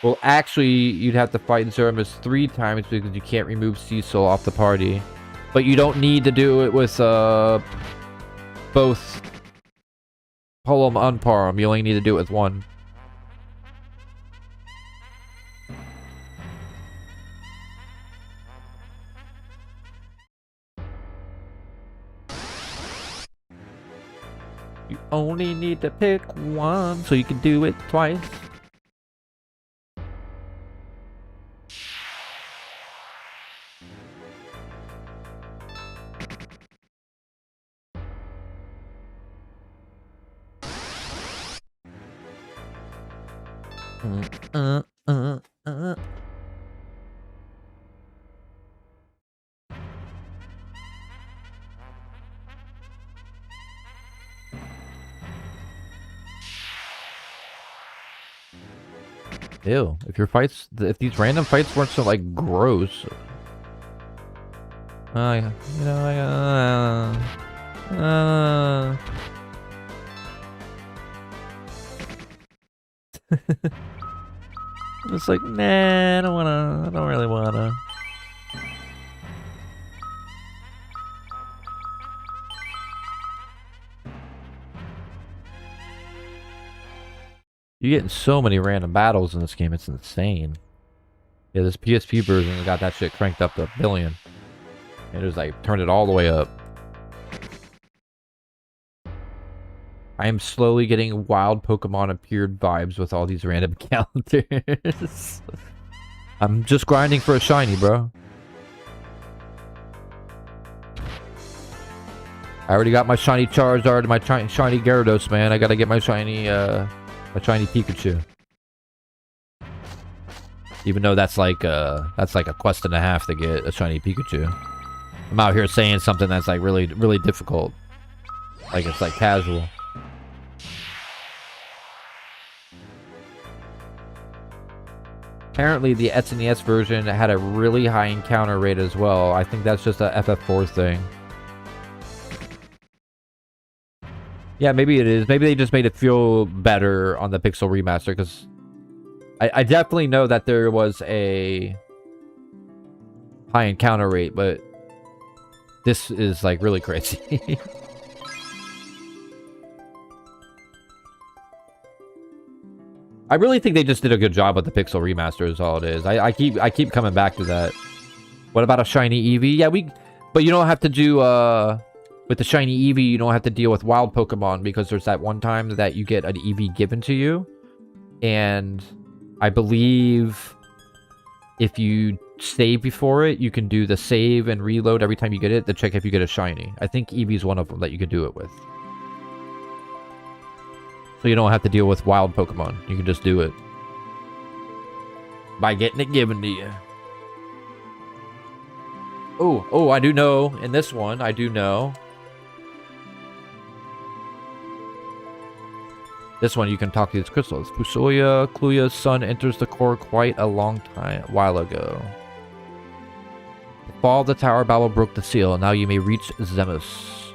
Well, actually, you'd have to fight Zermus 3 times because you can't remove Cecil off the party. But you don't need to do it with both Pull 'em, Unpar 'em. You only need to do it with one. You only need to pick one, so you can do it twice. Uh. Ew, if your fights, if these random fights weren't so, like, gross. You know, it's like, nah, I don't really wanna. You're getting so many random battles in this game, it's insane. Yeah, this PSP version got that shit cranked up to 1 billion. It was like, turned it all the way up. I am slowly getting wild Pokemon appeared vibes with all these random calendars. I'm just grinding for a shiny, bro. I already got my shiny Charizard and my shiny Gyarados, man. I gotta get my shiny Pikachu. Even though that's like a quest and a half to get a shiny Pikachu. I'm out here saying something that's like really, really difficult. Like it's like casual. Apparently the SNES version had a really high encounter rate as well. I think that's just a FF4 thing. Yeah, maybe it is. Maybe they just made it feel better on the Pixel remaster, because I definitely know that there was a high encounter rate, but this is like really crazy. I really think they just did a good job with the Pixel remaster is all it is. I keep coming back to that. What about a shiny Eevee? Yeah, but you don't have to do with the shiny Eevee, you don't have to deal with wild Pokemon, because there's that one time that you get an Eevee given to you, and I believe if you save before it, you can do the save and reload every time you get it to check if you get a shiny. I think Eevee's one of them that you could do it with. So you don't have to deal with wild Pokemon. You can just do it by getting it given to you. Oh, I do know. In this one, I do know. This one, you can talk to these crystals. Fusoya, Kluya's son enters the core quite a while ago. The fall of the tower battle broke the seal. Now you may reach Zemus.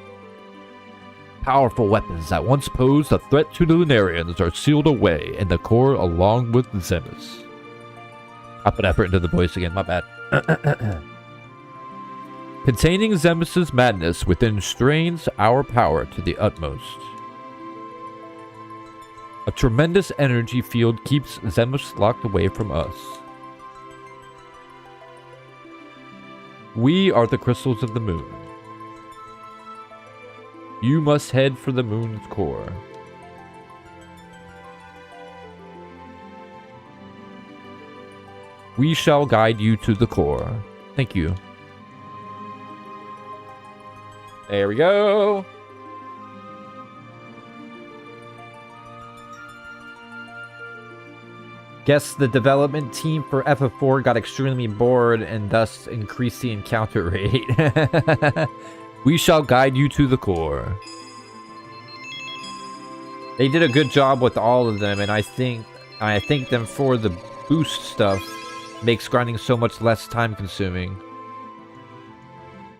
Powerful weapons that once posed a threat to the Lunarians are sealed away in the core along with Zemus. I put effort into the voice again, my bad. Containing Zemus's madness within strains our power to the utmost. A tremendous energy field keeps Zemus locked away from us. We are the crystals of the moon. You must head for the moon's core. We shall guide you to the core. Thank you. There we go. Guess the development team for FF4 got extremely bored and thus increased the encounter rate. We shall guide you to the core. They did a good job with all of them, and I thank them for the boost stuff makes grinding so much less time consuming.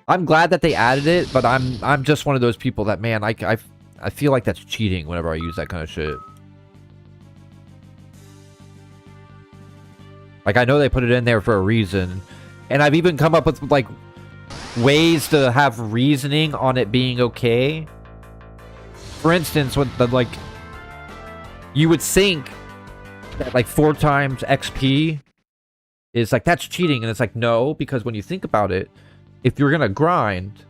I'm glad that they added it, but I'm just one of those people that, man, I feel like that's cheating whenever I use that kind of shit. Like, I know they put it in there for a reason, and I've even come up with, like, ways to have reasoning on it being okay. For instance, with the, like, you would think that, like, 4 times XP is, like, that's cheating, and it's like, no, because when you think about it, if you're gonna grind,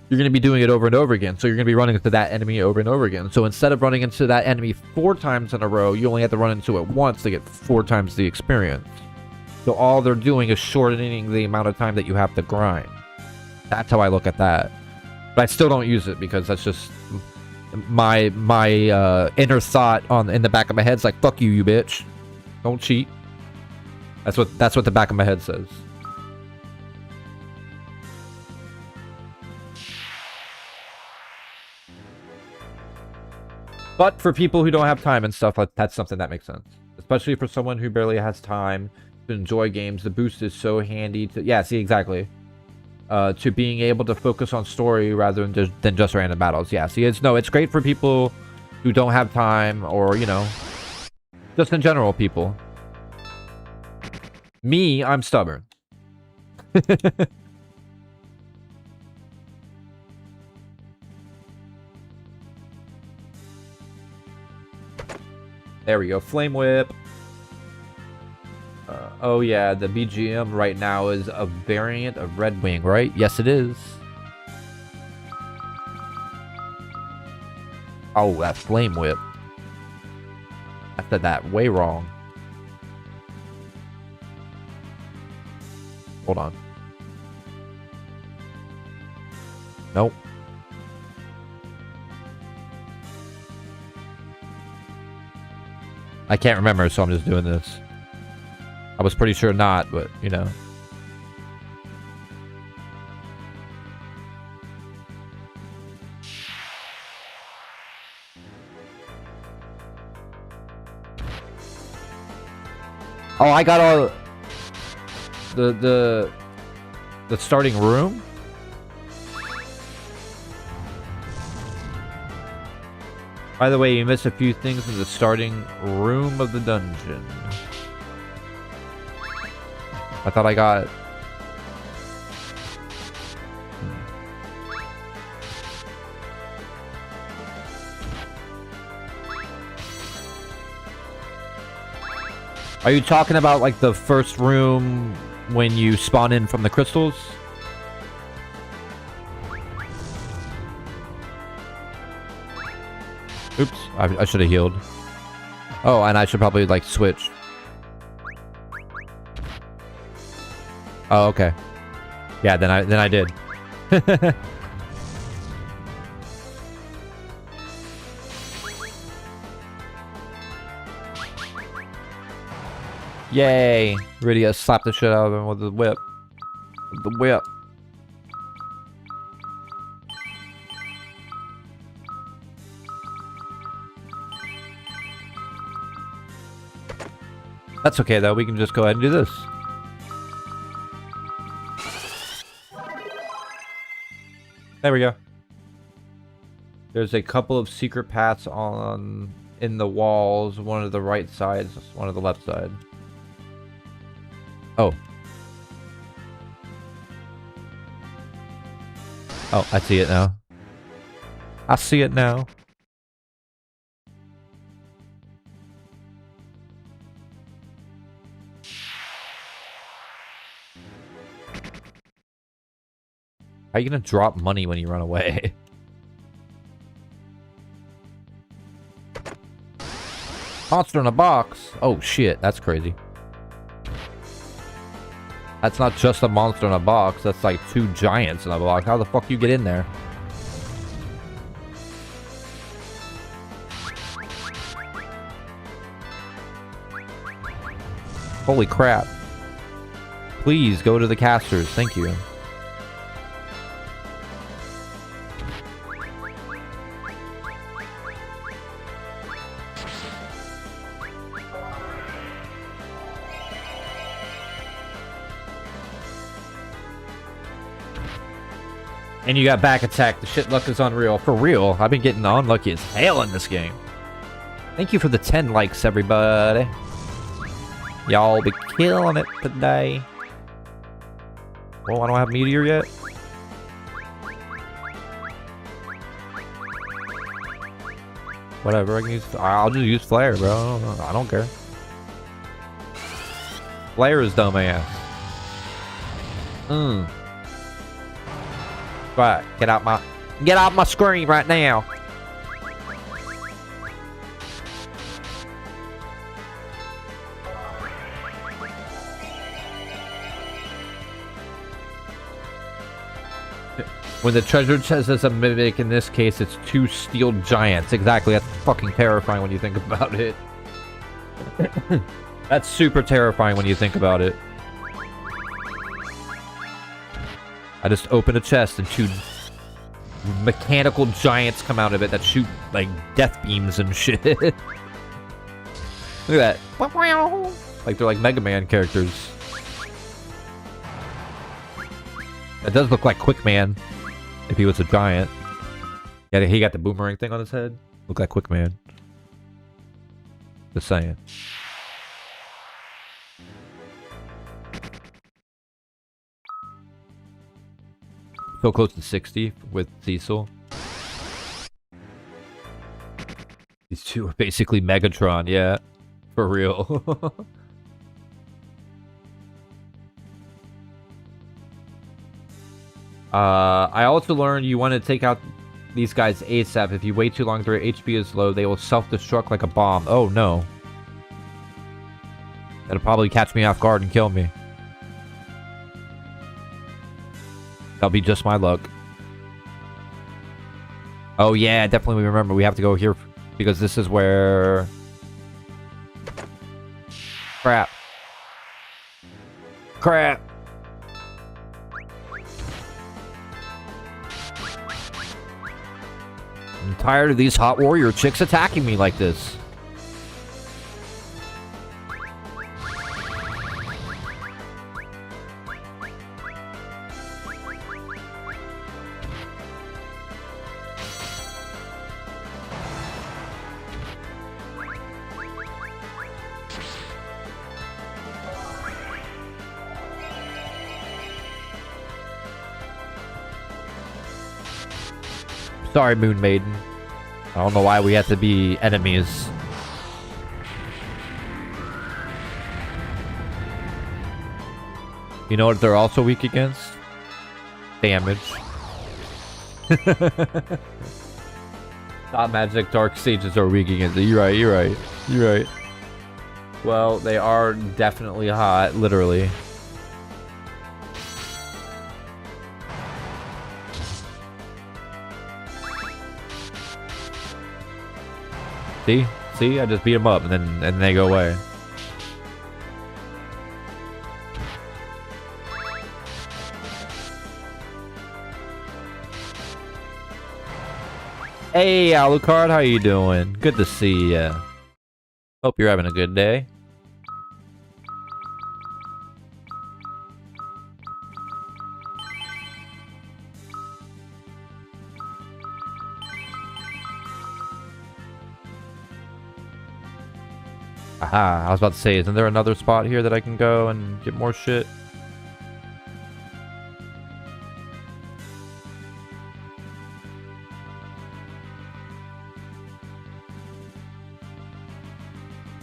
you're gonna be doing it over and over again, so you're gonna be running into that enemy over and over again. So instead of running into that enemy 4 times in a row, you only have to run into it once to get 4 times the experience. So all they're doing is shortening the amount of time that you have to grind. That's how I look at that. But I still don't use it because that's just my inner thought in the back of my head's like, fuck you, you bitch. Don't cheat. That's what the back of my head says. But for people who don't have time and stuff, that's something that makes sense. Especially for someone who barely has time to enjoy games, the boost is so handy to... Yeah, see, exactly. To being able to focus on story rather than just random battles. Yeah, see, it's great for people who don't have time or, you know, just in general people. Me, I'm stubborn. There we go. Flame Whip. Oh yeah, the BGM right now is a variant of Red Wing, right? Yes, it is. Oh, that Flame Whip. I said that way wrong. Hold on. Nope. I can't remember, so I'm just doing this. I was pretty sure not, but, you know. Oh, I got all... The starting room? By the way, you missed a few things in the starting room of the dungeon. I thought I got... Are you talking about, like, the first room when you spawn in from the crystals? Oops, I should have healed. Oh, and I should probably, like, switch. Oh, okay. Yeah, then I did. Yay! Rydia slapped the shit out of him with the whip. With the whip. That's okay though, we can just go ahead and do this. There we go. There's a couple of secret paths in the walls, one of the right sides, one of the left side. Oh. Oh, I see it now. I see it now. How are you gonna drop money when you run away? Monster in a box? Oh shit, that's crazy. That's not just a monster in a box, that's like 2 giants in a box. How the fuck you get in there? Holy crap. Please go to the casters, thank you. And you got back attack. The shit luck is unreal. For real. I've been getting unlucky as hell in this game. Thank you for the 10 likes, everybody. Y'all be killing it today. Oh, I don't have meteor yet. Whatever, I can use. I'll just use flare, bro. I don't care. Flare is dumbass. Right, get out my screen right now. When the treasure chest is a mimic, in this case, it's 2 steel giants. Exactly, that's fucking terrifying when you think about it. That's super terrifying when you think about it. I just open a chest and 2 mechanical giants come out of it that shoot, like, death beams and shit. Look at that. Like, they're like Mega Man characters. That does look like Quick Man. If he was a giant. Yeah, he got the boomerang thing on his head. Look like Quick Man. Just saying. So close to 60 with Cecil. These 2 are basically Megatron, yeah. For real. I also learned you want to take out these guys ASAP. If you wait too long, their HP is low. They will self-destruct like a bomb. Oh, no. That'll probably catch me off guard and kill me. That'll be just my luck. Oh, yeah, definitely remember. We have to go here because this is where... Crap. Crap. I'm tired of these hot warrior chicks attacking me like this. Sorry, Moon Maiden. I don't know why we have to be enemies. You know what they're also weak against? Damage. Not magic, dark sages are weak against it. You're right, you're right. You're right. Well, they are definitely hot, literally. See? See? I just beat them up and then they go away. Hey, Alucard, how you doing? Good to see ya. Hope you're having a good day. Aha, I was about to say, isn't there another spot here that I can go and get more shit?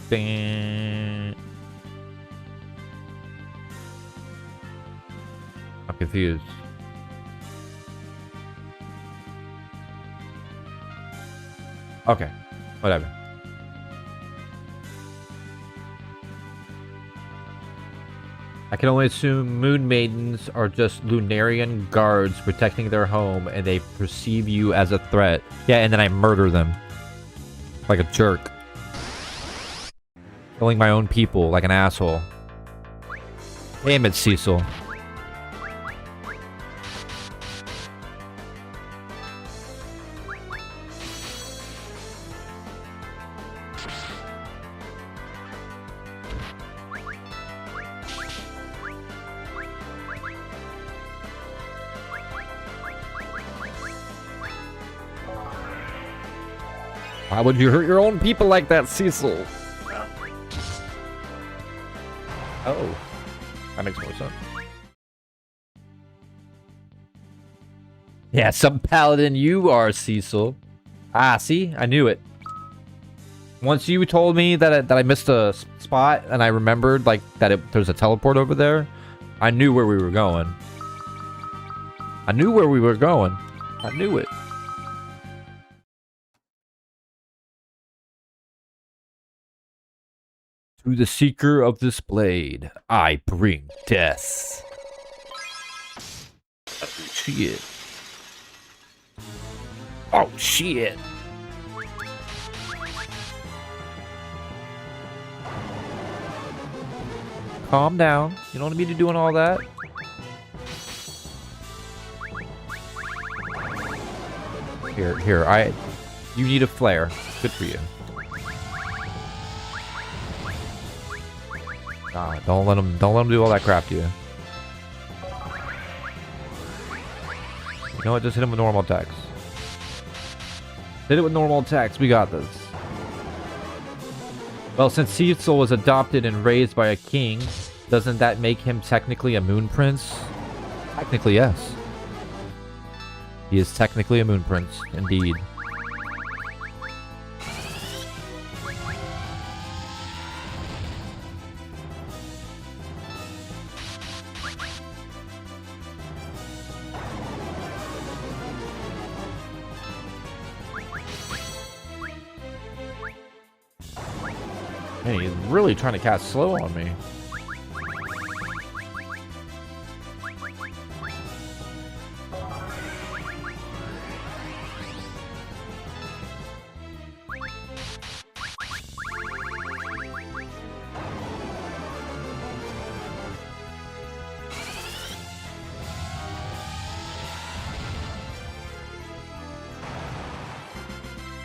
Dang. I'm confused. Okay, whatever. I can only assume Moon Maidens are just Lunarian guards protecting their home, and they perceive you as a threat. Yeah, and then I murder them. Like a jerk. Killing my own people like an asshole. Damn it, Cecil. Why would you hurt your own people like that, Cecil? Oh. That makes more sense. Yeah, some paladin you are, Cecil. Ah, see? I knew it. Once you told me that I missed a spot and I remembered like there's a teleport over there, I knew where we were going. I knew where we were going. I knew it. To the seeker of this blade, I bring death. Oh, shit. Oh, shit. Calm down. You don't need to be doing all that. Here, you need a flare. Good for you. Nah, don't let him do all that crap to you. You know what? Just hit him with normal attacks. Hit it with normal attacks. We got this. Well, since Cecil was adopted and raised by a king, doesn't that make him technically a moon prince? Technically, yes. He is technically a moon prince, indeed. Man, he's really trying to cast slow on me.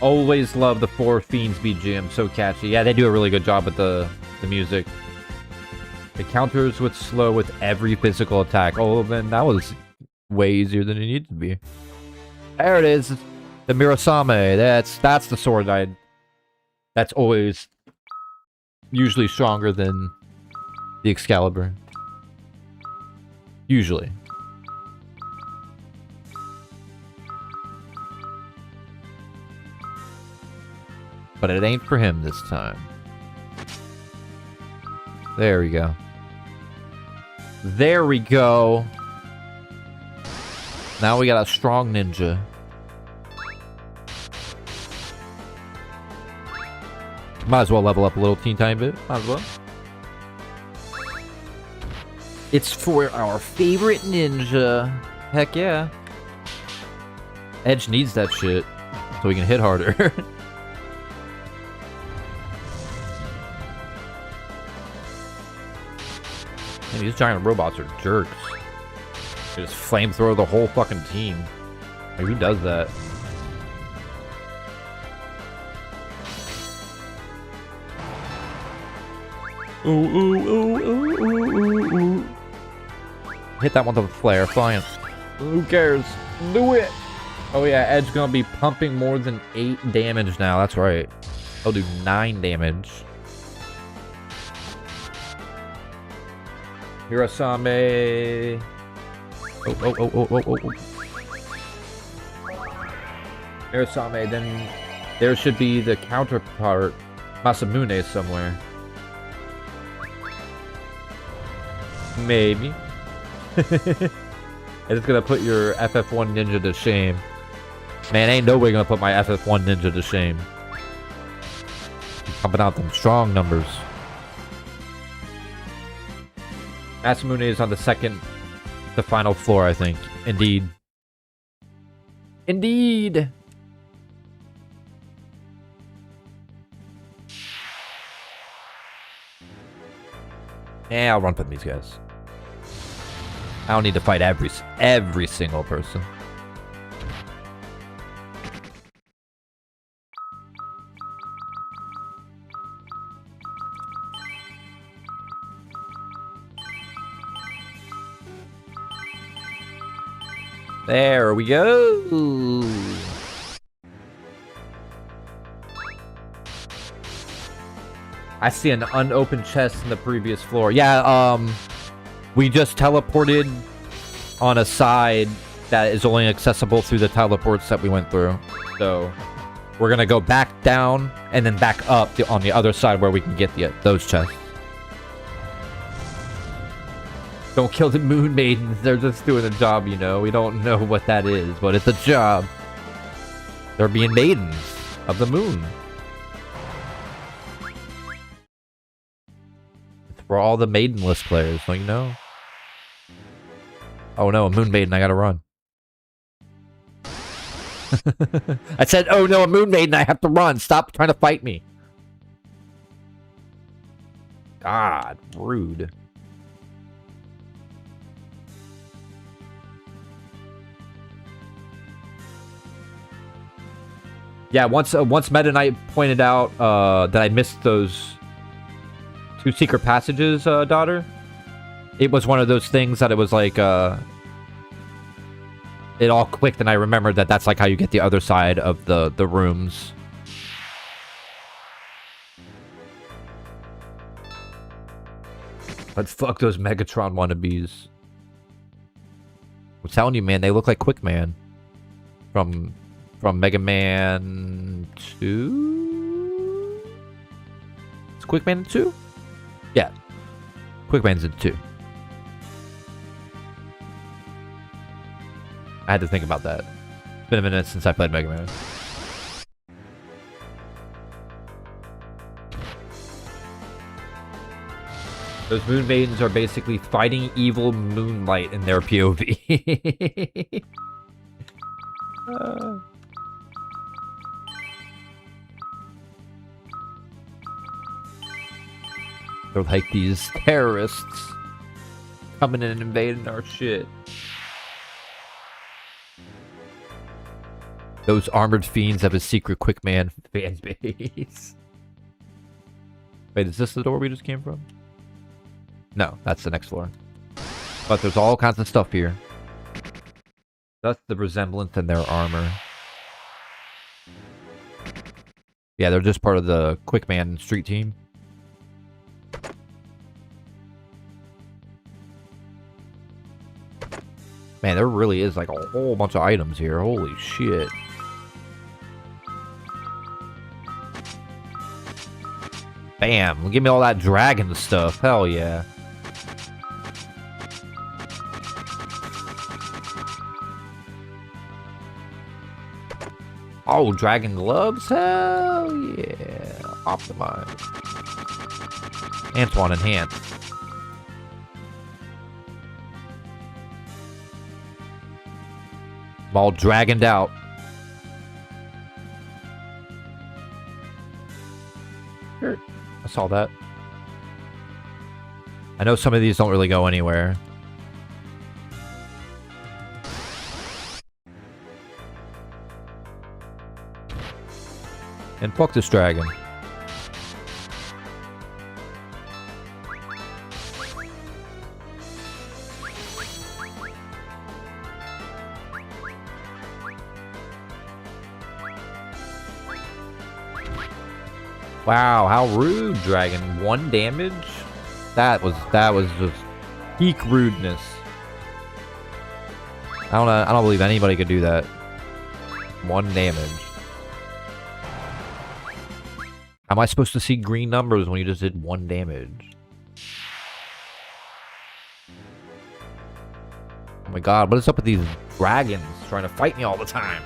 Always love the Four Fiends BGM, so catchy. Yeah, they do a really good job with the music. It counters with slow with every physical attack. Oh, then that was way easier than it needed to be. There it is. The Mirasame. That's the sword that's always usually stronger than the Excalibur. Usually. But it ain't for him this time. There we go. There we go. Now we got a strong ninja. Might as well level up a little tiny bit. Might as well. It's for our favorite ninja. Heck yeah. Edge needs that shit so he can hit harder. Man, these giant robots are jerks. They just flamethrower the whole fucking team. Like, who does that? Ooh, ooh, ooh, ooh, ooh, ooh, ooh. Hit that one with a flare, fine. Who cares? Do it! Oh yeah, Edge gonna be pumping more than 8 damage now, that's right. He'll do 9 damage. Hirasame. Oh. Hirasame, then there should be the counterpart, Masamune, somewhere. Maybe. It's gonna put your FF1 ninja to shame. Man, ain't no way gonna put my FF1 ninja to shame. He's pumping out them strong numbers. Masamune is on the final floor, I think. Indeed. Indeed! Yeah, I'll run from these guys. I don't need to fight every single person. There we go. I see an unopened chest in the previous floor. Yeah, we just teleported on a side that is only accessible through the teleports that we went through. So we're gonna go back down and then back up on the other side where we can get those chests. Don't kill the moon maidens. They're just doing a job, you know. We don't know what that is, but it's a job. They're being maidens of the moon. It's for all the maidenless players, don't you know? Oh no, a moon maiden, I gotta run. I said, oh no, a moon maiden, I have to run. Stop trying to fight me. God, rude. Yeah, once Meta Knight pointed out that I missed those 2 secret passages, daughter. It was one of those things that it was like, it all clicked and I remembered that that's like how you get the other side of the rooms. Let's fuck those Megatron wannabes. I'm telling you, man, they look like Quickman from Mega Man 2? Is Quickman in 2? Yeah. Quickman's in 2. I had to think about that. It's been a minute since I played Mega Man. Those moon maidens are basically fighting evil moonlight in their POV. They're like these terrorists coming in and invading our shit. Those armored fiends have a secret Quickman fan base. Wait, is this the door we just came from? No, that's the next floor. But there's all kinds of stuff here. That's the resemblance in their armor. Yeah, they're just part of the Quickman street team. Man, there really is like a whole bunch of items here. Holy shit. Bam! Give me all that dragon stuff. Hell yeah. Oh, dragon gloves? Hell yeah. Optimize. Antoine enhance. I'm all dragoned out. Sure. I saw that. I know some of these don't really go anywhere. And fuck this dragon. Wow, how rude, dragon. 1 damage? That was just peak rudeness. I don't believe anybody could do that. 1 damage. How am I supposed to see green numbers when you just did 1 damage? Oh my god, what is up with these dragons trying to fight me all the time?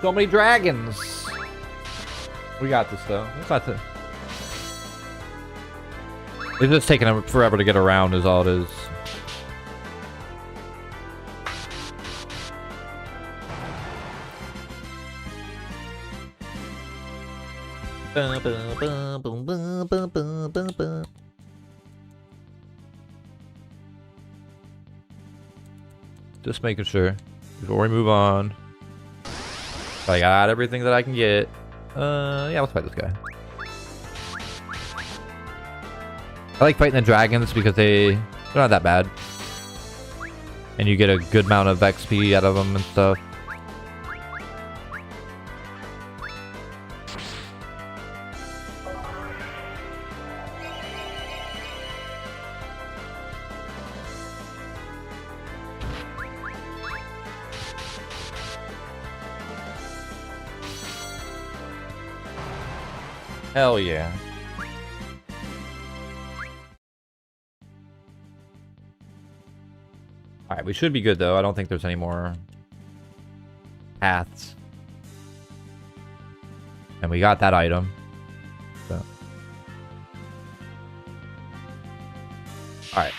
So many dragons. We got this though. It's not to... It's just taking them forever to get around is all it is. Just making sure before we move on. I got everything that I can get. Yeah, let's fight this guy. I like fighting the dragons because they're not that bad. And you get a good amount of XP out of them and stuff. Hell yeah. Alright, we should be good though. I don't think there's any more paths. And we got that item. So. Alright.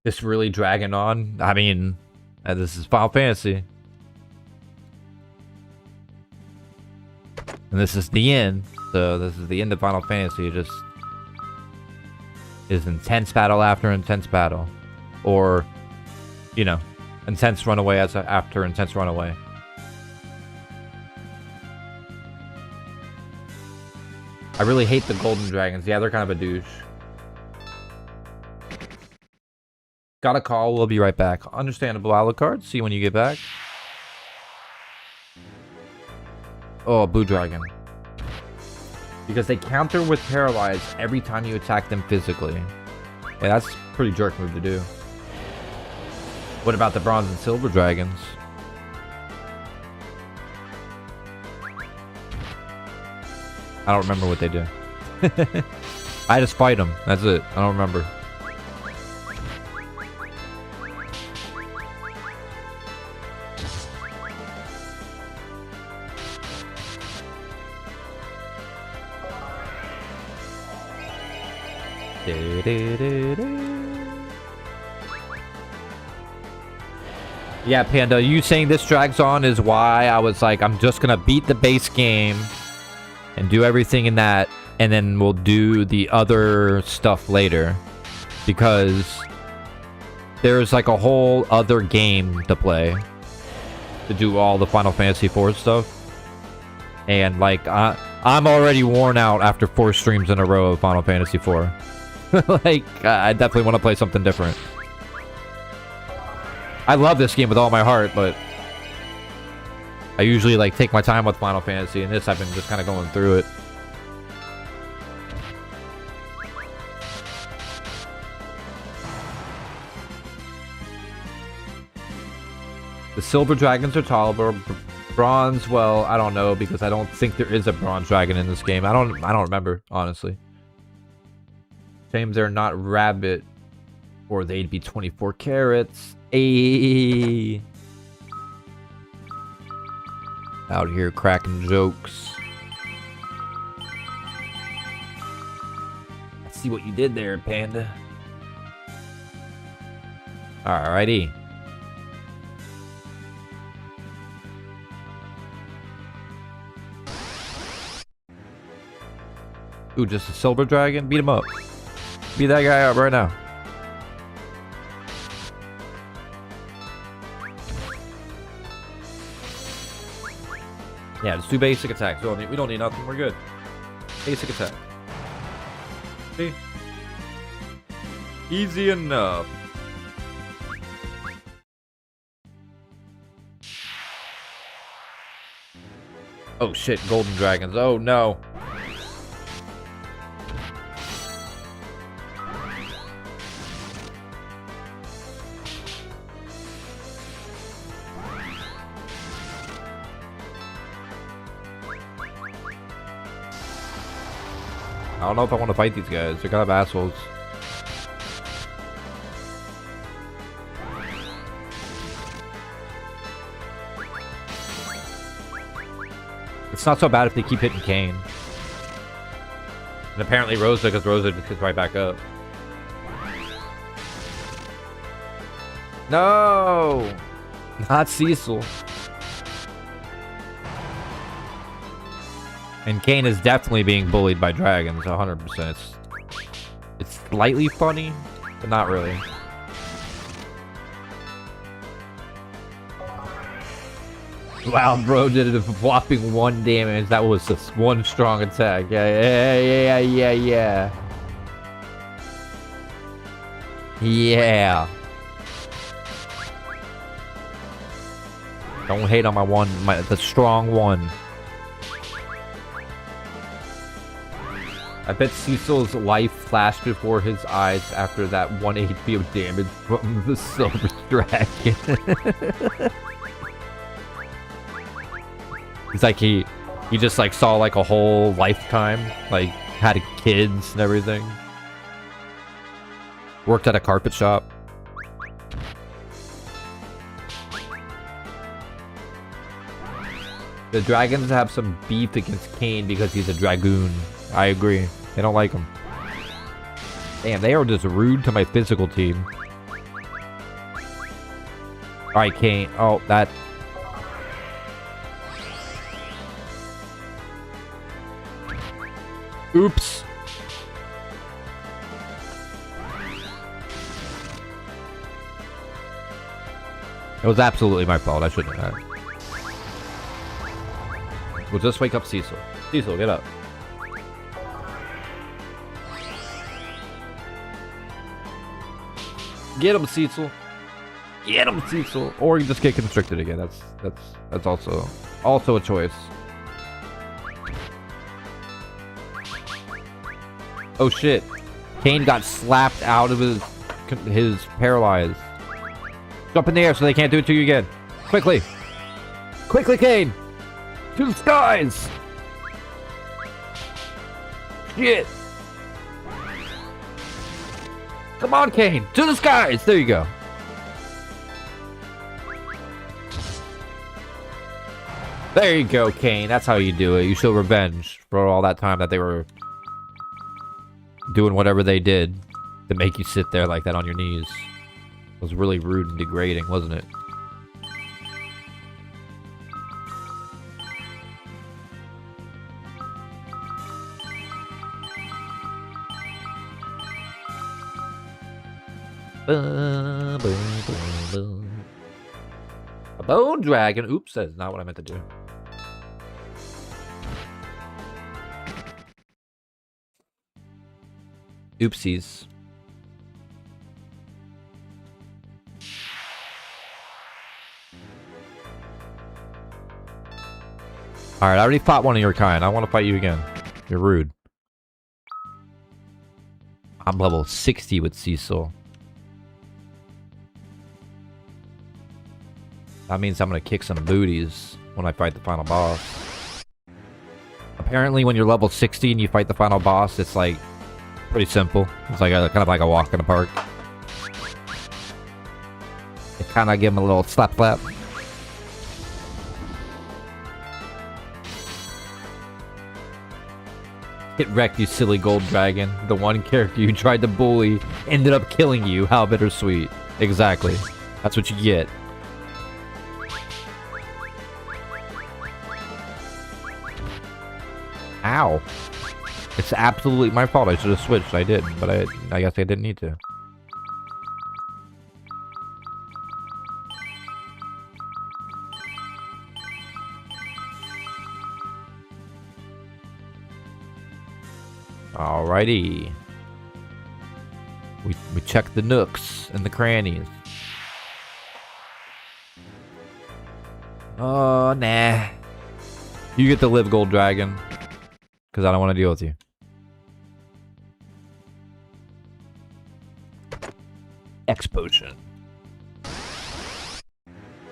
This really dragging on. I mean, this is Final Fantasy. And this is the end. So this is the end of Final Fantasy. It just is intense battle after intense battle. Or, you know, intense runaway after intense runaway. I really hate the golden dragons. Yeah, they're kind of a douche. Got a call. We'll be right back. Understandable, Alucard. See you when you get back. Oh, blue dragon. Because they counter with Paralyze every time you attack them physically. Yeah, that's a pretty jerk move to do. What about the bronze and silver dragons? I don't remember what they do. I just fight them. That's it. I don't remember. Yeah, Panda, you saying this drags on is why I was like, I'm just gonna beat the base game and do everything in that, and then we'll do the other stuff later, because there's like a whole other game to play to do all the Final Fantasy IV stuff. And like, I'm already worn out after 4 streams in a row of Final Fantasy IV. Like, I definitely want to play something different. I love this game with all my heart, but I usually like take my time with Final Fantasy, and this I've been just kind of going through it. The silver dragons are tolerable. Bronze, well, I don't know, because I don't think there is a bronze dragon in this game. I don't remember, honestly. Shame they're not rabbit, or they'd be 24 carats. Ayy. Out here cracking jokes. I see what you did there, Panda. Alrighty. Ooh, just a silver dragon? Beat him up. Beat that guy up right now. Yeah, just do basic attacks. We don't need nothing. We're good. Basic attack. See? Easy enough. Oh shit, golden dragons. Oh no. I don't know if I want to fight these guys. They're kind of assholes. It's not so bad if they keep hitting Kane. And apparently Rosa, because Rosa just gets right back up. No! Not Cecil. And Kane is definitely being bullied by dragons, 100%. It's slightly funny, but not really. Wow, bro did a whopping 1 damage. That was just one strong attack. Yeah. Yeah. Don't hate on the strong one. I bet Cecil's life flashed before his eyes after that 1 HP of damage from the silver dragon. It's like he just like saw like a whole lifetime, like had kids and everything. Worked at a carpet shop. The dragons have some beef against Kane because he's a dragoon. I agree. They don't like him. Damn, they are just rude to my physical team. Alright, Kane. Oh, that... Oops. It was absolutely my fault. I shouldn't have. We'll just wake up Cecil. Cecil, get up. Get him, Cecil. Get him, Cecil. Or you just get constricted again. That's also a choice. Oh shit. Kane got slapped out of his paralyzed. Jump in the air so they can't do it to you again. Quickly. Quickly, Kane. To the skies. Shit. Come on, Kane. To the skies. There you go. There you go, Kane. That's how you do it. You show revenge for all that time that they were doing whatever they did to make you sit there like that on your knees. It was really rude and degrading, wasn't it? A bone dragon. Oops, that's not what I meant to do. Oopsies. Alright, I already fought one of your kind. I want to fight you again. You're rude. I'm level 60 with Cecil. That means I'm going to kick some booties when I fight the final boss. Apparently, when you're level 60 and you fight the final boss, it's like pretty simple. It's like kind of like a walk in the park. You kind of give him a little slap. Get wrecked, you silly gold dragon. The one character you tried to bully ended up killing you. How bittersweet. Exactly. That's what you get. Ow. It's absolutely my fault. I should have switched. I didn't, but I guess I didn't need to. Alrighty. We check the nooks and the crannies. Oh, nah. You get to live, Gold Dragon. Because I don't want to deal with you. X potion.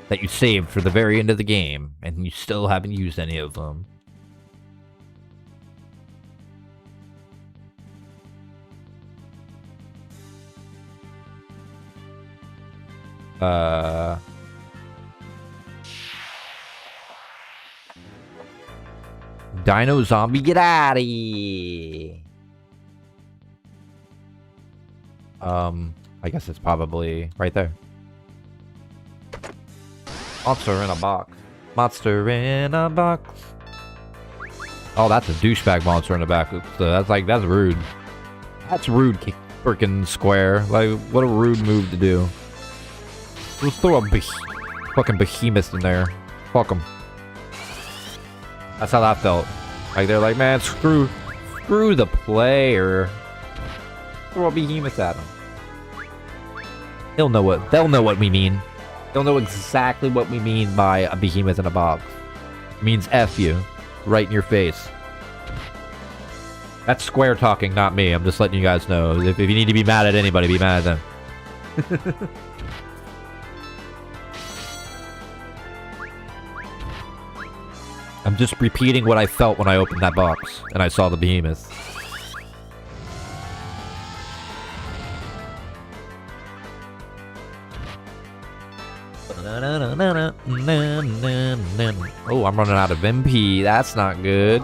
That you saved for the very end of the game. And you still haven't used any of them. Dino Zombie, get out of here! I guess it's probably right there. Monster in a box. Monster in a box. Oh, that's a douchebag monster in the back. That's rude. That's rude, freaking Square. Like, what a rude move to do. Let's throw a fucking behemoth in there. Fuck them. That's how that felt. Like, they're like, man, screw the player. Throw a behemoth at him. They'll know what we mean. They'll know exactly what we mean by a behemoth in a box. It means F you. Right in your face. That's Square talking, not me. I'm just letting you guys know. If you need to be mad at anybody, be mad at them. I'm just repeating what I felt when I opened that box and I saw the behemoth. Oh, I'm running out of MP. That's not good.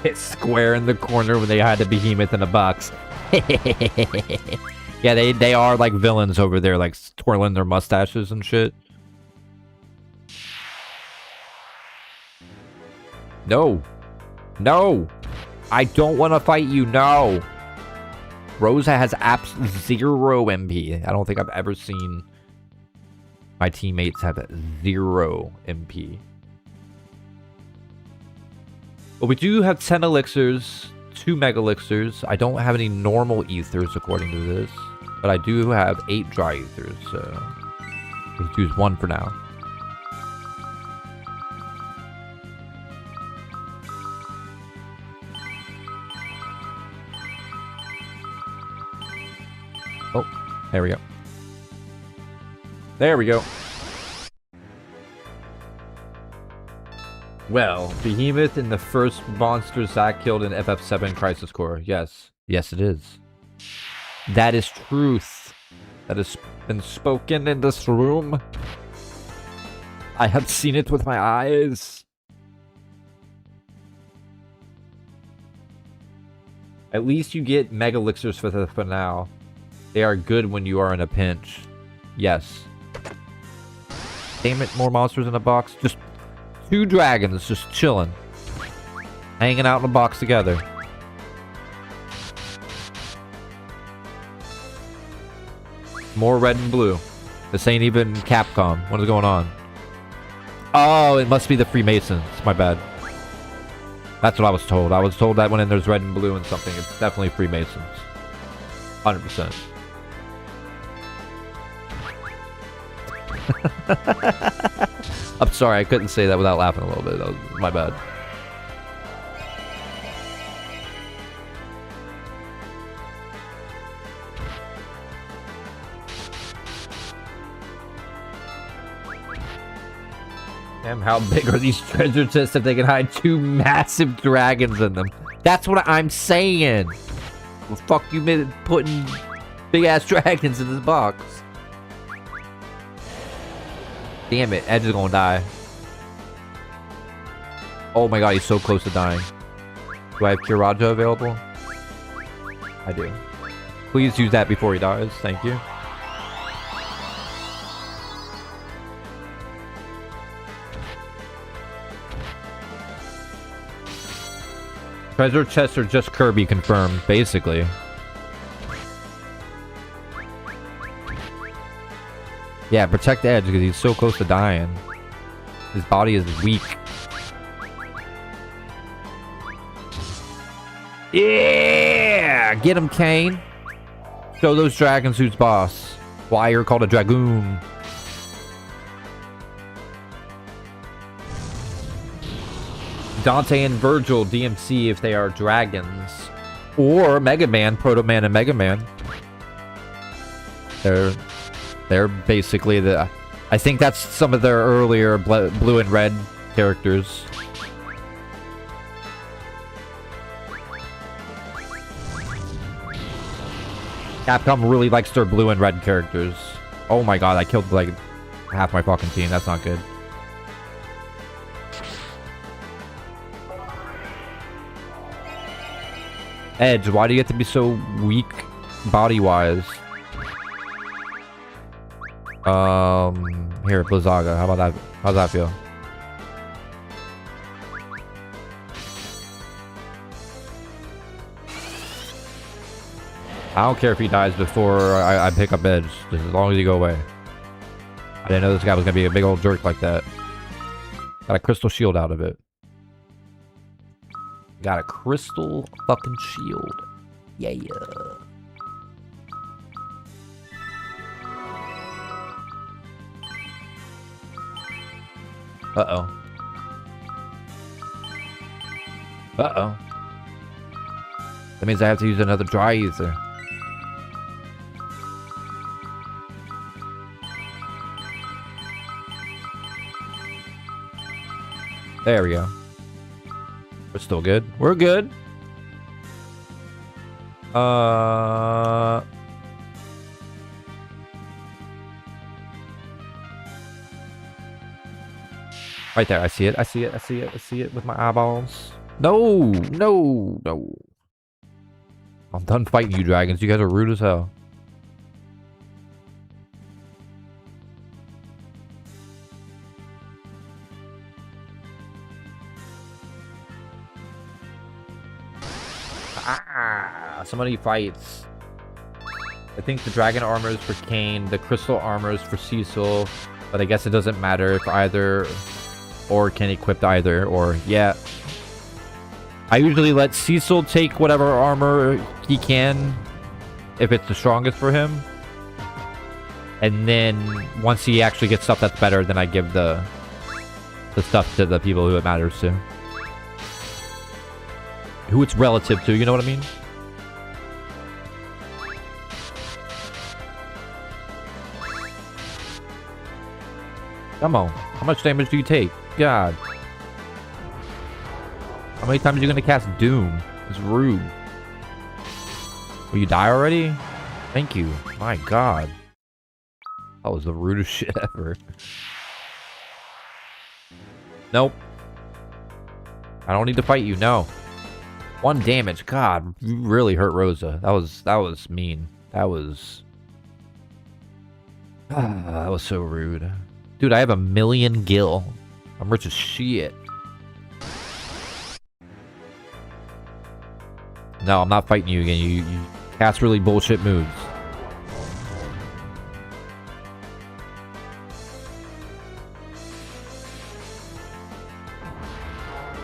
Hit Square in the corner when they had the behemoth in a box. Yeah, they are like villains over there, like twirling their mustaches and shit. No. No. I don't want to fight you. No. Rosa has zero MP. I don't think I've ever seen my teammates have 0 MP. But we do have 10 elixirs, 2 mega elixirs. I don't have any normal ethers according to this. But I do have 8 dry ethers, so let's use 1 for now. Oh, there we go. There we go. Well, Behemoth in the first monster Zack killed in FF7 Crisis Core. Yes. Yes, it is. That is truth. That has been spoken in this room. I have seen it with my eyes. At least you get mega elixirs for the finale. They are good when you are in a pinch. Yes. Damn it, more monsters in a box. Just 2 dragons just chilling. Hanging out in a box together. More red and blue. This ain't even Capcom. What is going on? Oh, it must be the Freemasons. My bad. That's what I was told. I was told that when there's red and blue and something, it's definitely Freemasons. 100%. I'm sorry, I couldn't say that without laughing a little bit. That was my bad. Damn, how big are these treasure chests if they can hide 2 massive dragons in them? That's what I'm saying. Well, fuck you putting big ass dragons in this box. Damn it, Edge is gonna die. Oh my god, he's so close to dying. Do I have Kiraja available? I do. Please use that before he dies. Thank you. Treasure chests are just Kirby confirmed, basically. Yeah, protect Edge because he's so close to dying. His body is weak. Yeah! Get him, Kane. Show those dragons who's boss. Why you're called a dragoon. Dante and Virgil DMC if they are dragons. Or Mega Man, Proto Man and Mega Man. They're basically the... I think that's some of their earlier blue and red characters. Capcom really likes their blue and red characters. Oh my god, I killed like half my fucking team. That's not good. Edge, why do you have to be so weak body-wise? Here, Blizzaga. How about that? How's that feel? I don't care if he dies before I pick up Edge, just as long as you go away. I didn't know this guy was gonna be a big old jerk like that. Got a crystal shield out of it. Got a crystal fucking shield. Yeah. Uh-oh. Uh-oh. That means I have to use another dry ether. There we go. We're still good. We're good. Right there. I see it. I see it. I see it. I see it with my eyeballs. No. No. No. I'm done fighting you, dragons. You guys are rude as hell. Ah, somebody fights. I think the dragon armor is for Kane, the crystal armor is for Cecil, but I guess it doesn't matter if either or can equip either, or yeah. I usually let Cecil take whatever armor he can, if it's the strongest for him. And then once he actually gets stuff that's better, then I give the stuff to the people who it matters to. Who it's relative to, you know what I mean? Come on. How much damage do you take? God. How many times are you going to cast Doom? It's rude. Will you die already? Thank you. My God. That was the rudest shit ever. Nope. I don't need to fight you, no. 1 damage. God, you really hurt Rosa. That was mean. That was so rude. Dude, I have 1,000,000 gil. I'm rich as shit. No, I'm not fighting you again. You cast really bullshit moves.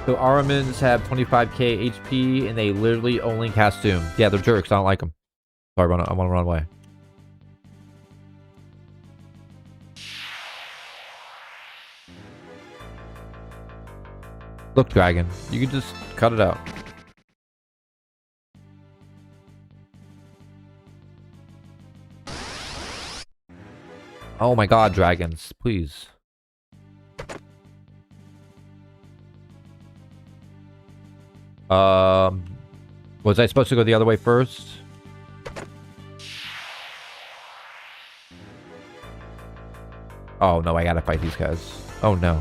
So Aramins have 25k HP and they literally only cast Doom. Yeah, they're jerks. I don't like them. Sorry, I want to run away. Look, dragon, you can just cut it out. Oh my God, dragons, please. Was I supposed to go the other way first? Oh no, I gotta fight these guys. Oh no.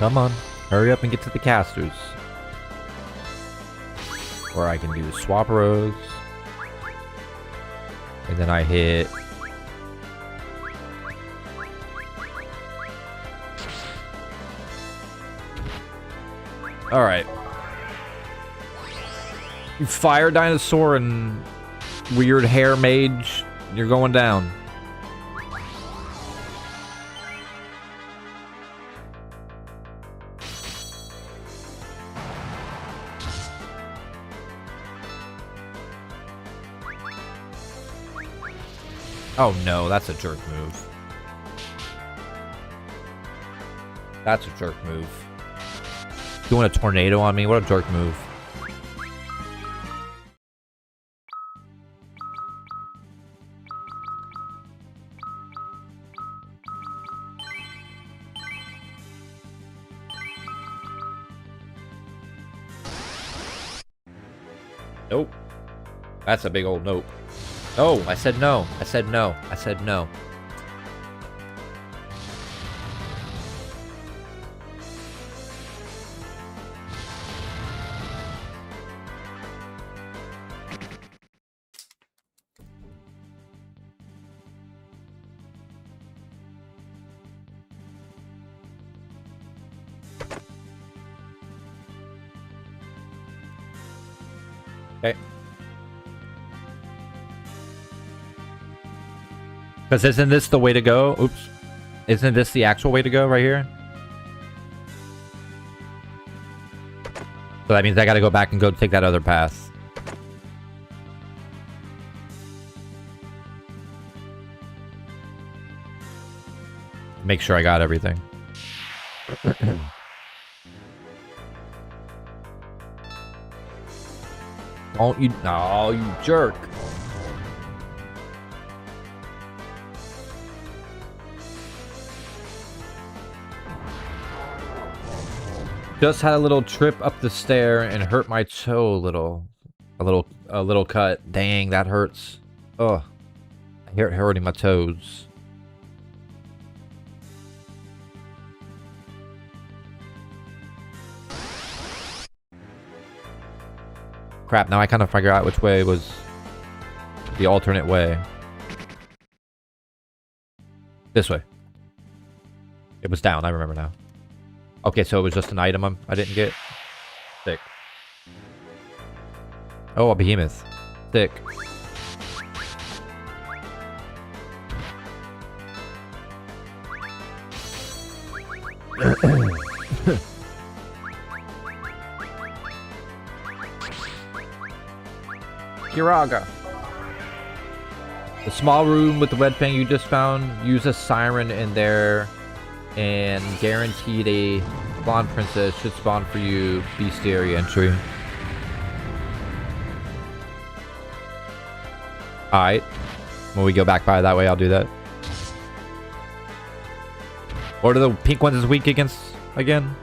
Come on, hurry up and get to the casters. Or I can do swap rows. And then I hit. Alright. You fire dinosaur and weird hair mage, you're going down. Oh no, that's a jerk move. That's a jerk move. Doing a tornado on me? What a jerk move. Nope. That's a big old nope. No, I said no. I said no. I said no. Okay. Because isn't this the way to go? Oops. Isn't this the actual way to go right here? So that means I gotta go back and go take that other path. Make sure I got everything. Don't you... No, you jerk. Just had a little trip up the stair and hurt my toe a little. A little cut. Dang, that hurts. Ugh. I hear it hurting my toes. Crap, now I kind of figure out which way was the alternate way. This way. It was down, I remember now. Okay, so it was just an item I didn't get. Sick. Oh, a behemoth. Sick. Kiraga. The small room with the red fang you just found, use a siren in there and guaranteed a spawn princess should spawn for you bestiary entry. Alright. When we go back by that way, I'll do that. What are the pink ones weak against again?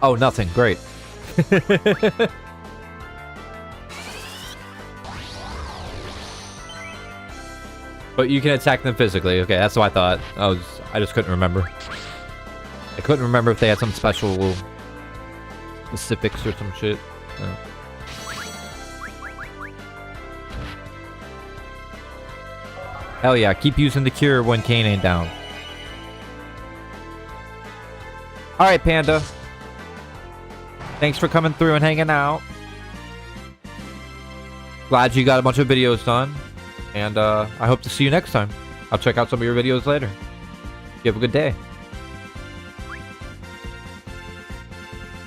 Oh, nothing. Great. But you can attack them physically. Okay, that's what I thought. I just couldn't remember. I couldn't remember if they had some special specifics or some shit. Hell yeah, keep using the cure when Kane ain't down. Alright, Panda. Thanks for coming through and hanging out. Glad you got a bunch of videos done. And I hope to see you next time. I'll check out some of your videos later. You have a good day.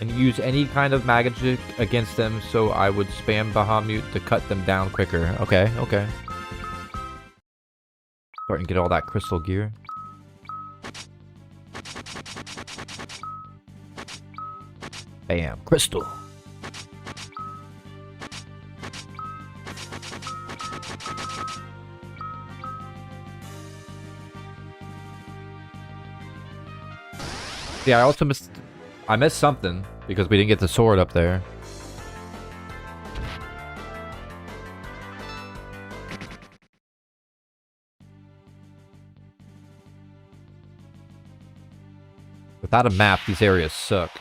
And use any kind of magic against them, so I would spam Bahamut to cut them down quicker. Okay, okay. Starting to get all that crystal gear. Bam, crystal. Yeah, I also missed something because we didn't get the sword up there. Without a map, these areas suck.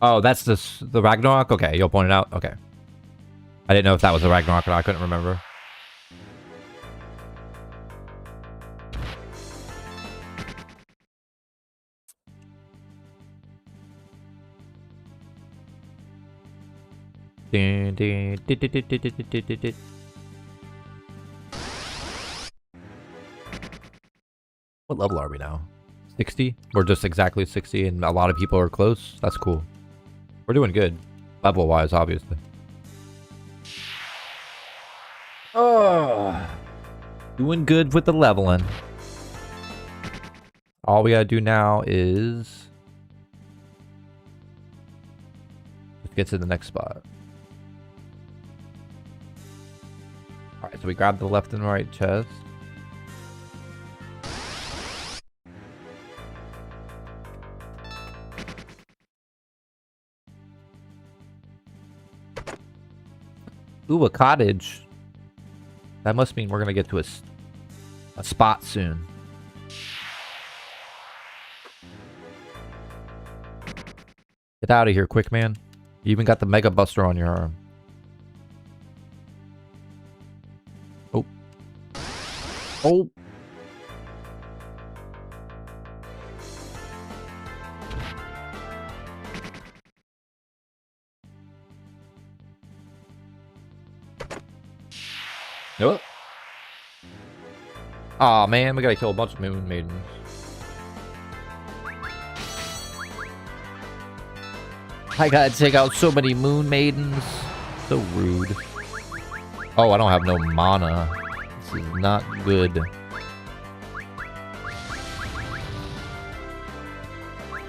Oh, that's the Ragnarok? Okay, you'll point it out? Okay. I didn't know if that was the Ragnarok or not. I couldn't remember. What level are we now? 60? We're just exactly 60 and a lot of people are close. That's cool. We're doing good. Level-wise, obviously. Oh, doing good with the leveling. All we gotta do now is get to the next spot. Alright, so we grab the left and right chest. Ooh, a cottage. That must mean we're gonna get to a spot soon. Get out of here, quick, man. You even got the Mega Buster on your arm. Oh. Oh. Nope. Aw, man, we gotta kill a bunch of moon maidens. I gotta take out so many moon maidens. So rude. Oh, I don't have no mana. This is not good.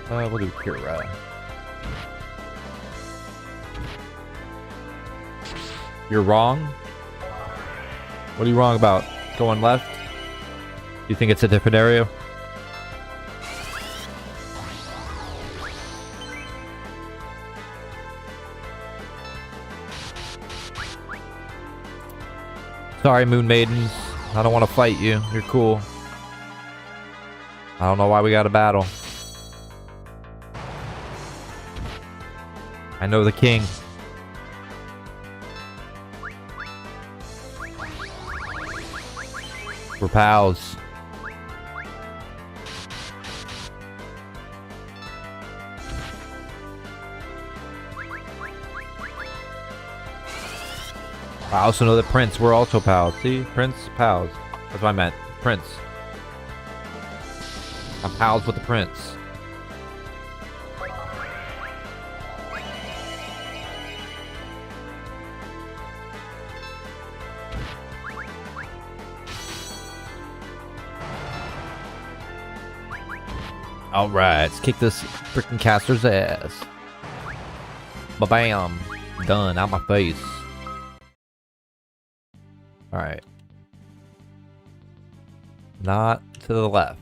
We'll do Kira. You're wrong? What are you wrong about? Going left? You think it's a different area? Sorry, Moon Maidens. I don't want to fight you. You're cool. I don't know why we got a battle. I know the king. We're pals. I also know that Prince, we're also pals. See? Prince, pals. That's what I meant. Prince. I'm pals with the Prince. Alright, let's kick this freaking caster's ass. Ba-bam. Done. Out my face. Alright. Not to the left.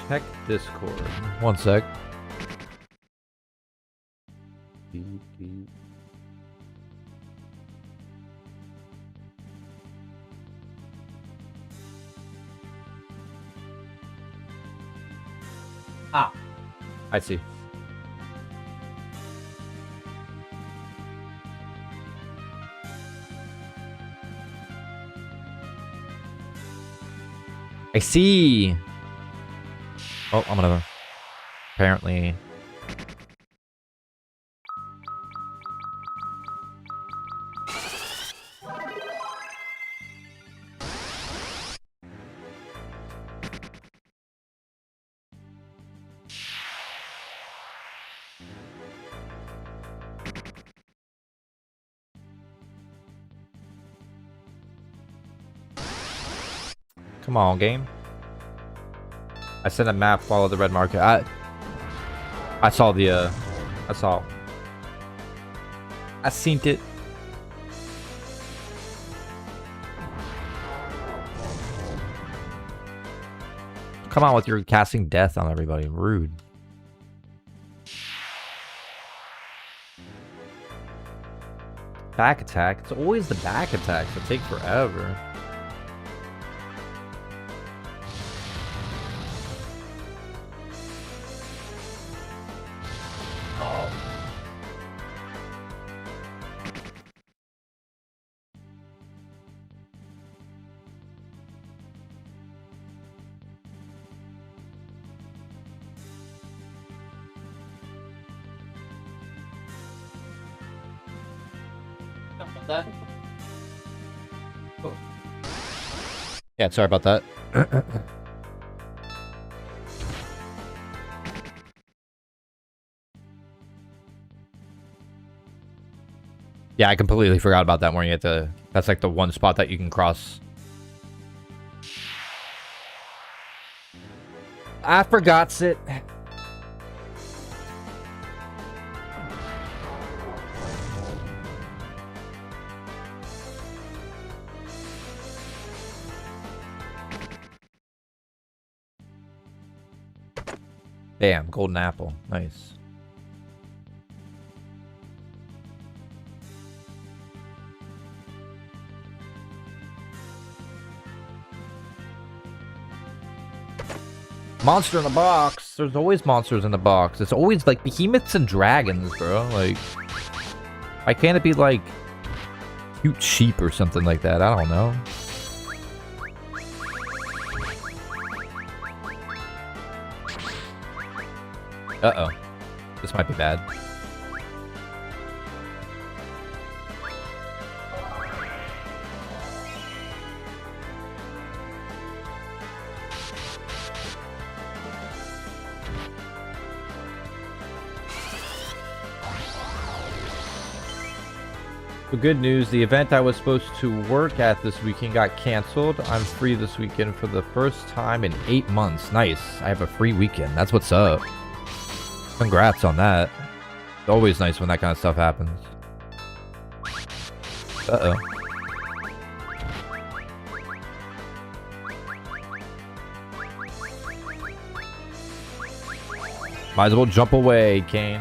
Check Discord. One sec. Ah, I see. I see. Oh, I'm gonna apparently. Come on, game. I sent a map, follow the red market. I saw the, I seen it. Come on with your casting death on everybody. Rude. Back attack. It's always the back attacks that take forever. That? Oh. Yeah, sorry about that. Yeah, I completely forgot about that when you get to... That's like the one spot that you can cross. I forgot it. Damn, golden apple. Nice. Monster in the box. There's always monsters in the box. It's always like behemoths and dragons, bro. Like, why can't it be like cute sheep or something like that? I don't know. Uh-oh. This might be bad. The good news, the event I was supposed to work at this weekend got canceled. I'm free this weekend for the first time in 8 months. Nice. I have a free weekend. That's what's up. Congrats on that. It's always nice when that kind of stuff happens. Uh-oh. Might as well jump away, Kane.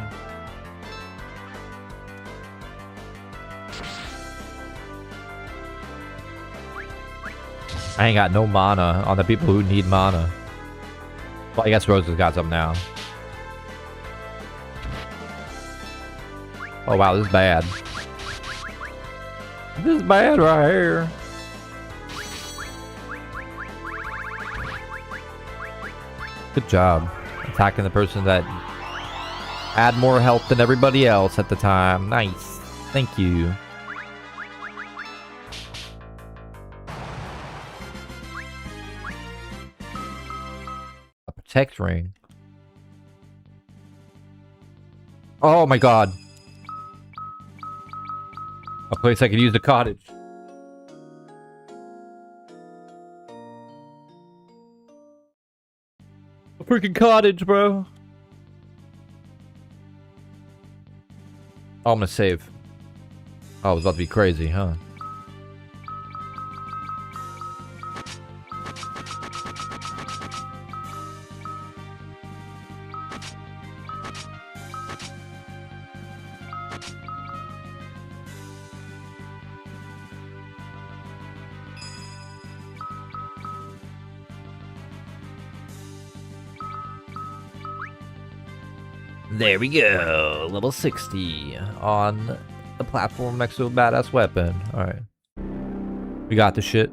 I ain't got no mana on the people who need mana. Well, I guess Rose has got some now. Oh wow, this is bad. This is bad right here. Good job. Attacking the person that had more health than everybody else at the time. Nice. Thank you. A protect ring. Oh my god. A place I could use the cottage. A freaking cottage, bro. Oh, I'm gonna save. Oh, it was about to be crazy, huh? There we go. Level 60 on the platform next to a badass weapon. Alright. We got the shit.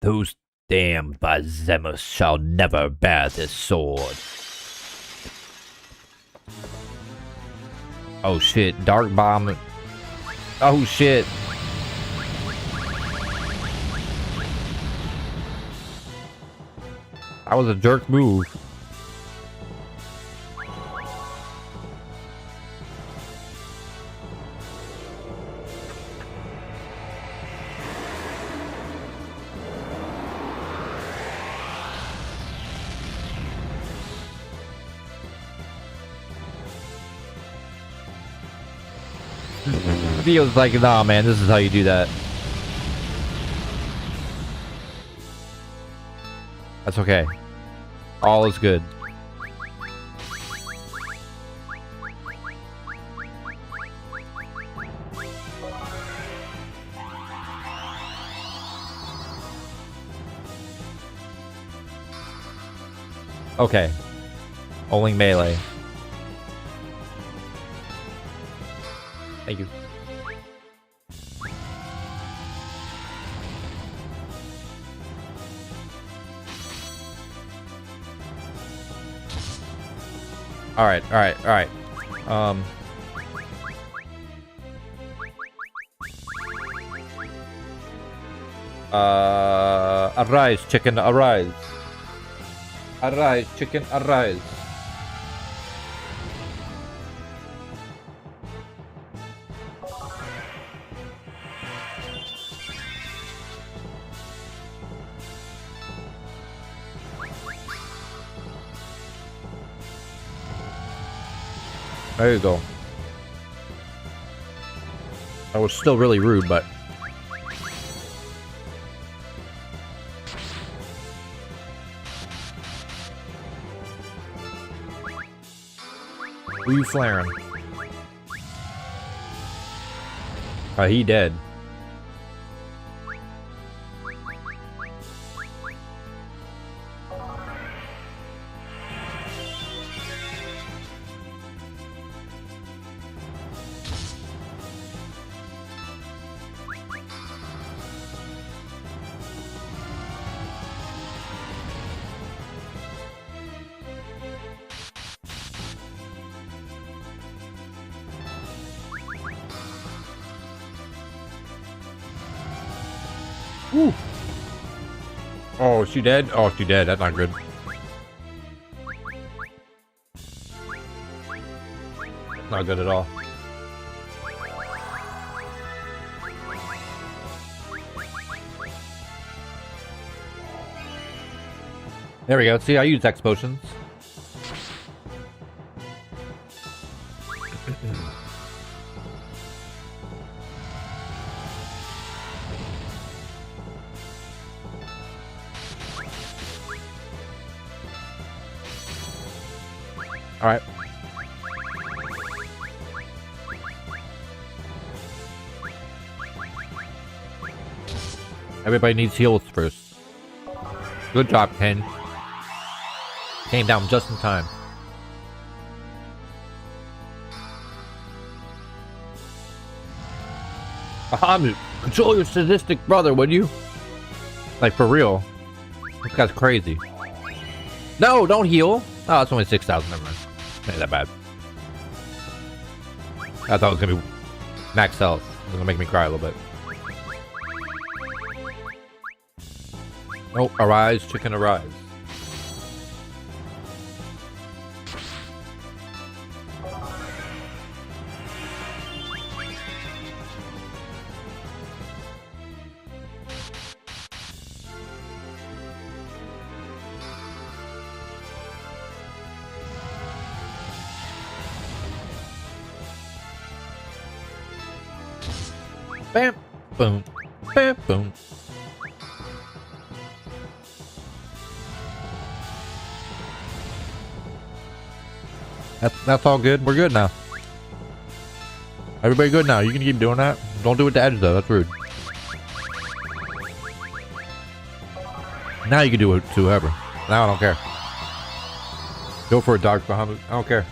Those damned by Zemus shall never bear this sword. Oh shit. Dark bomb. Oh shit. That was a jerk move. Feels like, nah, man, this is how you do that. That's okay. All is good. Okay. Only melee. Thank you. Alright, alright, alright. Arise, chicken, arise. Arise, chicken, arise. There you go. That was still really rude, but... Who you flaring? Oh, he dead. Woo. Oh, is she dead? Oh, she dead. That's not good. Not good at all. There we go. See, I use X potions. All right. Everybody needs heals first. Good job, Ken. Came down just in time. Bahamut, control your sadistic brother, would you? Like, for real. This guy's crazy. No, don't heal. Oh, it's only 6,000. Never mind. Ain't that bad. I thought it was gonna be max health. It was gonna make me cry a little bit. Oh, arise, chicken, arise. Bam, boom, bam, boom. That's all good. We're good now. Everybody good now. You can keep doing that. Don't do it to Edge though. That's rude. Now you can do it to whoever. Now I don't care. Go for a Dark Bahamut. I don't care.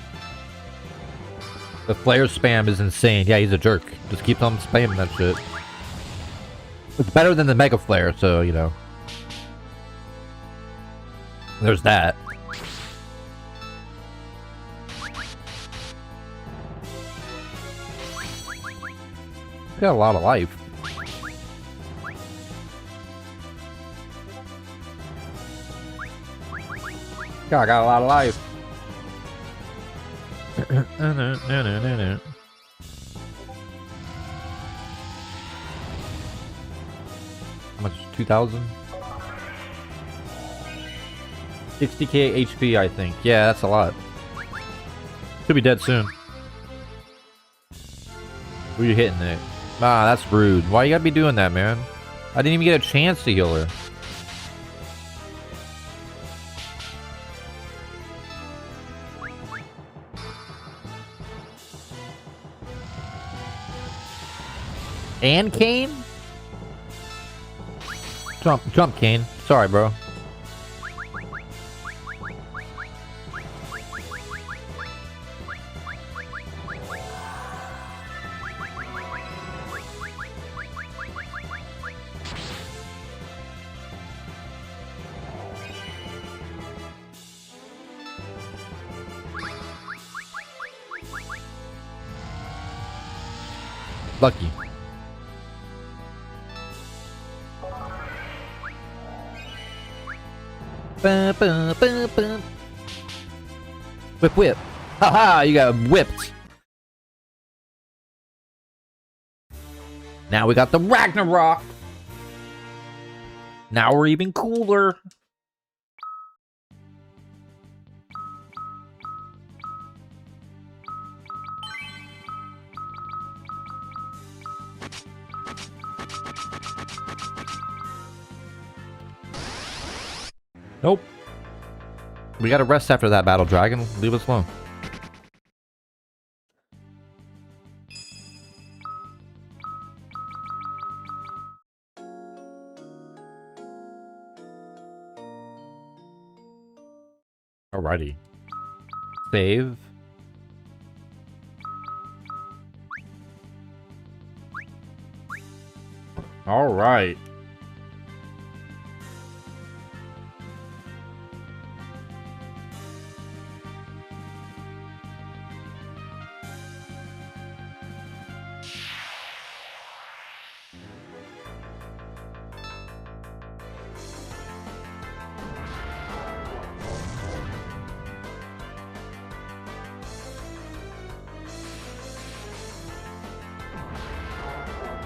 The flare spam is insane. Yeah, he's a jerk. Just keep on spamming that shit. It's better than the Mega Flare, so, you know. There's that. Got a lot of life. God, I got a lot of life. How much? 2,000? 60k HP, I think. Yeah, that's a lot. Could be dead soon. Who are you hitting there? Ah, that's rude. Why you gotta be doing that, man? I didn't even get a chance to heal her. And Kane? Jump, Kane. Sorry, bro. Lucky. Whip, whip. Haha, you got whipped. Now we got the Ragnarok. Now we're even cooler. Nope. We gotta rest after that battle, dragon. Leave us alone. Alrighty. Save. Alright.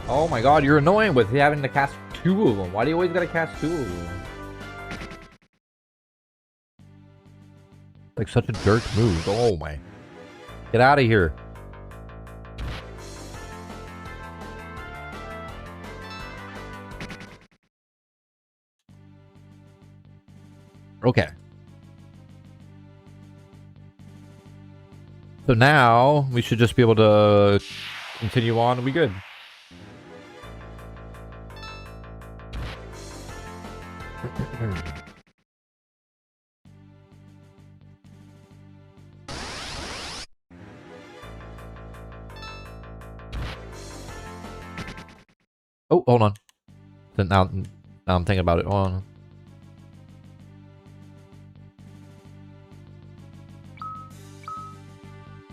Oh my god, you're annoying with having to cast 2 of them. Why do you always gotta cast 2 of them? Like such a jerk move. Oh my. Get out of here. Okay. So now we should just be able to continue on. We good. Oh, hold on. Now I'm thinking about it. Hold on.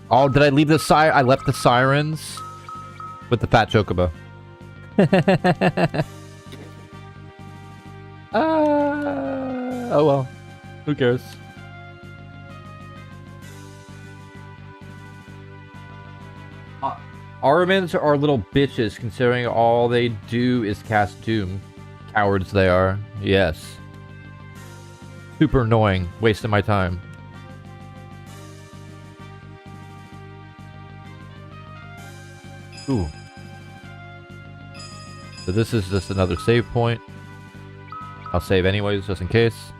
Oh, did I leave the I left the sirens with the fat chocobo. Oh well. Who cares? Armins are little bitches, considering all they do is cast Doom. Cowards they are. Yes. Super annoying. Wasting my time. Ooh. So this is just another save point. I'll save anyways, just in case.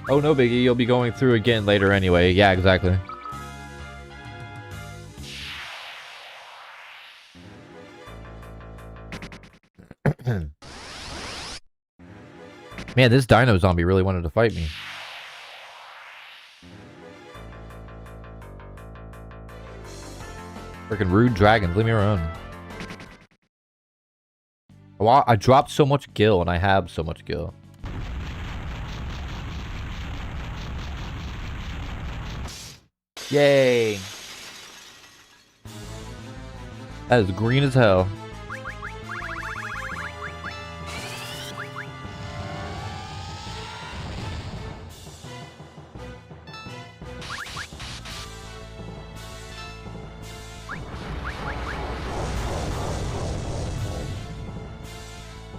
Oh, no biggie. You'll be going through again later anyway. Yeah, exactly. Man, this dino zombie really wanted to fight me. Freaking rude dragons, leave me alone. Wow, I dropped so much gil, and I have so much gil. Yay! That is green as hell.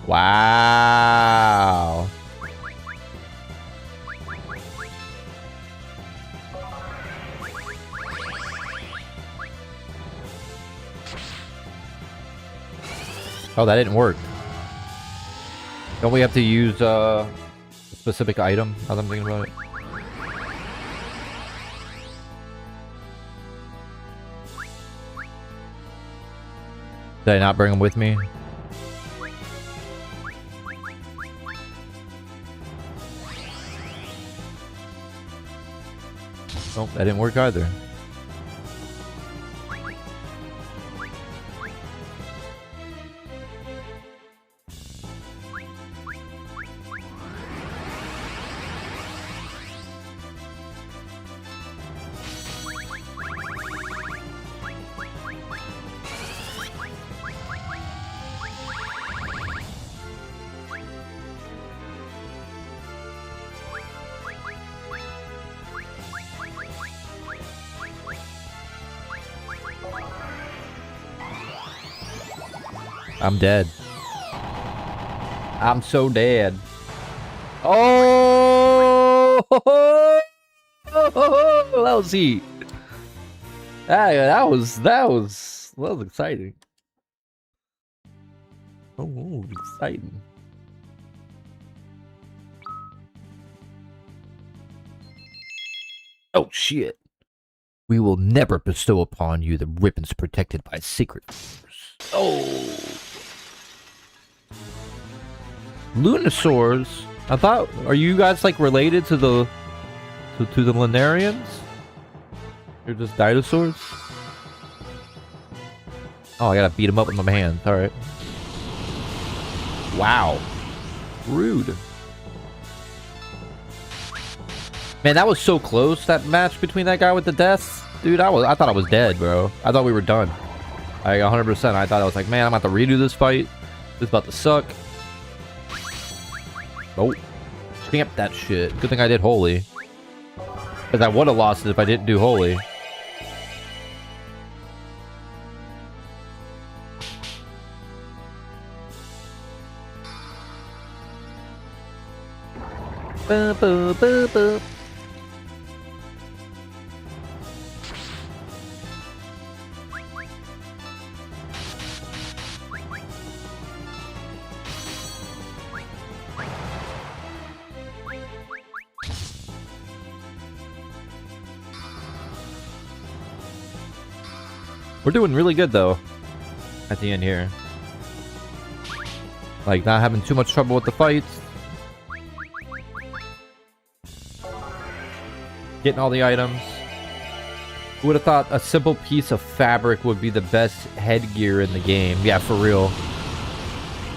Wow. Oh, that didn't work. Don't we have to use a specific item? Now that I'm thinking about it. Did I not bring them with me? Oh, that didn't work either. I'm dead. I'm so dead. Oh! That was heat. That was exciting. Oh, exciting. Oh, shit. We will never bestow upon you the ribbons protected by secret force. Oh. Lunosaurs? I thought, are you guys like related to the to the Lunarians? They're just dinosaurs? Oh, I gotta beat them up with my hands. Alright. Wow. Rude. Man, that was so close, that match between that guy with the death. Dude, I thought I was dead, bro. I thought we were done. Like, 100%. I thought I was like, man, I'm about to redo this fight. This is about to suck. Oh. Champ that shit. Good thing I did holy. Because I would have lost it if I didn't do holy. Boop, boop, boop, boop. We're doing really good, though, at the end here. Like, not having too much trouble with the fights. Getting all the items. Who would have thought a simple piece of fabric would be the best headgear in the game? Yeah, for real.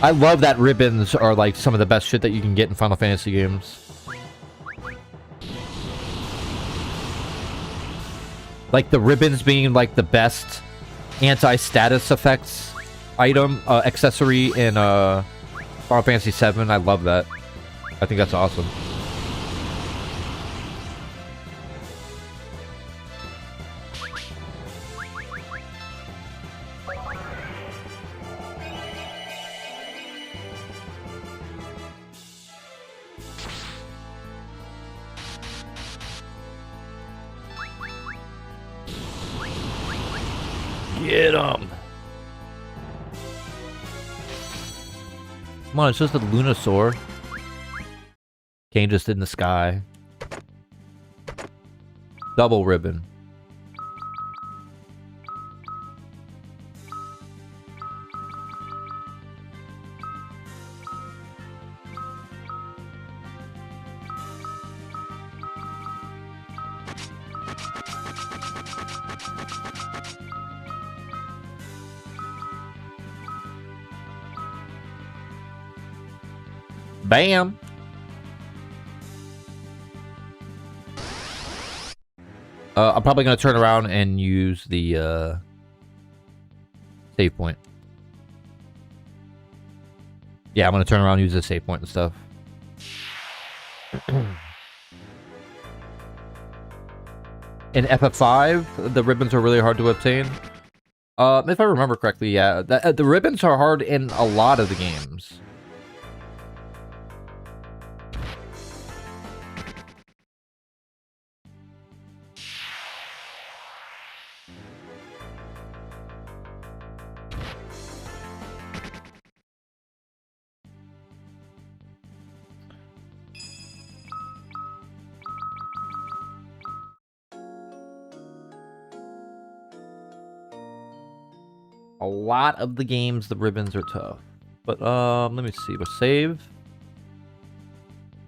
I love that ribbons are, like, some of the best shit that you can get in Final Fantasy games. Like, the ribbons being, like, the best anti-status effects item, accessory in Final Fantasy VII. I love that. I think that's awesome. Get him! Come on, it's just a Lunosaur. Kane just in the sky. Double ribbon. Bam! I'm probably going to turn around and use the save point. Yeah, I'm going to turn around and use the save point and stuff. In FF5, the ribbons are really hard to obtain. If I remember correctly, yeah. The ribbons are hard in a lot of the games. A lot of the games, the ribbons are tough. But, let me see. We'll save.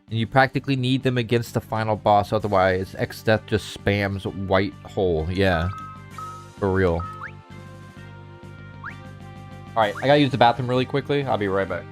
And you practically need them against the final boss, otherwise X-Death just spams white hole. Yeah. For real. Alright, I gotta use the bathroom really quickly. I'll be right back.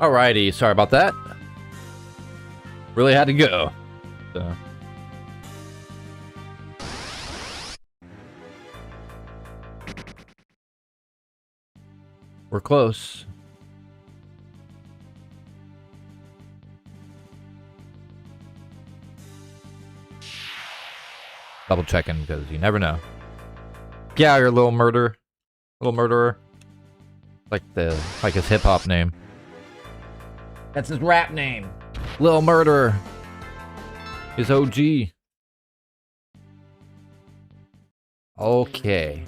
Alrighty, sorry about that. Really had to go. So. We're close. Double checking because you never know. Yeah, you're a little murderer. Little murderer. Like his hip hop name. That's his rap name. Little murderer. His OG. Okay.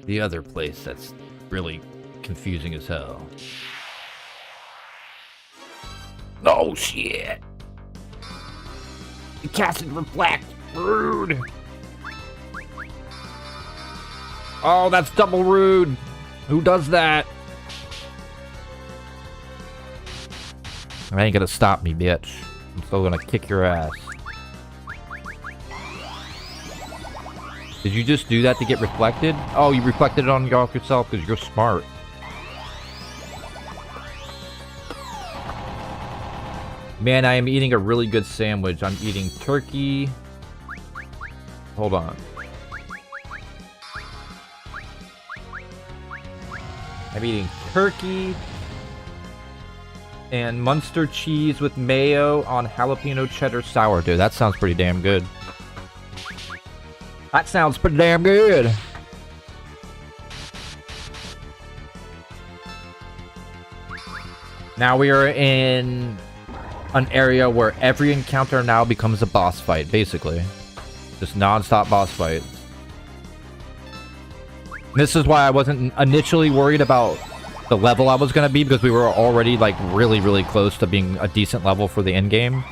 The other place that's really confusing as hell. Oh shit. The casted reflect. Rude. Oh, that's double rude. Who does that? I ain't gonna stop me, bitch. I'm still gonna kick your ass. Did you just do that to get reflected? Oh, you reflected it on yourself because you're smart. Man, I am eating a really good sandwich. I'm eating turkey. Hold on. I'm eating turkey and Munster cheese with mayo on jalapeno cheddar sourdough. That sounds pretty damn good. That sounds pretty damn good. Now we are in an area where every encounter now becomes a boss fight, basically. Just non-stop boss fights. This is why I wasn't initially worried about the level I was going to be, because we were already like really close to being a decent level for the end game.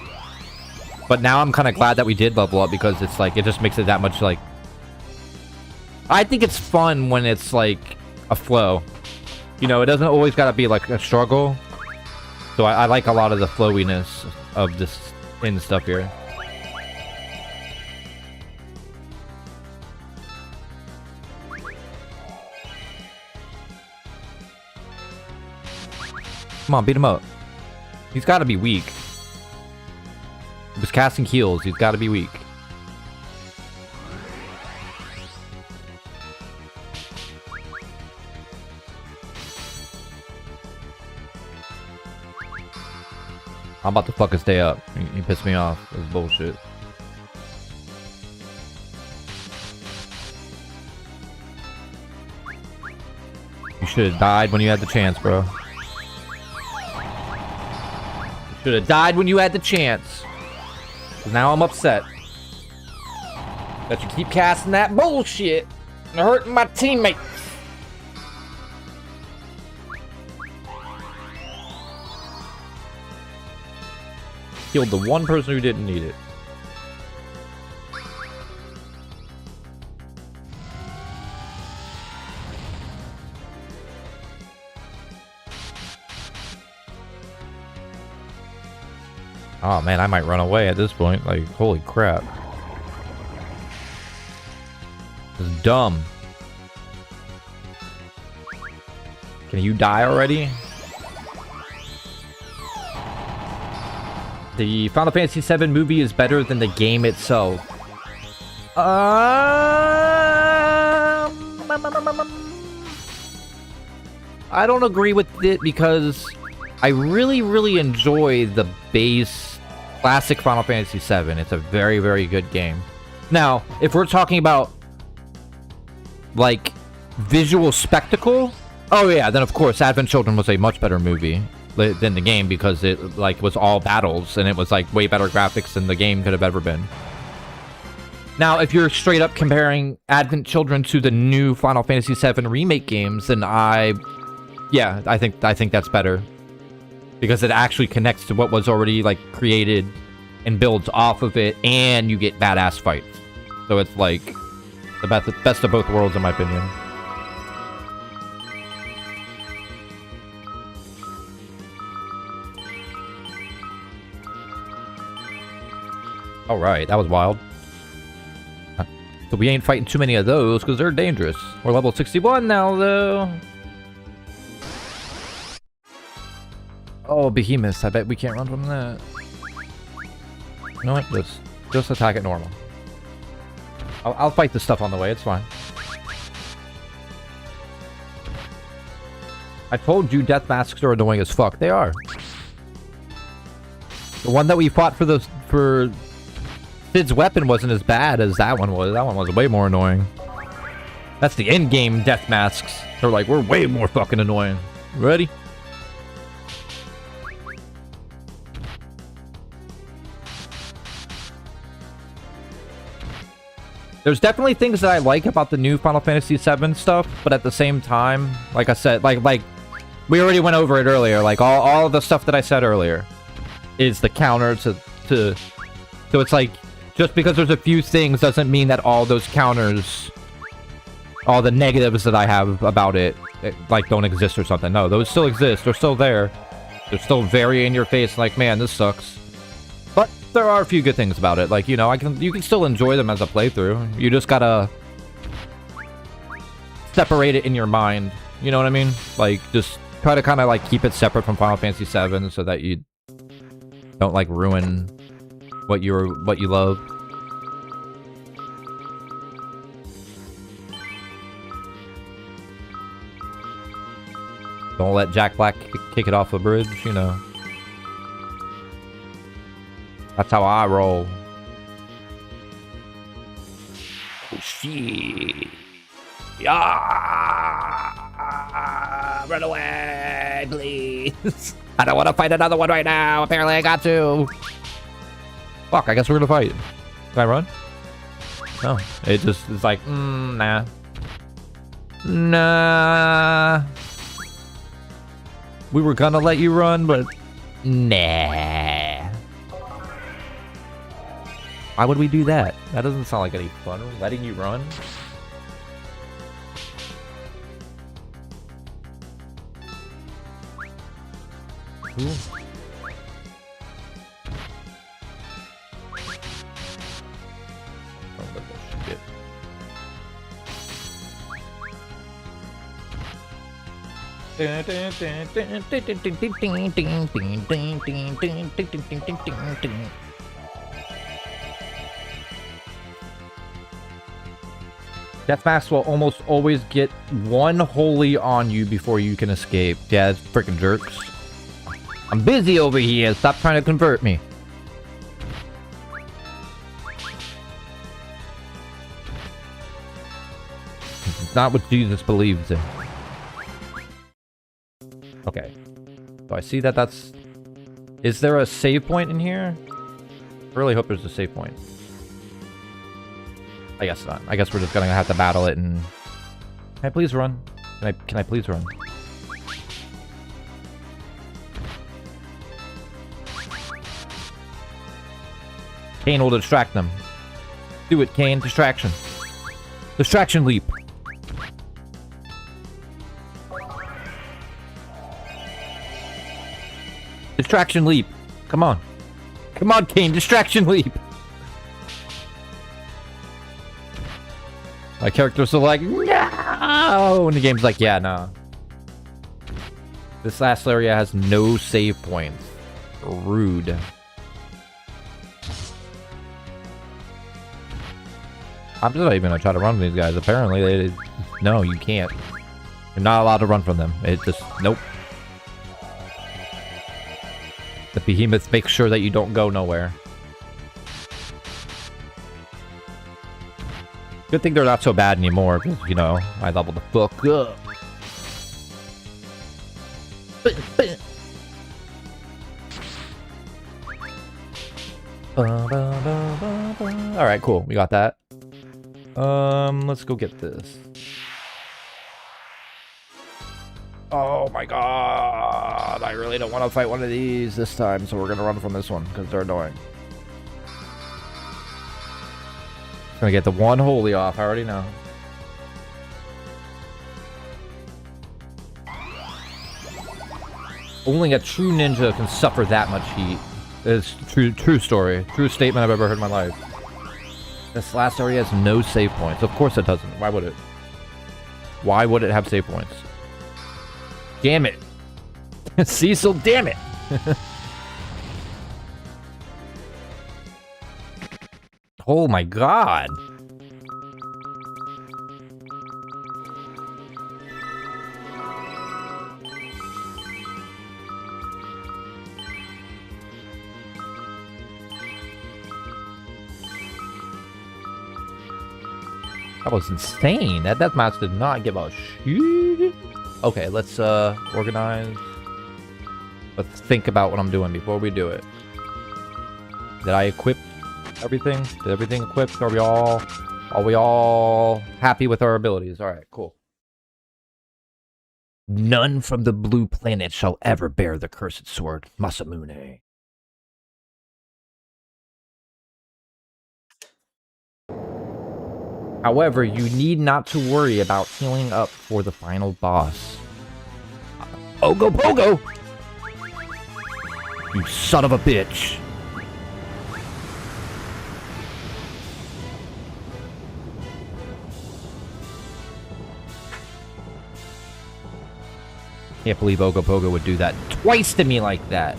But now I'm kind of glad that we did level up, because it's like, it just makes it that much like... I think it's fun when it's like a flow. You know, it doesn't always got to be like a struggle. So I like a lot of the flowiness of this end stuff here. Come on, beat him up. He's got to be weak. He was casting heals. He's got to be weak. I'm about to fuck his day up. He pissed me off. This is bullshit. You should have died when you had the chance, bro. Should have died when you had the chance. 'Cause now I'm upset that you keep casting that bullshit and hurting my teammates. Killed the one person who didn't need it. Oh man, I might run away at this point. Like, holy crap. This is dumb. Can you die already? The Final Fantasy VII movie is better than the game itself. I don't agree with it, because I really enjoy the base classic Final Fantasy VII. It's a very good game. Now, if we're talking about like visual spectacle, oh yeah, then of course Advent Children was a much better movie than the game, because it like was all battles and it was like way better graphics than the game could have ever been. Now, if you're straight up comparing Advent Children to the new Final Fantasy VII remake games, then I think that's better, because it actually connects to what was already like created and builds off of it, and you get badass fights. So it's like the best of both worlds, in my opinion. Alright, that was wild. So we ain't fighting too many of those, because they're dangerous. We're level 61 now, though. Oh, behemoths. I bet we can't run from that. You know what? Just attack it normal. I'll fight the stuff on the way. It's fine. I told you death masks are annoying as fuck. They are. The one that we fought for Sid's weapon wasn't as bad as that one was. That one was way more annoying. That's the in-game death masks. They're like, we're way more fucking annoying. Ready? There's definitely things that I like about the new Final Fantasy VII stuff, but at the same time, like I said, like we already went over it earlier. Like all of the stuff that I said earlier is the counter to so it's like just because there's a few things doesn't mean that all those counters, all the negatives that I have about it like don't exist or something. No, those still exist. They're still there. They're still very in your face. Like, man, this sucks. But there are a few good things about it. Like, you know, you can still enjoy them as a playthrough. You just gotta separate it in your mind. You know what I mean? Like, just try to kind of like keep it separate from Final Fantasy VII so that you don't like ruin what you love. Don't let Jack Black kick it off the bridge, you know. That's how I roll. Oh, shit. Yeah! Run away, please. I don't want to fight another one right now. Apparently I got to. Fuck, I guess we're gonna fight. Can I run? No. It just is like, nah. Nah. We were gonna let you run, but nah. Why would we do that? That doesn't sound like any fun. Letting you run? Ooh. Deathmask will almost always get one holy on you before you can escape. Yeah, it's freaking jerks. I'm busy over here. Stop trying to convert me. It's not what Jesus believes in. Okay. So I see that that's... Is there a save point in here? I really hope there's a save point. I guess not. I guess we're just gonna have to battle it and... Can I please run? Can I please run? Kane will distract them. Do it, Kane. Distraction. Distraction leap. Distraction leap. Come on. Come on, Kane. Distraction leap. My characters are like, no! And the game's like, yeah, no. This last area has no save points. Rude. I'm just not even gonna try to run from these guys. Apparently, they... No, you can't. You're not allowed to run from them. It just... Nope. The behemoths make sure that you don't go nowhere. Good thing they're not so bad anymore, because, you know, I leveled the fuck up. Alright, cool. We got that. Let's go get this. Oh my god. I really don't want to fight one of these this time, so we're gonna run from this one, because they're annoying. Gonna get the one holy off, I already know. Only a true ninja can suffer that much heat. It's true story. True statement I've ever heard in my life. This last area has no save points. Of course it doesn't. Why would it? Why would it have save points? Damn it. Cecil, damn it. Oh my god. That was insane. That deathmatch did not give a shit. Okay, let's organize. Let's think about what I'm doing before we do it. Did I equip everything? Did everything equipped? Are we all happy with our abilities? All right, cool. None from the blue planet shall ever bear the cursed sword, Masamune. However, you need not to worry about healing up for the final boss. Ogo Pogo! You son of a bitch! Can't believe Ogo Pogo would do that twice to me like that.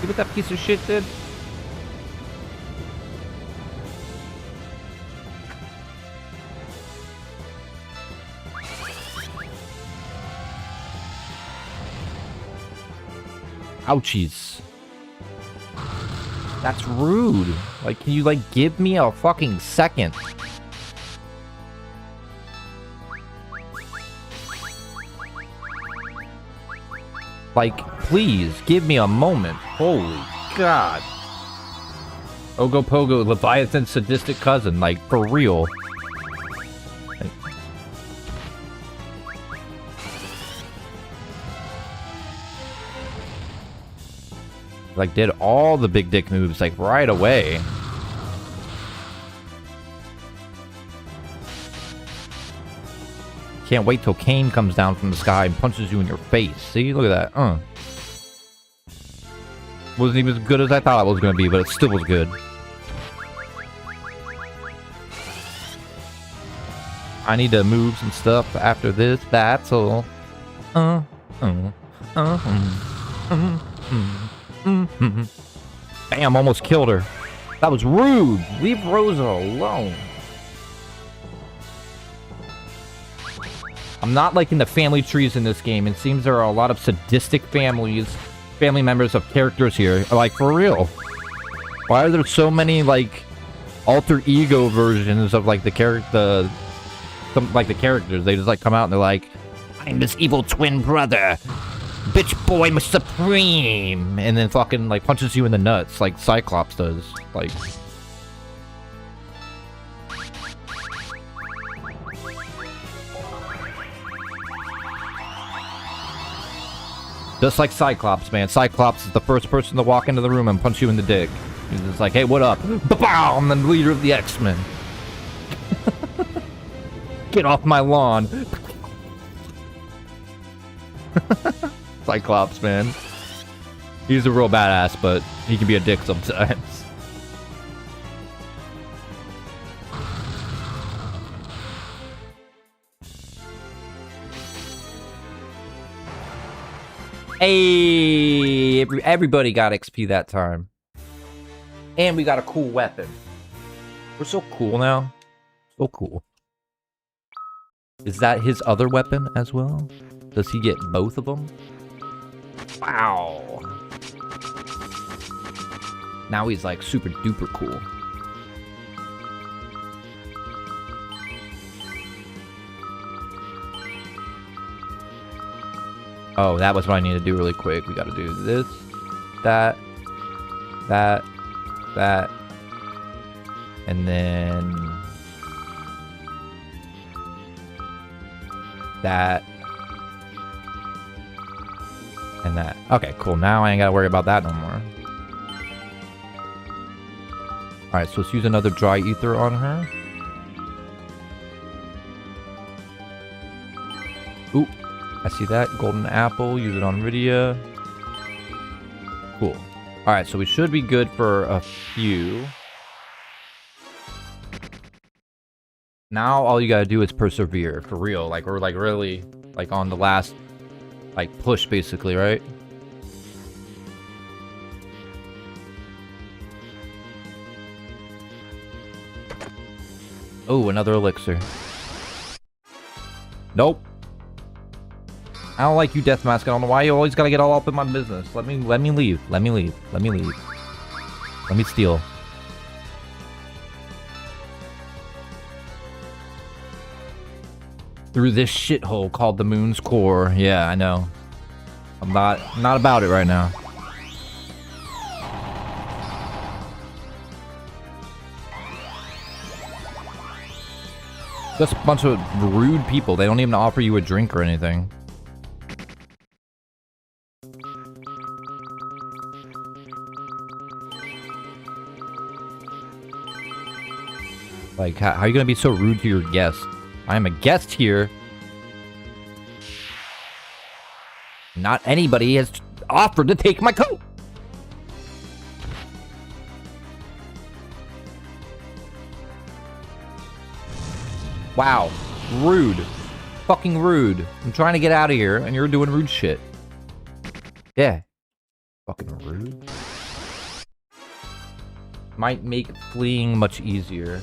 See what that piece of shit did? Ouchies. That's rude. Like, can you, like, give me a fucking second? Like, please, give me a moment. Holy God. Ogo Pogo, Leviathan's sadistic cousin, like, for real. Like, did all the big dick moves, like, right away. Can't wait till Kane comes down from the sky and punches you in your face. See? Look at that. Wasn't even as good as I thought it was going to be, but it still was good. I need to move some stuff after this battle. Bam, almost killed her. That was rude. Leave Rosa alone. I'm not liking the family trees in this game. It seems there are a lot of sadistic family members of characters here. Like, for real. Why are there so many, like, alter ego versions of, like, the characters? They just, like, come out and they're like, I'm this evil twin brother. Bitch boy supreme, and then fucking like punches you in the nuts like Cyclops does. Like, just like Cyclops, man. Cyclops is the first person to walk into the room and punch you in the dick. He's just like, hey, what up? Ba-bow! I'm the leader of the X-Men. Get off my lawn. Cyclops, man. He's a real badass, but he can be a dick sometimes. Hey, everybody got XP that time. And we got a cool weapon. We're so cool now. So cool. Is that his other weapon as well? Does he get both of them? Wow. Now he's like super duper cool. Oh, that was what I need to do really quick. We gotta do this, that, and then that. And that. Okay, cool. Now I ain't gotta worry about that no more. Alright, so let's use another dry ether on her. Ooh, I see that. Golden apple. Use it on Rydia. Cool. Alright, so we should be good for a few. Now all you gotta do is persevere. For real. Like, we're like really like on the last like push basically, right? Oh, another elixir. Nope. I don't like you, Deathmask. I don't know why you always gotta get all up in my business. Let me leave. Let me leave. Let me steal. Through this shithole called the Moon's Core. Yeah, I know. I'm not about it right now. Just a bunch of rude people. They don't even offer you a drink or anything. Like, how are you gonna be so rude to your guest? I am a guest here. Not anybody has offered to take my coat. Wow. Rude. Fucking rude. I'm trying to get out of here, and you're doing rude shit. Yeah. Fucking rude. Might make fleeing much easier.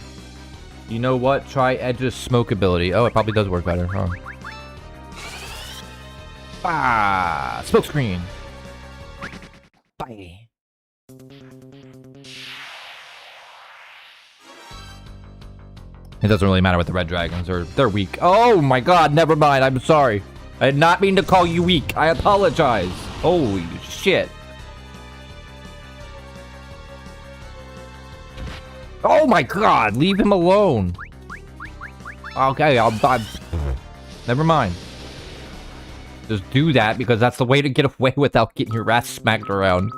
You know what? Try Edge's smoke ability. Oh, it probably does work better. Huh? Ah! Smoke screen! Bye. It doesn't really matter with the red dragons, or they're weak. Oh my god, never mind. I'm sorry. I did not mean to call you weak. I apologize. Holy shit. Oh my god, leave him alone. Okay, I'll never mind. Just do that because that's the way to get away without getting your ass smacked around.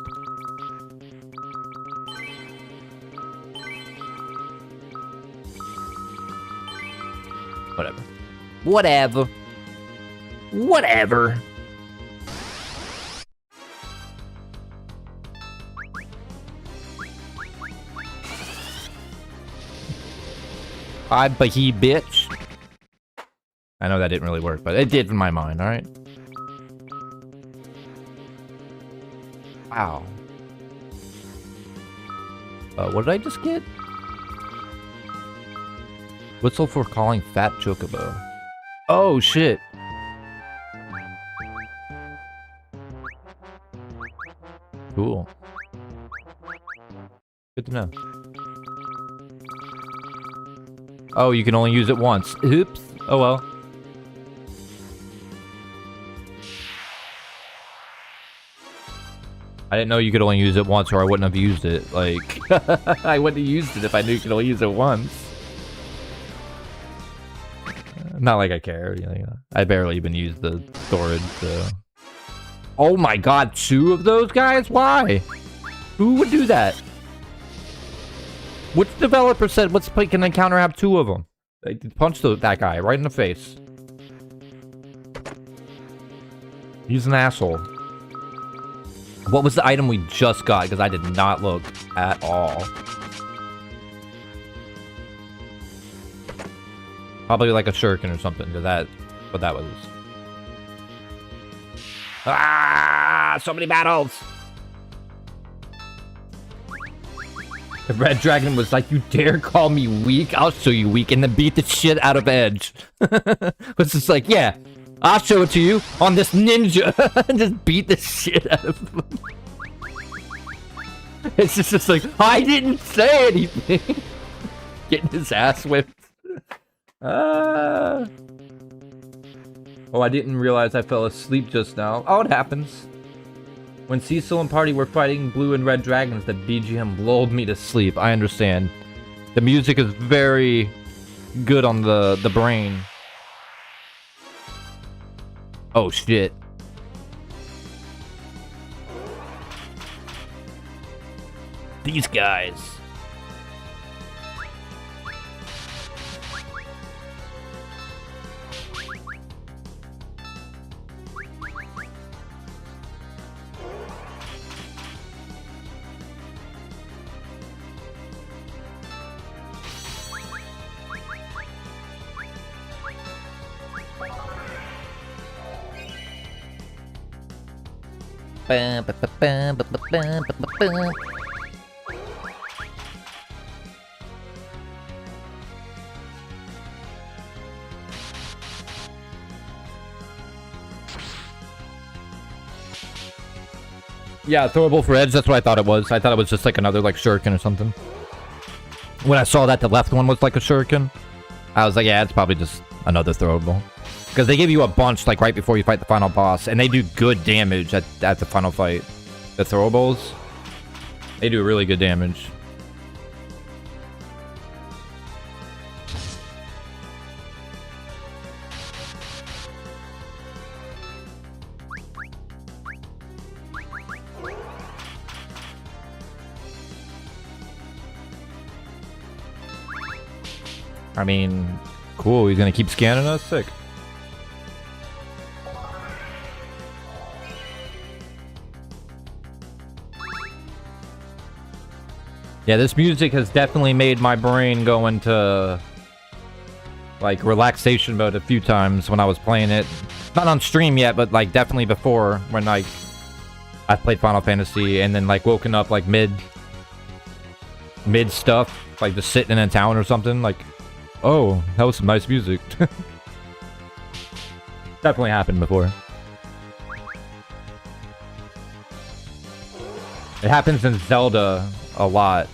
Whatever. Whatever. Whatever. Bye, he bitch. I know that didn't really work, but it did in my mind, alright? Wow. What did I just get? Whistle for calling Fat Chocobo. Oh, shit. Cool. Good to know. Oh, you can only use it once. Oops. Oh well. I didn't know you could only use it once, or I wouldn't have used it. Like, I wouldn't have used it if I knew you could only use it once. Not like I care. You know, I barely even use the storage, so. Oh my god, 2 of those guys? Why? Who would do that? Which developer said, let's play Can Encounter have 2 of them? They punched that guy right in the face. He's an asshole. What was the item we just got? Because I did not look at all. Probably like a shuriken or something, because that's what that was. Ah! So many battles! The red dragon was like, you dare call me weak? I'll show you weak, and then beat the shit out of Edge. Was just like, yeah, I'll show it to you on this ninja. And just beat the shit out of him. It's just like, I didn't say anything. Getting his ass whipped. Oh, I didn't realize I fell asleep just now. Oh, it happens. When Cecil and Party were fighting blue and red dragons, the BGM lulled me to sleep. I understand. The music is very good on the brain. Oh, shit. These guys. Yeah, throwable for edge. That's what I thought it was. I thought it was just like another like shuriken or something. When I saw that the left one was like a shuriken, I was like, yeah, it's probably just another throwable. Because they give you a bunch like right before you fight the final boss, and they do good damage at the final fight. The throwables, they do really good damage. I mean, cool. He's gonna keep scanning us. Sick. Yeah, this music has definitely made my brain go into like relaxation mode a few times when I was playing it. Not on stream yet, but like definitely before when like I played Final Fantasy and then like woken up like mid stuff, like just sitting in a town or something. Like, oh, that was some nice music. Definitely happened before. It happens in Zelda a lot.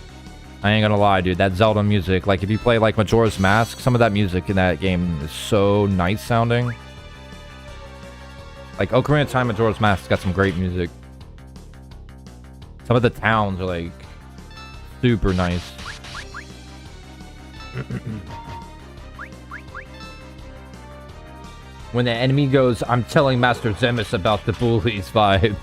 I ain't gonna lie, dude. That Zelda music, like if you play like Majora's Mask, some of that music in that game is so nice sounding. Like Ocarina of Time, Majora's Mask got some great music. Some of the towns are like super nice. When the enemy goes, I'm telling Master Zemus about the bullies vibe.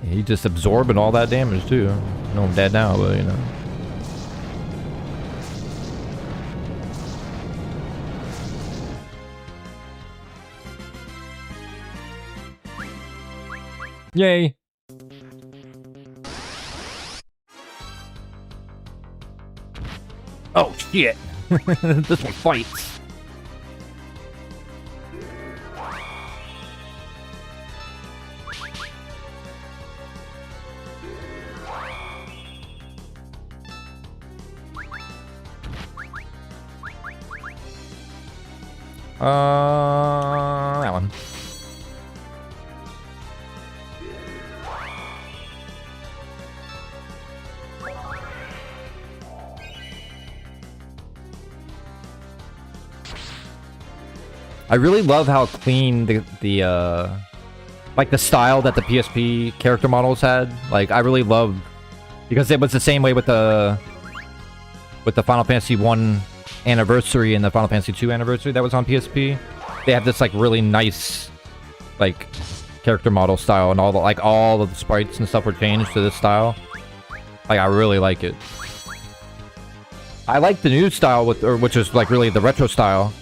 He just absorbing all that damage too. I know I'm dead now, but you know. Yay. Oh shit. This one fights. That one. I really love how clean the like the style that the PSP character models had. Like I really love because it was the same way with the Final Fantasy 1 anniversary and the Final Fantasy 2 anniversary that was on PSP. They have this like really nice like character model style, and all of the sprites and stuff were changed to this style. Like I really like it. I like the new style which is like really the retro style.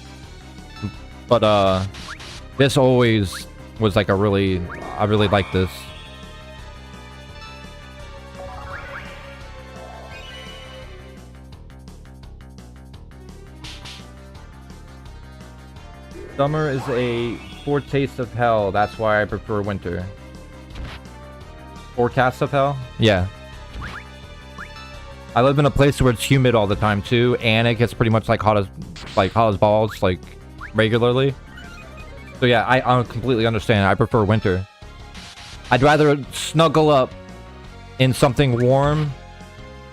But this always was like I really like this. Summer is a foretaste of hell. That's why I prefer winter. Forecast of hell? Yeah. I live in a place where it's humid all the time too, and it gets pretty much like hot as balls, like regularly. So yeah, I completely understand. I prefer winter. I'd rather snuggle up in something warm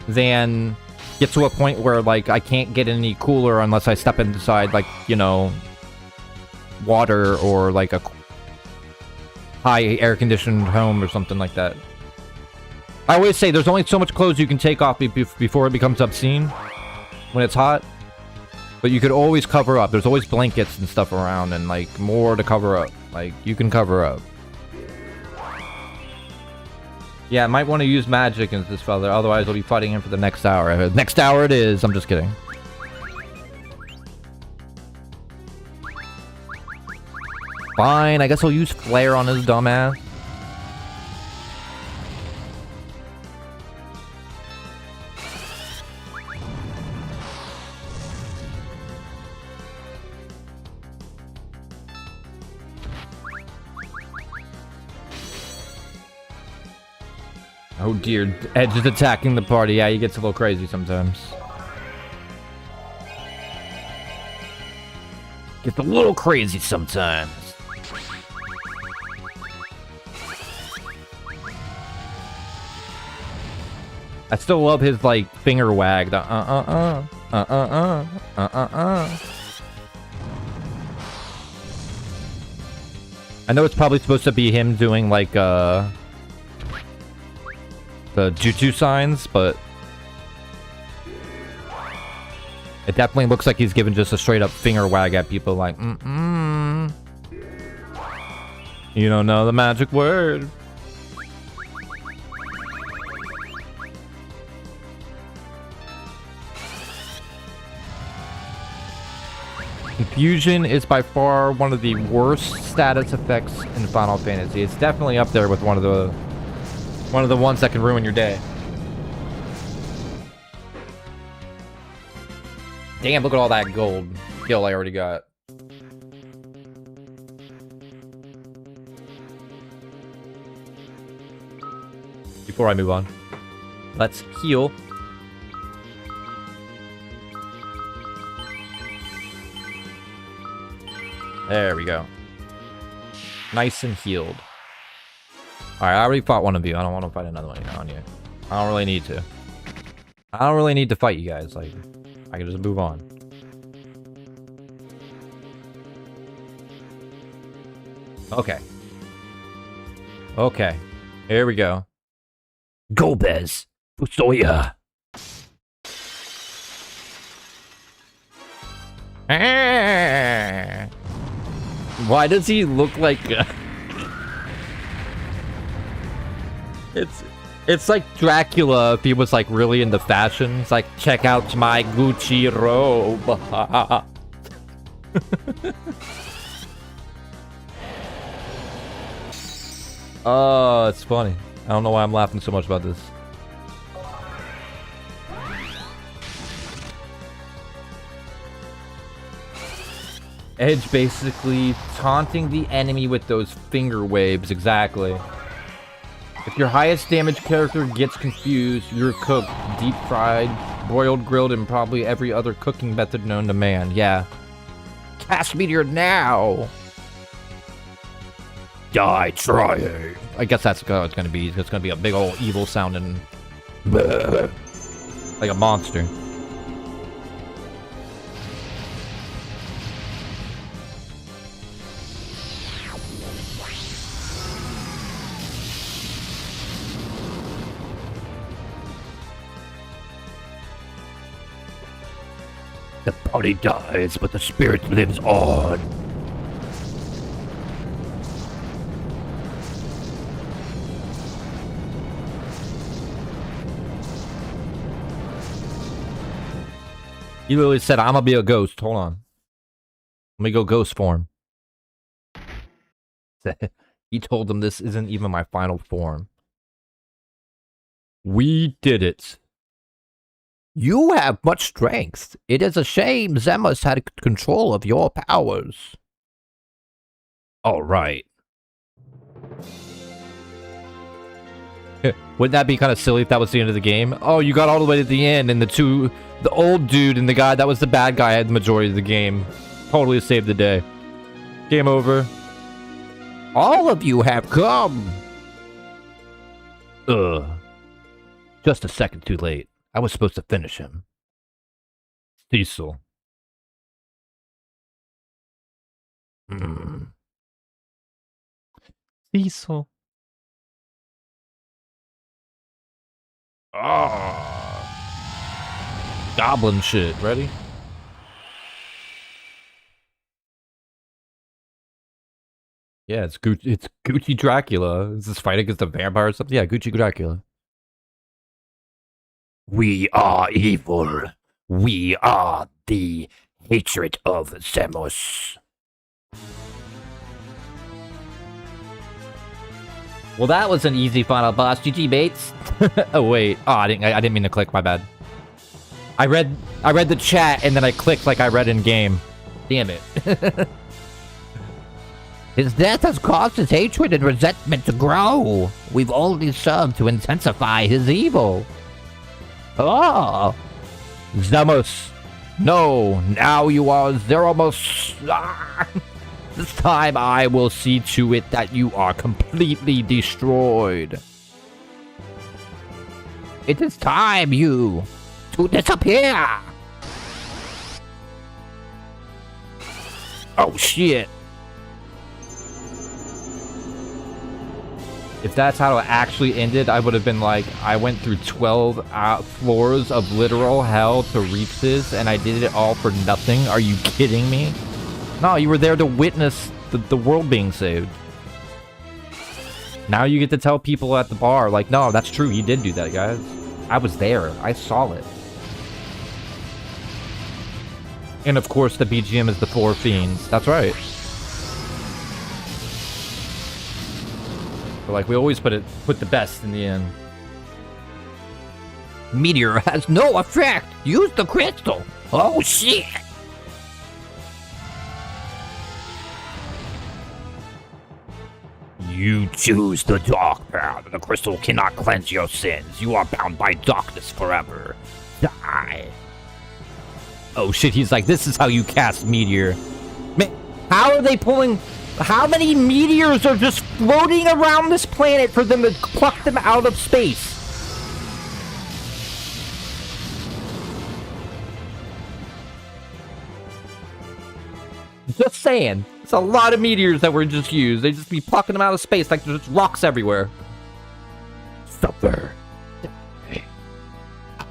than get to a point where like I can't get any cooler unless I step inside like, you know, water or like a high air conditioned home or something like that. I always say there's only so much clothes you can take off before it becomes obscene when it's hot. But you could always cover up. There's always blankets and stuff around and like more to cover up. Like you can cover up. Yeah, I might want to use magic against this fella. Otherwise I'll be fighting him for the next hour. Next hour it is. I'm just kidding. Fine, I guess I'll use Flare on his dumbass. Oh dear, Edge is attacking the party. Yeah, he gets a little crazy sometimes. Gets a little crazy sometimes. I still love his, like, finger wag. The I know it's probably supposed to be him doing, like, the jutsu signs, but it definitely looks like he's giving just a straight-up finger wag at people, like, You don't know the magic word. Confusion is by far one of the worst status effects in Final Fantasy. It's definitely up there with one of the ones that can ruin your day. Damn, look at all that gold kill I already got. Before I move on, let's heal. There we go. Nice and healed. Alright, I already fought one of you. I don't want to fight another one on you. I don't really need to. I don't really need to fight you guys. Like, I can just move on. Okay. Okay. Here we go. Gomez, Fusoya. Why does he look like... It's like Dracula if he was like really into fashion. It's like, check out my Gucci robe. Oh, it's funny. I don't know why I'm laughing so much about this. Edge basically taunting the enemy with those finger waves, exactly. If your highest damage character gets confused, you're cooked. Deep fried, broiled, grilled, and probably every other cooking method known to man. Yeah. Cast Meteor now! Die trying. I guess that's what it's gonna be. It's gonna be a big old evil sounding... like a monster. The body dies, but the spirit lives on. He literally said, I'm gonna be a ghost. Hold on. Let me go ghost form. He told them this isn't even my final form. We did it. You have much strength. It is a shame Zemus had control of your powers. All right. Wouldn't that be kind of silly if that was the end of the game? Oh, you got all the way to the end, and the old dude and the guy that was the bad guy had the majority of the game. Totally saved the day. Game over. All of you have come. Ugh. Just a second too late. I was supposed to finish him. Cecil. Cecil. Ah. Goblin shit. Ready? Yeah, it's Gucci Dracula. Is this fight against a vampire or something? Yeah, Gucci Dracula. We are evil. We are the hatred of Zemus. Well, that was an easy final boss. GG Bates. Oh wait. Oh, I didn't mean to click. My bad. I read the chat and then I clicked like I read in game. Damn it. His death has caused his hatred and resentment to grow. We've only served to intensify his evil. Oh, Zemus. No, now you are Zeromus. Ah. This time I will see to it that you are completely destroyed. It is time you to disappear. Oh shit. If that's how it actually ended, I would have been like, I went through 12 floors of literal hell to reach this, and I did it all for nothing. Are you kidding me? No, you were there to witness the world being saved. Now you get to tell people at the bar, like, no, that's true. You did do that, guys. I was there. I saw it. And of course, the BGM is the Four Fiends. That's right. But like, we always put the best in the end. Meteor has no effect. Use the crystal. Oh shit. You choose the dark path. The crystal cannot cleanse your sins. You are bound by darkness forever. Die. Oh shit, he's like, this is how you cast Meteor. Man, how are they pulling... How many meteors are just floating around this planet for them to pluck them out of space? Just saying. It's a lot of meteors that were just used. They just be plucking them out of space like there's rocks everywhere. Suffer.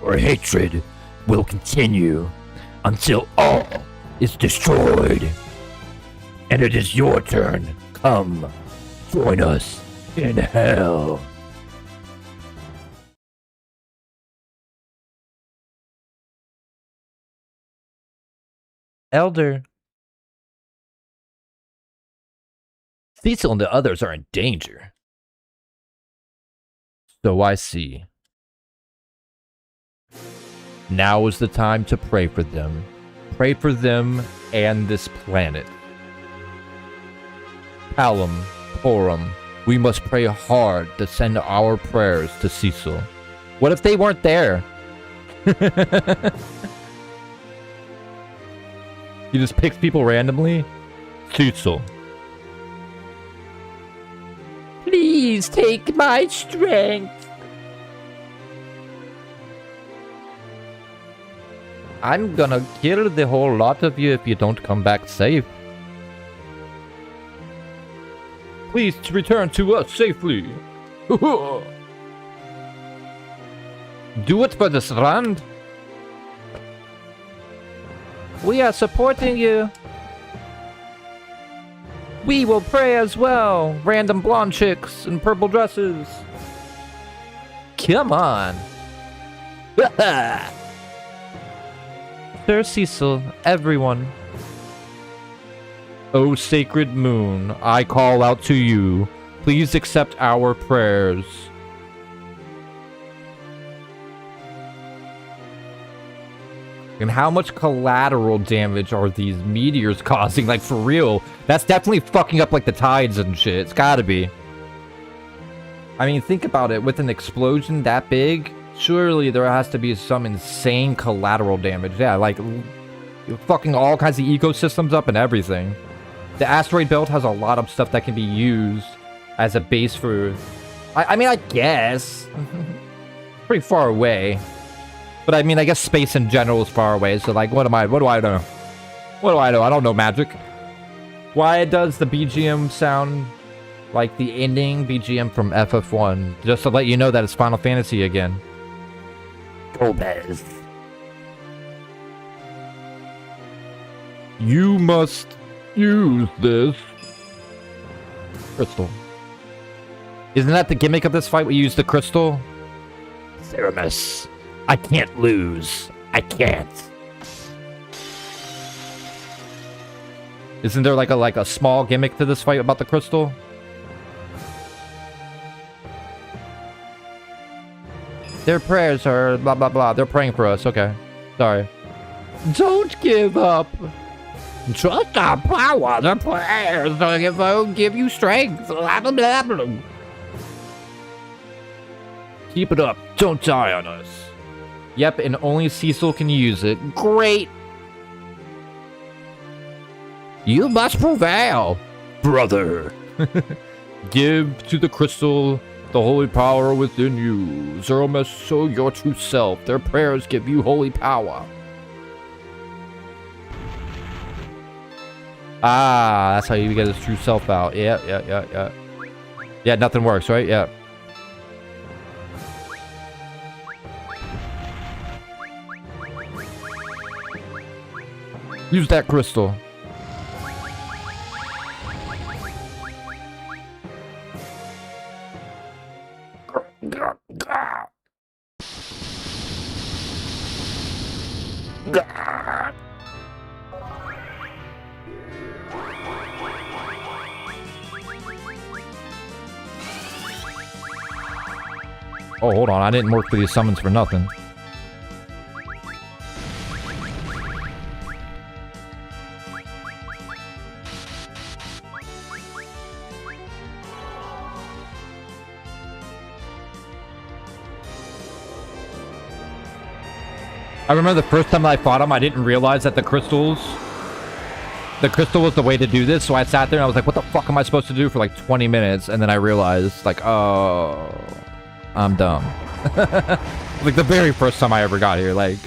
Our hatred will continue until all is destroyed. And it is your turn. Come, join us in hell. Elder. Cecil and the others are in danger. So I see. Now is the time to pray for them. Pray for them and this planet. Palum, Porum, we must pray hard to send our prayers to Cecil. What if they weren't there? He just picks people randomly? Cecil. Please take my strength. I'm gonna kill the whole lot of you if you don't come back safe. Please return to us safely. Do it for this land. We are supporting you. We will pray as well. Random blonde chicks in purple dresses. Come on. Sir Cecil, everyone. O sacred moon, I call out to you. Please accept our prayers. And how much collateral damage are these meteors causing? Like, for real. That's definitely fucking up, like, the tides and shit. It's gotta be. I mean, think about it. With an explosion that big, surely there has to be some insane collateral damage. Yeah, like, fucking all kinds of ecosystems up and everything. The asteroid belt has a lot of stuff that can be used as a base for... I mean, I guess. Pretty far away. But I mean, I guess space in general is far away, so like, what do I know? What do I know? I don't know magic. Why does the BGM sound like the ending BGM from FF1? Just to let you know that it's Final Fantasy again. Gomez. You must use this crystal. Isn't that the gimmick of this fight? We use the crystal? Ceramus. I can't lose. I can't. Isn't there like a small gimmick to this fight about the crystal? Their prayers are blah blah blah. They're praying for us. Okay. Sorry. Don't give up. Trust our power. The prayers will give you strength. Blah, blah, blah, blah. Keep it up. Don't die on us. Yep, and only Cecil can use it. Great. You must prevail. Brother. Give to the crystal the holy power within you. Zero must show your true self. Their prayers give you holy power. Ah, that's how you get his true self out. Yeah. Yeah, nothing works, right? Yeah. Use that crystal. Oh, hold on. I didn't work for these summons for nothing. I remember the first time I fought him, I didn't realize that the crystal was the way to do this, so I sat there and I was like, what the fuck am I supposed to do for like 20 minutes? And then I realized, like, oh, I'm dumb. Like the very first time I ever got here, like,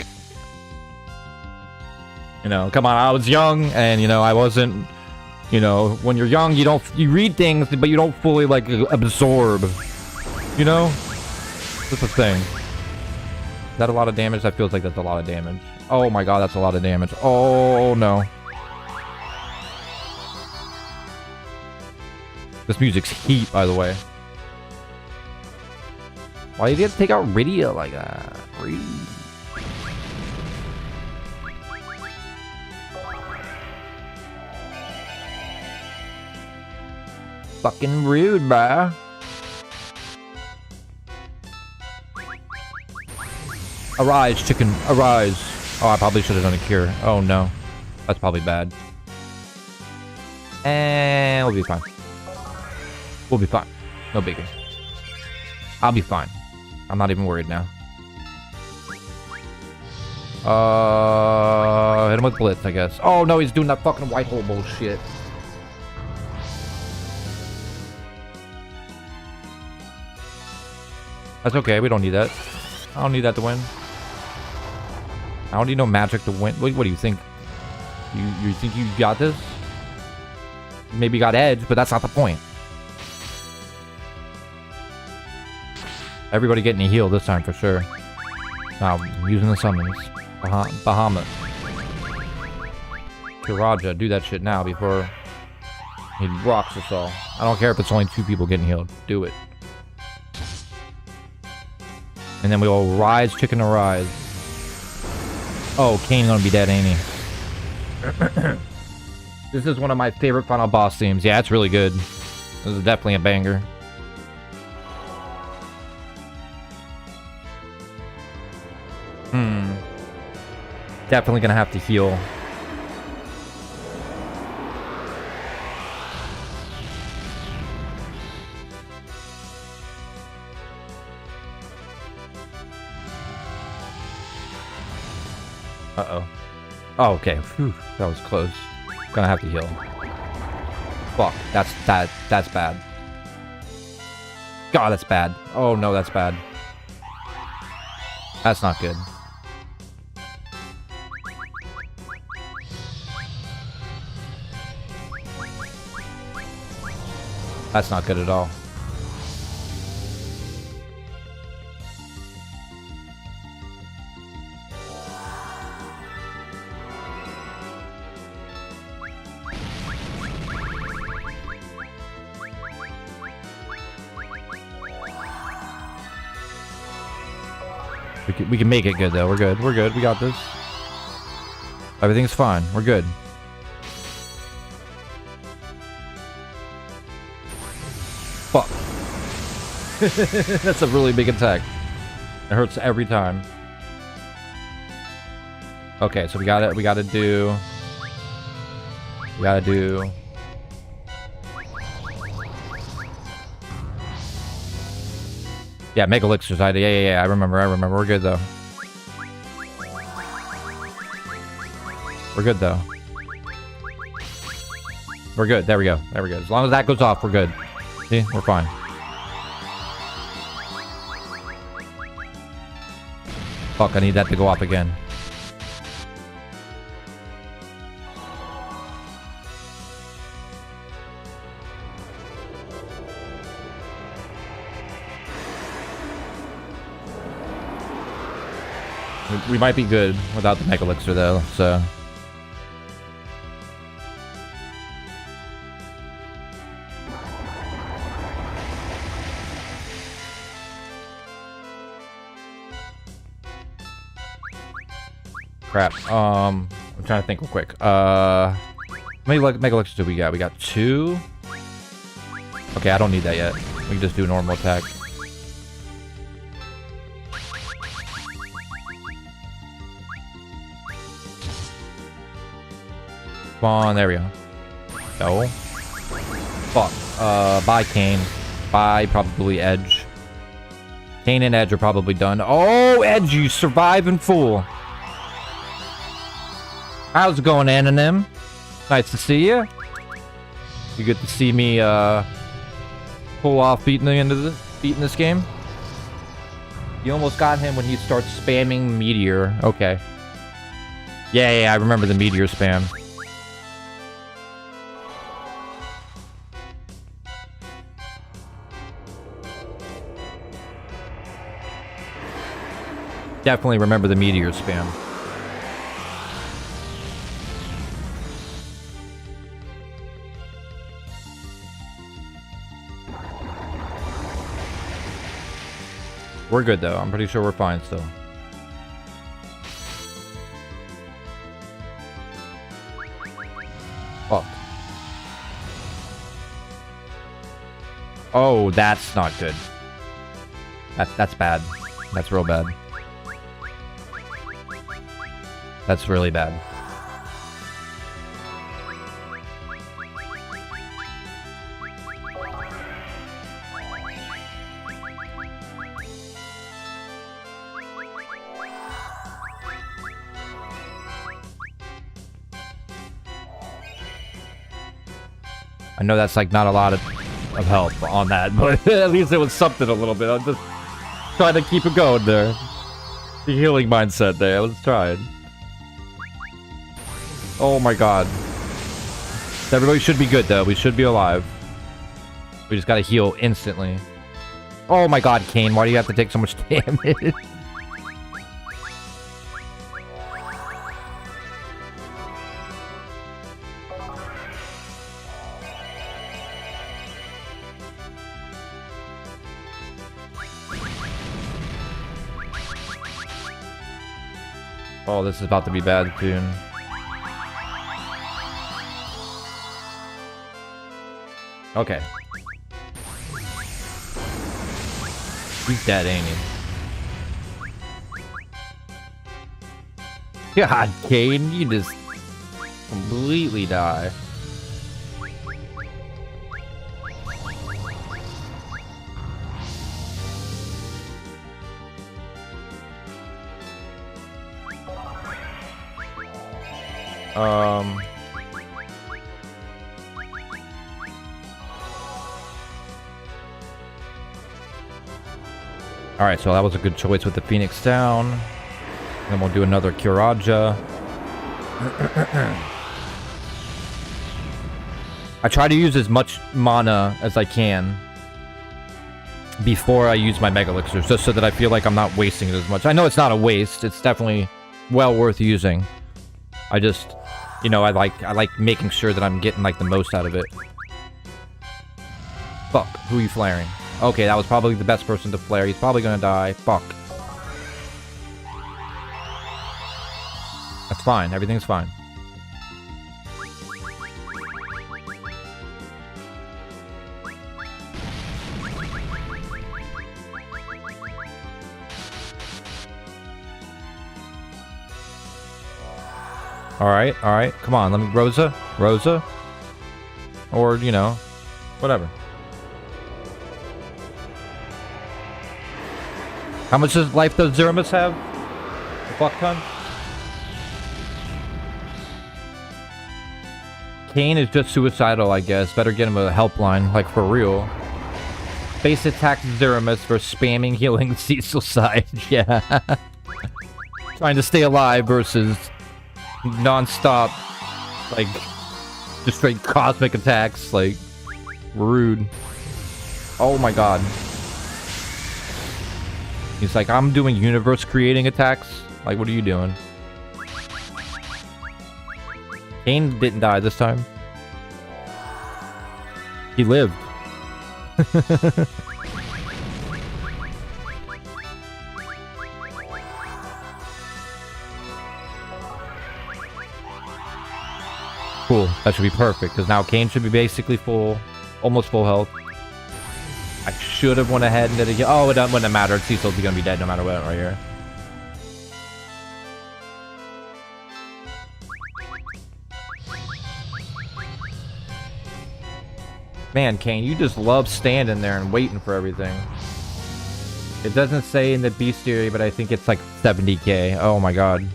you know, come on, I was young and, you know, I wasn't, you know, when you're young, you read things, but you don't fully, like, absorb, you know? That's the thing. Is that a lot of damage? That feels like that's a lot of damage. Oh my god, that's a lot of damage. Oh no. This music's heat, by the way. Why did you have to take out Rydia like that? Rude. Fucking rude, bruh. Arise, chicken, arise. Oh, I probably should have done a cure. Oh no. That's probably bad. And we'll be fine. We'll be fine. No biggie. I'll be fine. I'm not even worried now. Hit him with Blitz, I guess. Oh no, he's doing that fucking white hole bullshit. That's okay, we don't need that. I don't need that to win. I don't need no magic to win. What do you think? You think you got this? You maybe got edge, but that's not the point. Everybody getting a heal this time for sure. Now, I'm using the summons. Bahamut. Kiraja, do that shit now before he rocks us all. I don't care if it's only 2 people getting healed. Do it. And then we will rise, chicken to rise. Oh, Kane's gonna be dead, ain't he? This is one of my favorite final boss themes. Yeah, it's really good. This is definitely a banger. Definitely gonna have to heal. Uh-oh. Oh, okay. Whew, that was close. Gonna have to heal. Fuck. That's bad. God, that's bad. Oh no, that's bad. That's not good. That's not good at all. We can make it good though. We're good. We're good. We got this. Everything's fine. We're good. Fuck. That's a really big attack. It hurts every time. Okay, so we gotta do. Yeah, Mega Elixirs. Yeah. I remember. We're good though. We're good though. We're good. There we go. As long as that goes off, we're good. See, we're fine. Fuck, I need that to go off again. We might be good without the Mega Elixir though, so... Crap. I'm trying to think real quick. How many Mega Elixirs do we got? We got 2. Okay, I don't need that yet. We can just do normal attack. Come on, there we go. No. Fuck. Bye, Kane. Bye, probably Edge. Kane and Edge are probably done. Oh, Edge, you surviving fool. How's it going, Anonym? Nice to see you. You get to see me pull off beating this game. You almost got him when he starts spamming Meteor. Okay. Yeah, I remember the Meteor spam. Definitely remember the Meteor spam. We're good though. I'm pretty sure we're fine still. Fuck. Oh, that's not good. That's bad. That's real bad. That's really bad. I know that's like not a lot of help on that, but at least it was something a little bit. I'm just trying to keep it going there. The healing mindset there. I was trying. Oh my god. Everybody should be good though. We should be alive. We just gotta heal instantly. Oh my god, Kane, why do you have to take so much damage? Oh, this is about to be bad soon. Okay. He's dead, ain't he? God, Kane, you just completely die. Alright, so that was a good choice with the Phoenix down. Then we'll do another Kiraja. I try to use as much mana as I can before I use my Mega Elixir, just so that I feel like I'm not wasting it as much. I know it's not a waste. It's definitely well worth using. I just, you know, I like making sure that I'm getting like the most out of it. Fuck, who are you flaring? Okay, that was probably the best person to flare. He's probably gonna die. Fuck. That's fine. Everything's fine. Alright, alright. Come on, let me... Rosa? Rosa? Or, you know, whatever. How much life does Zeramus have? A fuck ton? Kane is just suicidal, I guess. Better get him a helpline, like for real. Base attack Zeramus for spamming healing Cecil side. Yeah. trying to stay alive versus non-stop, like, just straight cosmic attacks, like, rude. Oh my god. He's like, I'm doing universe-creating attacks? Like, what are you doing? Kane didn't die this time. He lived. Cool. That should be perfect, because now Kane should be basically full, almost full health. I should have went ahead and did it again. Oh, it wouldn't have mattered. Cecil's gonna be dead no matter what right here. Man, Kane, you just love standing there and waiting for everything. It doesn't say in the bestiary, but I think it's like 70k. Oh my god.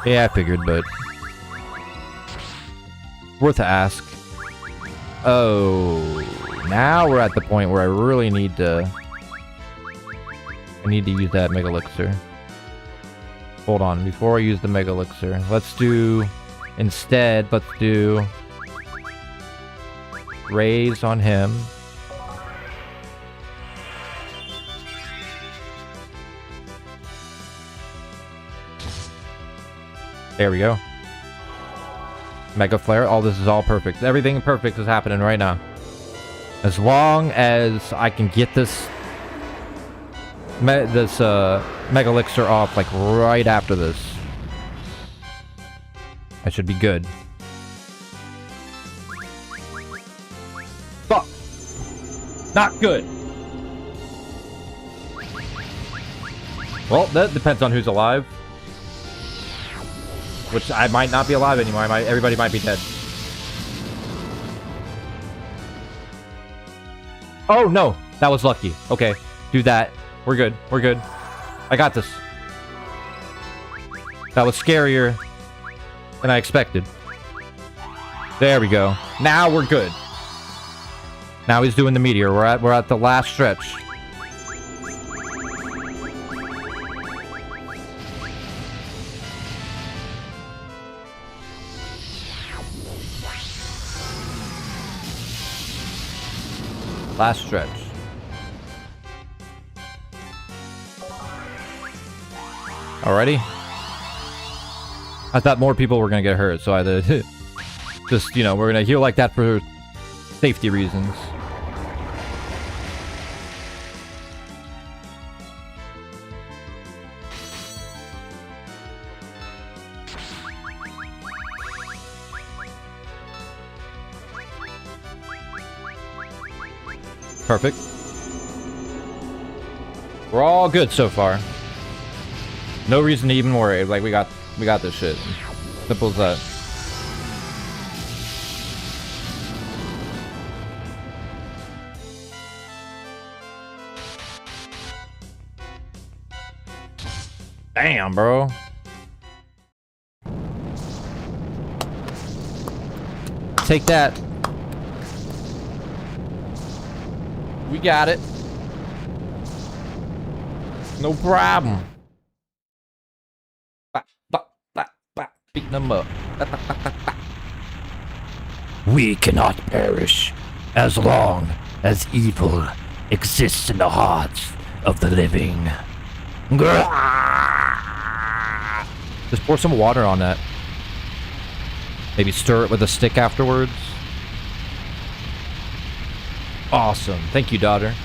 Yeah, I figured, but... worth a ask. Oh, now we're at the point where I really need to... I need to use that Mega Elixir. Hold on, before I use the Mega Elixir, let's do... Instead, let's do... Raise on him. There we go. Mega Flare. Oh, this is all perfect. Everything perfect is happening right now. As long as I can get this Mega Elixir off, like, right after this, I should be good. Fuck! Not good! Well, that depends on who's alive. Which I might not be alive anymore. Everybody might be dead. Oh, no. That was lucky. Okay. Do that. We're good. We're good. I got this. That was scarier than I expected. There we go. Now we're good. Now he's doing the meteor. We're at the last stretch. Last stretch. Alrighty. I thought more people were gonna get hurt, so I just, you know, we're gonna heal like that for safety reasons. Perfect. We're all good so far. No reason to even worry. Like, we got this shit. Simple as that. Damn, bro. Take that. We got it. No problem. Beating them up. We cannot perish as long as evil exists in the hearts of the living. Just pour some water on that. Maybe stir it with a stick afterwards. Awesome. Thank you, daughter.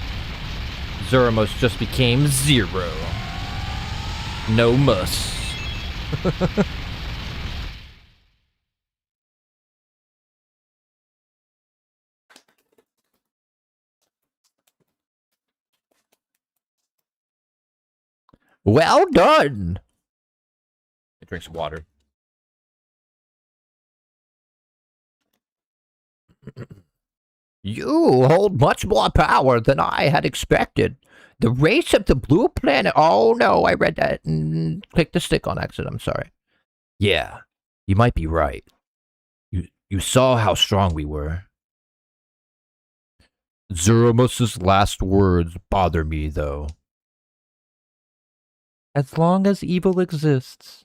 Zeramos just became 0. No muss. Well done. Drink some water. You hold much more power than I had expected. The race of the blue planet. Oh no, I read that and clicked the stick on accident. I'm sorry. Yeah, you might be right. You saw how strong we were. Zeramos' last words bother me, though. As long as evil exists.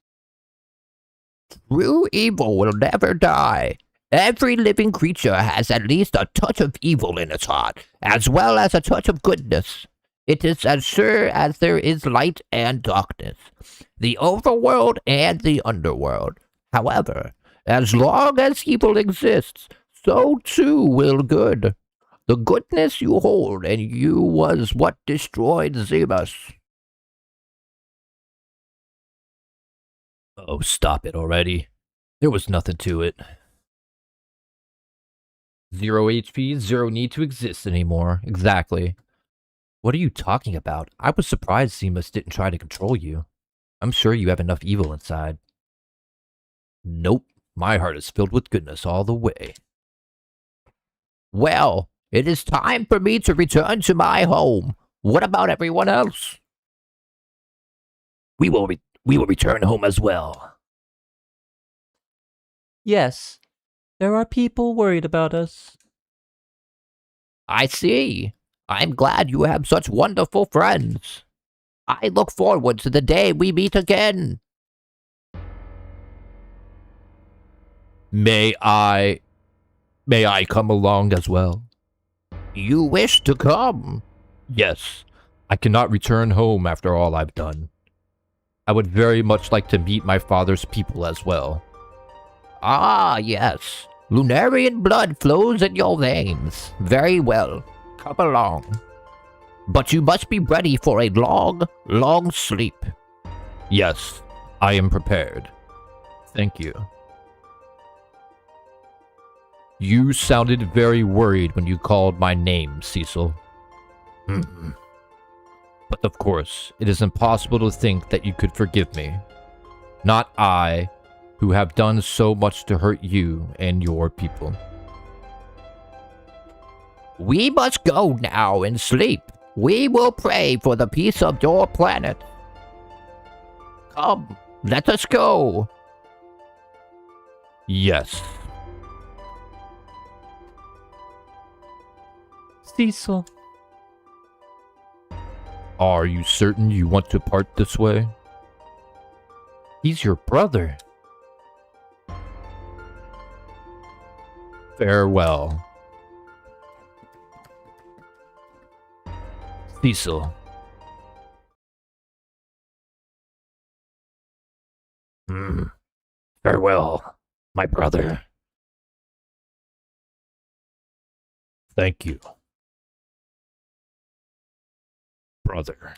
True evil will never die. Every living creature has at least a touch of evil in its heart, as well as a touch of goodness. It is as sure as there is light and darkness, the overworld and the underworld. However, as long as evil exists, so too will good. The goodness you hold in you was what destroyed Zebus. Oh, stop it already. There was nothing to it. 0 HP, 0 need to exist anymore. Exactly. What are you talking about? I was surprised Zemus didn't try to control you. I'm sure you have enough evil inside. Nope. My heart is filled with goodness all the way. Well, it is time for me to return to my home. What about everyone else? We will return home as well. Yes, there are people worried about us. I see. I'm glad you have such wonderful friends. I look forward to the day we meet again. May I come along as well? You wish to come? Yes. I cannot return home after all I've done. I would very much like to meet my father's people as well. Ah, yes. Lunarian blood flows in your veins. Very well. Come along. But you must be ready for a long, long sleep. Yes, I am prepared. Thank you. You sounded very worried when you called my name, Cecil. But of course, it is impossible to think that you could forgive me. Not I, who have done so much to hurt you and your people. We must go now and sleep. We will pray for the peace of your planet. Come, let us go. Yes. Cecil. Are you certain you want to part this way? He's your brother. Farewell. Cecil. Farewell, my brother. Thank you, brother.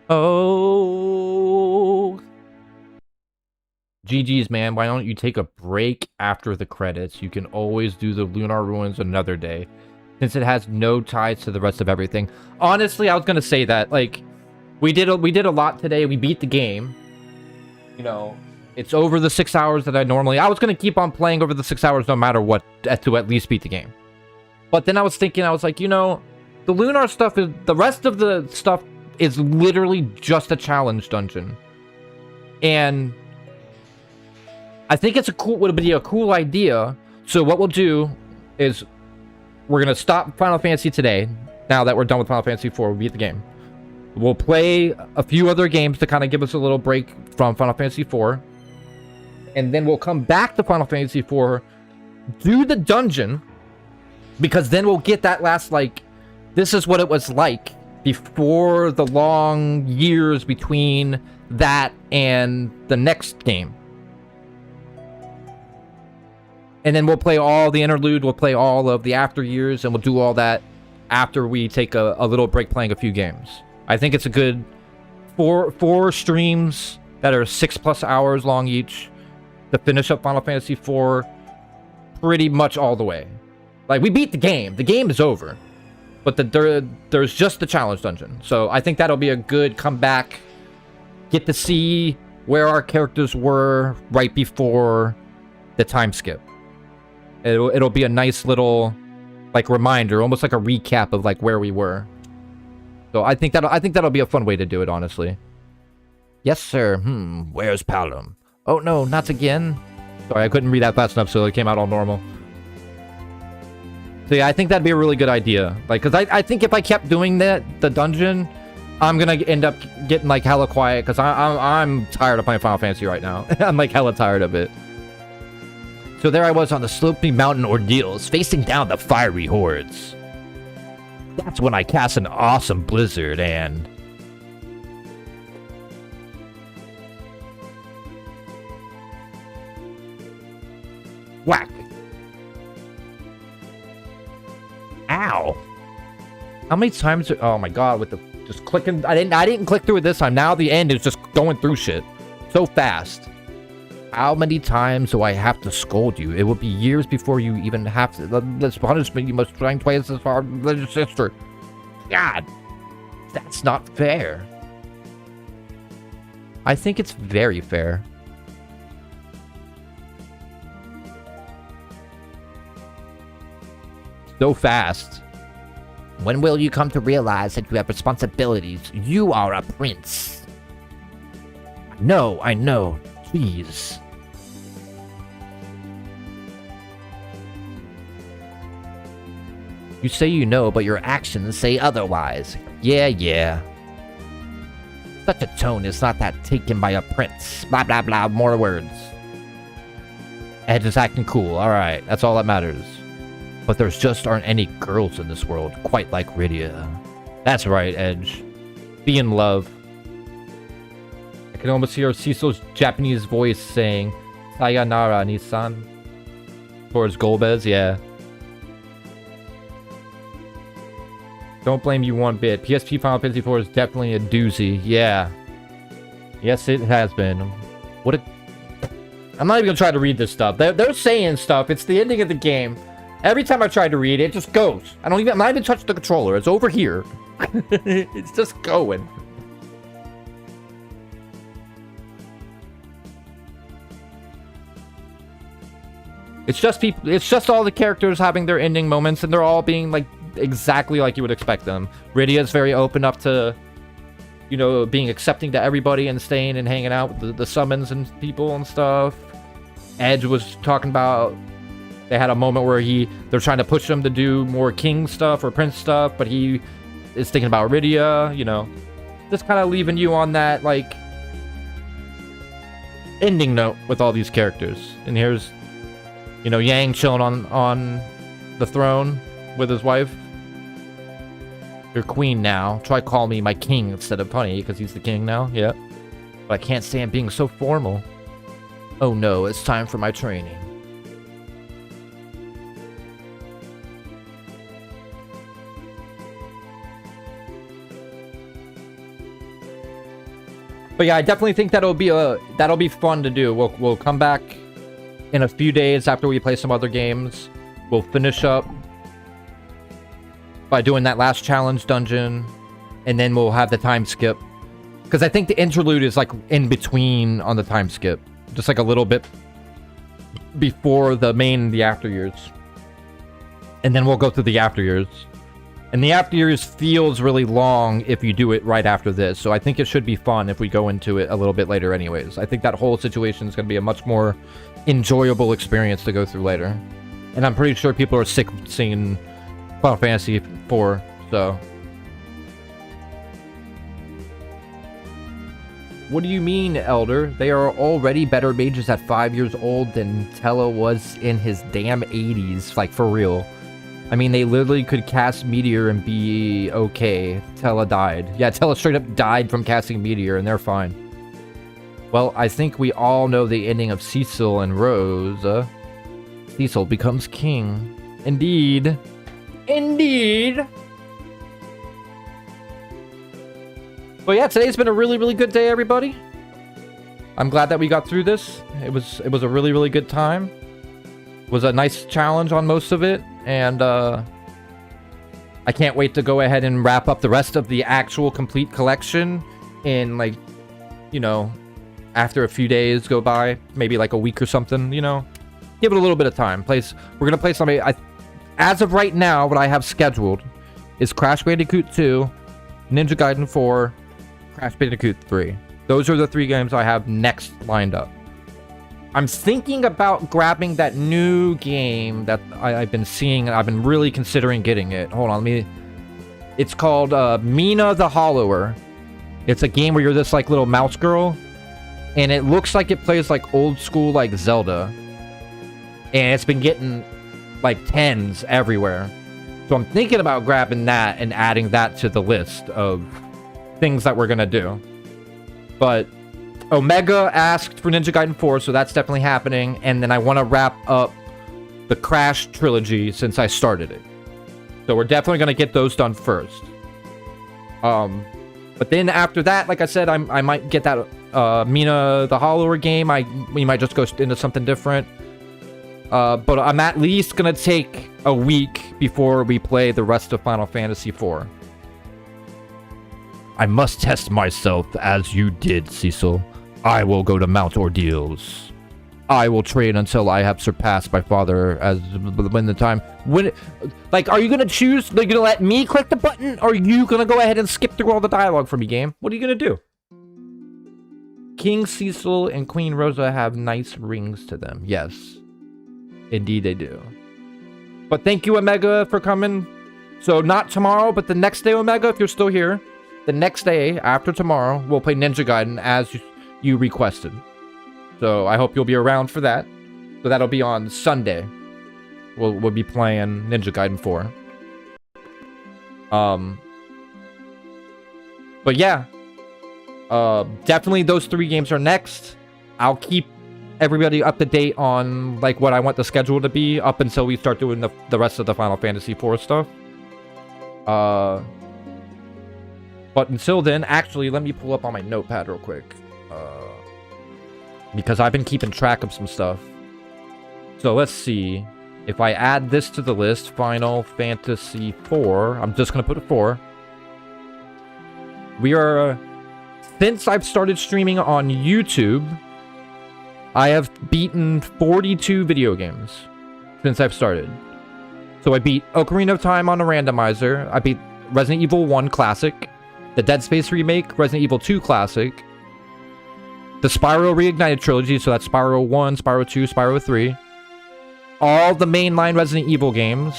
Oh. GG's, man. Why don't you take a break after the credits? You can always do the Lunar Ruins another day, since it has no ties to the rest of everything. Honestly, I was gonna say that, like, we did a lot today. We beat the game. You know, it's over the 6 hours that I was gonna keep on playing over the 6 hours no matter what, to at least beat the game. But then I was thinking, I was like, you know, the Lunar stuff is, the rest of the stuff is literally just a challenge dungeon. And I think it's would be a cool idea. So what we'll do is we're gonna stop Final Fantasy today. Now that we're done with Final Fantasy 4, we beat the game. We'll play a few other games to kind of give us a little break from Final Fantasy 4. And then we'll come back to Final Fantasy 4, do the dungeon, because then we'll get that last, like, this is what it was like before the long years between that and the next game. And then we'll play all the interlude, we'll play all of the after years, and we'll do all that after we take a little break playing a few games. I think it's a good four streams that are 6+ hours long each to finish up Final Fantasy 4 pretty much all the way. Like, we beat the game. The game is over. But there's just the challenge dungeon. So I think that'll be a good comeback. Get to see where our characters were right before the time skip. It'll be a nice little, like, reminder, almost like a recap of, like, where we were. So I think that'll be a fun way to do it, honestly. Yes, sir. Where's Palom? Oh no, not again. Sorry, I couldn't read that fast enough, so it came out all normal. So yeah, I think that'd be a really good idea. Like, cause I think if I kept doing that, the dungeon, I'm gonna end up getting like hella quiet because I'm tired of playing Final Fantasy right now. I'm like hella tired of it. So there I was on the sloping mountain ordeals, facing down the fiery hordes. That's when I cast an awesome blizzard and... whack. Ow. How many times are... oh my god, with the... just clicking... I didn't click through it this time. Now the end is just going through shit. So fast. How many times do I have to scold you? It will be years before you even have to... this punishment you must try twice as hard as your sister. God. That's not fair. I think it's very fair. So fast. When will you come to realize that you have responsibilities? You are a prince. No, I know. Please. You say you know, but your actions say otherwise. Yeah. Such a tone is not that taken by a prince. Blah, blah, blah, more words. Edge is acting cool. Alright, that's all that matters. But there's just aren't any girls in this world quite like Rydia. That's right, Edge. Be in love. I can almost hear Cecil's Japanese voice saying, Sayonara, Nissan. Towards Golbez, yeah. Don't blame you one bit. PSP Final Fantasy IV is definitely a doozy. Yeah. Yes, it has been. What a... I'm not even gonna try to read this stuff. They're saying stuff. It's the ending of the game. Every time I try to read it, it just goes. I'm not even touching the controller. It's over here. It's just going. It's just people. It's just all the characters having their ending moments, and they're all being like exactly like you would expect them. Rydia's very open up to, you know, being accepting to everybody and staying and hanging out with the summons and people and stuff. Edge was talking about. They had a moment where they're trying to push him to do more king stuff or prince stuff, but he is thinking about Rydia, you know. Just kind of leaving you on that, like, ending note with all these characters. And here's, you know, Yang chilling on the throne with his wife. You're queen now. Try call me my king instead of Honey, because he's the king now, yeah. But I can't stand being so formal. Oh no, it's time for my training. But yeah, I definitely think that'll be fun to do. We'll come back in a few days after we play some other games. We'll finish up by doing that last challenge dungeon, and then we'll have the time skip. Because I think the interlude is like in between on the time skip, just like a little bit before the after years, and then we'll go through the after years. And the after years feels really long if you do it right after this. So I think it should be fun if we go into it a little bit later anyways. I think that whole situation is going to be a much more enjoyable experience to go through later. And I'm pretty sure people are sick of seeing Final Fantasy IV, so... What do you mean, Elder? They are already better mages at 5 years old than Tella was in his damn 80s, like for real. I mean, they literally could cast Meteor and be okay. Tella died. Yeah, Tella straight up died from casting Meteor, and they're fine. Well, I think we all know the ending of Cecil and Rose. Cecil becomes king. Indeed. Indeed! But yeah, today's been a really, really good day, everybody. I'm glad that we got through this. It was a really, really good time. It was a nice challenge on most of it. And I can't wait to go ahead and wrap up the rest of the actual complete collection in, like, you know, after a few days go by, maybe like a week or something, you know. Give it a little bit of time. We're going to play something. As of right now, what I have scheduled is Crash Bandicoot 2, Ninja Gaiden 4, Crash Bandicoot 3. Those are the 3 games I have next lined up. I'm thinking about grabbing that new game that I've been seeing. I've been really considering getting it. Hold on, it's called Mina the Hollower. It's a game where you're this like little mouse girl, and it looks like it plays like old school like Zelda, and it's been getting like 10s everywhere. So I'm thinking about grabbing that and adding that to the list of things that we're gonna do. But Omega asked for Ninja Gaiden 4, so that's definitely happening. And then I want to wrap up the Crash trilogy since I started it. So we're definitely gonna get those done first. But then after that, like I said, I might get that Mina the Hollower game. We might just go into something different. But I'm at least gonna take a week before we play the rest of Final Fantasy IV. I must test myself as you did, Cecil. I will go to Mount Ordeals. I will train until I have surpassed my father as when the time... Like, are you gonna choose... Are you gonna let me click the button? Or are you gonna go ahead and skip through all the dialogue for me, game? What are you gonna do? King Cecil and Queen Rosa have nice rings to them. Yes. Indeed they do. But thank you, Omega, for coming. So not tomorrow, but the next day, Omega, if you're still here. The next day, after tomorrow, we'll play Ninja Gaiden as you requested. So I hope you'll be around for that. So that'll be on Sunday. We'll be playing Ninja Gaiden 4. But yeah. Definitely those 3 games are next. I'll keep everybody up to date on like what I want the schedule to be up until we start doing the rest of the Final Fantasy IV stuff. But until then, actually, let me pull up on my notepad real quick. Because I've been keeping track of some stuff. So let's see. If I add this to the list, Final Fantasy IV, I'm just going to put a 4. We are... Since I've started streaming on YouTube, I have beaten 42 video games since I've started. So I beat Ocarina of Time on a randomizer. I beat Resident Evil 1 Classic. The Dead Space remake, Resident Evil 2 Classic, the Spyro Reignited trilogy, so that's Spyro 1, Spyro 2, Spyro 3, all the mainline Resident Evil games,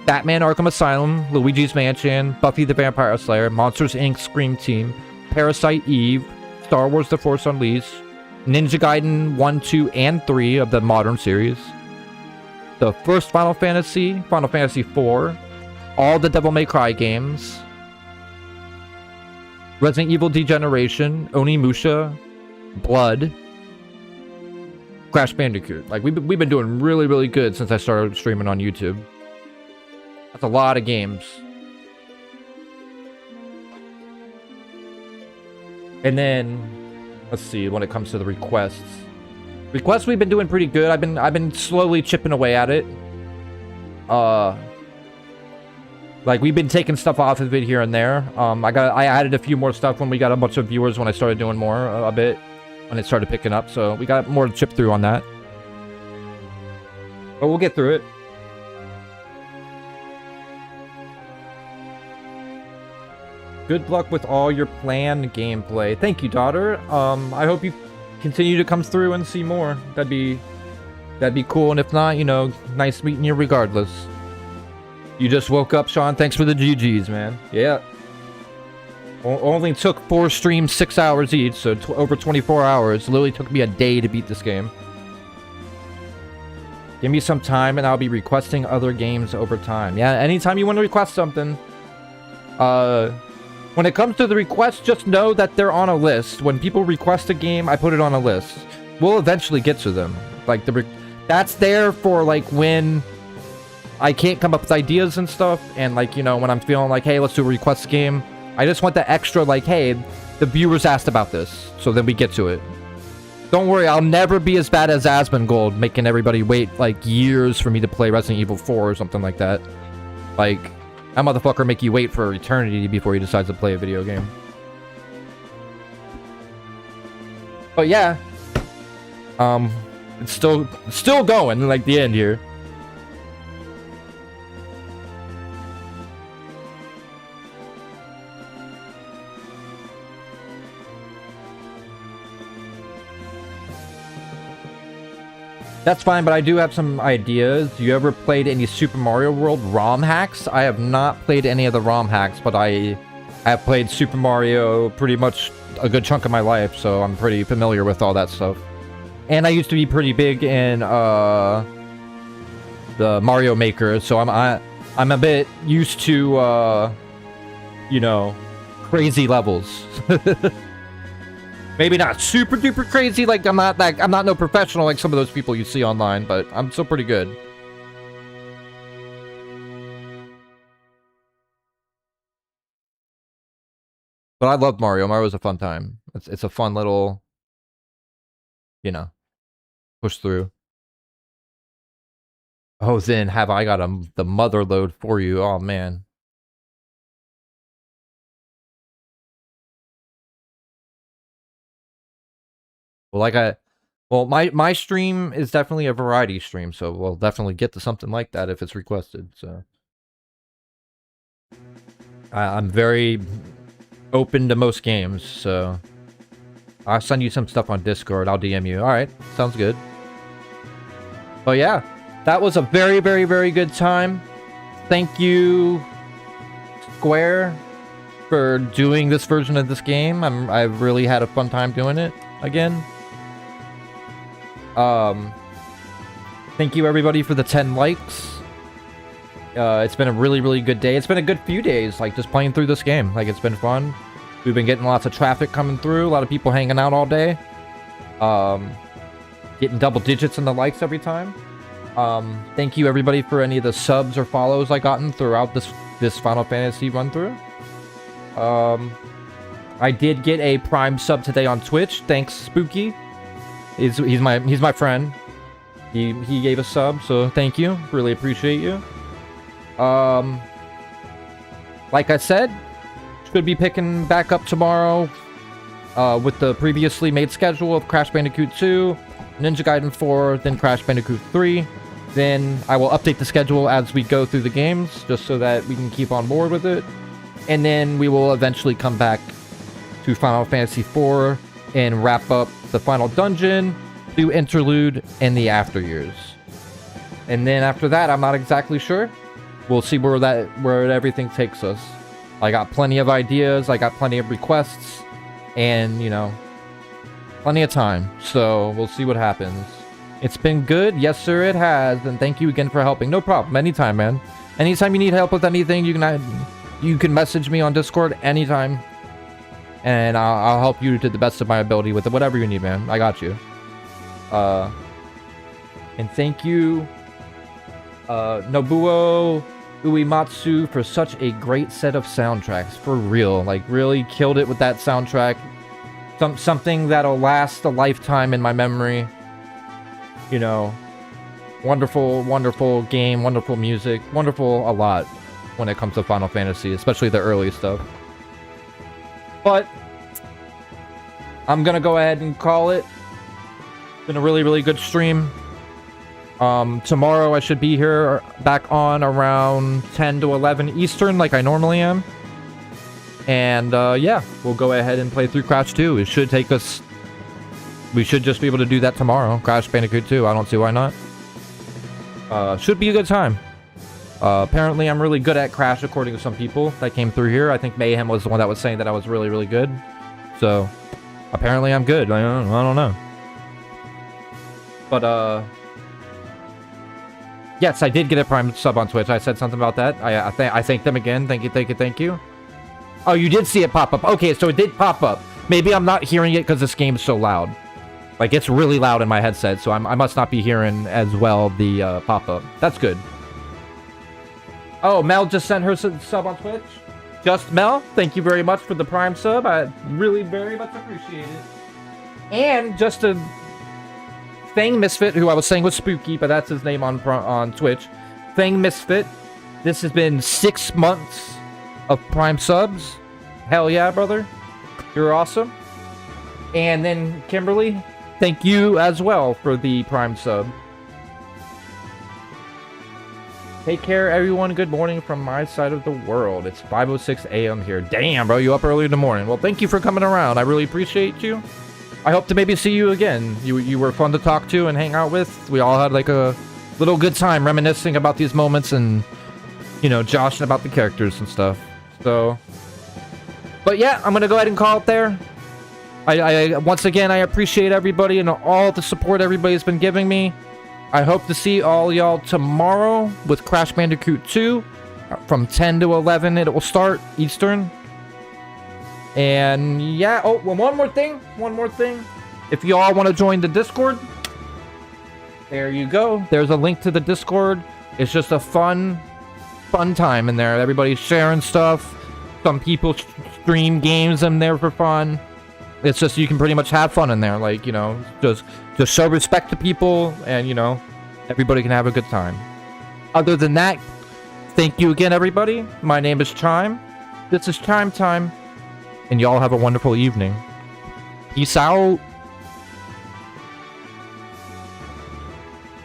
Batman Arkham Asylum, Luigi's Mansion, Buffy the Vampire Slayer, Monsters Inc. Scream Team, Parasite Eve, Star Wars The Force Unleashed, Ninja Gaiden 1, 2, and 3 of the modern series, the first Final Fantasy IV, all the Devil May Cry games, Resident Evil Degeneration, Onimusha, Blood, Crash Bandicoot. Like, we've been doing really, really good since I started streaming on YouTube. That's a lot of games. And then, let's see, when it comes to the requests. Requests we've been doing pretty good. I've been slowly chipping away at it. Like, we've been taking stuff off of it here and there. I added a few more stuff when we got a bunch of viewers when I started doing more a bit. When it started picking up. So we got more to chip through on that. But we'll get through it. Good luck with all your planned gameplay. Thank you, daughter. I hope you continue to come through and see more. That'd be cool. And if not, you know, nice meeting you regardless. You just woke up, Sean. Thanks for the GGs, man. Yeah. Only took 4 streams, 6 hours each, so over 24 hours. Literally took me a day to beat this game. Give me some time and I'll be requesting other games over time. Yeah, anytime you want to request something. When it comes to the requests, just know that they're on a list. When people request a game, I put it on a list. We'll eventually get to them. Like, that's there for, like, when I can't come up with ideas and stuff, and like, you know, when I'm feeling like, hey, let's do a request game, I just want the extra, like, hey, the viewers asked about this, so then we get to it. Don't worry, I'll never be as bad as Asmongold, making everybody wait like years for me to play Resident Evil 4 or something like that. Like, that motherfucker make you wait for eternity before he decides to play a video game. But yeah, it's still going, like the end here. That's fine, but I do have some ideas. You ever played any Super Mario World ROM hacks? I have not played any of the ROM hacks, but I I've played Super Mario pretty much a good chunk of my life, so I'm pretty familiar with all that stuff. And I used to be pretty big in the Mario Maker, so I'm a bit used to you know, crazy levels. Maybe not super duper crazy, like I'm not no professional like some of those people you see online, but I'm still pretty good. But I love Mario. Mario was a fun time. It's a fun little, you know, push through. Oh, then have I got the mother load for you? Oh man. Well, my stream is definitely a variety stream, so we'll definitely get to something like that if it's requested. So I'm very open to most games, so I'll send you some stuff on Discord. I'll DM you. All right, sounds good. But yeah, that was a very, very, very good time. Thank you, Square, for doing this version of this game. I've really had a fun time doing it again. Thank you everybody for the 10 likes. It's been a really, really good day. It's been a good few days, like, just playing through this game. Like, it's been fun. We've been getting lots of traffic coming through. A lot of people hanging out all day. Getting double digits in the likes every time. Thank you, everybody, for any of the subs or follows I gotten throughout this Final Fantasy run-through. I did get a Prime sub today on Twitch. Thanks, Spooky. He's my friend. He gave a sub, so thank you. Really appreciate you. Like I said, should be picking back up tomorrow with the previously made schedule of Crash Bandicoot 2, Ninja Gaiden 4, then Crash Bandicoot 3. Then I will update the schedule as we go through the games, just so that we can keep on board with it. And then we will eventually come back to Final Fantasy 4 and wrap up the final dungeon, do Interlude, and the After Years. And then after that, I'm not exactly sure. We'll see where everything takes us. I got plenty of ideas, I got plenty of requests, and, you know, plenty of time. So we'll see what happens. It's been good. Yes, sir, it has. And thank you again for helping. No problem. Anytime, man. Anytime you need help with anything, you can message me on Discord anytime. And I'll help you to the best of my ability with it. Whatever you need, man. I got you. And thank you, Nobuo Uematsu, for such a great set of soundtracks. For real. Like, really killed it with that soundtrack. Something that'll last a lifetime in my memory. You know, wonderful, wonderful game, wonderful music, wonderful a lot when it comes to Final Fantasy, especially the early stuff. But I'm gonna go ahead and call it. It's been a really, really good stream. Tomorrow I should be here back on around 10 to 11 Eastern, like I normally am. And yeah, we'll go ahead and play through Crash 2. It should take us... We should just be able to do that tomorrow. Crash Bandicoot 2. I don't see why not. Should be a good time. Apparently, I'm really good at Crash, according to some people that came through here. I think Mayhem was the one that was saying that I was really, really good. So, apparently I'm good. I don't know. But, yes, I did get a Prime sub on Twitch. I said something about that. I thank them again. Thank you. Oh, you did see it pop up. Okay, so it did pop up. Maybe I'm not hearing it because this game is so loud. Like, it's really loud in my headset, so I must not be hearing as well the pop-up. That's good. Oh, Mel just sent her sub on Twitch. Just Mel, thank you very much for the Prime sub. I really very much appreciate it. And just a Fang Misfit, who I was saying was Spooky, but that's his name on Twitch. Fang Misfit, this has been 6 months of Prime subs. Hell yeah, brother. You're awesome. And then Kimberly, thank you as well for the Prime sub. Take care, everyone. Good morning from my side of the world. It's 5:06 a.m. here. Damn, bro, you up early in the morning. Well, thank you for coming around. I really appreciate you. I hope to maybe see you again. You were fun to talk to and hang out with. We all had like a little good time reminiscing about these moments and, you know, joshing about the characters and stuff. So, But yeah, I'm gonna go ahead and call it there. I once again, I appreciate everybody and all the support everybody's been giving me. I hope to see all y'all tomorrow with Crash Bandicoot 2 from 10 to 11. It will start Eastern. And yeah, oh, well, one more thing. If you all want to join the Discord, there you go. There's a link to the Discord. It's just a fun time in there. Everybody's sharing stuff. Some people stream games in there for fun. It's just, you can pretty much have fun in there. Like, you know, just show respect to people and, you know, everybody can have a good time. Other than that, thank you again, everybody. My name is Chime. This is Chime Time. And y'all have a wonderful evening. Peace out.